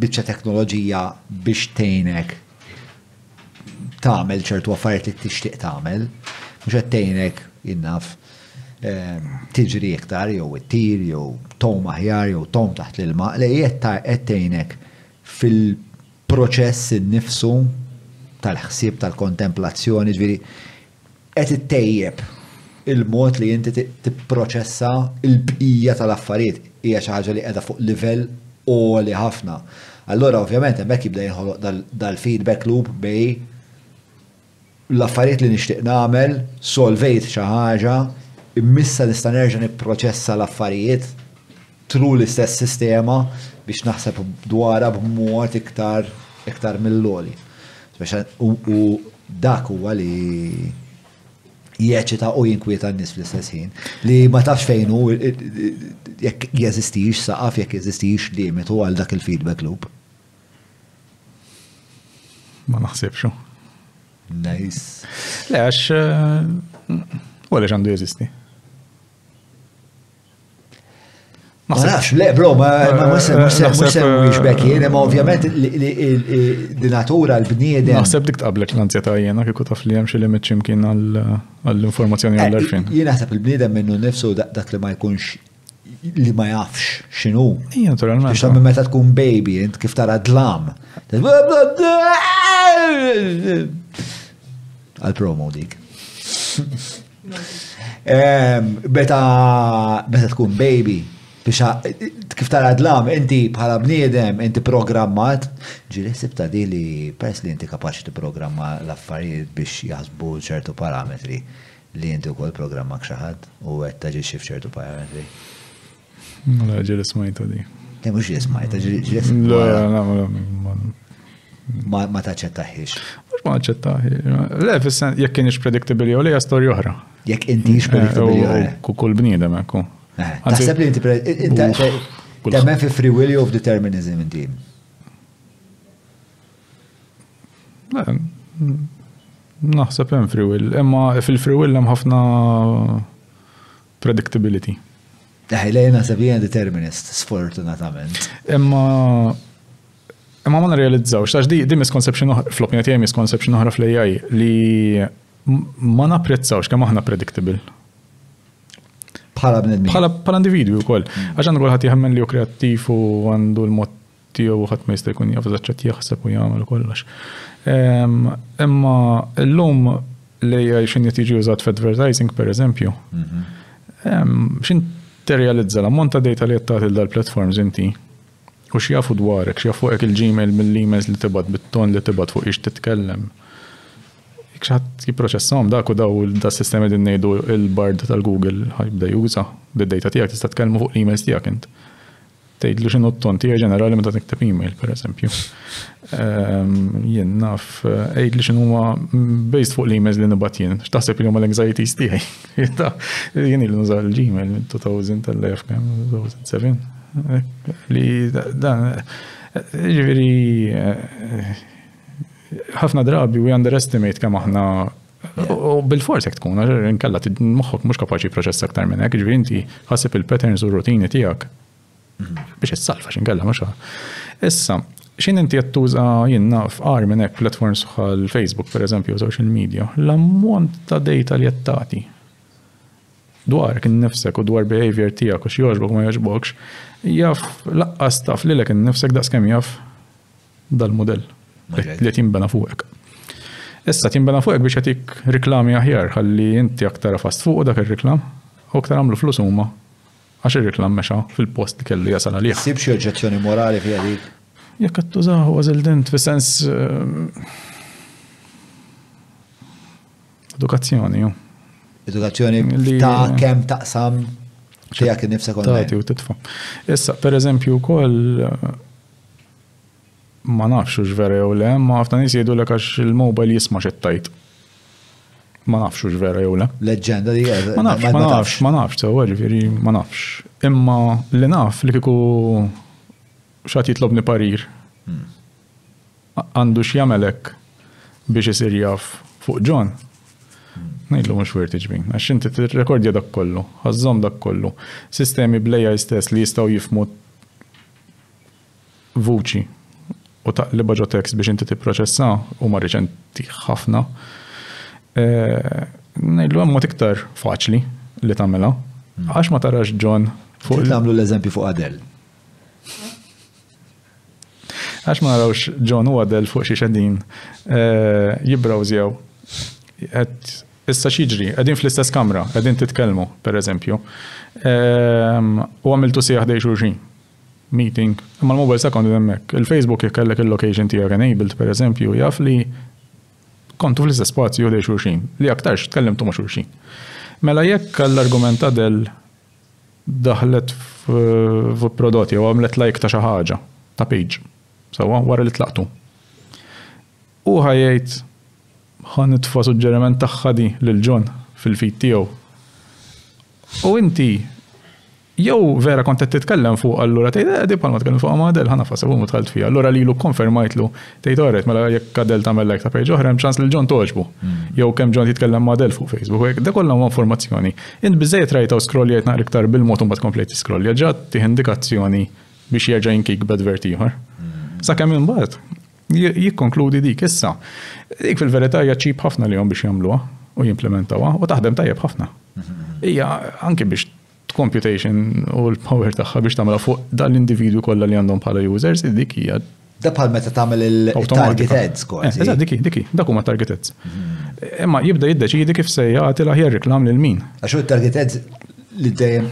biċċa teknoloġija biex tgħinek tagħmel ċertu affarijiet li tixtieq tagħmel. Mux għattejnek jinnaf tiġri iktar, jew it-tir, jew tom aħjar, jew tom taħt l-ilma, li għattejnek fil-proċess innifsu tal-ħsieb tal-kontemplazzjoni, ġviri, għet it-tejjeb il-mod li jinti t-proċessa il-bqija tal-affarijiet, hija xi ħaġa li qiegħda fuq livell għoli ħafna. Allora, ovvjament, hemmhekk jibda jinħoloq dal-feedback loop bej l-affarijiet li nixtieq nagħmel, solvejt xi ħaġa, immissa nista' nerġa' nipproċessa l-affarijiet tru l-istess sistema biex naħseb dwarha b'mod iktar mill-loli. U dak huwa li jeċita u jinkwieta n-nies fl-istess ħin li ma tafx fejn hu jekk jeżistix saqaf jekk jeżistix limitu għal dak il-feedback loop. Ma naħsibx. Nice. Le, għax u għalix għandu jeżisti. Ma nafx, le, bro, ma mux bekkin, ma ovvjament di natura l-bniedem. Naħseb dik tqablek l-ansjeta jena kiku taf li hemm xi limit x'imkien għall-informazzjoni għall-arfin. Jien naħseb il-bniedem minnu nnifsu dak li ma jkunx li ma jafx x'inhu. Ija, naturalment. Biex ta' meta tkun baby, int kif tara dlam. Għal-promo dik. Beta tkun baby, biex kif tara dlam, inti bħala bniedem, inti programmat, ġiri sibta di li pers li inti kapaċi t-programma l-affarijiet biex jaħsbu ċertu parametri li inti u kol programma kxaħad u għetta ġiċi f'ċertu parametri. La ġiri smajta di. Mux ġiri smajta, ġiri ma taċċettaħiex. Mux ma taċċettaħiex. Le, fissan, jek kienix predictabili u li storja oħra. Jek intix predictabili oħra. Kull bniedem, ekku. Taħseb li inti temmen fi free will of determinism inti. Naħseb hemm free will, imma fil-free will hemm ħafna predictability. Lejn naħseb li determinist, sfortunatament. Imma ma nirrealizzawx, għax di misconception fl-opinjoni tiegħi misconception oħra fl-AI li ma napprezzawx kemm aħna predictable. Bħala individwi wkoll. Għax għandu kulħadd jemmen li hu kreattiv u għandu l-mod tiegħu ħadd ma jista' jkun jaf eżatt jaħseb u jagħmel kollox. Imma llum l-AI x'inhi tiġi użat f'advertising pereżempju. X'interjalizza l-ammont ta' data li qed tagħti dal-platforms inti u x'jafu dwarek, x'jafu hekk il-Gmail mill-emails li tibgħat bit-ton li tibgħat fuq ix titkellem. X'ħadd jipproċessahom dak u daw das-sistemi din ngħidu il-bard tal-Google ħajbda juża d-data tiegħek tista' tkellmu fuq l-emails tiegħek int. Tgħidlu x'inhu t-ton tiegħek ġenerali meta tikteb email pereżempju. Jien naf għidli x'inhuma based fuq l-emails li nibgħat jien. X'taħseb li huma l-anxieties tiegħi. Jien ilu nuża l-Gmail minn 2000 tal-2007. Li dan ġifieri ħafna drabi we underestimate kemm aħna u bil-fors jekk tkun inkella moħħok mhux kapaċi jipproċessa aktar minn hekk, ġifieri inti ħasseb il-patterns u r-rutini tiegħek biex issalfa x'inkella mhux. Issa, x'in inti qed tuża jien naf qar minn hekk platforms bħal Facebook pereżempju u social media, l-ammont ta' data li qed tagħti dwarek innifsek u dwar behavior tiegħek u x'jogħġbok ma jogħġbokx, jaf laqqas taf lilek innifsek daqskemm jaf dal-mudell li tinbena fuqek. Issa tinbena fuqek biex jagħtik riklami aħjar ħalli inti aktar fast fuq dak ir-riklam u aktar għamlu flus huma għax ir-riklam mexa fil-post li kellu jasal għalih. Sib xi oġġezzjoni morali fiha dik? Jekk qed tużahu għażildint fis-sens edukazzjoni ju. Edukazzjoni ta' kemm taqsam tiegħek innifsek online. Tagħti u titfa'. Issa pereżempju wkoll ma nafx hux vera jew le, ma ħafna nies jgħidulek għax il-mobile jisma' x'ittajt. Ma nafx hux vera jew le. Leġġenda dik. Ma nafx sewwa ġifieri ma nafx. Imma li naf li kieku x'għad jitlobni parir. Għandu x'jagħmelek biex isir jaf fuq John. Ngħidlu mhux werti ġbin, għax inti tirrekordja dak kollu, ħażżomm dak kollu. Sistemi bl-AI stess li jistgħu jifhmu vuċi u taqliba ġo tekst biex inti tipproċessa huma riċenti ħafna. Ngħidlu hemm mod iktar faċli li tagħmilha. Għax ma tarax John fuq tagħmlu l-eżempju fuq Adele. Għax ma narawx John u Adele fuq xi xedin jibbrowżjaw. Issa xiġri, qegħdin fl-istess kamra, qegħdin titkellmu, pereżempju. U għamiltu sieħ dej xulxin. Meeting, imma l-mobile second hemmhekk. Il-Facebook jekk il-location tiegħek enabled pereżempju, jaf li kontu fl-istess spazju dej xulxin, li aktarx tkellimtu ma' xulxin. Mela jekk l-argument Adele daħlet f'prodotti u għamlet like ta' xi ħaġa, ta' page, sewwa wara li tlaqtu. U ħajjejt ħanitfa' suġġeriment tagħha di lil John fil-feed tiegħu. U inti jew vera kont qed titkellem fuq allura tgħid di bħalma tkellem fuq Adele ħana faseb u mutħalt fiha. Allura lilu konfermajtlu tgħid oret mela jekk Adele tagħmel like ta' page oħra hemm ċans lil John toġbu. Jew kemm John jitkellem ma' Adele fuq Facebook. Dak kollha huwa informazzjoni. Int biżejjed rajta u scrollejt naqra iktar bil-mod u mbagħad kompleti scrollja ġa tih indikazzjoni biex jerġa' jinkik b'advert ieħor. Sakemm imbagħad jikkonkludi dik issa. Dik fil-verità hija ċip ħafna li biex jagħmluha u jimplementawha u taħdem tajjeb ħafna. Hija anke biex computation u l-power tagħha biex tagħmilha fuq dal-individwi kollha li għandhom bħala users, dik hija da bħal meta tagħmel il-target ads kważi. Eżatt dik dak huma target ads. Imma jibda jiddeċidi kif se jagħti l-aħjar riklam lil min. Għax hu target ads li dejjem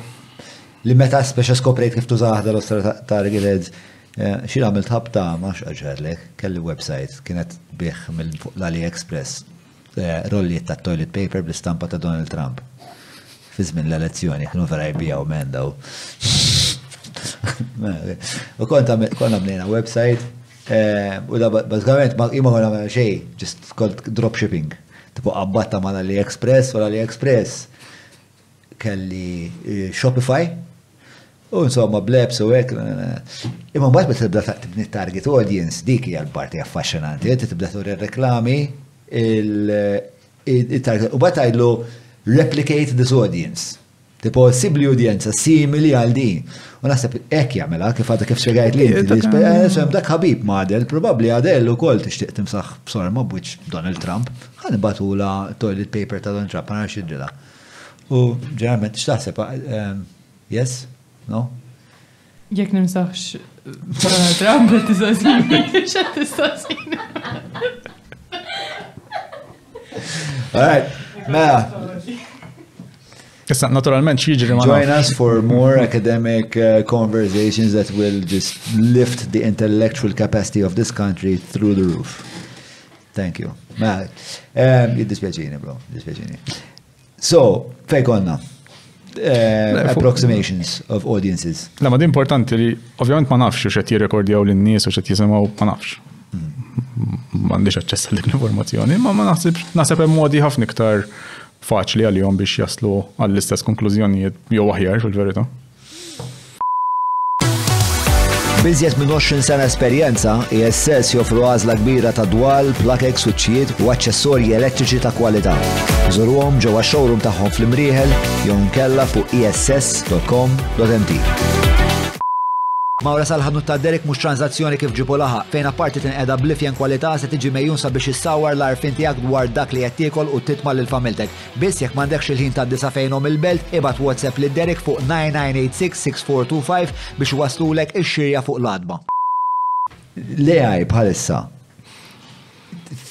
li meta speċa skoprejt kif tużaħ dal-ostra target ads. Xi għamilt ħabta ma x'aġġarlek, kelli website kienet bih mill-AliExpress rolliet ta' toilet paper bl-istampa ta' Donald Trump. Fi żmien l-elezzjoni kienu vera jbijaw mendaw. U konna bnejna website u da bażikament ma konna nagħmel xejn, just called dropshipping. Tipo qabbatta mal-AliExpress u l-AliExpress kelli Shopify. U insomma blebs u hekk. Imma mbagħad meta tibda tibni target audience dik hija l-parti affaxxinanti. Inti tibda turi r-reklami il-target u bad tgħidlu replicate this audience. Tipo sibli udjenza simili għal din. U naħseb hekk jagħmilha kif għadha kif spjegajt li inti dak ħabib ma' Adele, probabbli Adele ukoll tixtieq timsaħ b'sorma b'wiċċ Donald Trump. Ħa nibatula toilet paper ta' Donald Trump għandha xidrilha. U ġeneralment x'taħseb yes? No? Jek nimsaħx Trump t-tistaqsini, xed t-tistaqsini. Alright, mela. Issa, naturalment, xieġri ma Join us for more academic conversations that will just lift the intellectual capacity of this country through the roof. Thank you. Mela, jiddispjaċini, bro, jiddispjaċini. So, fej konna? Approximations of audiences. La, ma di importanti li, ovvjament ma nafx xed jirrekordjaw l-nies u xed jisimaw, ma nafx. M'għandix aċċess għal dik l-informazzjoni, ma naħseb hemm modi ħafna iktar faċli għalihom biex jaslu għall-istess konklużjonijiet jew aħjar fil-verità. Biżjed minn 20 sena esperjenza, ISS joffru għażla kbira ta' dwal, plakek, suċċijiet u aċċessorji elettriċi ta' kwalità. Żurhom ġewwa showroom tagħhom fl-Imrieħel jew nkella fuq iss.com.mt. Mawra sal-ħadnu ta' Derek mhux transazzjoni kif ġibu laħa, fejn apparti tinqeda blifjen kwalità se tiġi mejjun sabiex issawwar l-arfin tiegħek dwar dak li qed tiekol u titma' lil familtek. Biss jekk m'għandekx il-ħin tad-disa fejnhom il-belt, ibad WhatsApp lil Derek fuq 9986-6425 biex waslulek ix-xirja fuq l-adba. L-AI bħalissa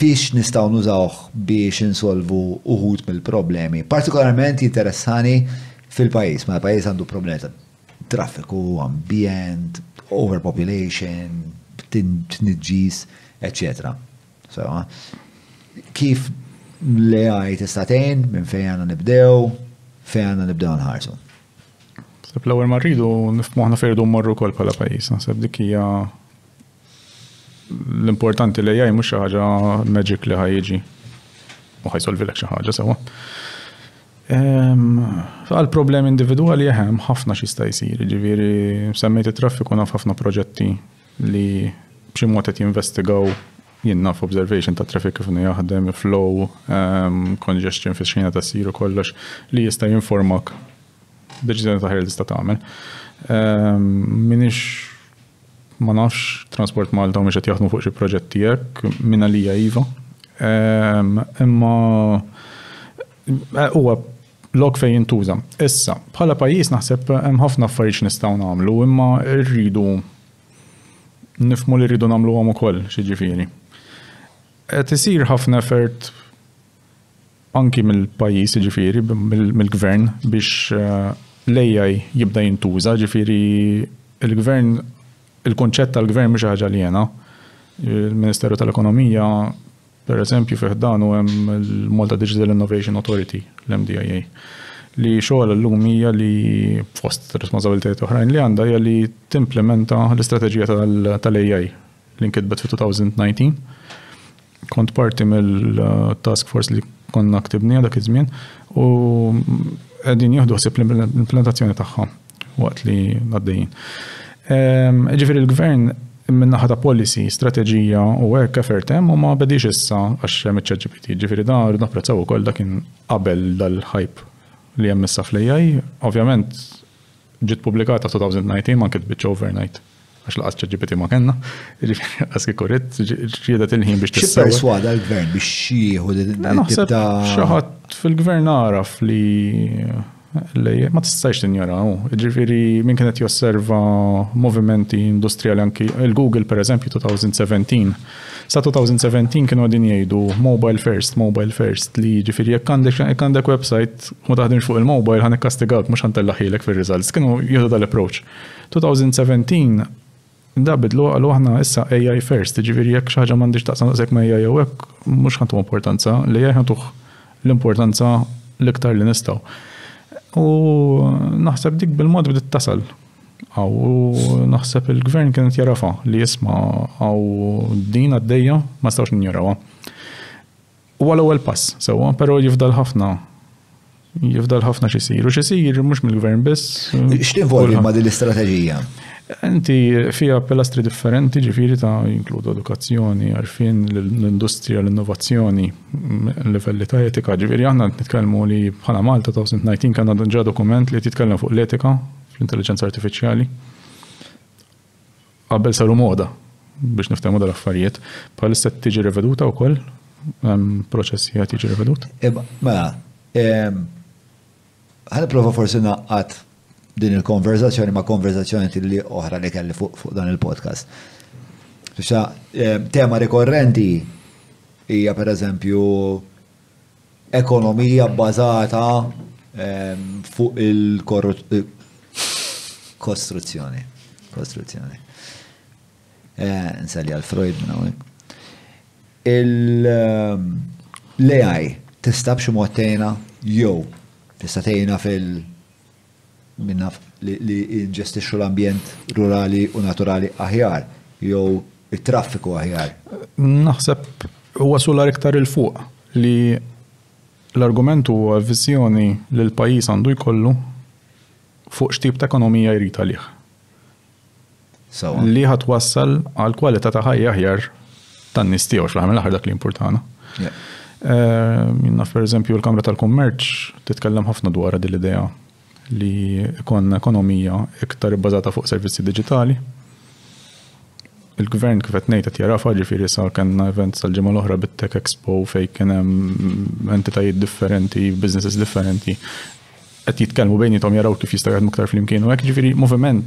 fiex nistgħu nużawh biex insolvu uħud mill-problemi. Partikolarment jinteressani fil-pajjiż, ma l-pajjiż għandu problemi ta' traffiku, ambjent, overpopulation, tniġġis, etc. So, kif l-AI tistatejn, minn fejn għandna nibdew, fejn għandna nibdew nħarsu. Seb l-ewwel ma rridu nifhmu aħna fejn mmorru wkoll bħala pajjiż, naħseb dik hija l-importanti li AI mhux xi ħaġa magic li ħajjiġi u ħajsolvilek xi ħaġa sewwa. Għal problemi individuali hemm ħafna xista jsir, ġifieri semmejt it-traffiku naf ħafna proġetti li b'xi mod qed jinvestigaw jien naf observation ta' traffic kif jaħdem, flow, congestion fix-xejna ta' ssir u kollox li jista' jinformak deċiżjoni ta' ħajr li tista' tagħmel. Minix ma nafx Transport Malta u mhux qed jaħdmu fuq xi proġetti hekk minn għalija iva. Imma huwa lok fejn jintuża. Issa, bħala pajjiż naħseb hemm ħafna affarijiet nistgħu nagħmlu, imma rridu nifhmu li rridu nagħmluhom ukoll xi ġifieri. Qed isir ħafna effort anki mill-pajjiż ġifieri mill-gvern biex l-AI jibda jintuża, ġifieri il-gvern il-konċett tal-gvern mhux ħaġa li jiena. Il-Ministeru tal-Ekonomija per eżempju fiħdan u hemm il-Malta Digital Innovation Authority, l-MDIA, li xogħol llum hija li fost responsabilitajiet oħrajn li għandha hija li timplementa l-istrateġija tal-AI li nkitbet fi 2019. Kont parti mill-task force li konna ktibnija dak iż-żmien u qegħdin jieħdu ħsieb l-implementazzjoni tagħha waqt li għaddejjin. Ġifieri l-gvern minnaħa ta' policy, strateġija u hekk effort hemm u ma bedix issa għax hemm iċ-ChatGPT. Ġifieri dan rrid napprezzaw ukoll dak kien qabel dal-hype li hemm issa fl-AI. Ovvjament ġiet pubblikata 2019 ma kitbitx overnight għax laqas ChatGPT ma kellna. Ġifieri qas kieku rrid ġiedet il-ħin biex tissewwa. Xi perswada l-gvern biex jieħu naħseb xi ħadd fil-gvern naraf li ma tistax tinjaraw. Ġifieri min kienet josserva movimenti industrijali anki il-Google per eżempju 2017. Sa 2017 kienu għadin jgħidu mobile first li ġifieri jekk għandek website u taħdimx fuq il-mobile ħan ikkastigawk mhux ħantellaħilek fir-results. Kienu jieħdu dal-approach. 2017 da bidlu għalu aħna issa AI first, ġifieri jekk xi ħaġa m'għandix taqsam daqshekk ma' AI jew hekk mhux ħantuh importanza, li AI ħantuh l-importanza l-iktar li nistgħu. U naħseb dik bil-mod bdiet tasal. U naħseb il-gvern kienet jarafa li jisma' għaw din għaddejja ma stawx ninjarawha. U l-ewwel pass sewwa, però jifdal ħafna x'isir. U x'isir mhux mill-gvern biss. X'tinvolvi ma' din l-istrateġija? Inti fija pilastri differenti ġifieri ta' jinkludu edukazzjoni, għarfien l-industrija, l-innovazzjoni, livelli ta' etika. Ġifieri aħna nitkellmu li bħala Malta 2019 kellna ġa dokument li titkellem fuq l-etika fl-intelligenza artifiċjali. Qabel saru moda biex niftehmu dal-affarijiet. Bħalissa tiġi riveduta wkoll, proċessi qed tiġi rivedut. Mela, ħanipprova forsi naqqat din il-konverzazzjoni ma' konverzazzjoni li oħra li kelli fuq dan il-podcast. Tema rikorrenti hija pereżempju ekonomija bbażata fuq il-kostruzzjoni. Nselli għal Freud minn hawnhekk. L-AI tista' b'xi mod tgħinha jew tista' tgħinha minna li inġestixxu l-ambjent rurali u naturali aħjar jew it-traffiku aħjar. Naħseb huwa sular iktar il-fuq li l-argument huwa viżjoni li l-pajjiż għandu jkollu fuq x'tip ta' ekonomija jrid għalih. Li ħatwassal għal kwalità ta' ħajja aħjar tan-nies tiegħu fl-aħħar dak li importana. Naf pereżempju l-Kamra tal-Kummerċ titkellem ħafna dwar din l-idea li ikun ekonomija iktar bbażata fuq servizzi diġitali. Il-gvern kif qed ngħid qed jarafa ġifieri sa kellna event tal-ġimgħa l-oħra bit-Tech Expo fejn kien hemm entitajiet differenti, businesses differenti qed jitkellmu bejniethom jaraw kif jistgħu jaħdmu iktar flimkien u hekk ġifieri moviment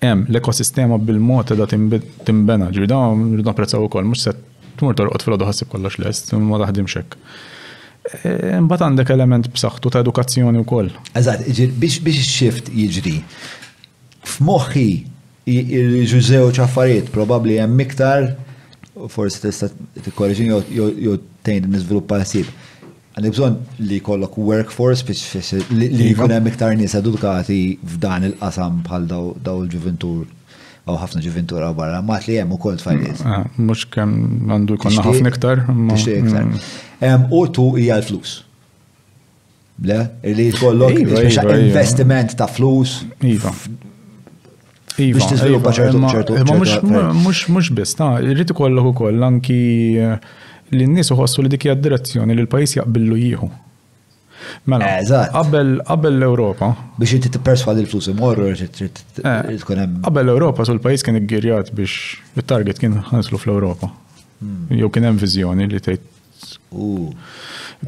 hemm l-ekosistema bil-mod da timbena, ġifieri dawn rridu napprezzaw ukoll mhux se tmur torqod fil-għodu ħassib kollox lest, ma taħdimx hekk. Imbagħad għandek element b'saħħtu ta' edukazzjoni wkoll. Eżatt, biex ix-shift jiġri. F'moħħi jiġu żewġ affarijiet, probabbli hemm iktar, forsi tista' tikkorreġini jew tgħin niżviluppa ħsieb. Għandek bżonn li jkollok workforce biex li jkun hemm iktar nies edukati f'dan il-qasam bħal daw il-ġuventur. Għaw ħafna ġuventura barra, mat li jem u kol tfajliet. Mux kem għandu jkonna ħafna iktar. U tu hija l-flus. Le? Li jkollok investiment ta' flus. Iva. Biex tiżviluppa ċertu. Mux biss, irrid ikollok ukoll anki li n-nies uħossu li dik hija d-direzzjoni li l-pajjiż jaqbillu jieħu. Mela, qabel l-Ewropa. Biex inti tipperswad il-flus imorru, tkun hemm. Qabel l-Ewropa sul pajjiż kien iggirjat biex it-target kien ħanslu fl-Ewropa. Jew kien hemm viżjoni li tgħid.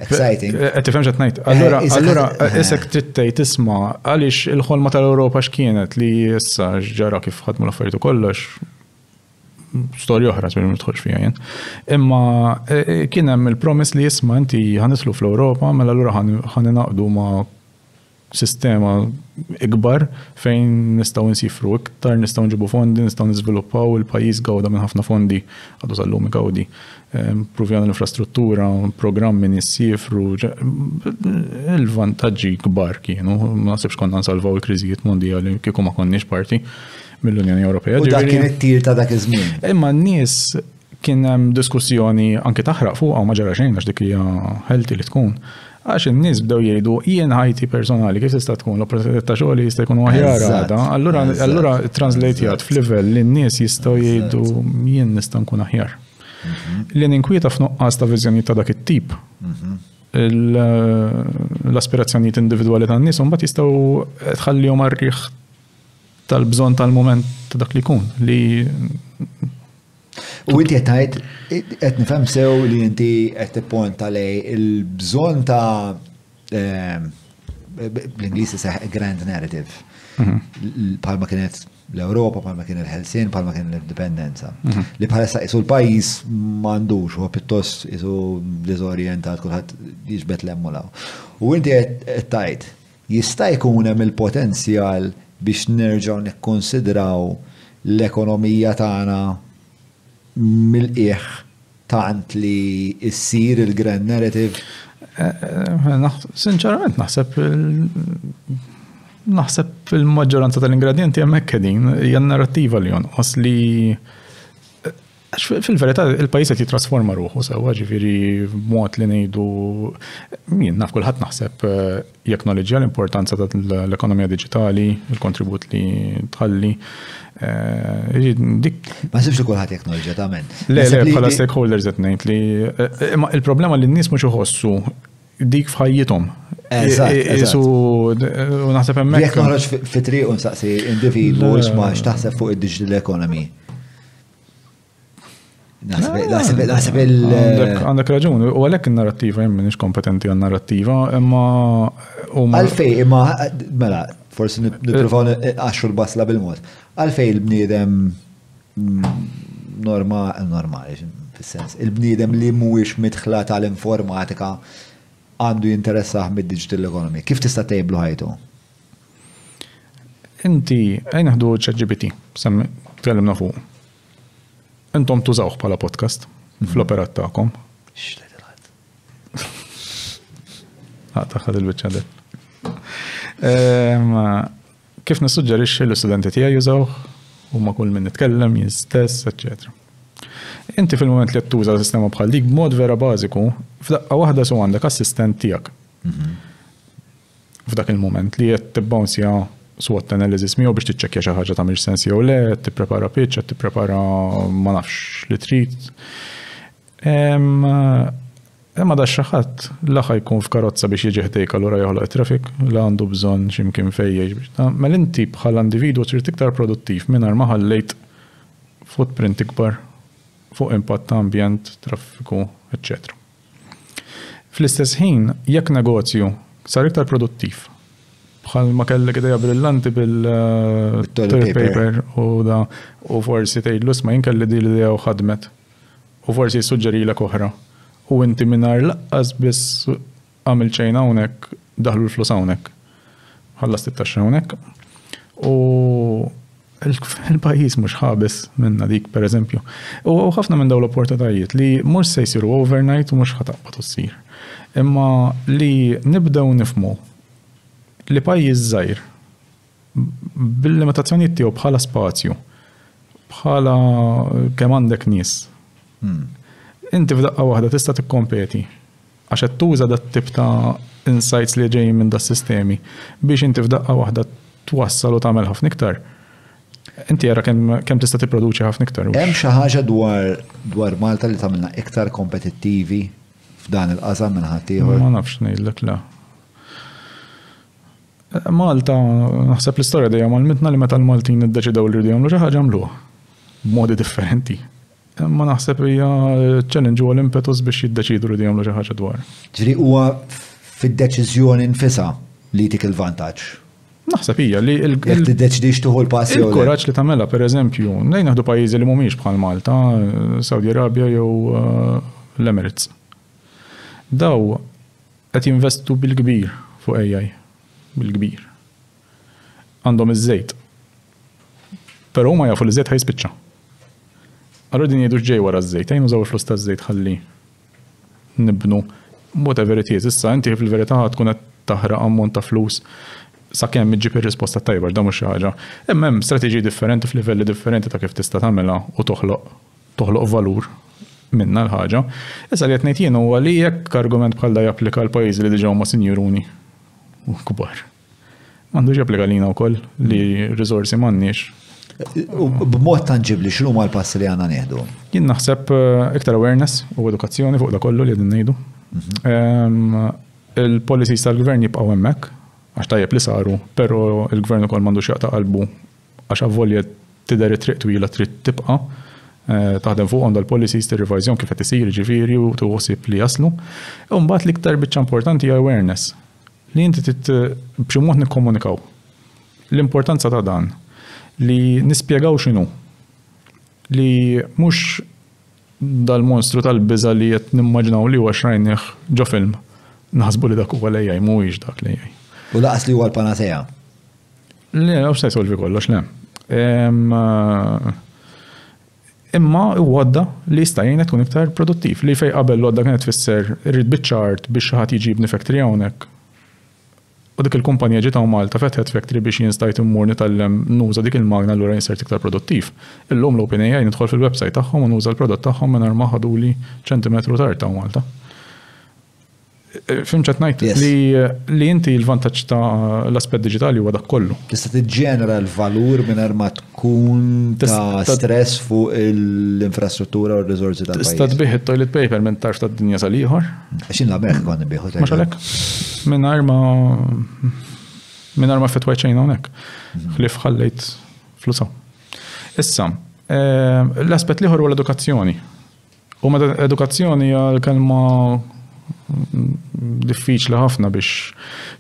Exciting. Qed tifhem x'qed ngħid. Allura isek trid tgħid isma' għaliex il-ħolma tal-Ewropa x'kienet li issa ġara kif ħadmu l-affarijiet u kollox. Storja oħra ma nidħolx fiha jien. Imma kien hemm il-promiss li jisma' inti ħanislu fl-Ewropa mela allura ħaninaqdu ma' sistema ikbar fejn nistgħu nsifru iktar, nistgħu nġibu fondi, nistgħu niżviluppaw il-pajjiż gawda minn ħafna fondi għadu sal-lum gawdi. Provjana l-infrastruttura, programmi nissifru, il-vantaġġi kbar kienu, ma nasibx konna nsalvaw il-kriżijiet mondjali kieku ma konniex parti mill-Unjoni Ewropea. U dak kien it-tir ta' dak iż-żmien. Imma n-nies kien hemm diskussjoni anke taħraq fuqha u ma ġara xejn għax dik hija ħelti li tkun. Għax in-nies bdew jgħidu jien ħajti personali kif tista' tkun l-opportunità ta' xogħol jista' jkun aħjar għadha. Allura translejtjat f'livell li n-nies jistgħu jgħidu jien nista' nkun aħjar. Li ninkwieta f'nuqqas ta' viżjoni ta' dak it-tip. L-aspirazzjonijiet individwali tan-nies u mbagħad jistgħu tħallihom għar-riħ tal-bżonn tal-moment ta' dak li jkun li. U inti qed nifhem sew li inti qed tipponta lej il-bżonn ta' bl-Ingliż seħ grand narrative. Bħalma kienet l-Ewropa, bħalma kien il-Ħelsien, bħalma kien l-indipendenza. Li bħalissa qisu l-pajjiż m'għandux huwa pjuttost qisu diżorjentat kulħadd jiġbed l-emmulaw. U inti qed tgħid jista' jkun hemm il-potenzjal biex nerġgħu nikkonsidraw l-ekonomija tagħna mill-qiegħ tant li ssir il-grand narrative. Sinċerament naħseb il-maġġoranza tal-ingredienti hemmhekk qegħdin hija narrattiva li jonqos li fil-verità il-pajjiż qed jitrasforma ruħu sewwa ġifieri b'mod li ngħidu min naf kulħadd naħseb jaknoleġġja l-importanza tal-ekonomija diġitali, il-kontribut li tħalli. Ma sibx li kulħadd jaknoleġġja tagħmel. Le bħala stakeholders qed ngħid li il-problema li n-nies mhux iħossu dik f'ħajjithom. U naħseb hemmhekk. Jekk noħroġ fi-triq u nsaqsi individwu isma' x'taħseb fuq id-digital economy. Naħseb għandek raġun, u għalhekk in-narrattiva hemm m'iniex kompetenti għan-narrattiva, imma għalfejn imma mela Forsi nippruvaw nqaxxu l-basla bil-mod. Għalfejn il-bniedem normali fis-sens. Il-bniedem li mhuwiex midħla tal-informatika għandu jinteressaħ mid-digital economy. Kif tista' tgħidlu ħajtu? Inti naħdu ChatGPT, tkellimna fuq. Intom tużawh bħala podcast fl-operat tagħkom. Taħħad il-biċċa kif nissuġġerixxi l-istudenti tiegħi jużawh huma kull min nitkellem jien stess, eċċetera. Inti fil-moment li tuża sistema bħal dik b'mod vera bażiku, f'daqqa waħda su għandek assistent tiegħek. F'dak il-moment li qed tibbawnsja SWOT analysis miegħu biex tiċċekkja xi ħaġa tagħmel sens jew le, tipprepara pitch, tipprepara ma nafx li trid. Imma da xaħat laħħa jkun f'karozza biex jiġi ħdejk allura joħloq traffic li għandu bżonn x'imkien fejjeġ biex. Mela inti bħala individwu trid iktar produttiv mingħajr ma ħallejt footprint ikbar fuq impatt ta' ambjent, traffiku, eċċetera. Fl-istess ħin, jekk negozju sar iktar produttiv, bħal ma kellek idea brillanti bil-toilet paper u forsi tgħidlu ma jinkelli di l-idea u ħadmet u forsi jissuġġerilek oħra. U inti mingħajr laqqas biss għamil xejn hawnhekk daħlu l-flus hawnhekk. Ħallas it-taxxa hawnhekk. U il-pajjiż mhux ħabes minna dik pereżempju. U ħafna minn dawn l-opportunitajiet li mhux se jsiru overnight u mhux ħataqbad issir. Imma li nibdew nifhmu li pajjiż żgħir bil-limitazzjonijiet tiegħu bħala spazju, bħala kemm għandek nies. Inti f'daqqa waħda tista' tikkompeti għax qed tuża dat tip ta' insights li ġejjin minn das-sistemi biex inti f'daqqa waħda twassal u tagħmel ħafna iktar. Inti jara kemm tista' tipproduċi ħafna iktar. Hemm xi ħaġa dwar Malta li tagħmilna iktar kompetittivi f'dan il-qasam minn ħadd ieħor. Ma nafx ngħidlek le. Malta naħseb l-istorja dejjem għalmitna li meta l-Maltin iddeċidew li jridu jagħmlu xi ħaġa għamluha b'modi differenti. Ma naħseb hija challenge u l-impetus biex jiddeċidu li jagħmlu xi ħaġa dwar. Ġri huwa fid-deċiżjoni nfisha li tik il-vantaġġ. Naħseb hija li tiddeċidix tuħu l-passi. Il-kuraġġ li tagħmilha pereżempju, ngħidu pajjiżi li mhumiex bħal Malta, Saudi Arabia jew l-Emirates. Daw qed jinvestu bil-kbir fuq AI, bil-kbir. Għandhom iż-żejt. Però huma jafu li żejt ħajspiċċa. Allora din jgħidu ġej wara ż-żejt, jgħinu żaw il-flus taż-żejt ħalli nibnu whatever it is. Issa inti fil-verità tkun qed taħraq ammont ta' flus sakemm iġġib ir-risposta tajba da mhux xi ħaġa. Hemm strateġiji differenti f'livelli differenti ta' kif tista' tagħmilha u toħloq valur minna l-ħaġa. Issa li qed ngħid jien huwa li jekk argument bħal da japplika l-pajjiżi li diġà huma sinjuruni u kbar. M'għandux japplika lina wkoll li riżorsi m'għandniex. U b'mod tanġibli x'inhu huma l-passi li għandna nieħdu? Jien naħseb iktar awareness u edukazzjoni fuq da kollu li qegħdin ngħidu. Il-policies tal-gvern jibqgħu hemmhekk għax tajjeb li saru, però il-gvern ukoll m'għandux jaqta' qalbu għax avvolja tidher it-triq twila trid tibqa' taħdem fuqhom dal-policies tir-reviżjon kif qed isir ġifieri u tuħsib li jaslu. U mbagħad l-iktar biċċa importanti hija awareness. Li inti b'xi mod nikkomunikaw. L-importanza ta' dan li nispjegaw x'inhu. Li mhux dal-monstru tal-biża li qed nimmaġinaw li huwa xrajnih ġo film. Naħsbu li dak huwa l-AI mhuwiex dak l-AI. U laqas li huwa l-panacea. Le, se jsolvi kollox, le. Imma għodda li jista' jgħinek tkun iktar produttiv. Li fejn qabel l-għodda kienet tfisser irrid biċ-ċart biex xi ħadd jiġibni factory hawnhekk. U dik il-kumpanija ġiet Malta fetħet factory biex jinstajt immur nitgħallem nuża dik il-magna allura jinsert iktar produttiv. Illum l-OpenAI nidħol fil-website tagħhom u nuża l-prodott tagħhom mingħajr ma ħaduli ċentimetru tard ta' Malta. Fimċet najt li inti l-vantaġġ ta' l-aspett digitali huwa dak kollu. Tista' tiġġenera l-valur mingħajr ma tkun ta' stress fuq l-infrastruttura u r-riżorsi tal-pajjiż. Tista' tbieħ it-toilet paper minn tarf tad-dinja sal-ieħor. Għax inla beħ kont nbieħu. Mhux għalhekk. Mingħajr ma fetwajt xejn hawnhekk. Ħlief ħallejt flusa. Issa, l-aspett ieħor huwa l-edukazzjoni. U meta edukazzjoni hija l-kelma diffiċli ħafna biex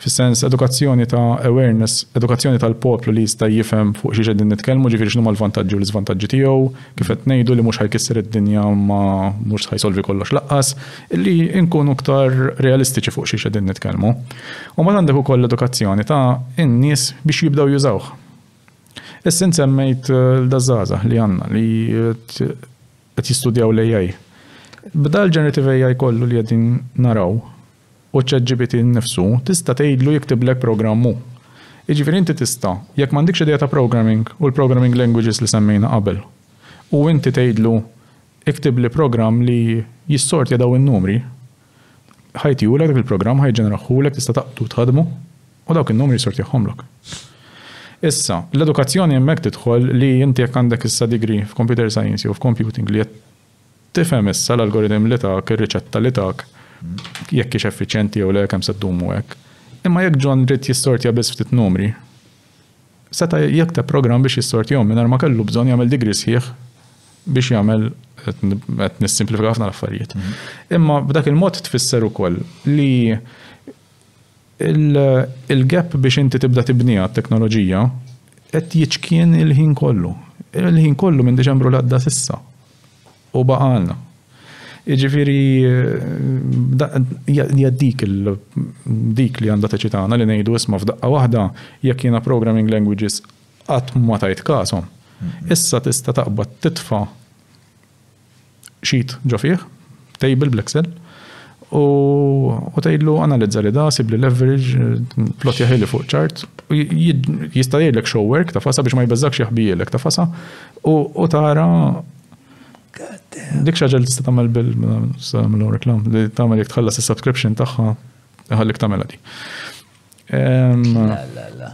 fis-sens edukazzjoni ta' awareness, edukazzjoni tal-poplu li jista' jifhem fuq xi qegħdin nitkellmu, ġifieri x'huma l-vantaġġi u l-iżvantaġġi tiegħu, kif qed ngħidu li mhux ħajkisser id-dinja ma mhux ħajsolvi kollox laqqas, illi nkunu aktar realistiċi fuq xi qegħdin nitkellmu. U ma għandek ukoll l-edukazzjoni ta' in-nies biex jibdew jużawh. Issa semmejt l-dażżaża li għandna li qed jistudjaw l-AI. Bda l-generative AI kollu li għedin naraw u ChatGPT nifsu, tista' tgħidlu jiktiblek programmu. Jiġifieri inti tista' jekk m'għandikx idea ta' programming u l-programming languages li semmejna qabel. U inti tgħidlu iktibli programm li jissortja daw in-numri. Ħajtijulek dak il-programm ħajġeneraħulek tista' taqtu tħadmu u dawk in-numri jissortjahomlek. Issa, l-edukazzjoni hemmhekk tidħol li inti jekk għandek issa degree f'computer science jew f'computing li tifhem issa l-algoritm li tak, ir-riċetta li tak, jekk hix effiċjenti jew le kemm se ddumu hekk. Imma jekk John rid jissortja biss ftit numri, seta' jekteb programm biex jissortjahom mingħajr ma kellu bżonn jagħmel degree sħiħ biex jagħmel qed nissimplifika ħafna l-affarijiet. Imma b'dak il-mod tfisser ukoll li il-gap biex inti tibda tibniha t-teknoloġija qed jiċkien il-ħin kollu. Il-ħin kollu minn Diċembru l għadda s'issa. U baqalna. Jiġifieri dik li għandha teċitana li ngħidu isma' f'daqqa waħda jekk jiena programming languages qatt ma tajt każhom. Issa tista' taqbad titfa' sheet ġo fih, table bl-Excel, u tgħidlu analizza li da, sib li leverage, plot jaħili fuq chart, jista' jgħidlek show work ta' fasa biex ma jbeżżakx jaħbijilek ta' fasa, u tara dik xaġa li tista' tagħmel bil-reklam li tagħmel jekk tħallas is-subscription tagħha iħallik tagħmelha di. La.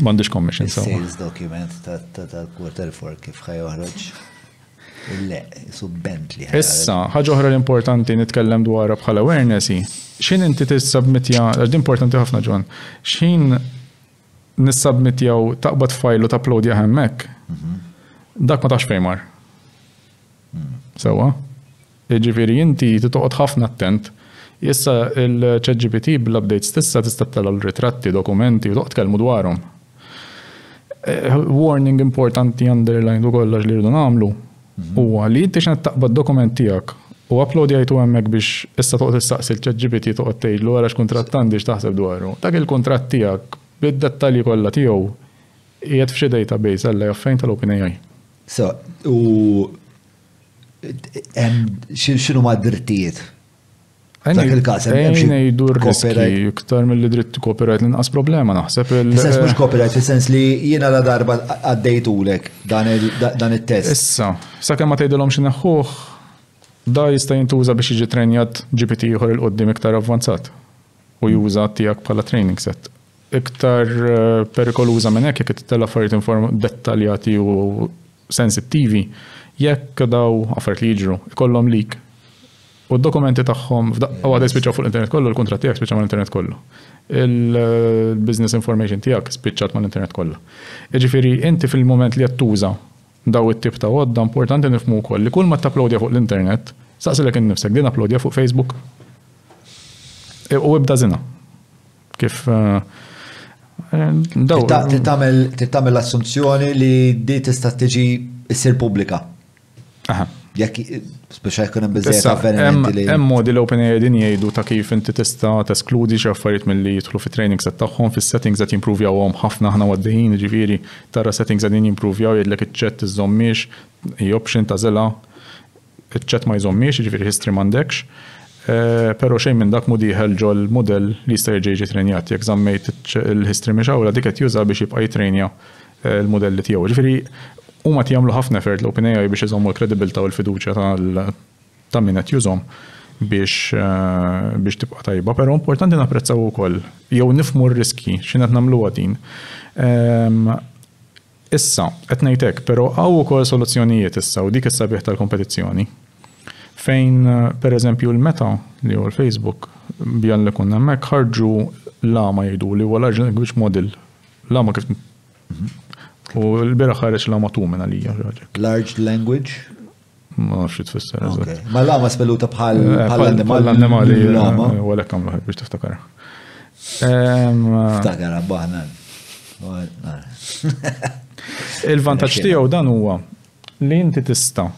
M'għandix commission sew. Sales document tal-quarter for kif ħajoħroġ. Le, Bentley. Issa, ħaġa oħra l-importanti nitkellem dwarha bħala awareness-i. X'in inti tissubmitja, għax importanti ħafna John, x'in nissubmitjaw taqbad file u tapplodja hemmhekk. Dak ma tax fejn mar. Sewa. Jiġifieri inti titoqgħod ħafna attent. Issa il-ChatGPT bl-updates tista' tella l-ritratti, dokumenti u toqgħod tkellmu dwarhom. Warning importanti underline u kollox li rridu nagħmlu huwa li inti x'qed taqbad dokument tiegħek u uploadjajtu hemmhekk biex issa toqgħod tistaqsi l-ChatGPT toqgħod tgħidlu wara x'kuntratt għandi x'taħseb dwaru. Dak il-kuntratt tiegħek bid-dettalji kollha tiegħu qiegħed f'xi database alla jaffejn tal-OpenAI. So, u x'inhu ma' drittijiet? Dak il-każ hemm ngħidu r-riski iktar milli dritt copyright l-inqas problema naħseb Is-sens mhux copyright, is-sens li jiena la darba għaddejtulek dan it-test. Issa, sakemm ma tgħidilhom xi neħħuh, da jista' jintuża biex jiġi trenjat GPT ieħor il-qudiem iktar avvanzat u juża tiegħek bħala training set. Iktar perikoluża minn hekk jekk titella affarijiet dettaljati u sensittivi, jekk daw affarijiet li jiġru ikollhom lik. U d-dokumenti tagħhom f'daqqa waħda jispiċċaw fuq l-internet kollu, l-kuntratt tiegħek spiċċa mal-internet kollu. Il-business information tiegħek spiċċat mal-internet kollu. Jiġifieri inti fil-mument li qed tuża daw it-tip ta' għodda importanti nifhmu wkoll li kull ma tapplodja fuq l-internet, saqsilek innifsek din uploadja fuq Facebook. U ibda żina. Kif tagħmel l-assunzjoni li di tista' tiġi ssir pubblika. Aha. Jekk speċjali jkun hemm biżżejjed avvenimenti li hemm modi l-OpenAI din jgħidu ta' kif inti tista' teskludi xi affarijiet milli jidħlu fit-training set tagħhom fis-settings qed jimprovjawhom ħafna aħna għaddejjin, jiġifieri tara settings qegħdin jimprovjaw jgħidlek iċ-chat iżommiex, option tażilha, iċ-chat ma jżommiex, jiġifieri history m'għandekx. Però xejn minn dak modi ħelġu l-modell li jista' jerġa' jiġi trenjat jekk żammejt il-history mexawla dik qed juża biex jibqa' jitrenja l-modelli tiegħu. Ġifieri huma jagħmlu ħafna effort l-OpenAI biex iżommu l-kredibilità u l-fiduċja ta' min qed jużhom biex tibqa' tajba, però importanti napprezzaw ukoll jew nifhmu r-riski x'in qed nagħmluha din. Issa qed ngħid hekk, però hawn ukoll soluzzjonijiet issa u dik is-sabiħ tal-kompetizzjoni. Fejn pereżempju l-Meta li huwa l-Facebook bjan li kunna hemmhekk ħarġu Llama jgħidu li huwa large language model. Llama kif u l-bira ħareġ Llama 2 minn għalija. Large language Ma nafx tfisser. Ma l-lama spelluta bħal-annimali. L-lama. Walek għamlu biex tiftakar. Ftakar, baħna. Il-vantaġġ tiegħu dan huwa li inti tista'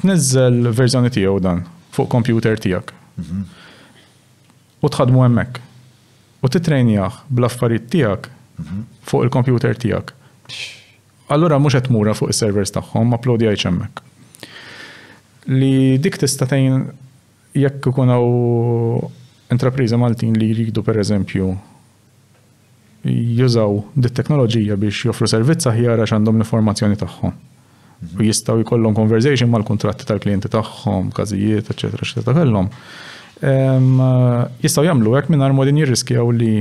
tniżżel verżjoni tiegħu dan fuq computer tiegħek. U tħadmu hemmhekk. U titrejnjah bl-affarijiet tiegħek fuq il-computer tiegħek. Allura mhux qed tmura fuq is-servers tagħhom, uploadja hemmhekk. Li dik tista' tgħin jekk ikun hawn intrapriża Maltin li jridu pereżempju jużaw dit-teknoloġija biex joffru servizz aħjar għax għandhom l-informazzjoni tagħhom. U jistgħu jkollhom conversation mal-kuntratti tal-klijenti tagħhom, każijiet, eċetera, x'teta kellhom. Jistgħu jagħmlu hekk mingħajr ma din jirriskjaw li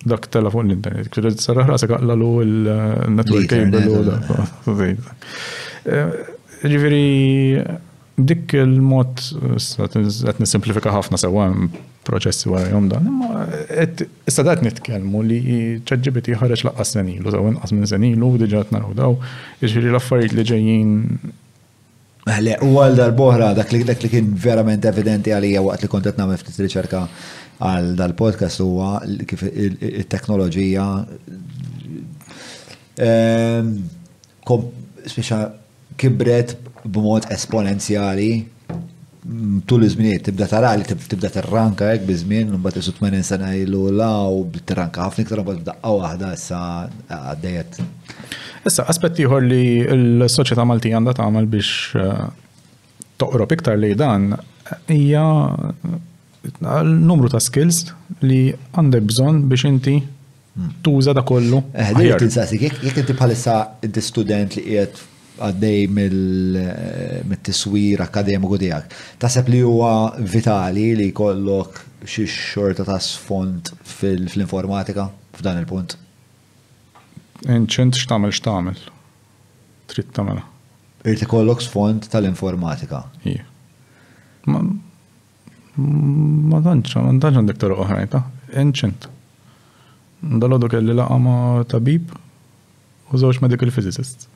dak telefon l-internet. Kienet sarraħ rasek aqlalu il-network cable u dak. Ġifieri dik il-mod qed nisimplifika ħafna sewwa proċessi warahom dan. Imma issa qed nitkellmu li ChatGPT ħareġ laqqas senilu, sew inqas minn senilu u diġà qed naraw daw. Jiġifieri l-affarijiet li ġejjin. U għal dal-boħra dak li kien verament evidenti għalija waqt li kont qed nagħmel ftit riċerka għal dal-podcast huwa kif it-teknoloġija speċa kibret b'mod esponenzjali tul iż-żminijiet tibda tara li tibda tirranka hekk biżmien u mbagħad isut 80 sena ilu u tirranka ħafna iktar mbagħad daqqa waħda issa għaddejjed. Issa aspett ieħor li l-soċjetà Maltija għandha tagħmel biex toqrob iktar lejn dan hija l-numru ta' skills li għandek bżonn biex inti tuża da kollu. Dik tinsaqsik jekk inti bħalissa inti student li qiegħed għaddej mill-tiswir akademiku tiegħek. Taħseb li huwa vitali li jkollok xi xorta ta' sfond fl-informatika f'dan il-punt? Inċent x'tagħmel. Trid tagħmelha. Irid ikollok sfond tal-informatika. Ma tantx għandek toroq oħrajn ta' inċent. Dalodu kelli laqa ma' tabib u żewġ medical physicists.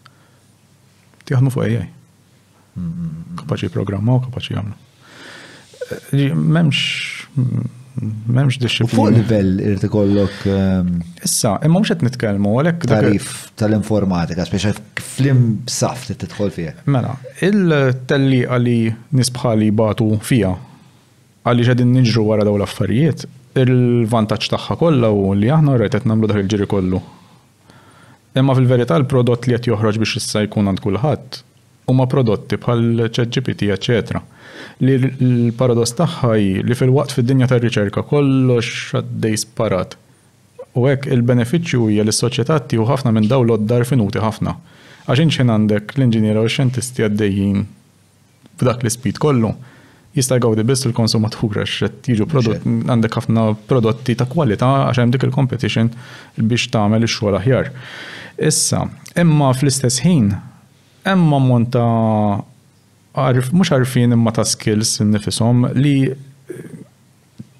Jaħdmu fuq AI. Kapaċi programmaw, kapaċi jagħmlu. M'hemmx disciplina. Fuq livell irid ikollok issa, imma mhux qed nitkellmu għalhekk tarif tal-informatika, speċi flim saft tidħol fih. Mela, il-tellieqa li nies bħali batu fiha għaliex qegħdin niġru wara dawn l-affarijiet, il-vantaġġ tagħha kollha hu li aħna rajt qed nagħmlu dak il-ġiri kollu. Imma fil-verità l-prodott li qed joħroġ biex issa jkun għand kulħadd huma prodotti bħal ChatGPT, eċetera. Li l-paradoss tagħha li fil-waqt fid-dinja tar-riċerka kollox għaddej sparat. U hekk il-benefiċċju hija li s-soċjetà tieħu ħafna minn dawn l-oddar finuti ħafna. Għax inxin għandek l-inġiniera u x-xjentisti għaddejjin f'dak l-ispid kollu jista' jgawdi biss il-konsumatur għax qed jiġu prodotti għandek ħafna prodotti ta' kwalità għax hemm dik il-competition biex tagħmel ix-xogħol aħjar. Issa, imma fl-istess ħin hemm ammont ta' mhux għarfien imma ta' skills nifisom li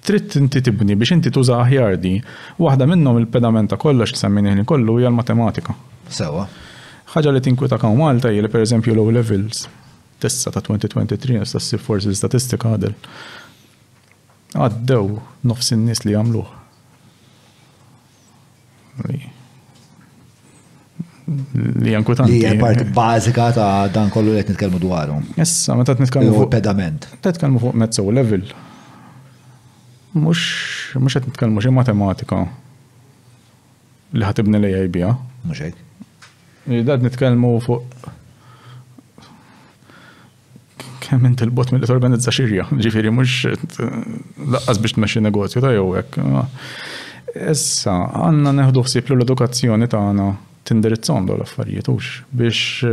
trid inti tibni biex inti tuża aħjar di. Waħda minnhom il-pedamenta kollox li semmini kollu hija l-matematika. Sewwa. Ħaġa li tinkwita kan Malta hija li pereżempju low levels tissa ta' 2023 issa ssib forsi l-istatistika għadel. Għaddew nofs in-nies li jagħmluh. Li jankwitanti. Li hija parti bażika ta' dan kollu li qed nitkellmu dwaru. Issa meta nitkellmu fuq pedament. Nitkellmu fuq mezzo level. Mhux qed nitkellmu xi matematika li ħatibni lejha jbiha. Mhux hekk. Dad nitkellmu fuq kemm inti l-bot milli torganizza xirja, ġifieri mhux laqqas biex tmexxi negozju ta' jew hekk. Issa għandna neħdu ħsieb l-edukazzjoni tagħna tindirizzhom dawn l-affarijiet hux biex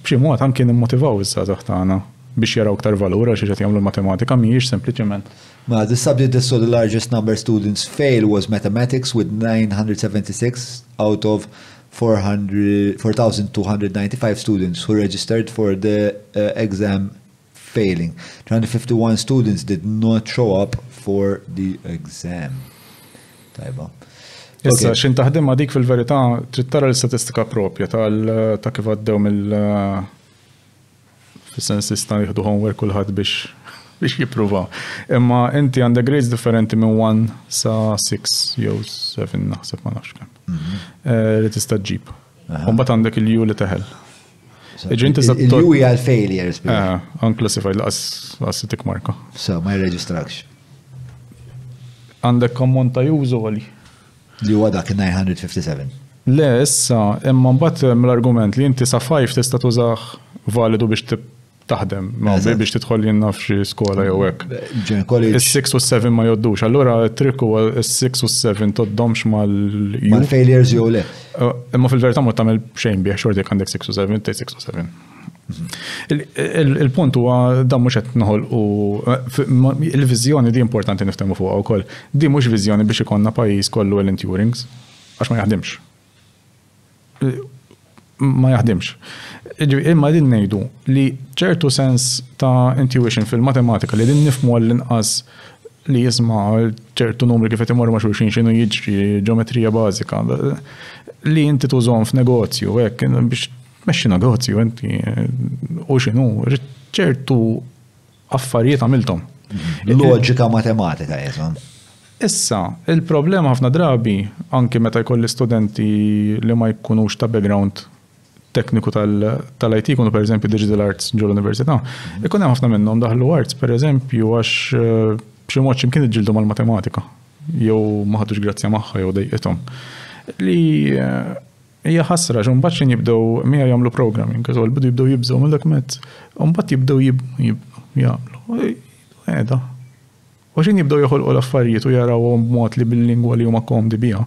b'xi mod anke nimmotivaw iż-żgħażagħ tagħna biex jaraw aktar valur għax qed jagħmlu matematika mhijiex sempliċement. The subject that saw the largest number of students fail was mathematics with 976 out of 4,295 students who registered for the exam failing. 351 students did not show up for the exam. Tajba. Issa, xin taħdem dik fil-verità trid tara l-istatistika propja ta' kif għaddew fis-sens tista' jieħdu homework kulħadd biex jippruvaw. Imma inti għandek grades differenti minn 1 sa 6 jew 7 naħseb ma nafx kemm. Li tista' ġġib. Mbagħad għandek il-U li teħel. Il-U hija l-failures. Unclassified laqas tikmarka. So ma jirreġistrakx. Għandek ammont ta' użu għali. Li huwa dak 957. Le, issa, imma mbagħad mill-argument li inti sa 5 tista' tużah validu biex taħdem, biex tidħol jinnaf xi skola jew hekk. Is-6 u 7 ma joddux. Allura t-trikk huwa is-6 u 7 toddomx mal-U. Mal-failures jew le. Imma fil-verità ma tagħmel xejn bih xorti għandek 6 u 7, tgħid 6 u 7. Il-punt huwa dan mhux qed noħolqu il-viżjoni di importanti niftehmu fuqha wkoll. Di mhux viżjoni biex ikonna pajjiż kollu Alan Turings għax ma jaħdimx. Ma jaħdimx. Imma din ngħidu li ċertu sens ta' intuition fil-matematika li din nifhmu għall-inqas li jisma' ċertu numri kif qed imorru ma' xulxin x'inhu jiġri ġeometrija bażika li inti tużhom f'negozju hekk biex tmexxi negozju inti u x'inhu ċertu affarijiet għamilthom. Loġika matematika jeżhom. Issa, il-problema ħafna drabi anke meta jkolli studenti li ma jkunux ta' background tekniku tal-IT kunu per eżempju digital arts ġol università. Ikun hemm ħafna minnhom daħlu arts per eżempju għax b'xi mod x'imkien iġġieldu mal-matematika jew ma ħadux grazzja magħha jew dejqithom. Li hija ħasra xi mbagħad xejn jibdew mija jagħmlu programming, għażol bidu jibdew jibżgħu mill-dak u mbagħad jibdew jagħmlu. Qiegħda. U xejn jibdew joħolqu l-affarijiet u jarawhom b'mod li bil-lingwa li huma komdi biha.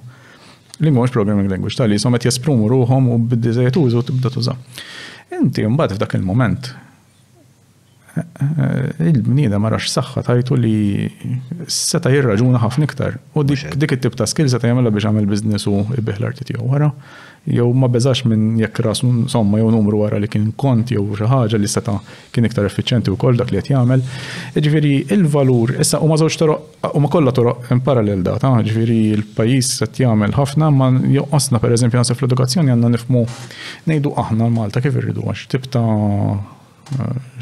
Lingwa mhux programming language tal-li jisom qed jesprimu ruhom u bid-diżejjed użu tibda tuża. Inti mbagħad f'dak il-mument il-bniedem ma rax saħħa tajtu li seta' jirraġuna ħafna iktar. U dik it-tip ta' skill seta' jagħmilha biex jagħmel business u jbieħ l-arti tiegħu wara. Jew ma beżax minn jekk ras somma jew numru wara li kien kont jew xi ħaġa li seta' kien iktar effiċjenti wkoll dak li qed jagħmel. Ġifieri il-valur issa huma żewġ toroq huma kollha toroq in parallel data, ġifieri l-pajjiż qed jagħmel ħafna ma joqosna pereżempju naħseb fl-edukazzjoni għandna nifhmu ngħidu aħna Malta kif irridu għax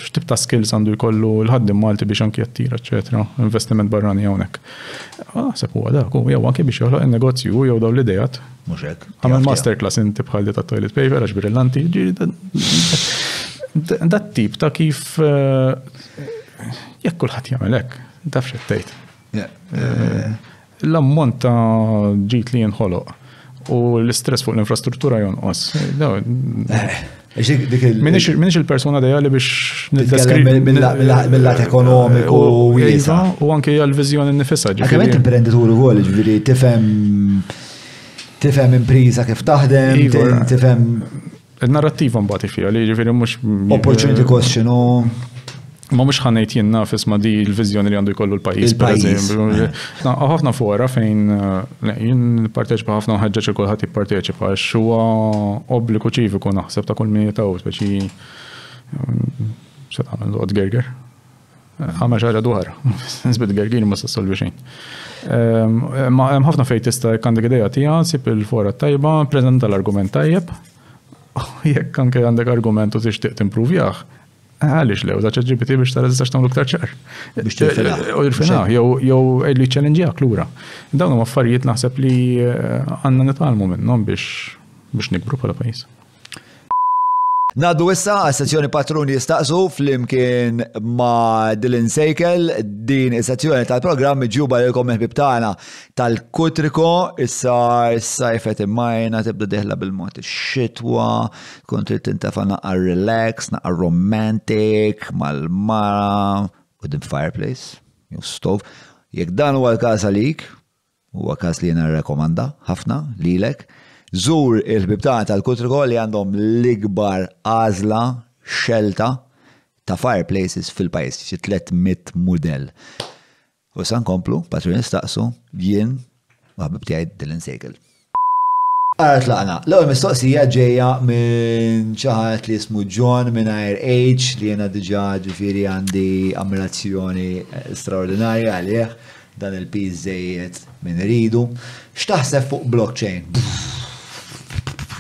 x'tib ta' skills għandu jkollu l-ħaddim Malti biex anke jattira, eċetera, investiment barrani hawnhekk. Sepp huwa dak, jew anke biex joħloq in-negozju jew dawn l-idejat. Mhux hekk. Għamel masterclass inti bħal ta' toilet paper għax brillanti. Dat tip ta' kif jekk kulħadd jagħmel hekk, taf x'qed tgħid. L-ammont ta' ġid li jinħoloq u l-istress fuq l-infrastruttura jonqos. Minix il-persona dejali biex niddeskrivi mill-lat ekonomiku u anke l-viżjoni nifisha. Anke imprenditur ukoll, ġifieri tifhem impriża kif taħdem, tifhem il-narrattiva mbagħad fiha li ġifieri mhux opportunity cost x'inhu. Ma mhux ħanejt jien nafis ma di l-viżjoni li għandu jkollu l-pajjiż pereżempju. Ħafna fora fejn jien nipparteċipa ħafna ħeġġeġ kulħadd jipparteċipa għax huwa obbligu ċiviku naħseb ta' kull min jitaw speċi x'qed tagħmel Lord Gerger. Ħameġ ħaġa dwar. Nisbit Gergir ma sassolvi xejn. Ma hemm ħafna fejn tista' jekk għandek idea tiegħek sib il-fora tajba, preżenta l-argument tajjeb. Jekk anke għandek argument u tixtieq timpruvjah. Għalix lew, za ċaġġibiti biex tara zistax tamlu ktar ċar. Biex tirfinaħ, jew għedli ċallenġijak l-ura. Dawn huma affarijiet naħseb li għanna nitalmu minnhom biex nikbru bħala pajjiż. Naddu issa għas-sezzjoni patruni jistaqsu fl-imkien ma' Dylan Sejkel, din is-sezzjoni tal-programm ġuba l-kom il-bib tagħna tal-Kutriko, issa jfet immajna tibda deħla bil-mod ix-xitwa, kont trid tintafa' naqqa relax, naqqa romantic, mal-mara, qudiem fireplace, jew stove. Jekk dan huwa l-każ għalik, huwa każ li jiena nirrekomanda ħafna lilek. Zur il-ħbib tagħna tal-Kutriko li għandhom l-ikbar għażla xelta ta' fireplaces fil-pajjiż, xi 300 mudell. U sa nkomplu, patruni nistaqsu, jien ħabib tiegħi Dylan Sejkel. Għara tlaqna, l-ewwel mistoqsija ġejja minn xi ħadd li jismu John mingħajr H li jiena diġà ġifieri għandi ammirazzjoni straordinarja għalih dan il-piż żejjed minn iridu. X'taħseb fuq blockchain?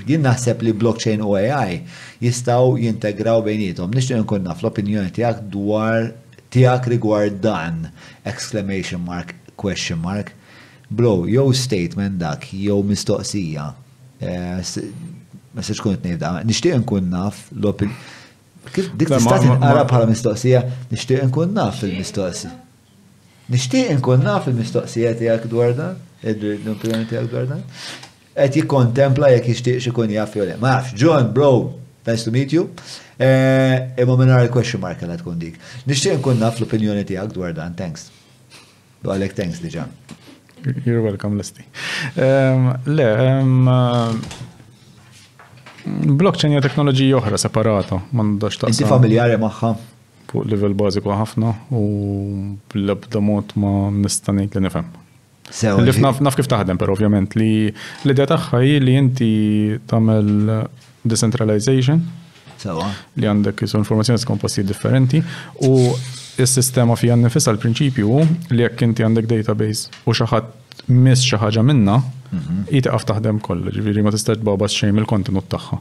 Jien naħseb li blockchain u AI jistgħu jintegraw bejnietom. Nixtieq nkun naf l-opinjoni tiegħek rigward dan! Exclamation mark, question mark. Bro, jew statement dak, jew mistoqsija. Ma se tkun tnejda. Nixtieq nkun naf l-opinjoni. Kif dik tista' tinqara bħala mistoqsija, nixtieq nkun naf il-mistoqsija. Nixtieq nkun naf il-mistoqsija tiegħek dwar dan, l-opinjoni tiegħek dwar dan. Qed jikkontempla jekk jixtieq x'ikun jaf jew le. Ma nafx, John, bro, nice to meet you. Imma minn il-question mark kellha tkun dik. Nixtieq nkun naf l-opinjoni tiegħek dwar dan, thanks. Għalek thanks diġà. You're welcome, Leslie. Le, blockchain hija teknoloġija oħra separata, m'għandux taqsam. Inti familjari magħha? Fuq livell bażiku ħafna u bl-ebda mod ma nista' ngħid li nifhem. Naf kif taħdem, però ovvjament li l-idea tagħha hi li inti tagħmel decentralization li għandek isu informazzjoni tkun postijiet differenti u s-sistema fija nnifisha l-prinċipju li jekk inti għandek database u xi ħadd miss xi ħaġa minnha jitqaf taħdem kollha, ġifieri ma tistax tbabas xejn mill-kontenut tagħha.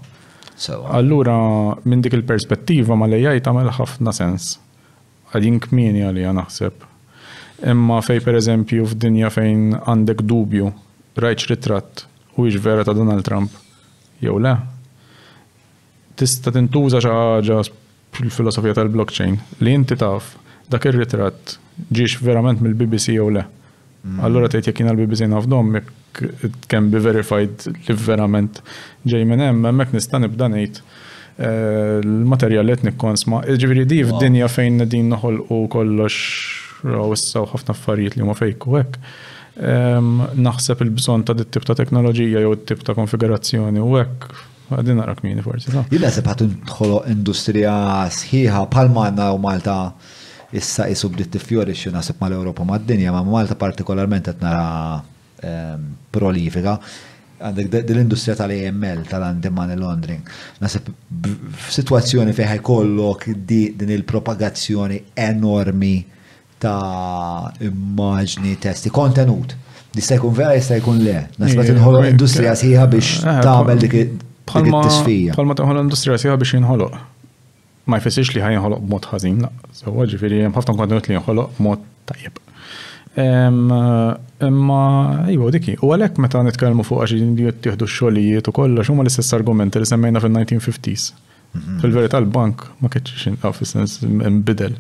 Allura minn dik il-perspettiva ma l-AI tagħmel ħafna sens. Għadin kmieni għalija naħseb. Imma fej pereżempju f'dinja fejn għandek dubju rajtx ritratt huwiex vera ta' Donald Trump jew le. Tista' tintuża xi ħaġa fil-filosofija tal-blockchain li inti taf dak ir-ritratt ġiex verament mill-BBC jew le. Allura tgħid jekk jiena l-BBC nafdhom it can be verified li verament ġej minn hemm, hemmhekk nista' nibda ngħid l-materjal li qed nikkonsma. Ġifieri di f'dinja fejn qegħdin noħolqu kollox issa ħafna affarijiet li huma fejk u hekk. Naħseb il-bżonn ta' dit-tip ta' teknoloġija jew it-tip ta' konfigurazzjoni u hekk għadin nara kmieni forsi. Jien naħseb ħadd nħoloq industrija sħiħa bħalma għandna u Malta issa qisu bdiet tiffjorixxi naħseb mal-Ewropa mad-dinja, ma Malta partikolarment qed nara prolifika. Għandek dil-industrija tal-AML, tal-anti-money laundering. Naħseb f'sitwazzjoni fejn ħajkollok din il-propagazzjoni enormi ta' immaġni, testi, kontenut. Jista' jkun vera, jista' jkun le. Naħseb tinħoloq industrija sħiħa biex tagħmel dik it-tisfija. Bħalma tinħoloq industrija sħiħa biex jinħoloq. Ma jfissirx li ħajinħoloq b'mod ħażin, sewwa ġifieri hemm ħafna kontenut li jinħoloq b'mod tajjeb. Imma iva diki, u għalhekk meta nitkellmu fuq għax jittieħdu x-xogħlijiet u kollox huma l-istess argumenti li semmejna fil-1950s. Fil-verità l-bank ma kienx inqaf fis-sens inbidel.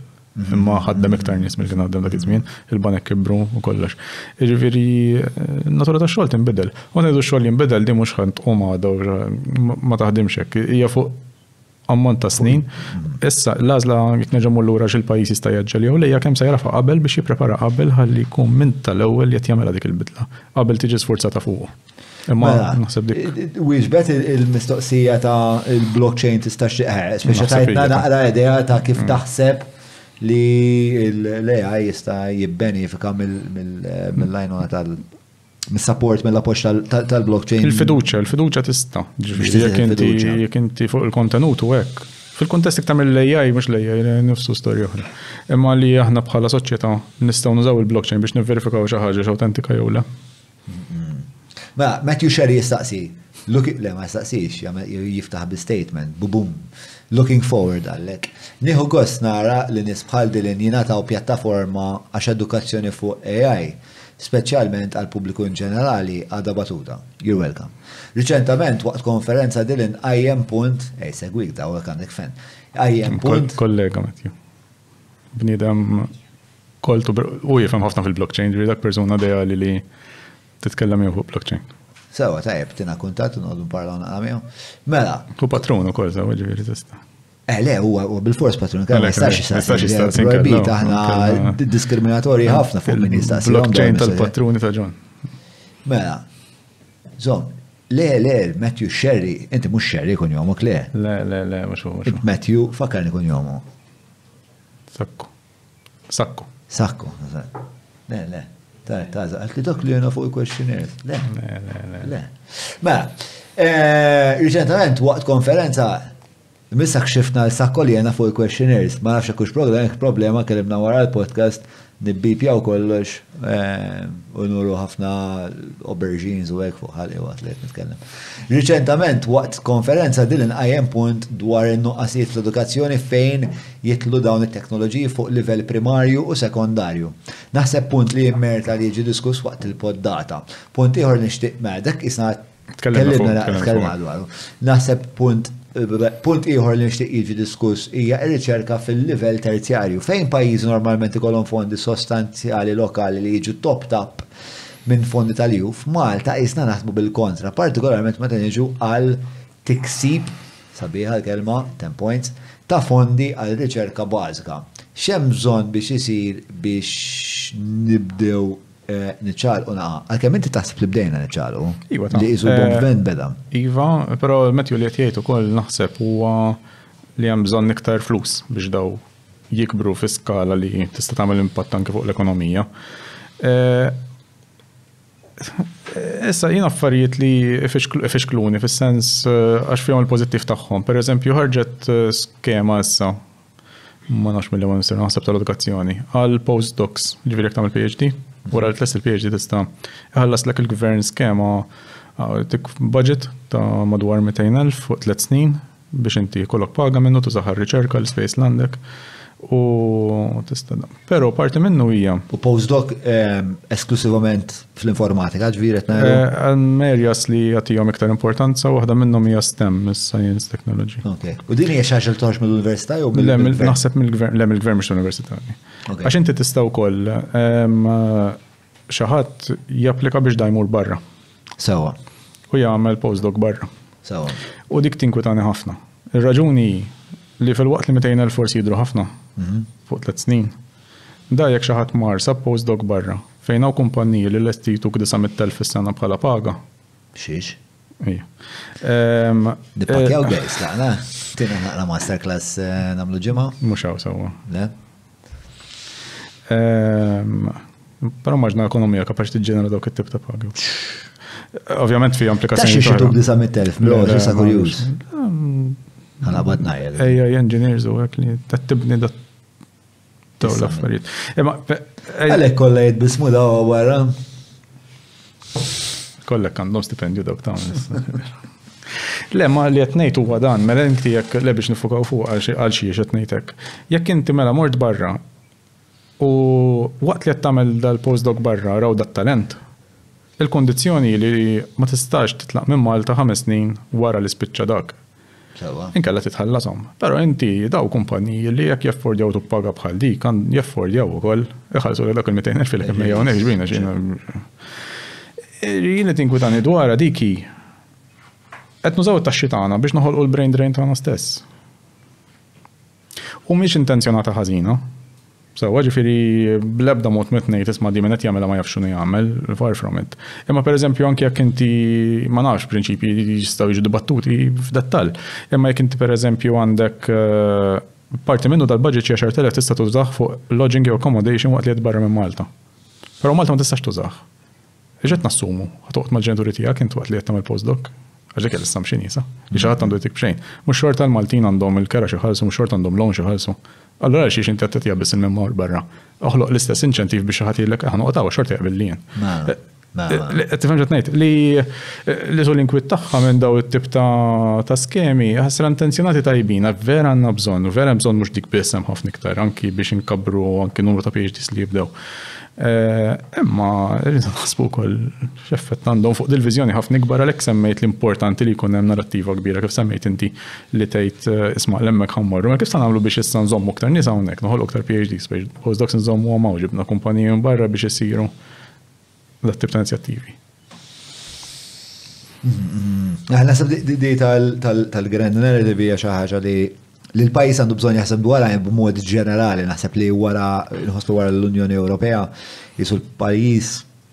Imma ħaddem iktar nies milli kien ħaddem dak iż-żmien, il-banek kibru u kollox. Jiġifieri natura tax-xogħol tinbidel. U ngħidu x-xogħol jinbidel di mhux ħadd tqum għadha ma taħdimx hekk. Hija fuq ammont ta' snin, issa l-għażla jekk neġgħu lura x'il-pajjiż jista' jaġġel jew lejja kemm se jarafha qabel biex jipprepara qabel ħalli jkun minn tal-ewwel qed jagħmilha dik il-bidla. Qabel tiġi sfurzata fuqu. Imma naħseb dik. Wieġbet il-mistoqsija ta' il-blockchain tista' speċi tajtna naqra idea ta' kif taħseb li l-AI jista' jibbenefika mill-lajnuna mis-support mill-appoġġ tal-blockchain. Il-fiduċja tista'. Jekk inti fuq il-kontenut u hekk. Fil-kuntest iktar mill-AI mhux l-AI nifsu storja oħra. Imma li aħna bħala soċjetà nistgħu nużaw il-blockchain biex nivverifikaw xi ħaġa x'awtentika jew le. Ma Matthew Sherry jistaqsi. Le ma jistaqsix, jiftaħ bi-statement, bubum. Looking forward għallek. Nieħu gost nara li nies bħal din jingħataw pjattaforma għax edukazzjoni fuq AI. Speċjalment għal pubbliku in ġenerali għadha batuta. You're welcome. Riċentament waqt konferenza dilin IM punt, segwik da u għandek fen. IM punt. Kollega Matthew. Bniedem koltu u jifhem ħafna fil-blockchain, dak persuna ideali li titkellem jew fuq blockchain. Sewa tajjeb tina kuntat u noqogħdu nparlaw naqra miegħu. Mela. U patrun ukoll sewa ġifieri tista'. Le, huwa bil-fors patrun, ma jistax projbit aħna diskriminatorji ħafna fuq min jistaqsi. Blockchain tal-patruni ta' John. Mela, le, Matthew Sherry, inti mhux Sherry kun jomok, le. Le, mhux huwa. Matthew fakkarni kun jomu. Sakko. Le. Taza, għalti dak li jena fuq il-questionnaires. Le. Mela, riċentament waqt konferenza missak xifna l-sakko li jena fuq il-questionnaires. Ma nafx kux problema kellimna wara l-podcast nibbipjaw kollox u nuru ħafna aubergines u hekk fuq ħalli waqt li qed nitkellem. Riċentament waqt konferenza din inqajjem punt dwar in-nuqqasijiet fl-edukazzjoni fejn jitlu dawn it-teknoloġiji fuq livell primarju u sekondarju. Naħseb punt li jimmerta li jiġi diskuss waqt il-poddata. Punt ieħor nixtieq m'għadek isna tkellimna dwaru. Naħseb punt ieħor li nixtieq jiġi diskuss hija r-riċerka fil-livell terzjarju fejn pajjiżi normalment ikollhom fondi sostanzjali lokali li jiġu top minn fondi tal-juf, Malta isna naħsbu bil-kontra, partikolarment meta niġu għal tiksib sabiħa l-kelma 10 points ta' fondi għal riċerka bażika. X'hemm bżonn biex isir biex nibdew niċċalqu naqa. Għalkemm inti taħseb li bdejna niċċalqu. Li jisu l-bombvent beda. Iva, però l-Metju li qed jgħid ukoll naħseb huwa li hemm bżonn iktar flus biex daw jikbru fi skala li tista' tagħmel impatt anke fuq l-ekonomija. Issa jien affarijiet li ifixkluni fis-sens għax fihom il-pożittiv tagħhom. Pereżempju ħarġet skema issa ma nafx mill-ewwel nisir naħseb tal-edukazzjoni għal postdocs, ġifieri jekk tagħmel PhD. Wara l-tless il-PhD tista' iħallas lek il-gvern skema tik budget ta' madwar 200,000 fuq 3 snin biex inti kollok paga minnu tużaħ riċerka l-space landek u tista' però parti minnu hija. U postdoc esklusivament fl-informatika ġifieri qed ngħidu. Merjas li jagħtihom iktar importanza waħda minnhom hija STEM, Science Technology. Okay. U din hija xi ħaġa li toħroġ mill-università jew naħseb mill-gvern mhux l-università. Għax inti tista' wkoll xi ħadd japplika biex da jmur barra. Sewwa. U jagħmel postdoc barra. Sewwa. U dik tinkwitani ħafna. Ir-raġuni li fil-waqt li 200,000 forsi jidru ħafna fuq 3 snin. Da jekk xi ħadd mar sab postdoc barra fejn hawn kumpanniji li lesti jtuk 900,000 fis-sena bħala paga. Xiex? Ija. Nippakjaw guys, laqna. Tina naqra masterclass nagħmlu ġimgħa? Mhux hawn sewwa. Le? Però maġna ekonomija kapaċi tiġġenera dawk it-tip ta' paga. Ovvjament fi implikazzjoni. Taxxi xi 900,000 mill-għodu sa kurjuż. Għalabad najjel. Ejja, engineers u għek li t-tibni da l-affarijiet. Għalek kolla jitbismu da għara. Kollek għandhom stipendju dawk ta' Le, ma li jtnejtu għadan, mela inti jek le biex nifukaw fuq għal xie jtnejtek. Jek inti mela mort barra u waqt li jttamel dal-postdoc barra raw dat-talent, il-kondizjoni li ma tistax titlaq minn Malta 5 snin wara li spiċċa dak. Inkella titħallasom. Pero inti daw kumpaniji li jekk jaffordjaw tuppaga bħal dik, kan jaffordjaw ukoll iħallsu dak il-200,000 fil-kem mejja hawnhekk ġbina xina. Jien qed inkwitani dwar diki qed nużaw it-taxxi tagħna biex noħolqu l-brain drain tagħna stess. U mhix intenzjonata ħażina. Sewa ġifieri bl-ebda mod mitnej tisma' di min qed jagħmel ma jafx x'inhu jagħmel, far from it. Imma pereżempju anke jekk inti ma nafx prinċipji jistgħu jiġu dibattuti f'dettall. Imma jekk inti pereżempju għandek parti minnu tal-budget xi 10,000 tista' tużah fuq lodging jew accommodation waqt li qed barra minn Malta. Però Malta ma tistax tużah. Iġed nassumu ħatoqgħod mal-ġenituri tiegħek int waqt li qed tagħmel postdoc. Għax dik l-istamxin jisa. Li xi ħadd għandu jtik b'xejn. Mhux xorta l-Maltin għandhom il-kera xi ħallsu, mhux xorta għandhom loan xi ħallsu. Allora xiex inti għattet jabbis il-memoir barra. Oħloq l-istess inċentiv biex ħatilek ħanu għatawa xorta jaqbil li jen. Tifem ġatnejt li su l-inkwit taħħa minn daw it-tip ta' skemi ħasra intenzjonati tajbina, vera għanna bżon, vera bżon mux dik bissem ħafna iktar, anki biex inkabru anki numru ta' PhDs li jibdew. Imma rridu naħsbu wkoll x'effett għandhom fuq dil-viżjoni ħafna ikbar għalhekk semmejt l-importanti li jkun hemm narrattiva kbira kif semmejt inti li tgħid isma' l-hemmhekk ħammorru, ma kif se nagħmlu biex issa nżommu aktar nies hawnhekk, noħolqu aktar PhDs biex postdocs nżommu għamaw ġibna kumpaniji barra biex isiru dat-tip ta' inizjattivi. Naħseb di tal-grand narrative hija xi ħaġa li l-pajis għandu bżonn jaħseb dwarha b'mod ġenerali, naħseb li nħossu wara l-Unjoni Ewropea jisu l-pajis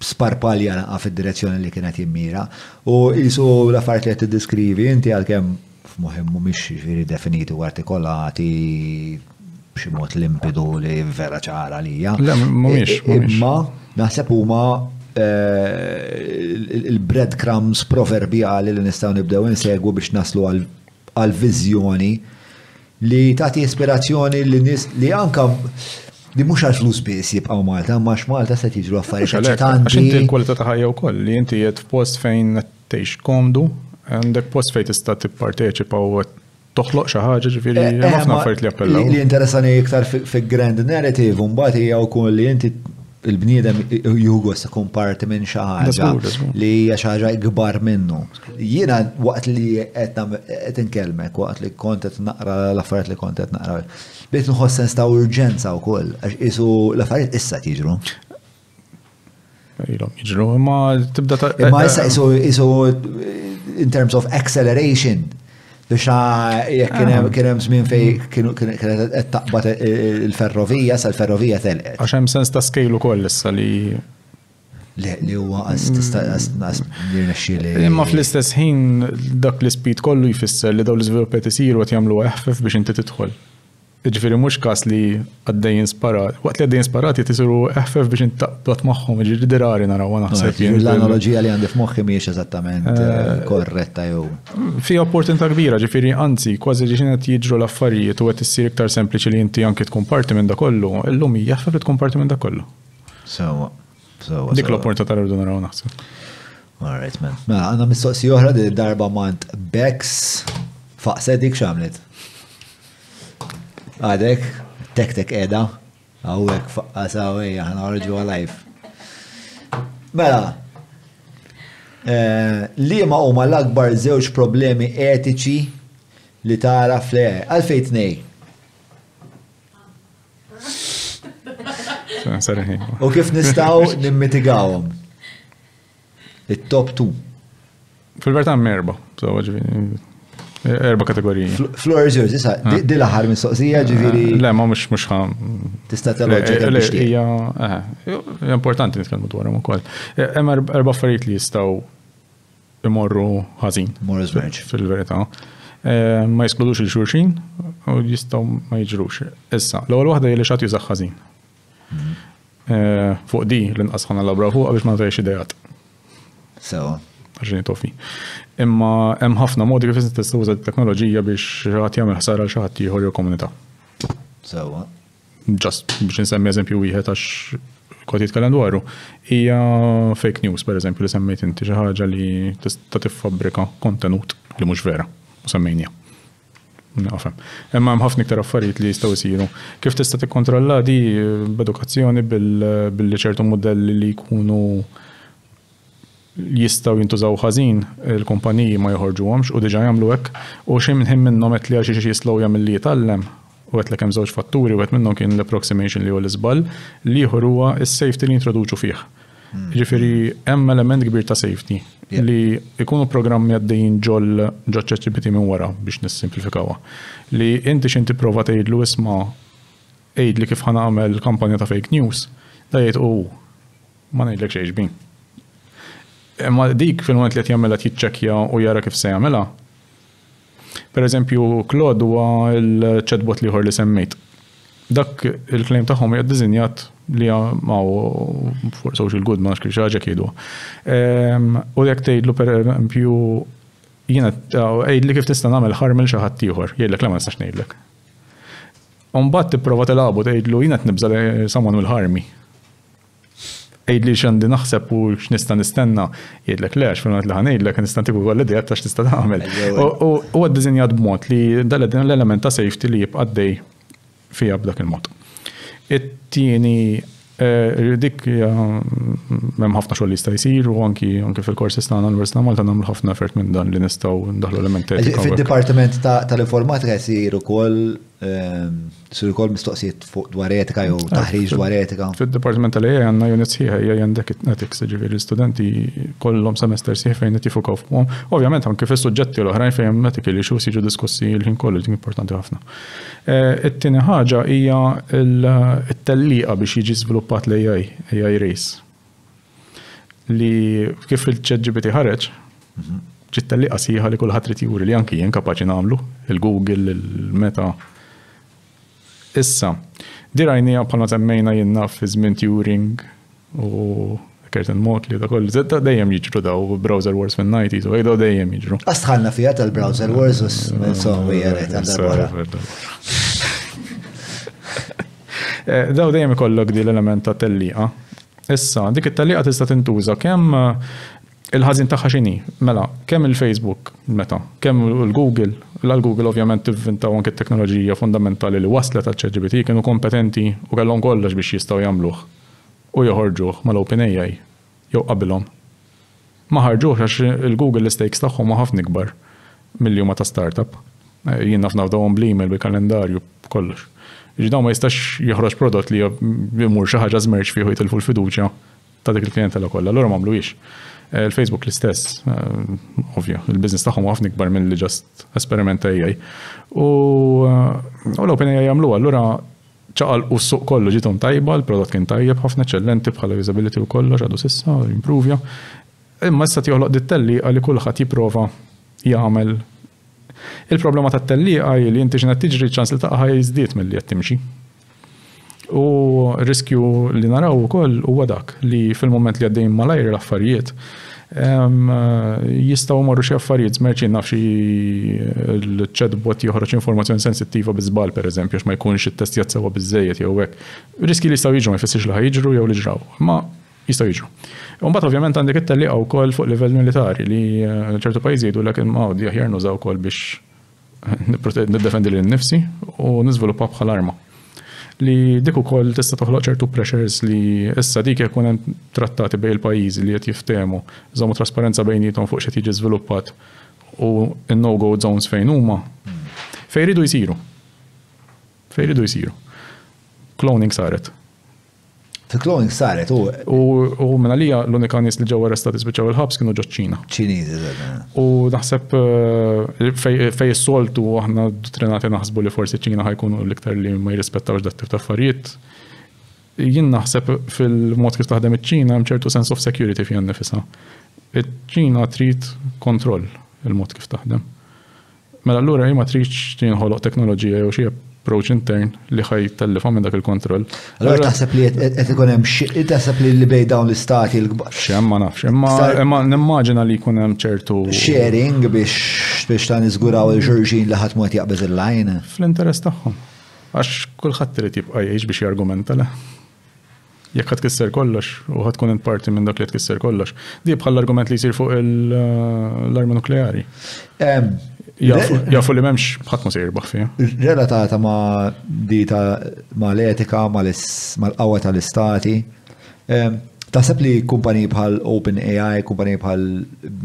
sparpalja fid-direzzjoni li kienet jimmira. U jisu l-affarijiet li qed tiddeskrivi inti għalkemm f'moħħem mhumiex jiġifieri definiti u artikolati b'xi mod limpidu li vera ċara lija. Le, mhumiex. Imma naħseb huma il-breadcrumbs proverbjali li nistgħu nibdew insegwu biex naslu għal viżjoni li tagħti ispirazzjoni li anka Di mhux għal flus biss jibqgħu Malta, ma Malta se tiġru affarijiet Għax eċitanti. inti l-kwalità ta' ħajja wkoll li inti qiegħed f'post fejn qed tgħix komdu, għandek post fejn tista' tipparteċipa u toħloq xi ħaġa ġifieri hemm ħafna affarijiet li appellaw. Li interessani iktar fi-grand narrative mbagħad hija wkoll li inti il-bniedem juhu sa komparti minn xi ħaġa li hija xi ħaġa kbar minnu. Jiena waqt li qed inkellmek, waqt li kont qed naqra l-affarijiet li kont qed naqra, bejt nħoss sens ta' urġenza wkoll għax isu l-affarijiet issa tiġru. Ilhom jiġru, imma tibda ta' Imma issa isu in terms of acceleration biex jekk kien hemm żmien fejn kienet qed taqbad il-ferrovija sa l-ferrovija telqet. Għax hemm sens ta' scale ukoll issa li li huwa tista' jirnexxieli. Imma fl-istess ħin dak l-ispid kollu jfisser li dawn l-iżviluppi isiru qed jagħmlu eħfef biex inti tidħol. Ġifieri mhux każ li għaddejjin sparat. Waqt li għaddejjin sparati tisiru eħfef biex inti taqbad magħhom, ġifieri dirari naraw naħseb. L-analoġija li għandi f'moħħi mhijiex eżattament korretta jew. Fi opportunità kbira, ġifieri anzi kważi ġi qed jiġru l-affarijiet u qed issir iktar sempliċi li inti anke tkun parti minn dak kollu, illum hija eħfef li tkun parti minn dak kollu. Dik l-opportunità rridu naraw naħseb. All right, man. Mela għandna mistoqsija oħra di darba mant Bex faqset dik x'għamlet. Għadek, tek edha, għawek faqqasa għawija, ħana għarġu għalajf. Mela, li ma huma l-akbar żewġ problemi etiċi li tara fl-għaj, għalfej tnej. U kif nistaw nimmitigawhom? It-top 2. Fil-verta merba, erba kategoriji. Floor is yours, issa, di l-aħħar mistoqsija ġifieri. Le, ma mhux ħam. Tista' teloġġika biex hija importanti nitkellmu dwarhom ukoll. Hemm erba' affarijiet li jistgħu imorru ħażin. Morris Verge. Fil-verità. Ma jiskludux il-xulxin u jistgħu ma jiġrux. Issa, l-ewwel waħda hija li xagħti jużaħ ħażin. Fuq di l-inqas ħana labra fuq biex ma tgħix idejat. Sewa. Għaxin tofi. Imma hemm ħafna modi kif tista' tuża t-teknoloġija biex ħadd jagħmel ħsara għal xi ħadd ieħor jew komunità. Sewa. Just biex insemmi eżempju wieħed għax kont jitkellem dwaru, hija fake news pereżempju li semmejt inti xi ħaġa li tista' tiffabbrika kontenut li mhux vera u semmejnija. Nafhem. Imma hemm ħafna iktar affarijiet li jistgħu jsiru. Kif tista' tikkontrolla di b'edukazzjoni billi ċertu modelli li jkunu jistaw jintużaw ħażin il-kumpaniji ma joħorġuhomx u diġà jagħmlu hekk u xi minnhom qed li għal xi jistgħu jagħmel li jitgħallem u qed hemm żewġ fatturi u qed minnhom kien l-approximation li huwa l-iżball li ieħor huwa s-safety li jintroduċu fih. Jiġifieri hemm element kbir ta' safety li jkunu programmi għaddejjin ġol ChatGPT minn wara biex nissimplifikawha. Li inti x'inti prova tgħidlu isma' għejdli kif ħanagħmel kampanja ta' fake news, da jgħid ma ngħidlek xejn ġbin. Imma dik fil-moment li qed jagħmilha jiċċekkja u jara kif se jagħmilha. Pereżempju, Claude huwa l-chatbot li ieħor li semmejt. Dak il-claim tagħhom hija ddiżinjat li ma' for social good ma nafx xi ħaġa kienu. U jekk tgħidlu pereżempju jiena għejdli kif tista' nagħmel ħarm il xi ħadd ieħor, jgħidlek le ma nistax ngħidlek. U mbagħad tipprova tilagħbu tgħidlu jiena qed nibża someone mill-ħarmi. Għejdli x'għandi naħseb u x'nista' nistenna jgħidlek le għax fil-moment li ħanejdlek nista' ntiku wkoll idea ta' x'tista' tagħmel. U ddiżinjat b'mod li l-element ta' safety li jibqa' għaddej fiha b'dak il-mod. It-tieni dik hemm ħafna xogħol li jista' jsir u anki fil-korsi tagħna l-Università Malta nagħmlu ħafna effort minn dan li nistgħu ndaħlu elementi. Fid-dipartiment tal-informatika jsir ukoll mistoqsijiet fuq dwar etika jew taħriġ dwar etika. Fid-dipartiment tal-AI għandna unit sħiħa hija għandek ethics, ġifieri l-istudenti kollhom semester sħiħ fejn qed jifukaw fuqhom. Ovvjament anke fis-suġġetti l-oħrajn fejn hemm ethical issues jiġu diskussi l-ħin kollu dik importanti ħafna. It-tieni ħaġa hija t-tellieqa biex jiġi żviluppat l-AI race. Li kif il-ChatGPT ħareġ, ġiet tellieqa sħiħa li kulħadd trid juri li anke jien kapaċi nagħmlu, il-Google, il-Meta. Issa, dirajnija bħalma semmejna jenna fi żmien Turing u Curtin Motley da koll, dejjem jiġru daw browser wars fin-90s u għajdaw dejjem jiġru. Astħalna fija tal-browser wars u s-sommi għalet għal-darbora. Daw dejjem ikollok di l-element ta' tellieqa. Issa, dik it-tellieqa tista' tintuża kemm il-ħażin tagħha x'inhi. Mela, kemm il-Facebook meta, kemm il-Google. L-Google ovvjament tivvintaw anke t-teknoloġija fundamentali li waslet għal ChatGPT kienu kompetenti u kellhom kollox biex jistgħu jagħmluh u joħorġuh mal-OpenAI jew qabilhom. Ma ħarġuh għax il-Google l-stakes tagħhom ma ħafna ikbar mill-juma ta' startup. Jien naf nafdawhom bl-email bil-kalendarju kollox. Ġidaw ma jistax joħroġ prodott li jmur xi ħaġa żmerġ fih jtilfu l-fiduċja ta' dik il-klijentela kollha. Allura m'għamluhiex. Il-Facebook l-istess, ovvja, il-biznis tagħhom ħafna ikbar minn li ġast esperiment AI. U l-OpenAI jagħmluha, allura ċaqal u s-suq kollu ġiethom tajba, l-prodott kien tajjeb, ħafna eċċellenti bħala usability u kollox għadu s'issa, improvja. Imma issa joħloq dit-tellieqa li kulħadd jipprova jagħmel. Il-problema tat-tellieqa li inti x'inha tiġri ċans li taqgħa jiżdied milli qed timxi. U riskju li naraw ukoll huwa dak li fil-moment li għaddejjin malajr l-affarijiet jistgħu jmorru xi affarijiet żmerġin naf xi l-chatbot joħroġ informazzjoni sensittiva biżbal pereżempju għax ma jkunx it-testjat sewwa biżejjed jew hekk. Riski li jistgħu jiġru ma jfissirx li ħajġru jew li ġraw, ma jistgħu jiġru. U mbagħad ovvjament għandek it-tellieqa wkoll fuq livell militari li ċertu pajjiżi jgħidulek imma di aħjar nużaw ukoll biex niddefendi lil nnifsi u niżviluppa bħal arma. Li dik ukoll tista' toħloq ċertu pressures li issa dik jkun hemm trattati bejn il-pajjiżi li qed jiftehmu, żommu trasparenza bejniethom fuq x'qed jiġi żviluppat u n-no-go zones fejn huma. Fejn iridu jsiru. Fejn iridu jsiru. Cloning saret. Fil-cloning saret u minn għalija l-unika nies li ġew arrestati spiċċaw il-ħabs kienu ġo Ċina. Ċiniżi. U naħseb fejn is-soltu aħna dottrinati naħsbu li forsi Ċina ħajkunu l-iktar li ma jirrispettawx dat tip ta' affarijiet. Jien naħseb fil-mod kif taħdem iċ-Ċina hemm ċertu sense of security fiha nnifisha. Iċ-Ċina trid kontroll il-mod kif taħdem. Mela allura ma tridx tinħoloq teknoloġija jew xi approach intern li ħaj tellifa minn dak il-kontroll. Allora taħseb li qed ikun hemm taħseb li bej dawn l-istati l-kbar. X'hemm ma nafx, imma nimmaġina li jkun hemm ċertu sharing biex ta' niżguraw il-ġurġin li ħadd mod jaqbeż il-lajn. Fl-interess tagħhom. Għax kulħadd irid jibqa' jgħix biex jargumenta le. Jekk ħadd kisser kollox u ħadd tkun parti minn dak li tkisser kollox. Di bħal l-argument li jsir fuq l-armi nukleari. Jafu li memx ħadd ma se jirbaħ fiha. Relatata ma' l-etika, mal-qawwa tal-istati. Taħseb li kumpaniji bħal OpenAI, kumpaniji bħal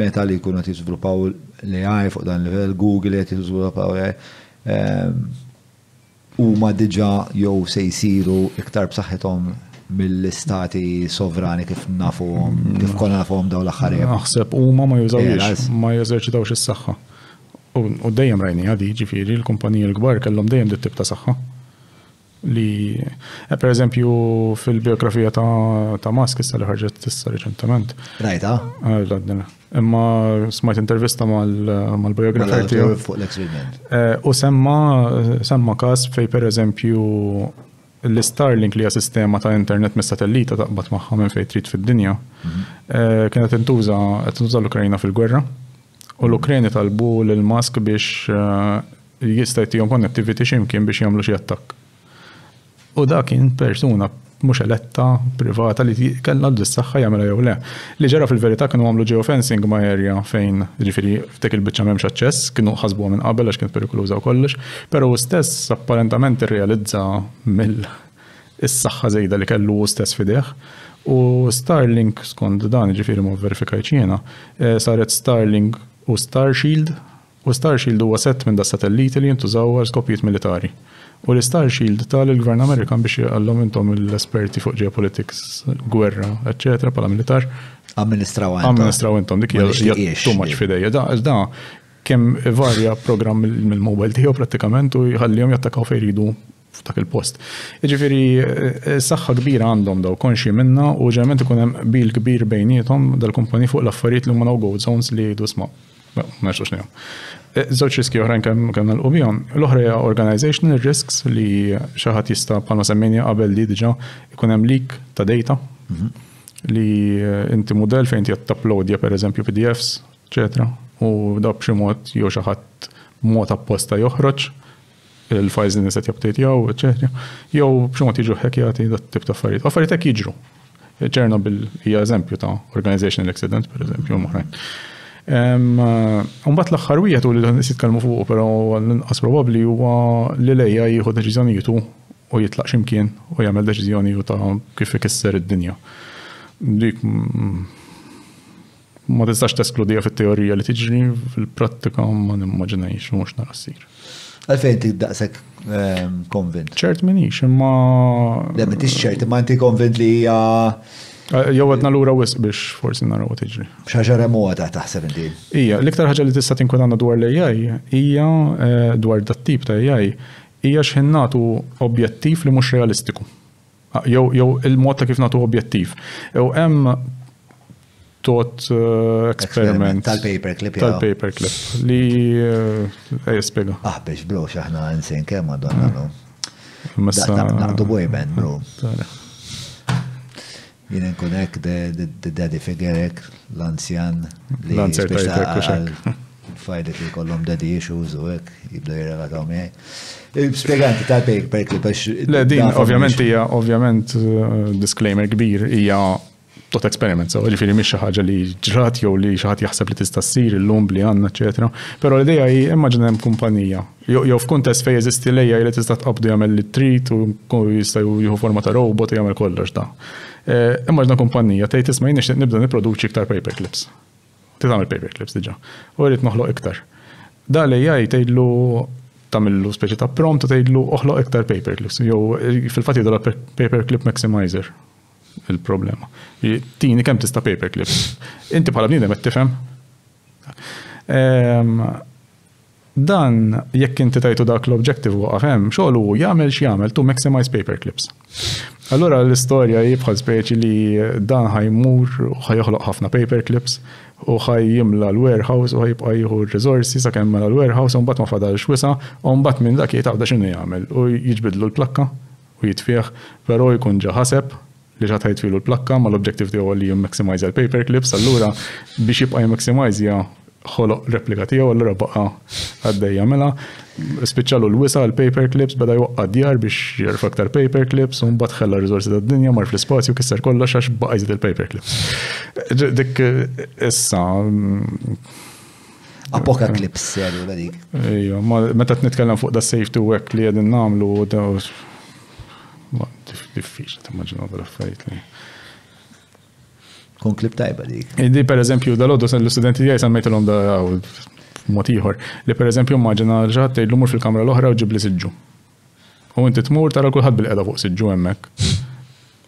Meta li jkunu qed jiżviluppaw l-AI fuq dan livell, Google qed jiżviluppaw AI, huma diġà jew se jsiru iktar b'saħħithom mill-istati sovrani kif nafuhom, kif konna nafuhom dawn l-aħħar. Naħseb huma ma jużawx, ma jeżerċitawx is-saħħa. U dejjem rajni għadi ġifieri l-kumpaniji l-kbar kellhom dejjem dit tip ta' saħħa. Li per eżempju fil-biografija ta' Musk issa li ħarġet issa reċentement. Rajta? Imma smajt intervista mal-biografija tiegħu fuq l-experiment. U semma każ fej per eżempju l-Starlink li hija sistema ta' internet mis-satellita taqbad magħha minn fejn trid fid-dinja. Kienet tintuża l-Ukrajna fil-gwerra. U l-Ukreni talbu l-Musk biex jista' jtihom connectivity x'imkien biex jagħmlu xi attakk. U dak kien persuna mhux eletta, privata li kellha d-saħħa jagħmilha jew le. Li ġara fil-verità kienu għamlu geofencing ma' area fejn ġifieri ftek il-biċċa m'hemmx aċċess, kienu ħasbuha minn qabel għax kienet perikoluża u kollox, però stess apparentament irrealizza mill-saħħa żejda li kellu stess fideh. U Starlink skont dan ġifieri ma verifikajt jiena, saret Starlink u Starshield, u Starshield huwa set minn da satelliti li jintużaw għal skopijiet militari. U l-Starshield tal-Gvern Amerikan biex jgħallhom intom l-esperti fuq geopolitics, gwerra, eccetera, pala militar. Amministraw intom, dik hija too much fidejja. Da kemm varja programm mill-mobile tiegħu prattikament u jħallihom jattakaw fejn jridu f'dak il-post. Jiġifieri saħħa kbira għandhom daw konxi minna u ġeneralment ikun hemm bil kbir bejniethom dal-kumpani fuq l-affarijiet li huma no-go zones li jgħidu sma' ma nexux nejhom. Żewġ riski oħrajn kemm nagħlqu bihom. L-oħra hija organizational risks li xi ħadd jista' bħalma semmejni qabel li diġà ikun hemm leak ta' data li inti mudell fejn qed tapplodja pereżempju PDFs, eċetera, u da b'xi mod jew xi ħadd mod apposta joħroġ il-files li nisat jabtejt jew, eċetera. Jew b'xi mod jiġu ħekjati dat tip ta' affarijiet. Affarijiet hekk jiġru. Chernobyl hija eżempju ta' organizational accident, per eżempju, oħrajn. Mbagħad l-aħħar wieħed u li nies jitkellmu fuq, però l-inqas probabbli huwa li lejja jieħu deċiżjonijiet u jitlaq x'imkien u jagħmel deċiżjonijiet ta' kif ikisser id-dinja. Dik ma tistax teskludija fit-teorija li tiġri, fil-prattika ma nimmaġinajx mhux nara ssir. Għalfejn tik daqshekk konvint? ċert minix, imma Le ma tix ċert, imma inti konvint li hija jew għedna lura wisq biex forsi naraw tiġri. xi ħaġa remota taħseb inti. Ija, l-iktar ħaġa li tista' tinkunanna dwar l-AI hija dwar dat-tip ta' AI hija x'ħin nagħtu objettiv li mhux realistiku. Jew il-mod ta' kif nagħtu objettiv. Jew hemm tot experiment tal-paperclip li jispjega. Biex bro x'aħna nsejn kemm Madonna no. Naqdu boyband bro. Jien nkun hekk the daddy figure hekk l-anzjan li fajdet li kollhom daddy issues u hekk jibdu jirrelataw miegħi. Spjeganti tal-paperclip għax. Le din ovvjament disclaimer kbir hija tot experiment, so ġifieri mhix xi ħaġa li ġrat jew li xi ħadd jaħseb li tista' ssir illum li għandna eċetera. Però l-idea hi immaġina hemm kumpanija jew f'kuntest fejn jeżisti lejja li tista' tqabdu jagħmel li trid u jista' jieħu forma ta' robot u jagħmel kollox da. Immaġina kumpanija tgħid isma' jien nixtieq nibda nipproduċi iktar paperclips. Tagħmel paperclips diġà. U rrid noħloq iktar. Da l-AI tgħidlu tagħmillu speċi ta' prompt u tgħidlu oħloq iktar paperclips. Jew fil-fatt jidhom paperclip maximizer. Il-problema. Tini kemm tista' paperclips. Inti bħala bniedem qed tifhem. Dan jekk inti tajtu dak l-objective waqaf hemm xogħol hu jagħmel x'jagħmel to maximize paperclips. Allura l-istorja jibħal speċi li dan ħajmur u ħajjoħloq ħafna paperclips u ħajjimla l-warehouse u ħajibqa' jieħu r-resorsi sakemm mela l-warehouse u mbagħad ma fadalx wisa u mbagħad minn dak jitaqda x'inhu jagħmel u jiġbidlu l-plakka u jitfih, però jkun ġa ħaseb li ġat ħajtfilu l-plakka ma l-objektiv tiegħu li jimmaximize l-paperclips, allura biex jibqa' jimmaximize ħoloq replika tiegħu allura baqa' għaddejja mela spiċċalu l-wisa l-paperclips beda jwaqqa' djar biex jerfa' aktar paperclips u mbagħad ħella r-riżorsi tad-dinja mar fl-ispazju kisser kollox għax baqa' jżid il-paperclips. Dik issa Apocalypse serju dik. Ejja, meta nitkellem fuq da safety work li qegħdin nagħmlu diffiċli timmaġina dal-affarijiet li. Kun klip tajba dik. Di per eżempju dal-għoddu l-istudenti tiegħi semmejtilhom da mod ieħor li per eżempju immaġina ġaħat tgħidlu mur fil-kamra l-oħra u ġib li siġġu. U inti tmur tara kulħadd bil-qiegħda fuq siġġu hemmhekk.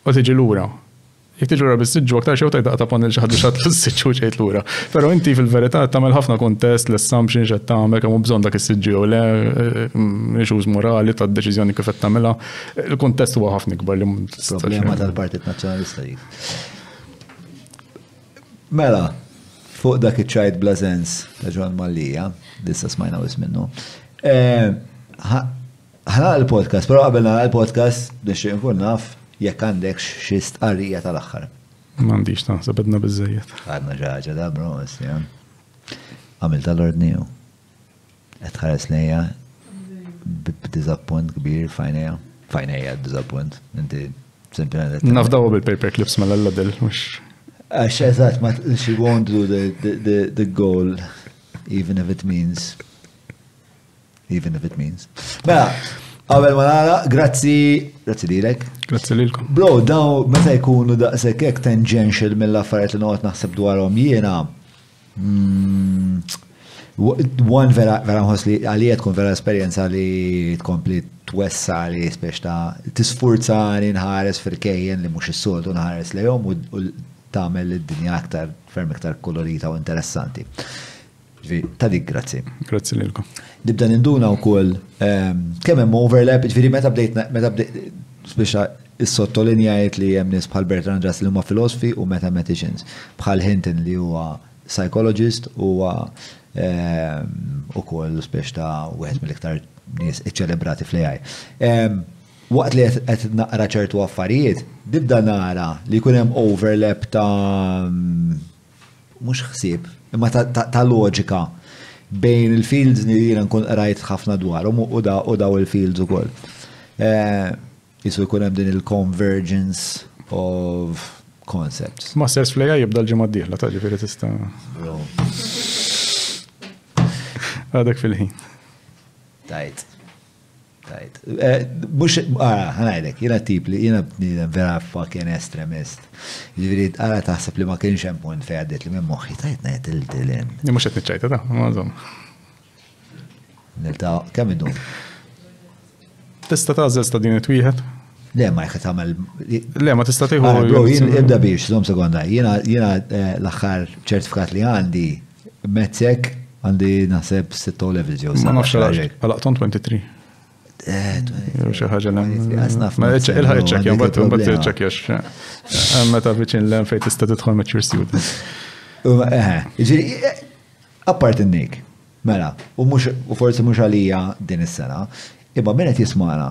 U tiġi lura. Jekk tiġi lura bis-siġġu aktar xew tajda ta' panel xi ħadd biex ħadd l-siġġu ġejt lura. Però inti fil-verità tagħmel ħafna kuntest l-assumptions qed tagħmel kemm hu bżonn dak is-siġġu jew le issues morali tad-deċiżjoni kif qed tagħmilha. Il-kuntest huwa ħafna ikbar li problema tal-Partit Nazzjonalista dik. Mela, fuq dak iċ-ċajt bla sens ta' Ġwan Mallija, dissa smajna wis minnu. Ħana l-podcast, però qabel nara l-podcast biex inkun naf jekk għandek xi stqarrija tal-aħħar. M'għandix taħseb edna biżejjed. Għadna ġaġa da bro, għamil tal-ordniju. Qed ħares lejja b'diżappunt kbir fajnejja d-diżappunt. Inti sempliċement nafdaw bil-paperclips mal-ladel mhux. Għax eżatt, she won't do the goal, even if it means. Mela, qabel ma nara, grazzi lilek. Grazzi lilkom. Bro, daw meta jkunu daqshekk hekk tangential mill-affarijiet li noqgħod naħseb dwarhom jiena. One vera nħoss li għalija tkun vera esperjenza li tkompli twessa li spiex ta' tisfurzani nħares fil-kejjen li mhux is-soltu nħares lejhom u tagħmel id-dinja aktar ferm iktar kolorita u interessanti. Ta' dik grazzi. Grazzi lilkom. Nibda ninduna wkoll kemm hemm overlap, ġifieri meta bdejt speċa is-sottolinjajt li hemm nies bħal Bertrand Russell li huma filosofi u mathematicians, bħal Hinton li huwa psychologist huwa ukoll speċ ta' wieħed mill-iktar nies iċċelebrati fl-AI. Waqt li qed naqra ċertu affarijiet, nibda nara li jkun hemm overlap ta' mhux ħsieb, imma ta' loġika bejn il-fields li jiena nkun rajt ħafna dwarhom u daw il-fields ukoll. Jisu jkun hemm din il-convergence of concepts. Masters fl-AI jibda l-ġimgħa d-dieħla ta' ġifieri tista' għadek fil-ħin. Tajt. Mux, ħanajdek, jena tip li jena vera fucking estremist. Ġiviri, taħseb li ma kienx hemm punt fejn għaddit li minn moħħi tajt ngħid il-tilin. Mhux qed niċċajta ta' mażom. Nilta' kemm idum? Tista' tażel sta din it-wieħed? Le ma jħed tagħmel. Le ma tista' tieħu. Bro, jien ibda biex, żomm sekonda. Jiena l-aħħar ċertifikat li għandi mezzek għandi naħseb 6 levels jew. Ma nafx għalaqton 23. Xi ħaġa ma il-ħaq iċċekkja mbagħad tiċċekkjax. Meta viċin lem fejn tista' tidħol mature student. Ġifieri apart innik. Mela, u forsi mhux għalija din is-sena, imma min qed jisma'na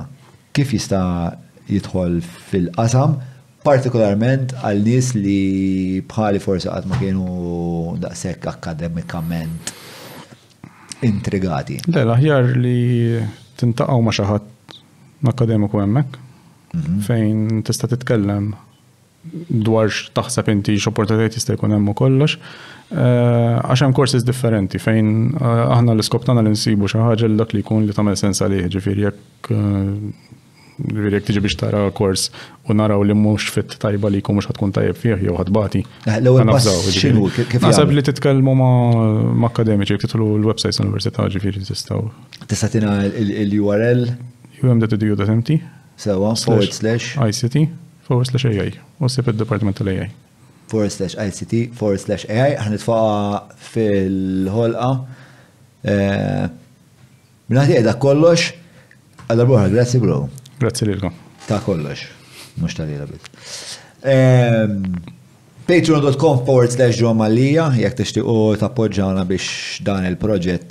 kif jista' jidħol fil-qasam, partikolarment għal nies li bħali forsi qatt ma kienu daqshekk akademikament intrigati. Le, l-aħjar li tintaqgħu ma' xi ħadd akademiku hemmhekk fejn tista' titkellem dwar x'taħseb inti x'opportunitajiet jista' jkun hemm u kollox. Għax hemm courses differenti fejn aħna l-iskop tagħna li nsibu xi ħaġa l dak li jkun li tagħmel sens għalih, ġifieri jekk tiġi biex tara kors u naraw li mhux fit tajba li jkun mhux ħadkun tajjeb fih jew ħadbati. L-ewwel pass x'inhu kif naħseb li titkellmu ma' akademiċi jekk titlu l-websites tal-università ġifieri tistgħu. Tista' tina l-URL um.edu.mt sewa ICT/AI u sib id-Dipartiment tal-AI. /ICT/AI ħnitfaqa fil-ħolqa. Minnaħti qiegħda kollox għal-darbuħa, grazzi bro. Grazzi lilkom. Ta' kollox, mux ta' lila bit. Patreon.com/ġomalija, jek tixtiqu tappoġġawna biex dan il-proġett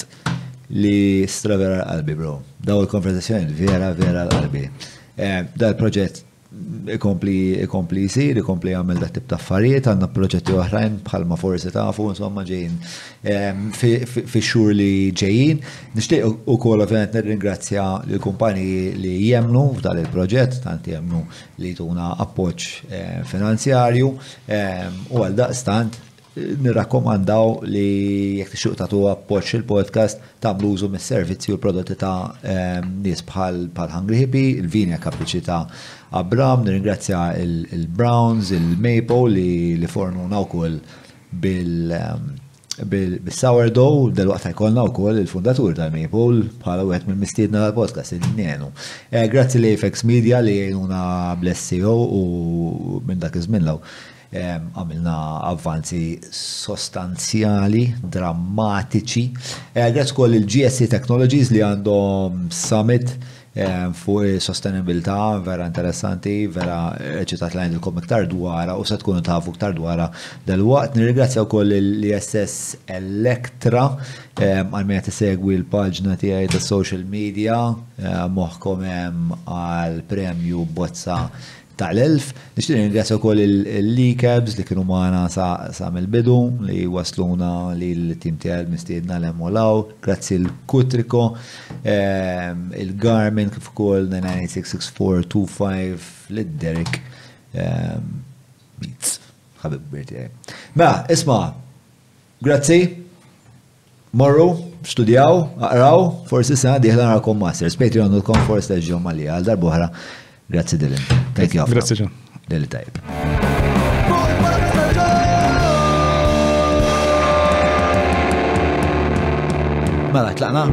li stravera l-qalbi, bro. Daw il-konversazzjoni vera l-qalbi. Da il-proġett ikompli jisir, ikompli għamil da tip ta' affarijiet, għanna proġetti oħrajn bħalma forsi tafu, insomma ġejjin fi xhur li ġejjin. Nixtieq ukoll ovvjament nirringrazzja lill-kumpaniji li jemnu f'dan il-proġett, tant jemnu li tuna appoġġ finanzjarju u għal daqstant nirrakkomandaw li jekk tixuq tagħtu appoġġ il-podcast tagħmlu użu mis-servizzi u l-prodotti ta' nies bħal Hungry Hippie, il-Vinja Kapriċi ta' Abram, nirringrazzja il-Browns, il-Maple li fornuna wkoll bil-sourdough, dal-waqt jkollna wkoll il-fundatur tal-Maple bħala wieħed mill-mistiedna tal-podcast il-nienu. Grazzi li Apex Media li jgħinuna bl-SEO u minn dak iż-żmien għamilna avvanzi sostanzjali, drammatiċi. Grazzi wkoll il-GSC Technologies li għandhom summit fuq sostenibilità vera interessanti, vera eċitat lajn il-kom iktar dwara u se tkunu tafu iktar dwara dal-waqt. Nirringrazzja wkoll l-ISS Electra għal-min tisegwi l-paġna tiegħi ta' social media moħħkom hemm għal-premju bozza tal-1000. Nixtieq nirringrazzja wkoll il-Leakabs li kienu magħna sa mill-bidu li wasluna li l-tim tiegħi mistiedna l-emmolaw. Grazzi l-Kutriko, il-Garmin kif ukoll 9966425 lid-Derek Beats. Ħabib birti. Mela, isma', grazzi. Morru, studjaw, aqraw, forsi sena diħla narakom masters. Patreon.com/ġomalija għal darbohra. Grazie Dylan. Thank you. Grazie John. Deli tajb. Mela, tlaqna?